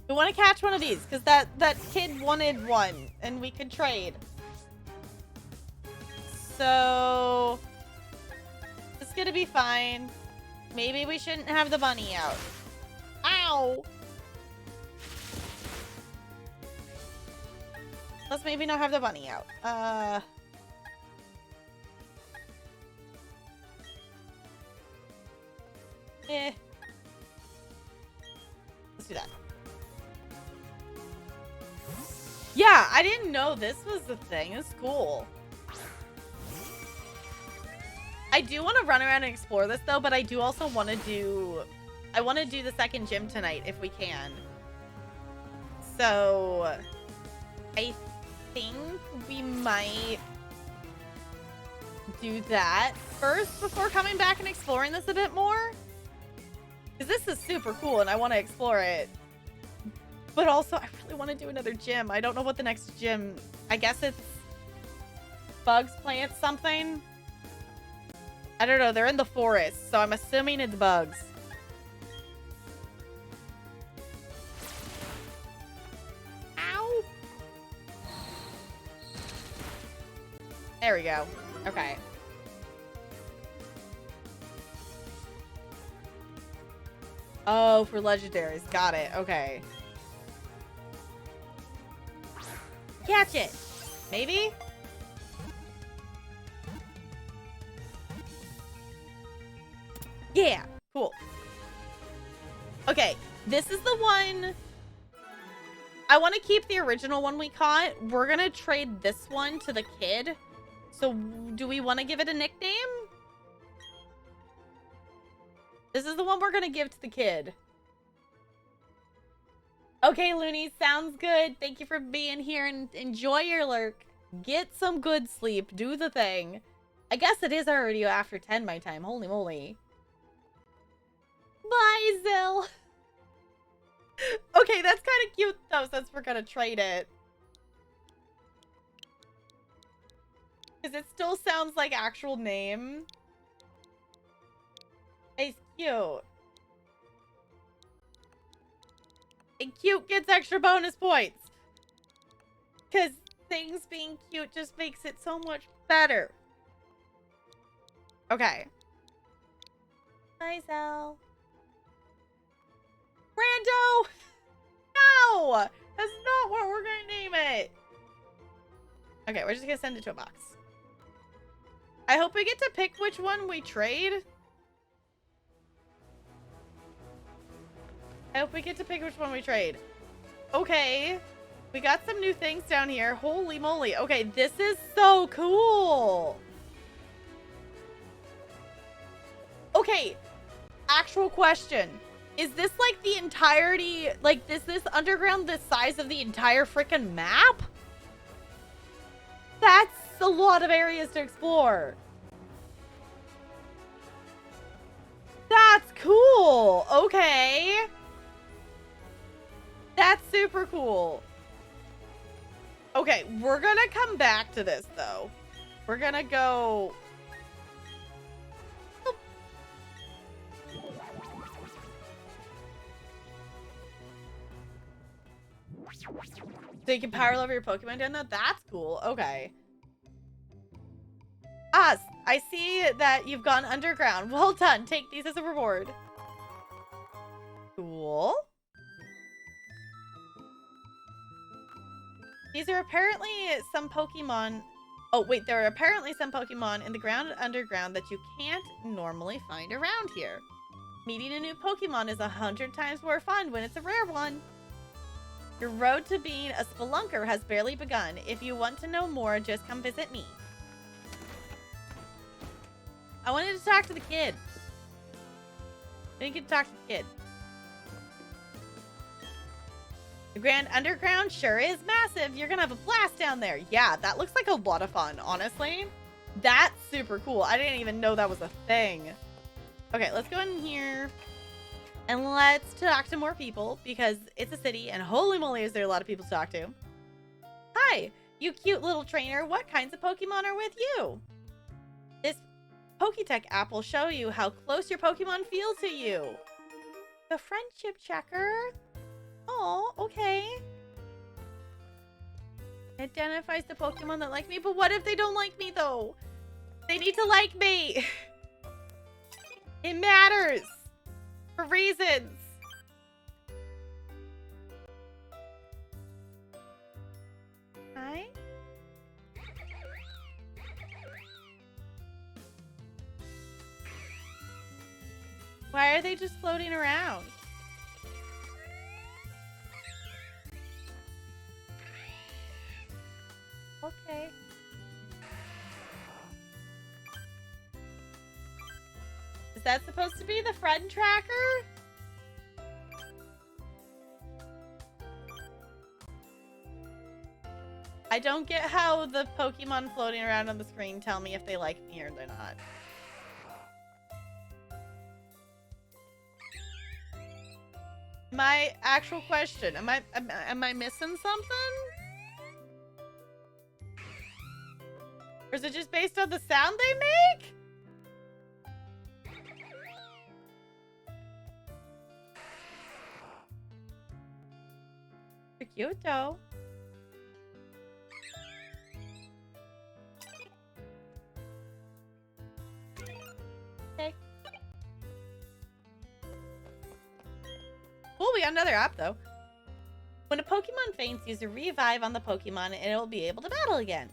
[SPEAKER 1] We want to catch one of these because that kid wanted one and we could trade. So it's gonna be fine. Maybe we shouldn't have the bunny out. Ow! Let's maybe not have the bunny out. Let's do that. Yeah, I didn't know this was the thing. It's cool. I do want to run around and explore this though, but I do also want to do... I want to do the second gym tonight if we can. So... I think we might do that first before coming back and exploring this a bit more. Because this is super cool and I want to explore it. But also, I really want to do another gym. I don't know what the next gym... I guess it's... bugs, plants, something? I don't know. They're in the forest, so I'm assuming it's bugs. Ow! There we go. Okay. Oh, for legendaries. Got it. Okay. Catch it. Maybe? Yeah. Cool. Okay. This is the one... I want to keep the original one we caught. We're going to trade this one to the kid. So, do we want to give it a nickname? This is the one we're going to give to the kid. Okay, Looney, sounds good. Thank you for being here and enjoy your lurk. Get some good sleep. Do the thing. I guess it is already after 10 my time. Holy moly. Bye, Zill. Okay, that's kind of cute though, since we're going to trade it. Because it still sounds like actual name. It's cute. And cute gets extra bonus points. Because things being cute just makes it so much better. Okay. Hi, Zell. Rando! No! That's not what we're going to name it. Okay, we're just going to send it to a box. I hope we get to pick which one we trade. I hope we get to pick which one we trade. Okay. We got some new things down here. Holy moly. Okay, this is so cool. Okay. Actual question. Is this like the entirety... Like, is this underground the size of the entire freaking map? That's a lot of areas to explore. That's cool. Okay. That's super cool. Okay, we're gonna come back to this, though. We're gonna go... Oh. So you can power level your Pokemon down there? That's cool. Okay. Ah, I see that you've gone underground. Well done. Take these as a reward. Cool. These are apparently some Pokemon... Oh, wait. There are apparently some Pokemon in the ground and underground that you can't normally find around here. Meeting a new Pokemon is 100 times more fun when it's a rare one. Your road to being a spelunker has barely begun. If you want to know more, just come visit me. I wanted to talk to the kid. I didn't get to talk to the kid. The Grand Underground sure is massive. You're gonna have a blast down there. Yeah, that looks like a lot of fun, honestly. That's super cool. I didn't even know that was a thing. Okay, let's go in here. And let's talk to more people because it's a city and holy moly is there a lot of people to talk to. Hi, you cute little trainer. What kinds of Pokemon are with you? This Poketech app will show you how close your Pokemon feel to you. The friendship checker. Oh, okay. Identifies the Pokemon that like me, but what if they don't like me though? They need to like me. It matters. For reasons. Hi. Why are they just floating around? Okay. Is that supposed to be the friend tracker? I don't get how the Pokemon floating around on the screen tell me if they like me or they're not. My actual question, am I missing something? Or is it just based on the sound they make? They're cute though. Okay. Cool, we got another app though. When a Pokemon faints, use a revive on the Pokemon and it will be able to battle again.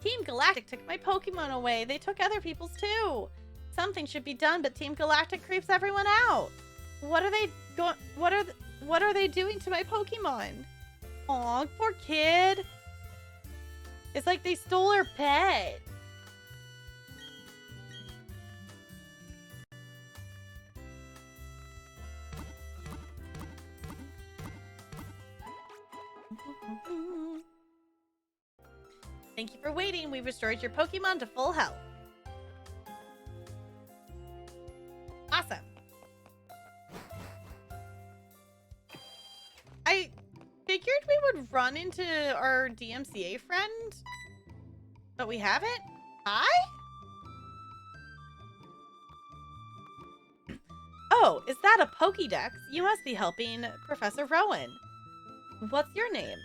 [SPEAKER 1] Team Galactic took my Pokemon away. They took other people's too. Something should be done, but Team Galactic creeps everyone out. What are they going? What are they doing to my Pokemon? Aw, poor kid. It's like they stole her pet. Thank you for waiting. We've restored your Pokemon to full health. Awesome. I figured we would run into our DMCA friend, but we haven't. Hi? Oh, is that a Pokédex? You must be helping Professor Rowan. What's your name?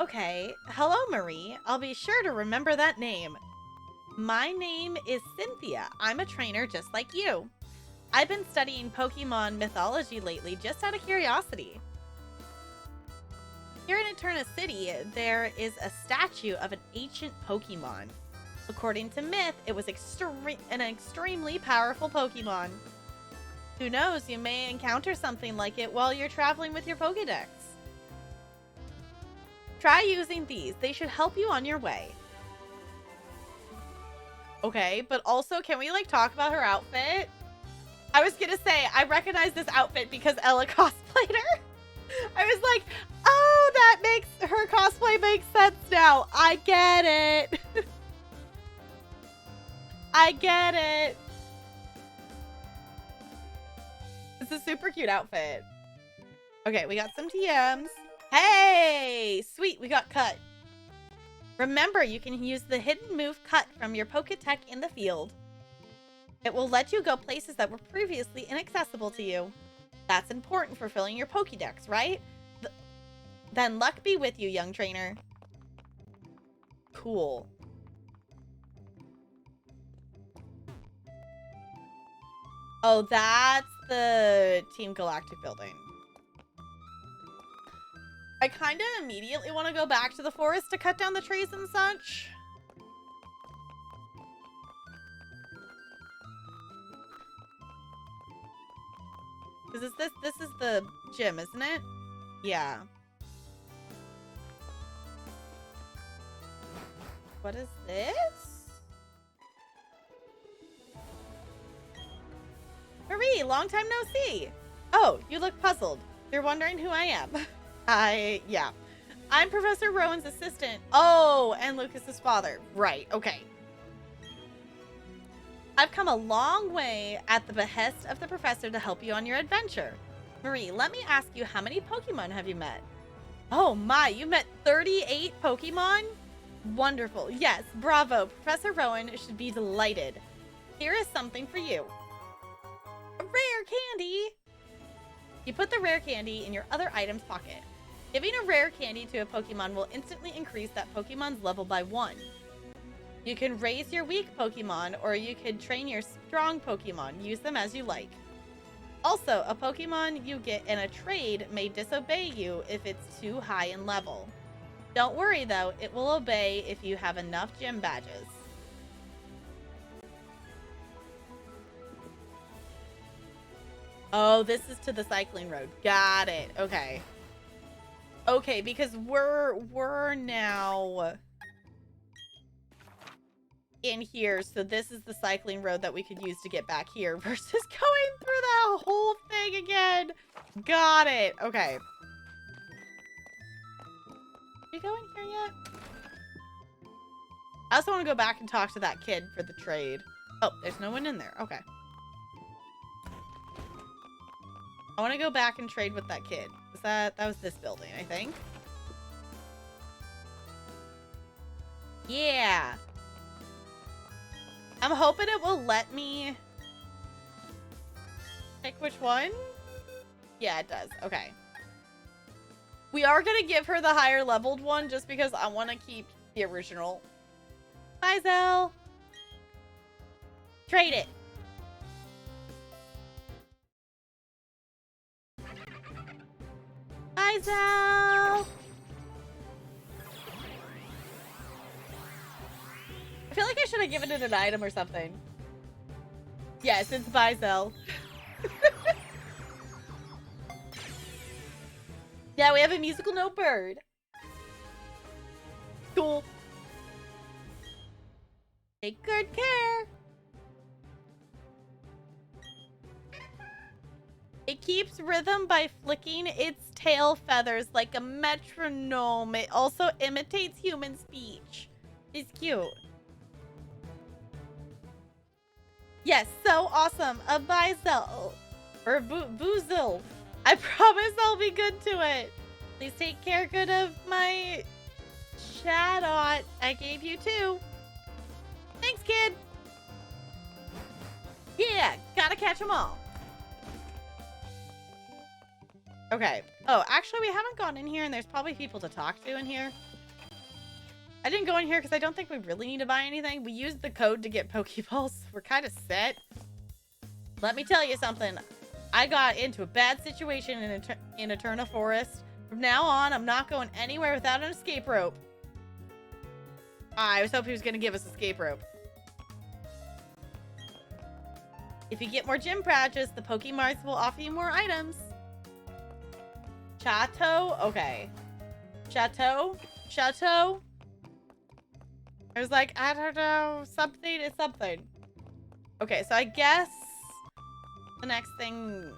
[SPEAKER 1] Okay. Hello, Marie. I'll be sure to remember that name. My name is Cynthia. I'm a trainer just like you. I've been studying Pokemon mythology lately just out of curiosity. Here in Eterna City, there is a statue of an ancient Pokemon. According to myth, it was an extremely powerful Pokemon. Who knows, you may encounter something like it while you're traveling with your Pokédex. Try using these. They should help you on your way. Okay, but also, can we, like, talk about her outfit? I was gonna say, I recognize this outfit because Ella cosplayed her. I was like, oh, that makes her cosplay makes sense now. I get it. I get it. It's a super cute outfit. Okay, we got some TMs. Hey, sweet, we got Cut. Remember, you can use the hidden move Cut from your Poketech in the field. It will let you go places that were previously inaccessible to you. That's important for filling your Pokédex, right? Then luck be with you, young trainer. Cool. Oh, that's the Team Galactic building. I kind of immediately want to go back to the forest to cut down the trees and such. Because this is the gym, isn't it? Yeah. What is this? Marie, long time no see. Oh, you look puzzled. You're wondering who I am. Yeah. I'm Professor Rowan's assistant. Oh, and Lucas's father. Right, okay. I've come a long way at the behest of the professor to help you on your adventure. Marie, let me ask you, how many Pokemon have you met? Oh my, you met 38 Pokemon? Wonderful. Yes, bravo. Professor Rowan should be delighted. Here is something for you. A rare candy! You put the rare candy in your other item's pocket. Giving a rare candy to a Pokemon will instantly increase that Pokemon's level by 1. You can raise your weak Pokemon, or you could train your strong Pokemon. Use them as you like. Also, a Pokemon you get in a trade may disobey you if it's too high in level. Don't worry though, it will obey if you have enough gym badges. Oh, this is to the cycling road. Got it. Okay. Okay, because we're now in here, so this is the cycling road that we could use to get back here versus going through that whole thing again. Got it. Okay. We go in here yet? I also want to go back and talk to that kid for the trade. Oh, there's no one in there. Okay. I want to go back and trade with that kid. That was this building, I think. Yeah. I'm hoping it will let me pick which one. Yeah, it does. Okay. We are going to give her the higher leveled one just because I want to keep the original. Bye, Zell. Trade it. Bye, Zell. I feel like I should have given it an item or something. Yes, it's bye, Zell. Yeah, we have a musical note bird. Cool. Take good care. It keeps rhythm by flicking its tail feathers like a metronome. It also imitates human speech. It's cute. Yes, so awesome. A Bizel. Or Boozle. I promise I'll be good to it. Please take good of my Shadot. I gave you 2. Thanks, kid. Yeah, gotta catch them all. Okay. Oh, actually, we haven't gone in here, and there's probably people to talk to in here. I didn't go in here because I don't think we really need to buy anything. We used the code to get Pokeballs. We're kind of set. Let me tell you something. I got into a bad situation in Eterna Forest. From now on, I'm not going anywhere without an escape rope. I was hoping he was going to give us escape rope. If you get more gym badges, the Pokemarts will offer you more items. Chateau? Okay. Chateau? Chateau? I was like, I don't know. Something is something. Okay, so I guess the next thing...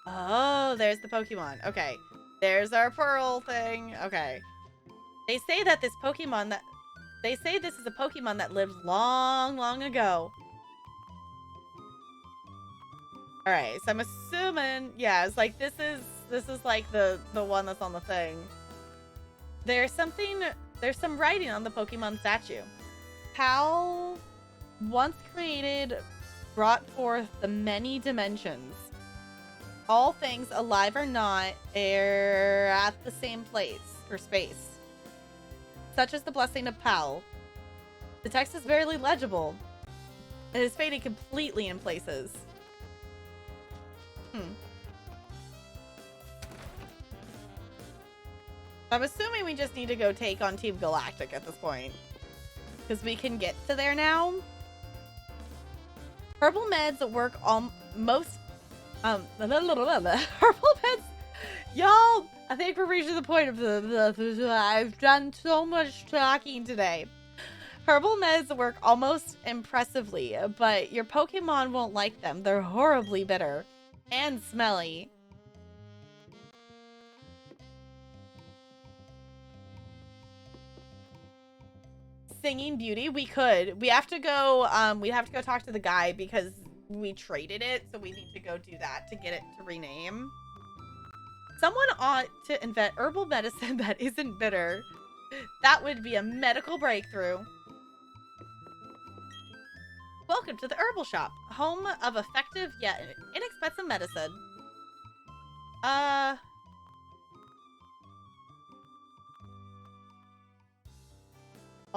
[SPEAKER 1] Oh, there's the Pokemon. Okay. There's our Pearl thing. Okay. They say that this Pokemon that... They say this is a Pokemon that lived long, long ago. Alright, so I'm assuming... Yeah, it's like this is like the one that's on the thing. There's some writing on the Pokemon statue. Pal, once created, brought forth the many dimensions. All things, alive or not, are at the same place or space. Such as the blessing of Pal. The text is barely legible. It is faded completely in places. I'm assuming we just need to go take on Team Galactic at this point. Because we can get to there now. Herbal meds work on most... Herbal meds... Y'all, I think we're reaching the point of I've done so much talking today. Herbal meds work almost impressively, but your Pokemon won't like them. They're horribly bitter and smelly. Singing Beauty, we could. We have to go talk to the guy because we traded it, so we need to go do that to get it to rename. Someone ought to invent herbal medicine that isn't bitter. That would be a medical breakthrough. Welcome to the herbal shop, home of effective yet inexpensive medicine. All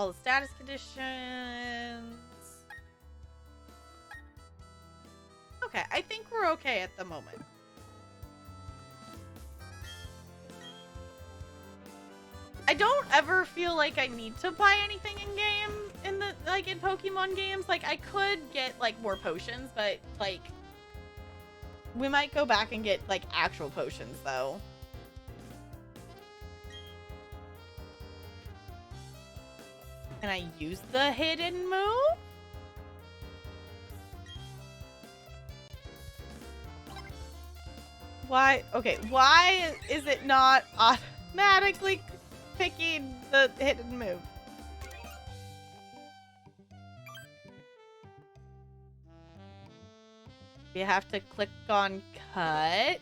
[SPEAKER 1] the status conditions. Okay, I think we're okay at the moment. I don't ever feel like I need to buy anything in game in Pokemon games. Like, I could get like more potions, but like we might go back and get like actual potions though. Can I use the hidden move? Why? Okay, why is it not automatically picking the hidden move? You have to click on cut.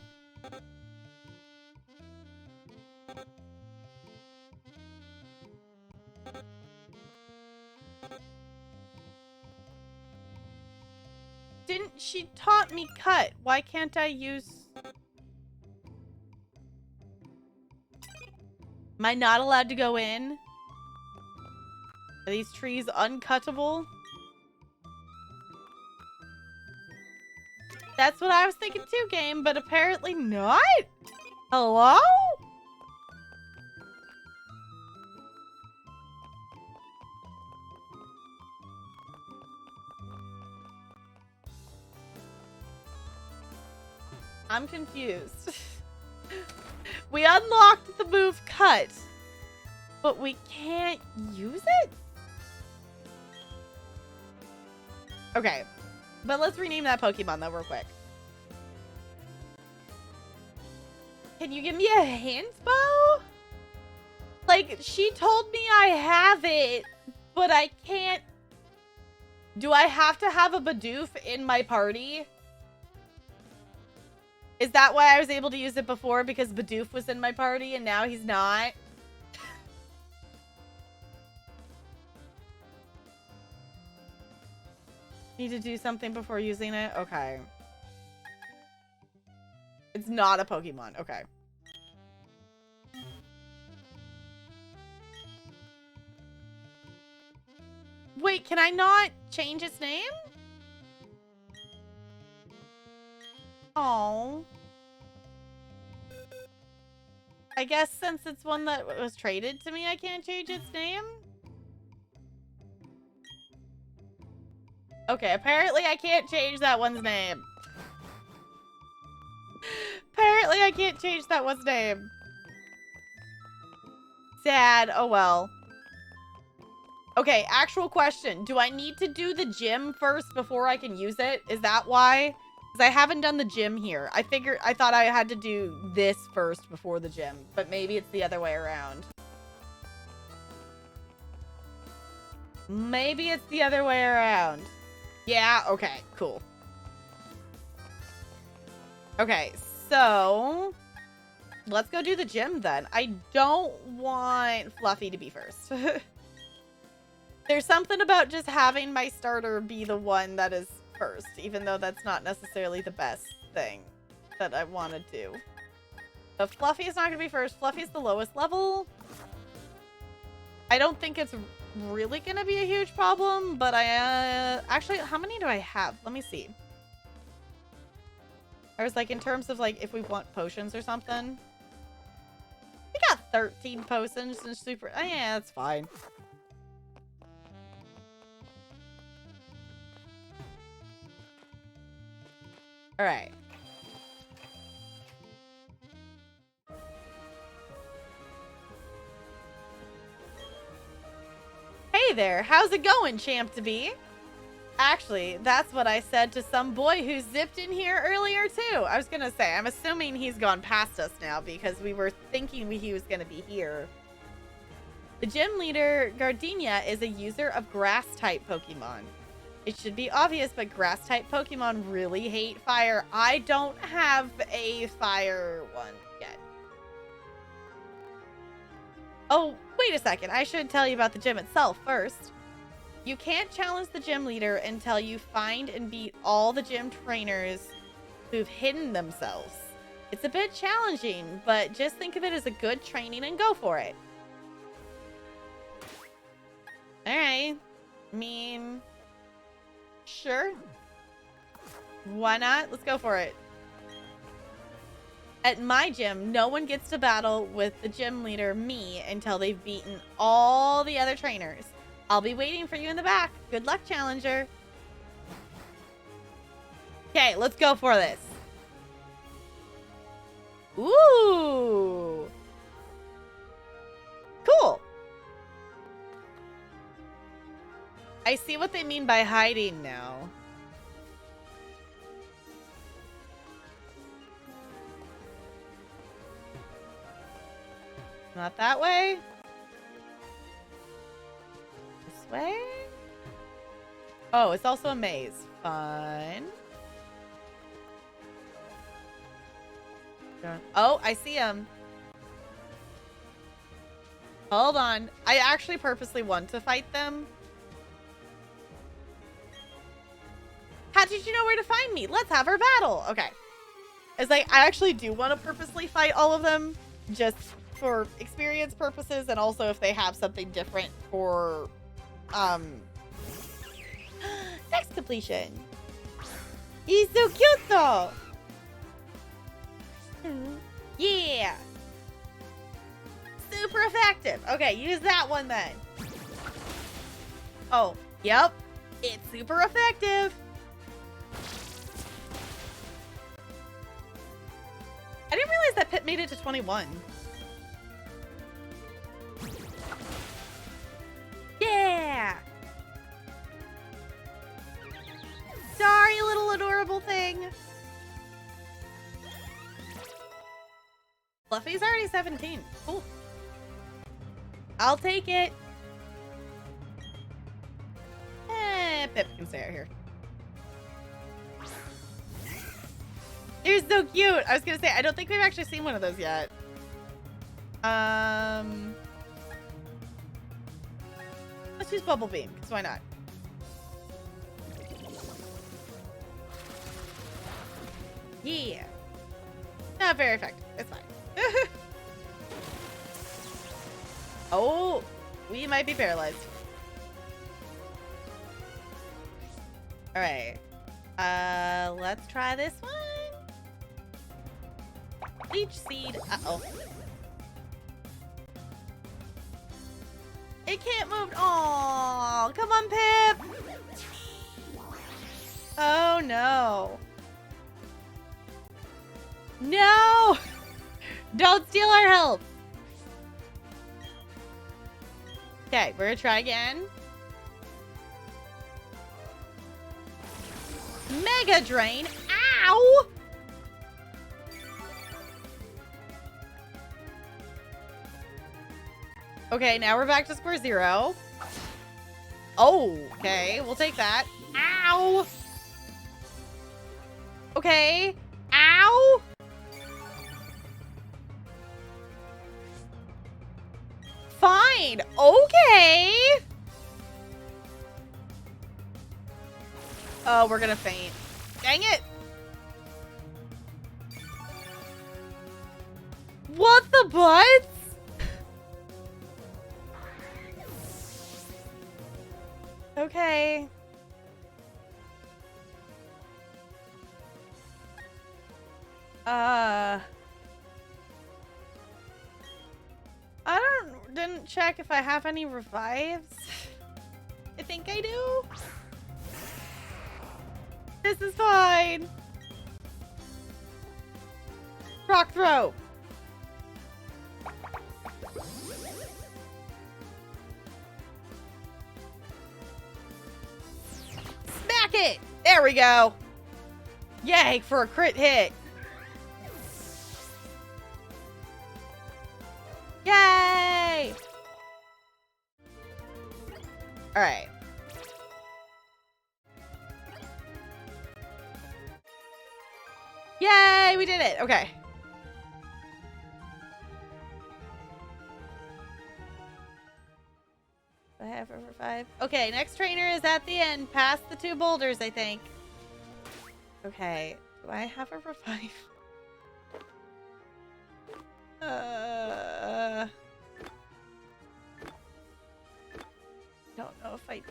[SPEAKER 1] Didn't she taught me cut? Why can't I use... Am I not allowed to go in? Are these trees uncuttable? That's what I was thinking too, game, but apparently not? Hello? I'm confused. We unlocked the move cut, but we can't use it? Okay, but let's rename that Pokemon though real quick. Can you give me a hint, Bo? Like, she told me I have it, but I can't... Do I have to have a Bidoof in my party? Is that why I was able to use it before? Because Bidoof was in my party and now he's not? Need to do something before using it? Okay. It's not a Pokemon. Okay. Wait, can I not change its name? Oh. I guess since it's one that was traded to me, I can't change its name? Okay, apparently I can't change that one's name. Apparently I can't change that one's name. Sad. Oh well. Okay, actual question. Do I need to do the gym first before I can use it? Is that why? Because I haven't done the gym here. I thought I had to do this first before the gym, but maybe it's the other way around. Maybe it's the other way around. Yeah, okay, cool. Okay, so let's go do the gym then. I don't want Fluffy to be first. There's something about just having my starter be the one that is first, even though that's not necessarily the best thing that I want to do. But Fluffy is not going to be first. Fluffy is the lowest level. I don't think it's really going to be a huge problem, but I actually, how many do I have? Let me see. I was like, in terms of like if we want potions or something. We got 13 potions and super. Oh, yeah, that's fine. All right. Hey there, how's it going, champ to be? Actually, that's what I said to some boy who zipped in here earlier too. I was gonna say, I'm assuming he's gone past us now because we were thinking he was gonna be here. The gym leader, Gardenia, is a user of grass-type Pokemon. It should be obvious, but grass-type Pokemon really hate fire. I don't have a fire one yet. Oh, wait a second. I should tell you about the gym itself first. You can't challenge the gym leader until you find and beat all the gym trainers who've hidden themselves. It's a bit challenging, but just think of it as a good training and go for it. Alright. I mean, sure. Why not? Let's go for it. At my gym, no one gets to battle with the gym leader, me, until they've beaten all the other trainers. I'll be waiting for you in the back. Good luck, challenger. Okay, let's go for this. Ooh. Cool. I see what they mean by hiding now. Not that way. This way? Oh, it's also a maze. Fun. Oh, I see him. Hold on. I actually purposely want to fight them. How did you know where to find me? Let's have our battle. Okay. It's like, I actually do want to purposely fight all of them. Just for experience purposes. And also if they have something different for, sex completion. He's so cute though. Yeah. Super effective. Okay, use that one then. Oh, yep. It's super effective. I didn't realize that Pit made it to 21. Yeah. Sorry, little adorable thing. Fluffy's already 17. Cool. I'll take it. Pip can stay out here. They're so cute. I was gonna say, I don't think we've actually seen one of those yet. Let's use Bubble Beam, because why not? Yeah. Not very effective. It's fine. Oh, we might be paralyzed. All right. Let's try this one. Leech seed. Uh-oh. It can't move. Oh, come on, Pip. Oh, no. No! Don't steal our health. Okay, we're gonna try again. Mega Drain. Ow! Okay, now we're back to square zero. Oh, okay, we'll take that. Ow! Okay. Ow! Fine. Okay. Oh, we're gonna faint. Dang it. What the butts? Okay. Didn't check if I have any revives. I think I do. This is fine. Rock throw. hit. There we go. Yay for a crit hit. Yay! All right. Yay, we did it. Okay. I have over 5. Okay, next trainer is at the end, past the 2 boulders, I think. Okay, do I have over 5? Don't know if I do.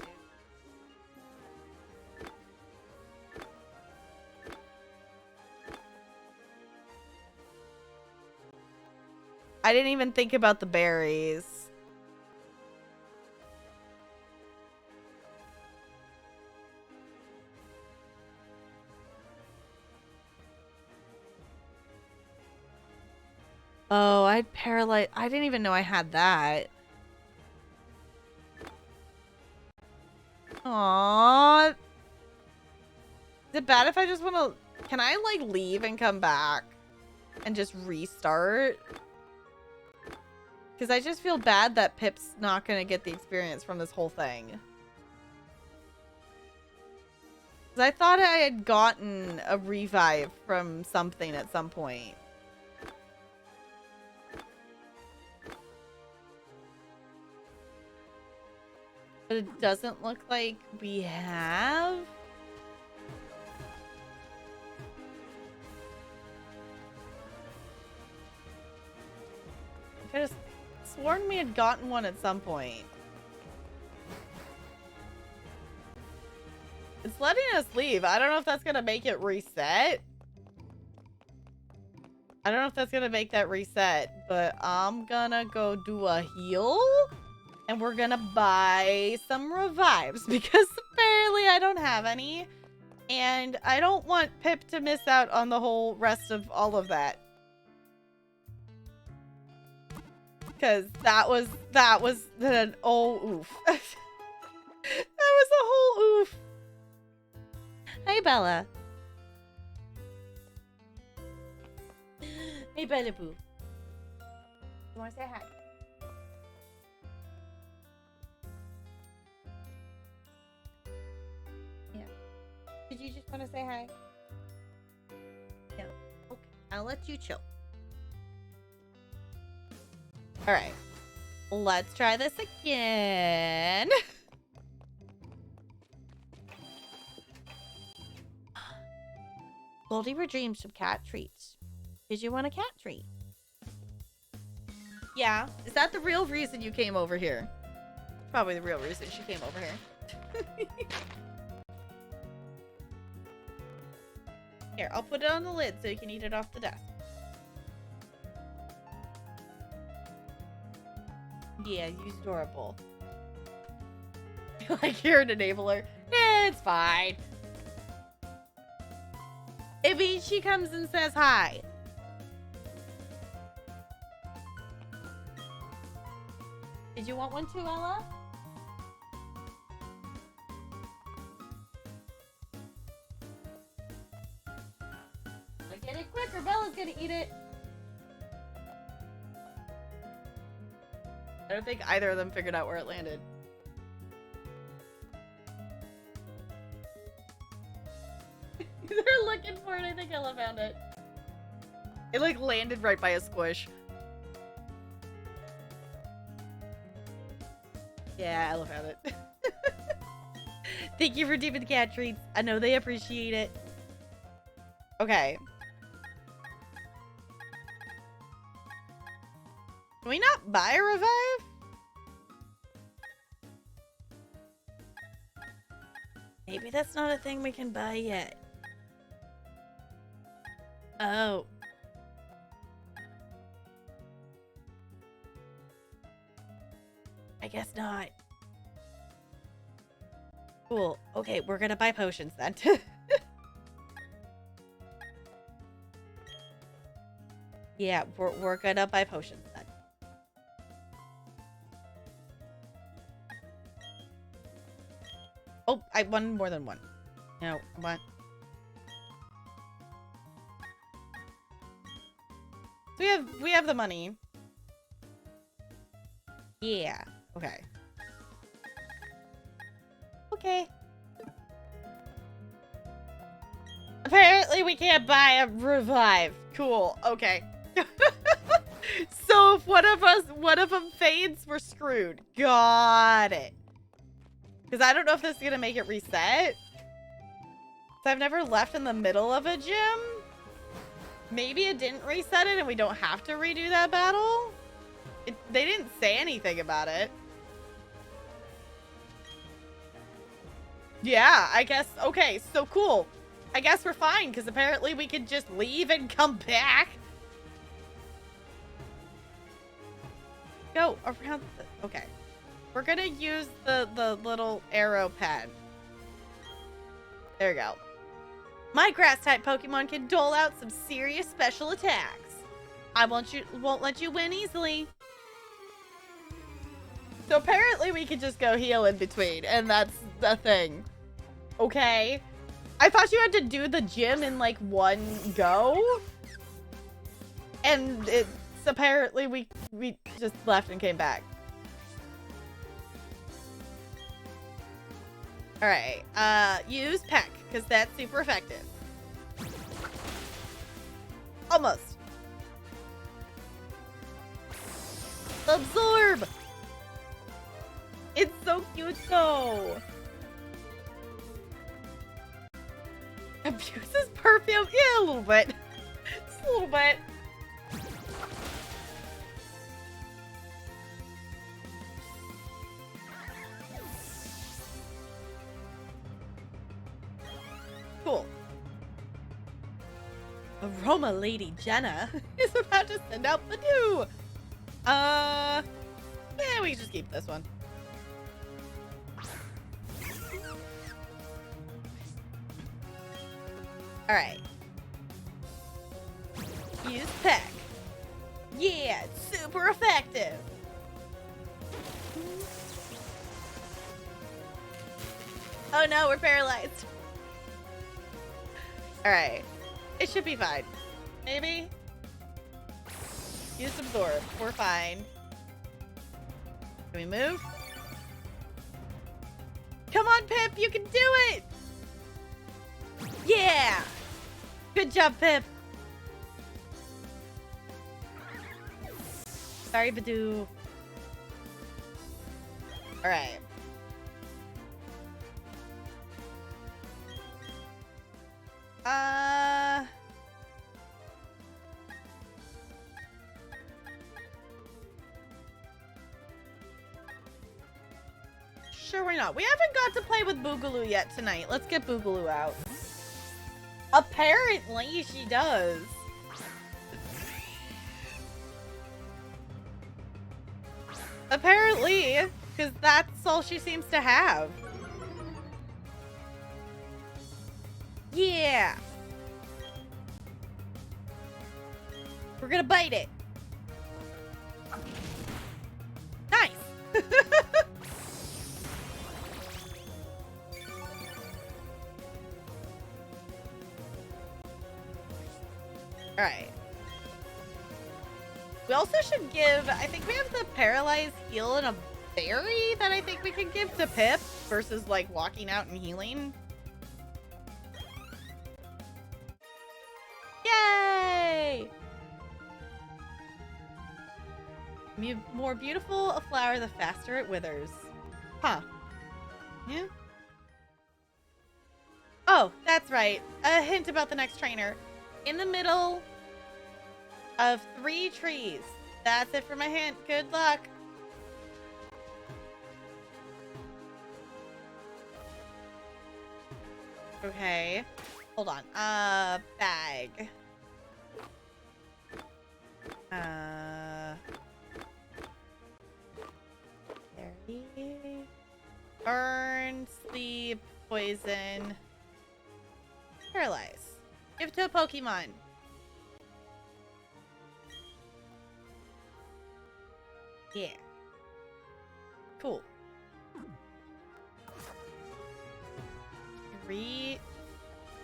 [SPEAKER 1] I didn't even think about the berries. Oh, I'd paralyze. I didn't even know I had that. Aww. Is it bad if I just want to... Can I, like, leave and come back? And just restart? Because I just feel bad that Pip's not going to get the experience from this whole thing. Because I thought I had gotten a revive from something at some point. But it doesn't look like we have. I could have sworn we had gotten one at some point. It's letting us leave. I don't know if that's gonna make it reset. I don't know if that's gonna make that reset, but I'm gonna go do a heal. And we're gonna buy some revives because apparently I don't have any. And I don't want Pip to miss out on the whole rest of all of that. Because that was an oh oof. That was a whole oof. Hey Bella. Hey Bella Boo. You wanna say hi? Did you just want to say hi? No. Okay. I'll let you chill. Alright. Let's try this again. Goldie redeemed some cat treats. Did you want a cat treat? Yeah. Is that the real reason you came over here? Probably the real reason she came over here. Here, I'll put it on the lid so you can eat it off the desk. Yeah, you're adorable. Like you're an enabler. It's fine. It means she comes and says hi. Did you want one too, Ella? Get it quick or Bella's gonna eat it. I don't think either of them figured out where it landed. They're looking for it. I think Ella found it. It like landed right by a squish. Yeah, Ella found it. Thank you for deeping the cat treats. I know they appreciate it. Okay. Can we not buy a revive? Maybe that's not a thing we can buy yet. Oh. I guess not. Cool. Okay, we're gonna buy potions then. Yeah, we're gonna buy potions then. Oh, I won more than one. No, what? So we have the money. Yeah. Okay. Okay. Apparently we can't buy a revive. Cool. Okay. So if one of them fades, we're screwed. Got it. Because I don't know if this is going to make it reset. So I've never left in the middle of a gym. Maybe it didn't reset it and we don't have to redo that battle. They didn't say anything about it. Yeah, I guess. Okay, so cool. I guess we're fine because apparently we could just leave and come back. Go around the... Okay. We're gonna use the little arrow pen. There we go. My grass-type Pokemon can dole out some serious special attacks. I won't let you win easily. So apparently we could just go heal in between, and that's the thing. Okay. I thought you had to do the gym in like one go. And it's apparently we just left and came back. Alright, use Peck, because that's super effective. Almost. Absorb! It's so cute though. Abuses perfume? Yeah, a little bit. Just a little bit. Cool. Aroma Lady Jenna is about to send out the new. Yeah, we can just keep this one. Alright. Use Peck. Yeah, it's super effective. Oh no, we're paralyzed. Alright. It should be fine. Maybe? Use Absorb. We're fine. Can we move? Come on, Pip! You can do it! Yeah! Good job, Pip! Sorry, Badoo. Alright. Sure, why not? We haven't got to play with Boogaloo yet tonight. Let's get Boogaloo out. Apparently, she does. Apparently, because that's all she seems to have. Yeah. We're gonna bite it. Nice. All right. We also should give, I think we have the paralyzed heal and a berry that I think we can give to Pip versus like walking out and healing. Yay! More beautiful a flower, the faster it withers. Huh. Yeah. Oh, that's right. A hint about the next trainer. In the middle of 3 trees. That's it for my hint. Good luck. Okay. Hold on. Bag. Berry. Burn, sleep, poison. Paralyze. Give to a Pokemon. Yeah. Cool.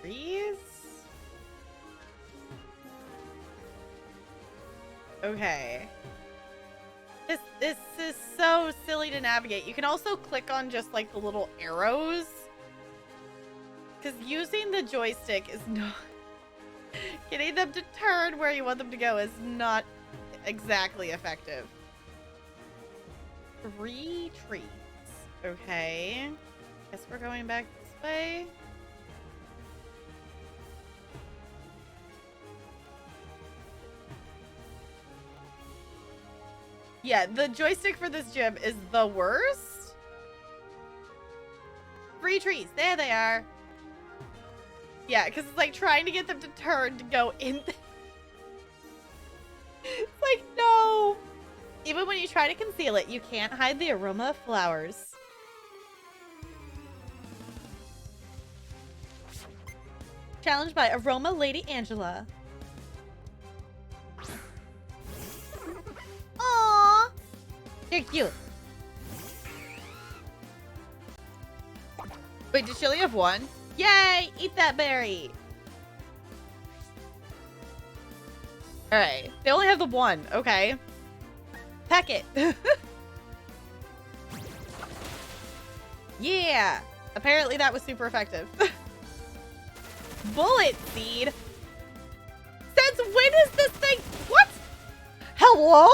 [SPEAKER 1] Trees? Okay. This is so silly to navigate. You can also click on just like the little arrows. Because using the joystick is not... Getting them to turn where you want them to go is not exactly effective. 3 trees. Okay. Guess we're going back this way. Yeah, the joystick for this gym is the worst. 3 trees. There they are. Yeah, because it's like trying to get them to turn to go in. It's like, no. Even when you try to conceal it, you can't hide the aroma of flowers. Challenged by Aroma Lady Angela. Aww. They're cute. Wait, does Chili have 1? Yay! Eat that berry! Alright. They only have the 1. Okay. Peck it. Yeah! Apparently that was super effective. Bullet seed? Since when is this thing... What? Hello?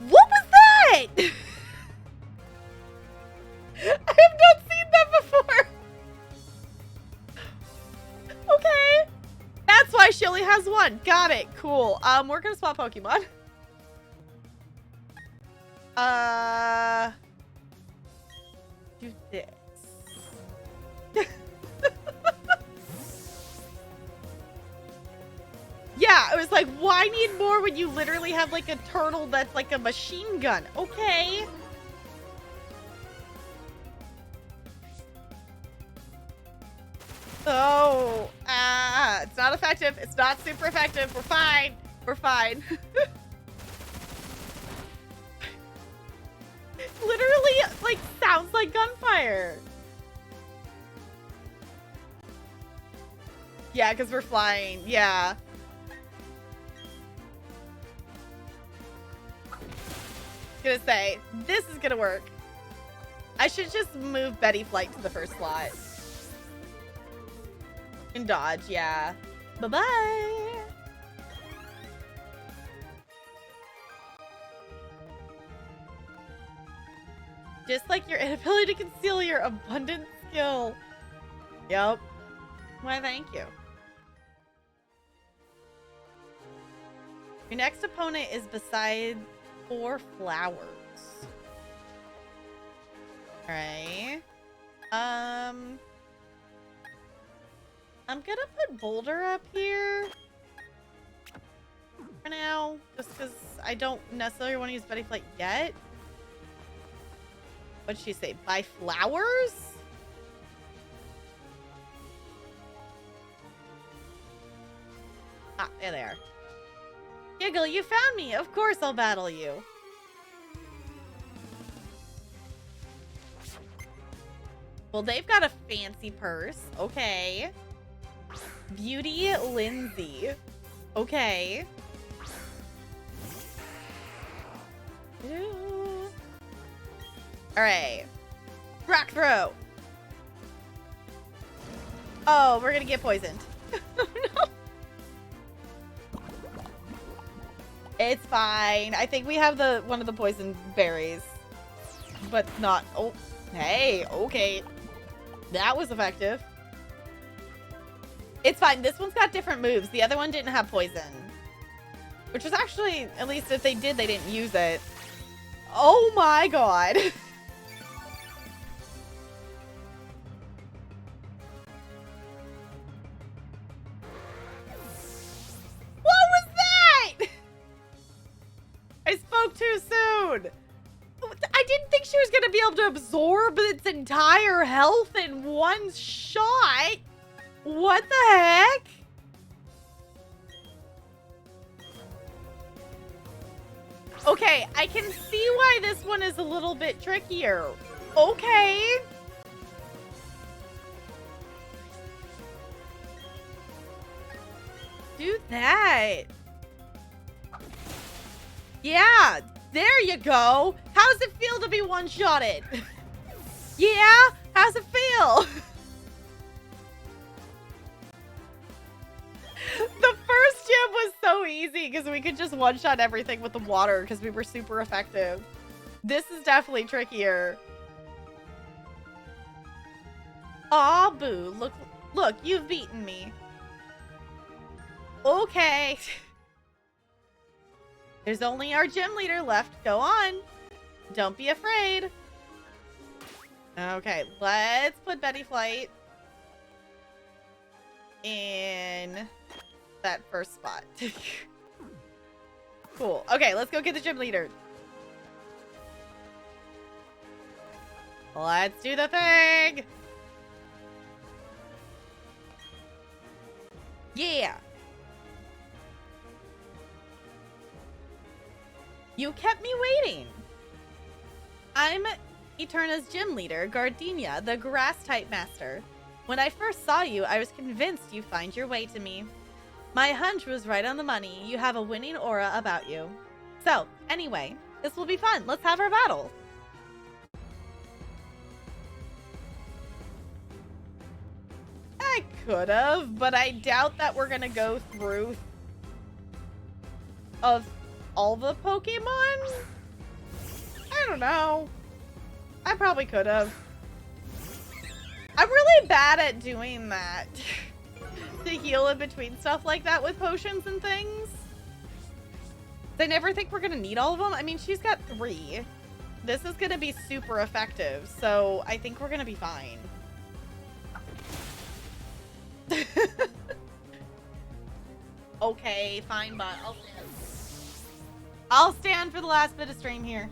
[SPEAKER 1] What was that? I have not seen that before. Okay. That's why Shilly has 1. Got it. Cool. We're gonna swap Pokemon. Do this. Yeah, I was like, why need more when you literally have like a turtle that's like a machine gun? Okay. Oh, it's not effective. It's not super effective. We're fine. We're fine. Literally, like, sounds like gunfire. Yeah, because we're flying. Yeah. Gonna say, this is gonna work. I should just move Betty Flight to the first slot. And dodge, yeah. Bye-bye. Just like your inability to conceal your abundant skill. Yep. Why, thank you. Your next opponent is beside 4 flowers. Alright. I'm gonna put Boulder up here for now, just because I don't necessarily want to use Betty Flight yet. What'd she say? Buy flowers? Ah, there they are. Giggle, you found me! Of course I'll battle you. Well, they've got a fancy purse. Okay. Beauty Lindsay. Okay. Alright. Rock throw. Oh, we're gonna get poisoned. Oh, no. It's fine. I think we have one of the poison berries. But not... Oh, hey, okay. That was effective. It's fine. This one's got different moves. The other one didn't have poison. Which was actually, at least if they did, they didn't use it. Oh my god. What was that? I spoke too soon. I didn't think she was going to be able to absorb its entire health in one shot. What the heck? Okay, I can see why this one is a little bit trickier. Okay. Do that. Yeah, there you go. How's it feel to be one-shotted? Yeah, how's it feel? The first gym was so easy because we could just one-shot everything with the water because we were super effective. This is definitely trickier. Aw, boo. Look, you've beaten me. Okay. There's only our gym leader left. Go on. Don't be afraid. Okay, let's put Betty Flight in that first spot. Cool. Okay, let's go get the gym leader. Let's do the thing. Yeah. You kept me waiting. I'm Eterna's gym leader, Gardenia, the grass-type master. When I first saw you, I was convinced you'd find your way to me. My hunch was right on the money. You have a winning aura about you. So, anyway, this will be fun. Let's have our battle. I could have, but I doubt that we're gonna go through of all the Pokemon. I don't know. I probably could have. I'm really bad at doing that. To heal in between stuff like that with potions and things. I never think we're gonna need all of them. I mean, she's got 3. This is gonna be super effective, so I think we're gonna be fine. Okay, fine, but I'll stand for the last bit of stream here.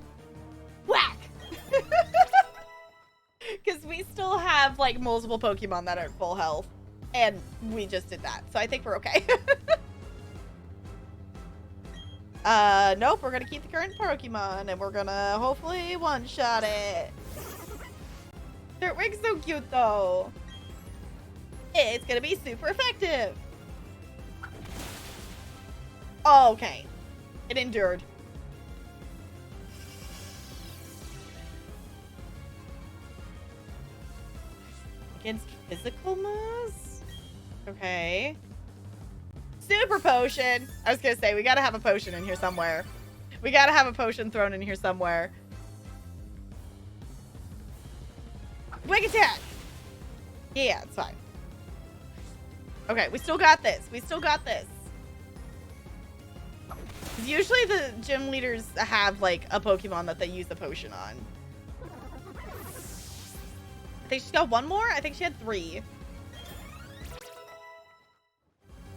[SPEAKER 1] Whack! Because we still have, like, multiple Pokemon that are at full health. And we just did that. So I think we're okay. Nope. We're going to keep the current Pokemon. And we're going to hopefully one-shot it. Dirtwig's so cute, though. It's going to be super effective. Oh, okay. It endured. Against physical moves? Okay. Super potion! I was gonna say, we gotta have a potion in here somewhere. We gotta have a potion thrown in here somewhere. Wing attack! Yeah, it's fine. Okay, we still got this. We still got this. Usually the gym leaders have, like, a Pokemon that they use the potion on. I think she's got 1 more? I think she had 3.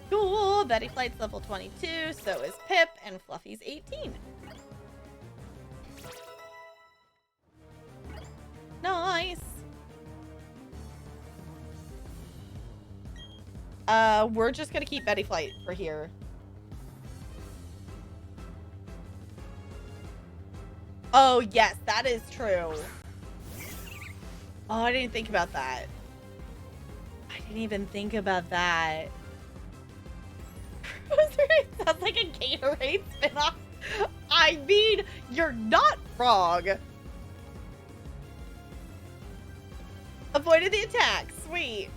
[SPEAKER 1] Cool. Betty Flight's level 22. So is Pip. And Fluffy's 18. Nice. We're just gonna keep Betty Flight for here. Oh, yes. That is true. Oh, I didn't think about that. I didn't even think about that. Sounds like a Gatorade spinoff. I mean, you're not wrong. Avoided the attack. Sweet.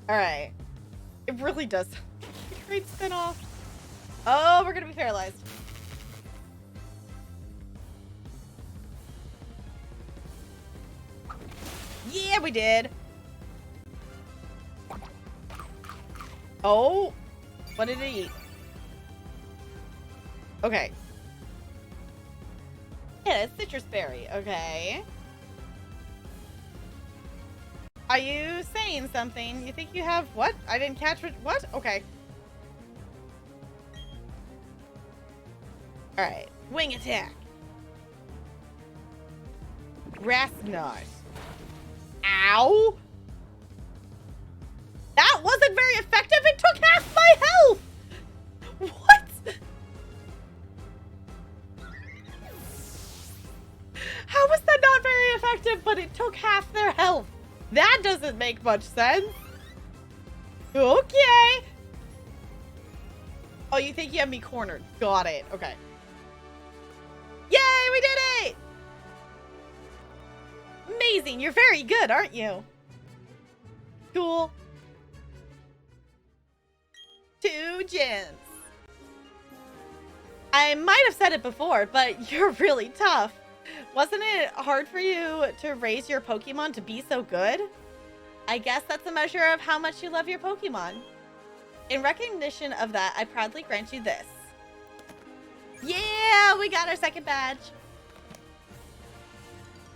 [SPEAKER 1] Alright. It really does. Great spinoff. Oh, we're gonna be paralyzed. Yeah, we did. Oh, what did it eat? Okay. Yeah, it's citrus berry. Okay. Are you saying something? You think you have what? I didn't catch what? Okay. All right. Wing attack. Grass knot. Ow! That wasn't very effective effective, but it took half their health. That doesn't make much sense. Okay. Oh, you think you have me cornered. Got it. Okay. Yay, we did it! Amazing. You're very good, aren't you? Cool. 2 gems. I might have said it before, but you're really tough. Wasn't it hard for you to raise your Pokemon to be so good? I guess that's a measure of how much you love your Pokemon. In recognition of that, I proudly grant you this. Yeah, we got our second badge.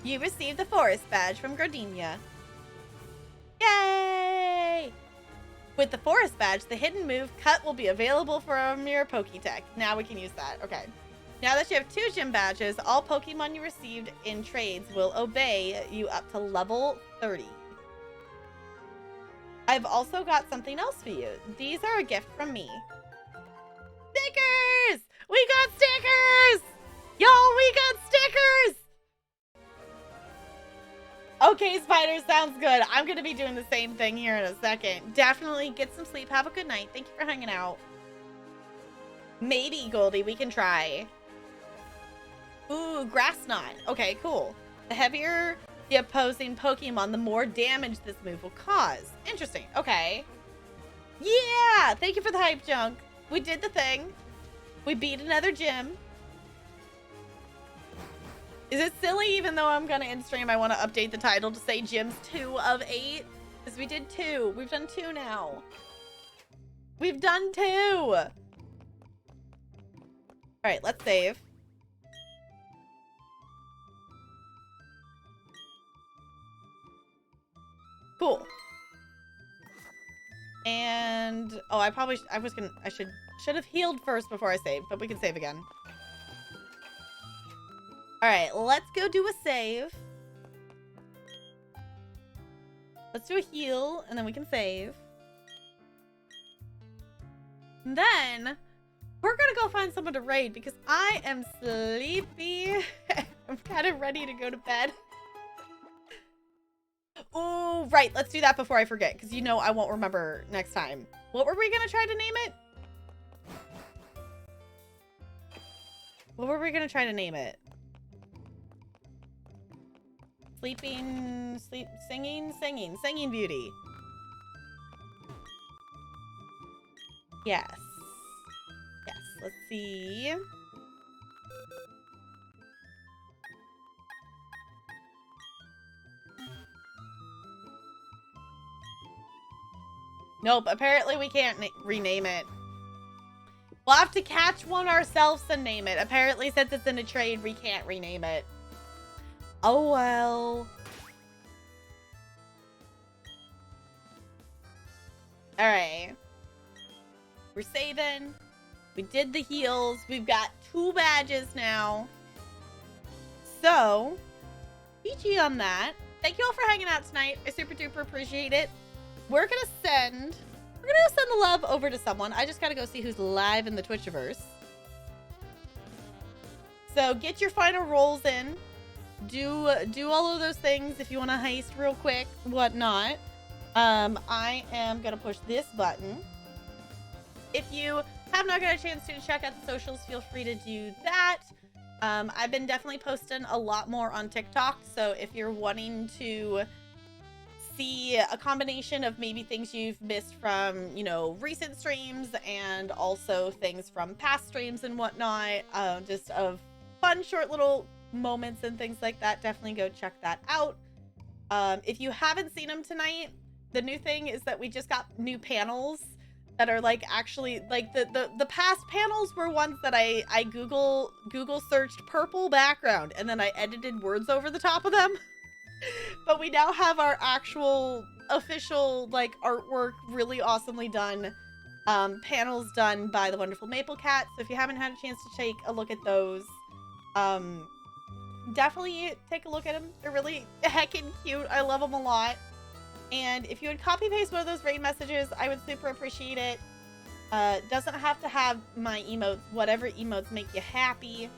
[SPEAKER 1] You received the Forest Badge from Gardenia. Yay! With the Forest Badge, the hidden move Cut will be available from your Pokétech. Now we can use that. Okay. Now that you have 2 gym badges, all Pokemon you received in trades will obey you up to level 30. I've also got something else for you. These are a gift from me. Stickers! We got stickers! Y'all, we got stickers! Okay, Spider, sounds good. I'm going to be doing the same thing here in a second. Definitely get some sleep. Have a good night. Thank you for hanging out. Maybe, Goldie, we can try. Ooh, Grass Knot. Okay, cool. The heavier the opposing Pokemon, the more damage this move will cause. Interesting. Okay. Yeah! Thank you for the hype, Junk. We did the thing. We beat another gym. Is it silly, even though I'm gonna end stream, I want to update the title to say gyms 2 of 8? Because we did 2. We've done 2 now. We've done 2. All right, let's save. Cool. And oh, I should have healed first before I saved, but we can save again. All right, let's go do a save. Let's do a heal, and then we can save. And then we're gonna go find someone to raid because I am sleepy. I'm kind of ready to go to bed. Oh, right. Let's do that before I forget, because you know I won't remember next time. What were we gonna try to name it? What were we gonna try to name it? Singing beauty. Yes. Yes, let's see. Nope, apparently we can't rename it. We'll have to catch one ourselves and name it. Apparently, since it's in a trade, we can't rename it. Oh, well. All right. We're saving. We did the heals. We've got 2 badges now. So, GG on that. Thank you all for hanging out tonight. I super duper appreciate it. We're gonna send the love over to someone. I just gotta go see who's live in the Twitchiverse. So get your final rolls in. Do all of those things if you want to heist real quick, whatnot. I am gonna push this button. If you have not got a chance to check out the socials, feel free to do that. I've been definitely posting a lot more on TikTok, so if you're wanting to see a combination of maybe things you've missed from, you know, recent streams and also things from past streams and whatnot, just of fun short little moments and things like that, definitely go check that out. If you haven't seen them tonight, the new thing is that we just got new panels that are like actually like the past panels were ones that I Google searched purple background and then I edited words over the top of them. But we now have our actual official like artwork, really awesomely done panels done by the wonderful Maple Cat. So if you haven't had a chance to take a look at those, definitely take a look at them. They're really heckin' cute. I love them a lot. And if you would copy paste one of those raid messages, I would super appreciate it. Doesn't have to have my emotes, whatever emotes make you happy.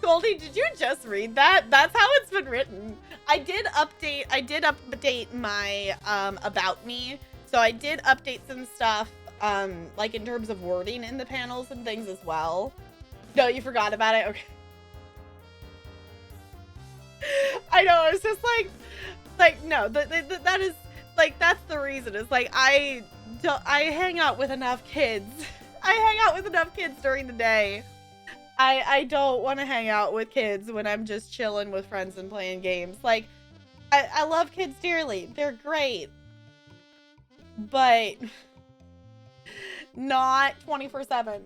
[SPEAKER 1] Goldie, did you just read that? That's how it's been written. I did update my about me. So I did update some stuff like in terms of wording in the panels and things as well. No, you forgot about it? Okay. I know, it's just like no, that is like, that's the reason. It's like I hang out with enough kids. I hang out with enough kids during the day. I don't want to hang out with kids when I'm just chilling with friends and playing games. Like, I love kids dearly. They're great. But not 24/7.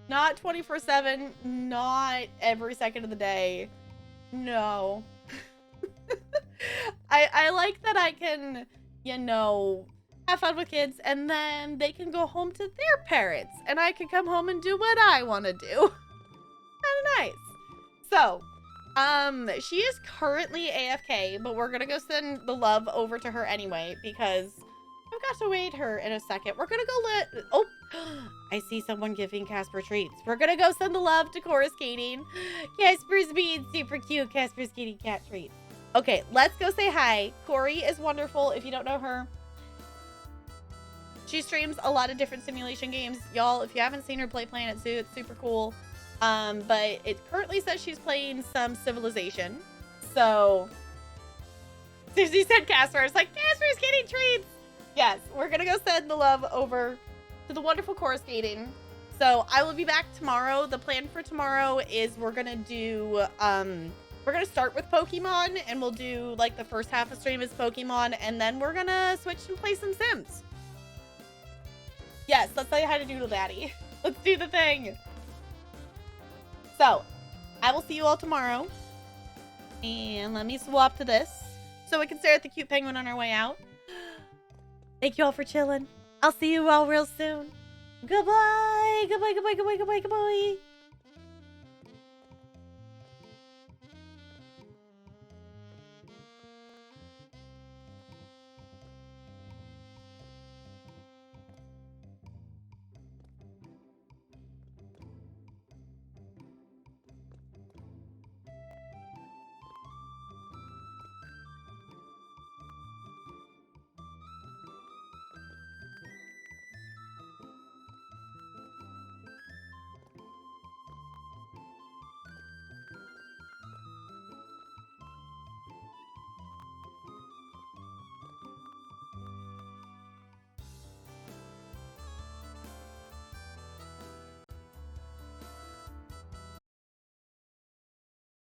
[SPEAKER 1] Not 24/7. Not every second of the day. No. I like that I can, you know, have fun with kids and then they can go home to their parents and I can come home and do what I want to do. Kind of nice. So, she is currently AFK, but we're gonna go send the love over to her anyway because I've got to wait her in a second. We're gonna go oh, I see someone giving Casper treats. We're gonna go send the love to Cora Skating. Casper's being super cute. Casper's getting cat treats. Okay, let's go say hi. Corey is wonderful. If you don't know her, she streams a lot of different simulation games. Y'all, if you haven't seen her play Planet Zoo, it's super cool. But it currently says she's playing some Civilization. So, Susie said Casper. It's like, Casper's getting treats. Yes, we're going to go send the love over to the wonderful Cora Skating. So, I will be back tomorrow. The plan for tomorrow is we're going to do, we're going to start with Pokemon. And we'll do, like, the first half of stream is Pokemon. And then we're going to switch and play some Sims. Yes, let's tell you how to doodle daddy. Let's do the thing. So, I will see you all tomorrow. And let me swap to this so we can stare at the cute penguin on our way out. Thank you all for chilling. I'll see you all real soon. Goodbye. Goodbye, goodbye, goodbye, goodbye, goodbye.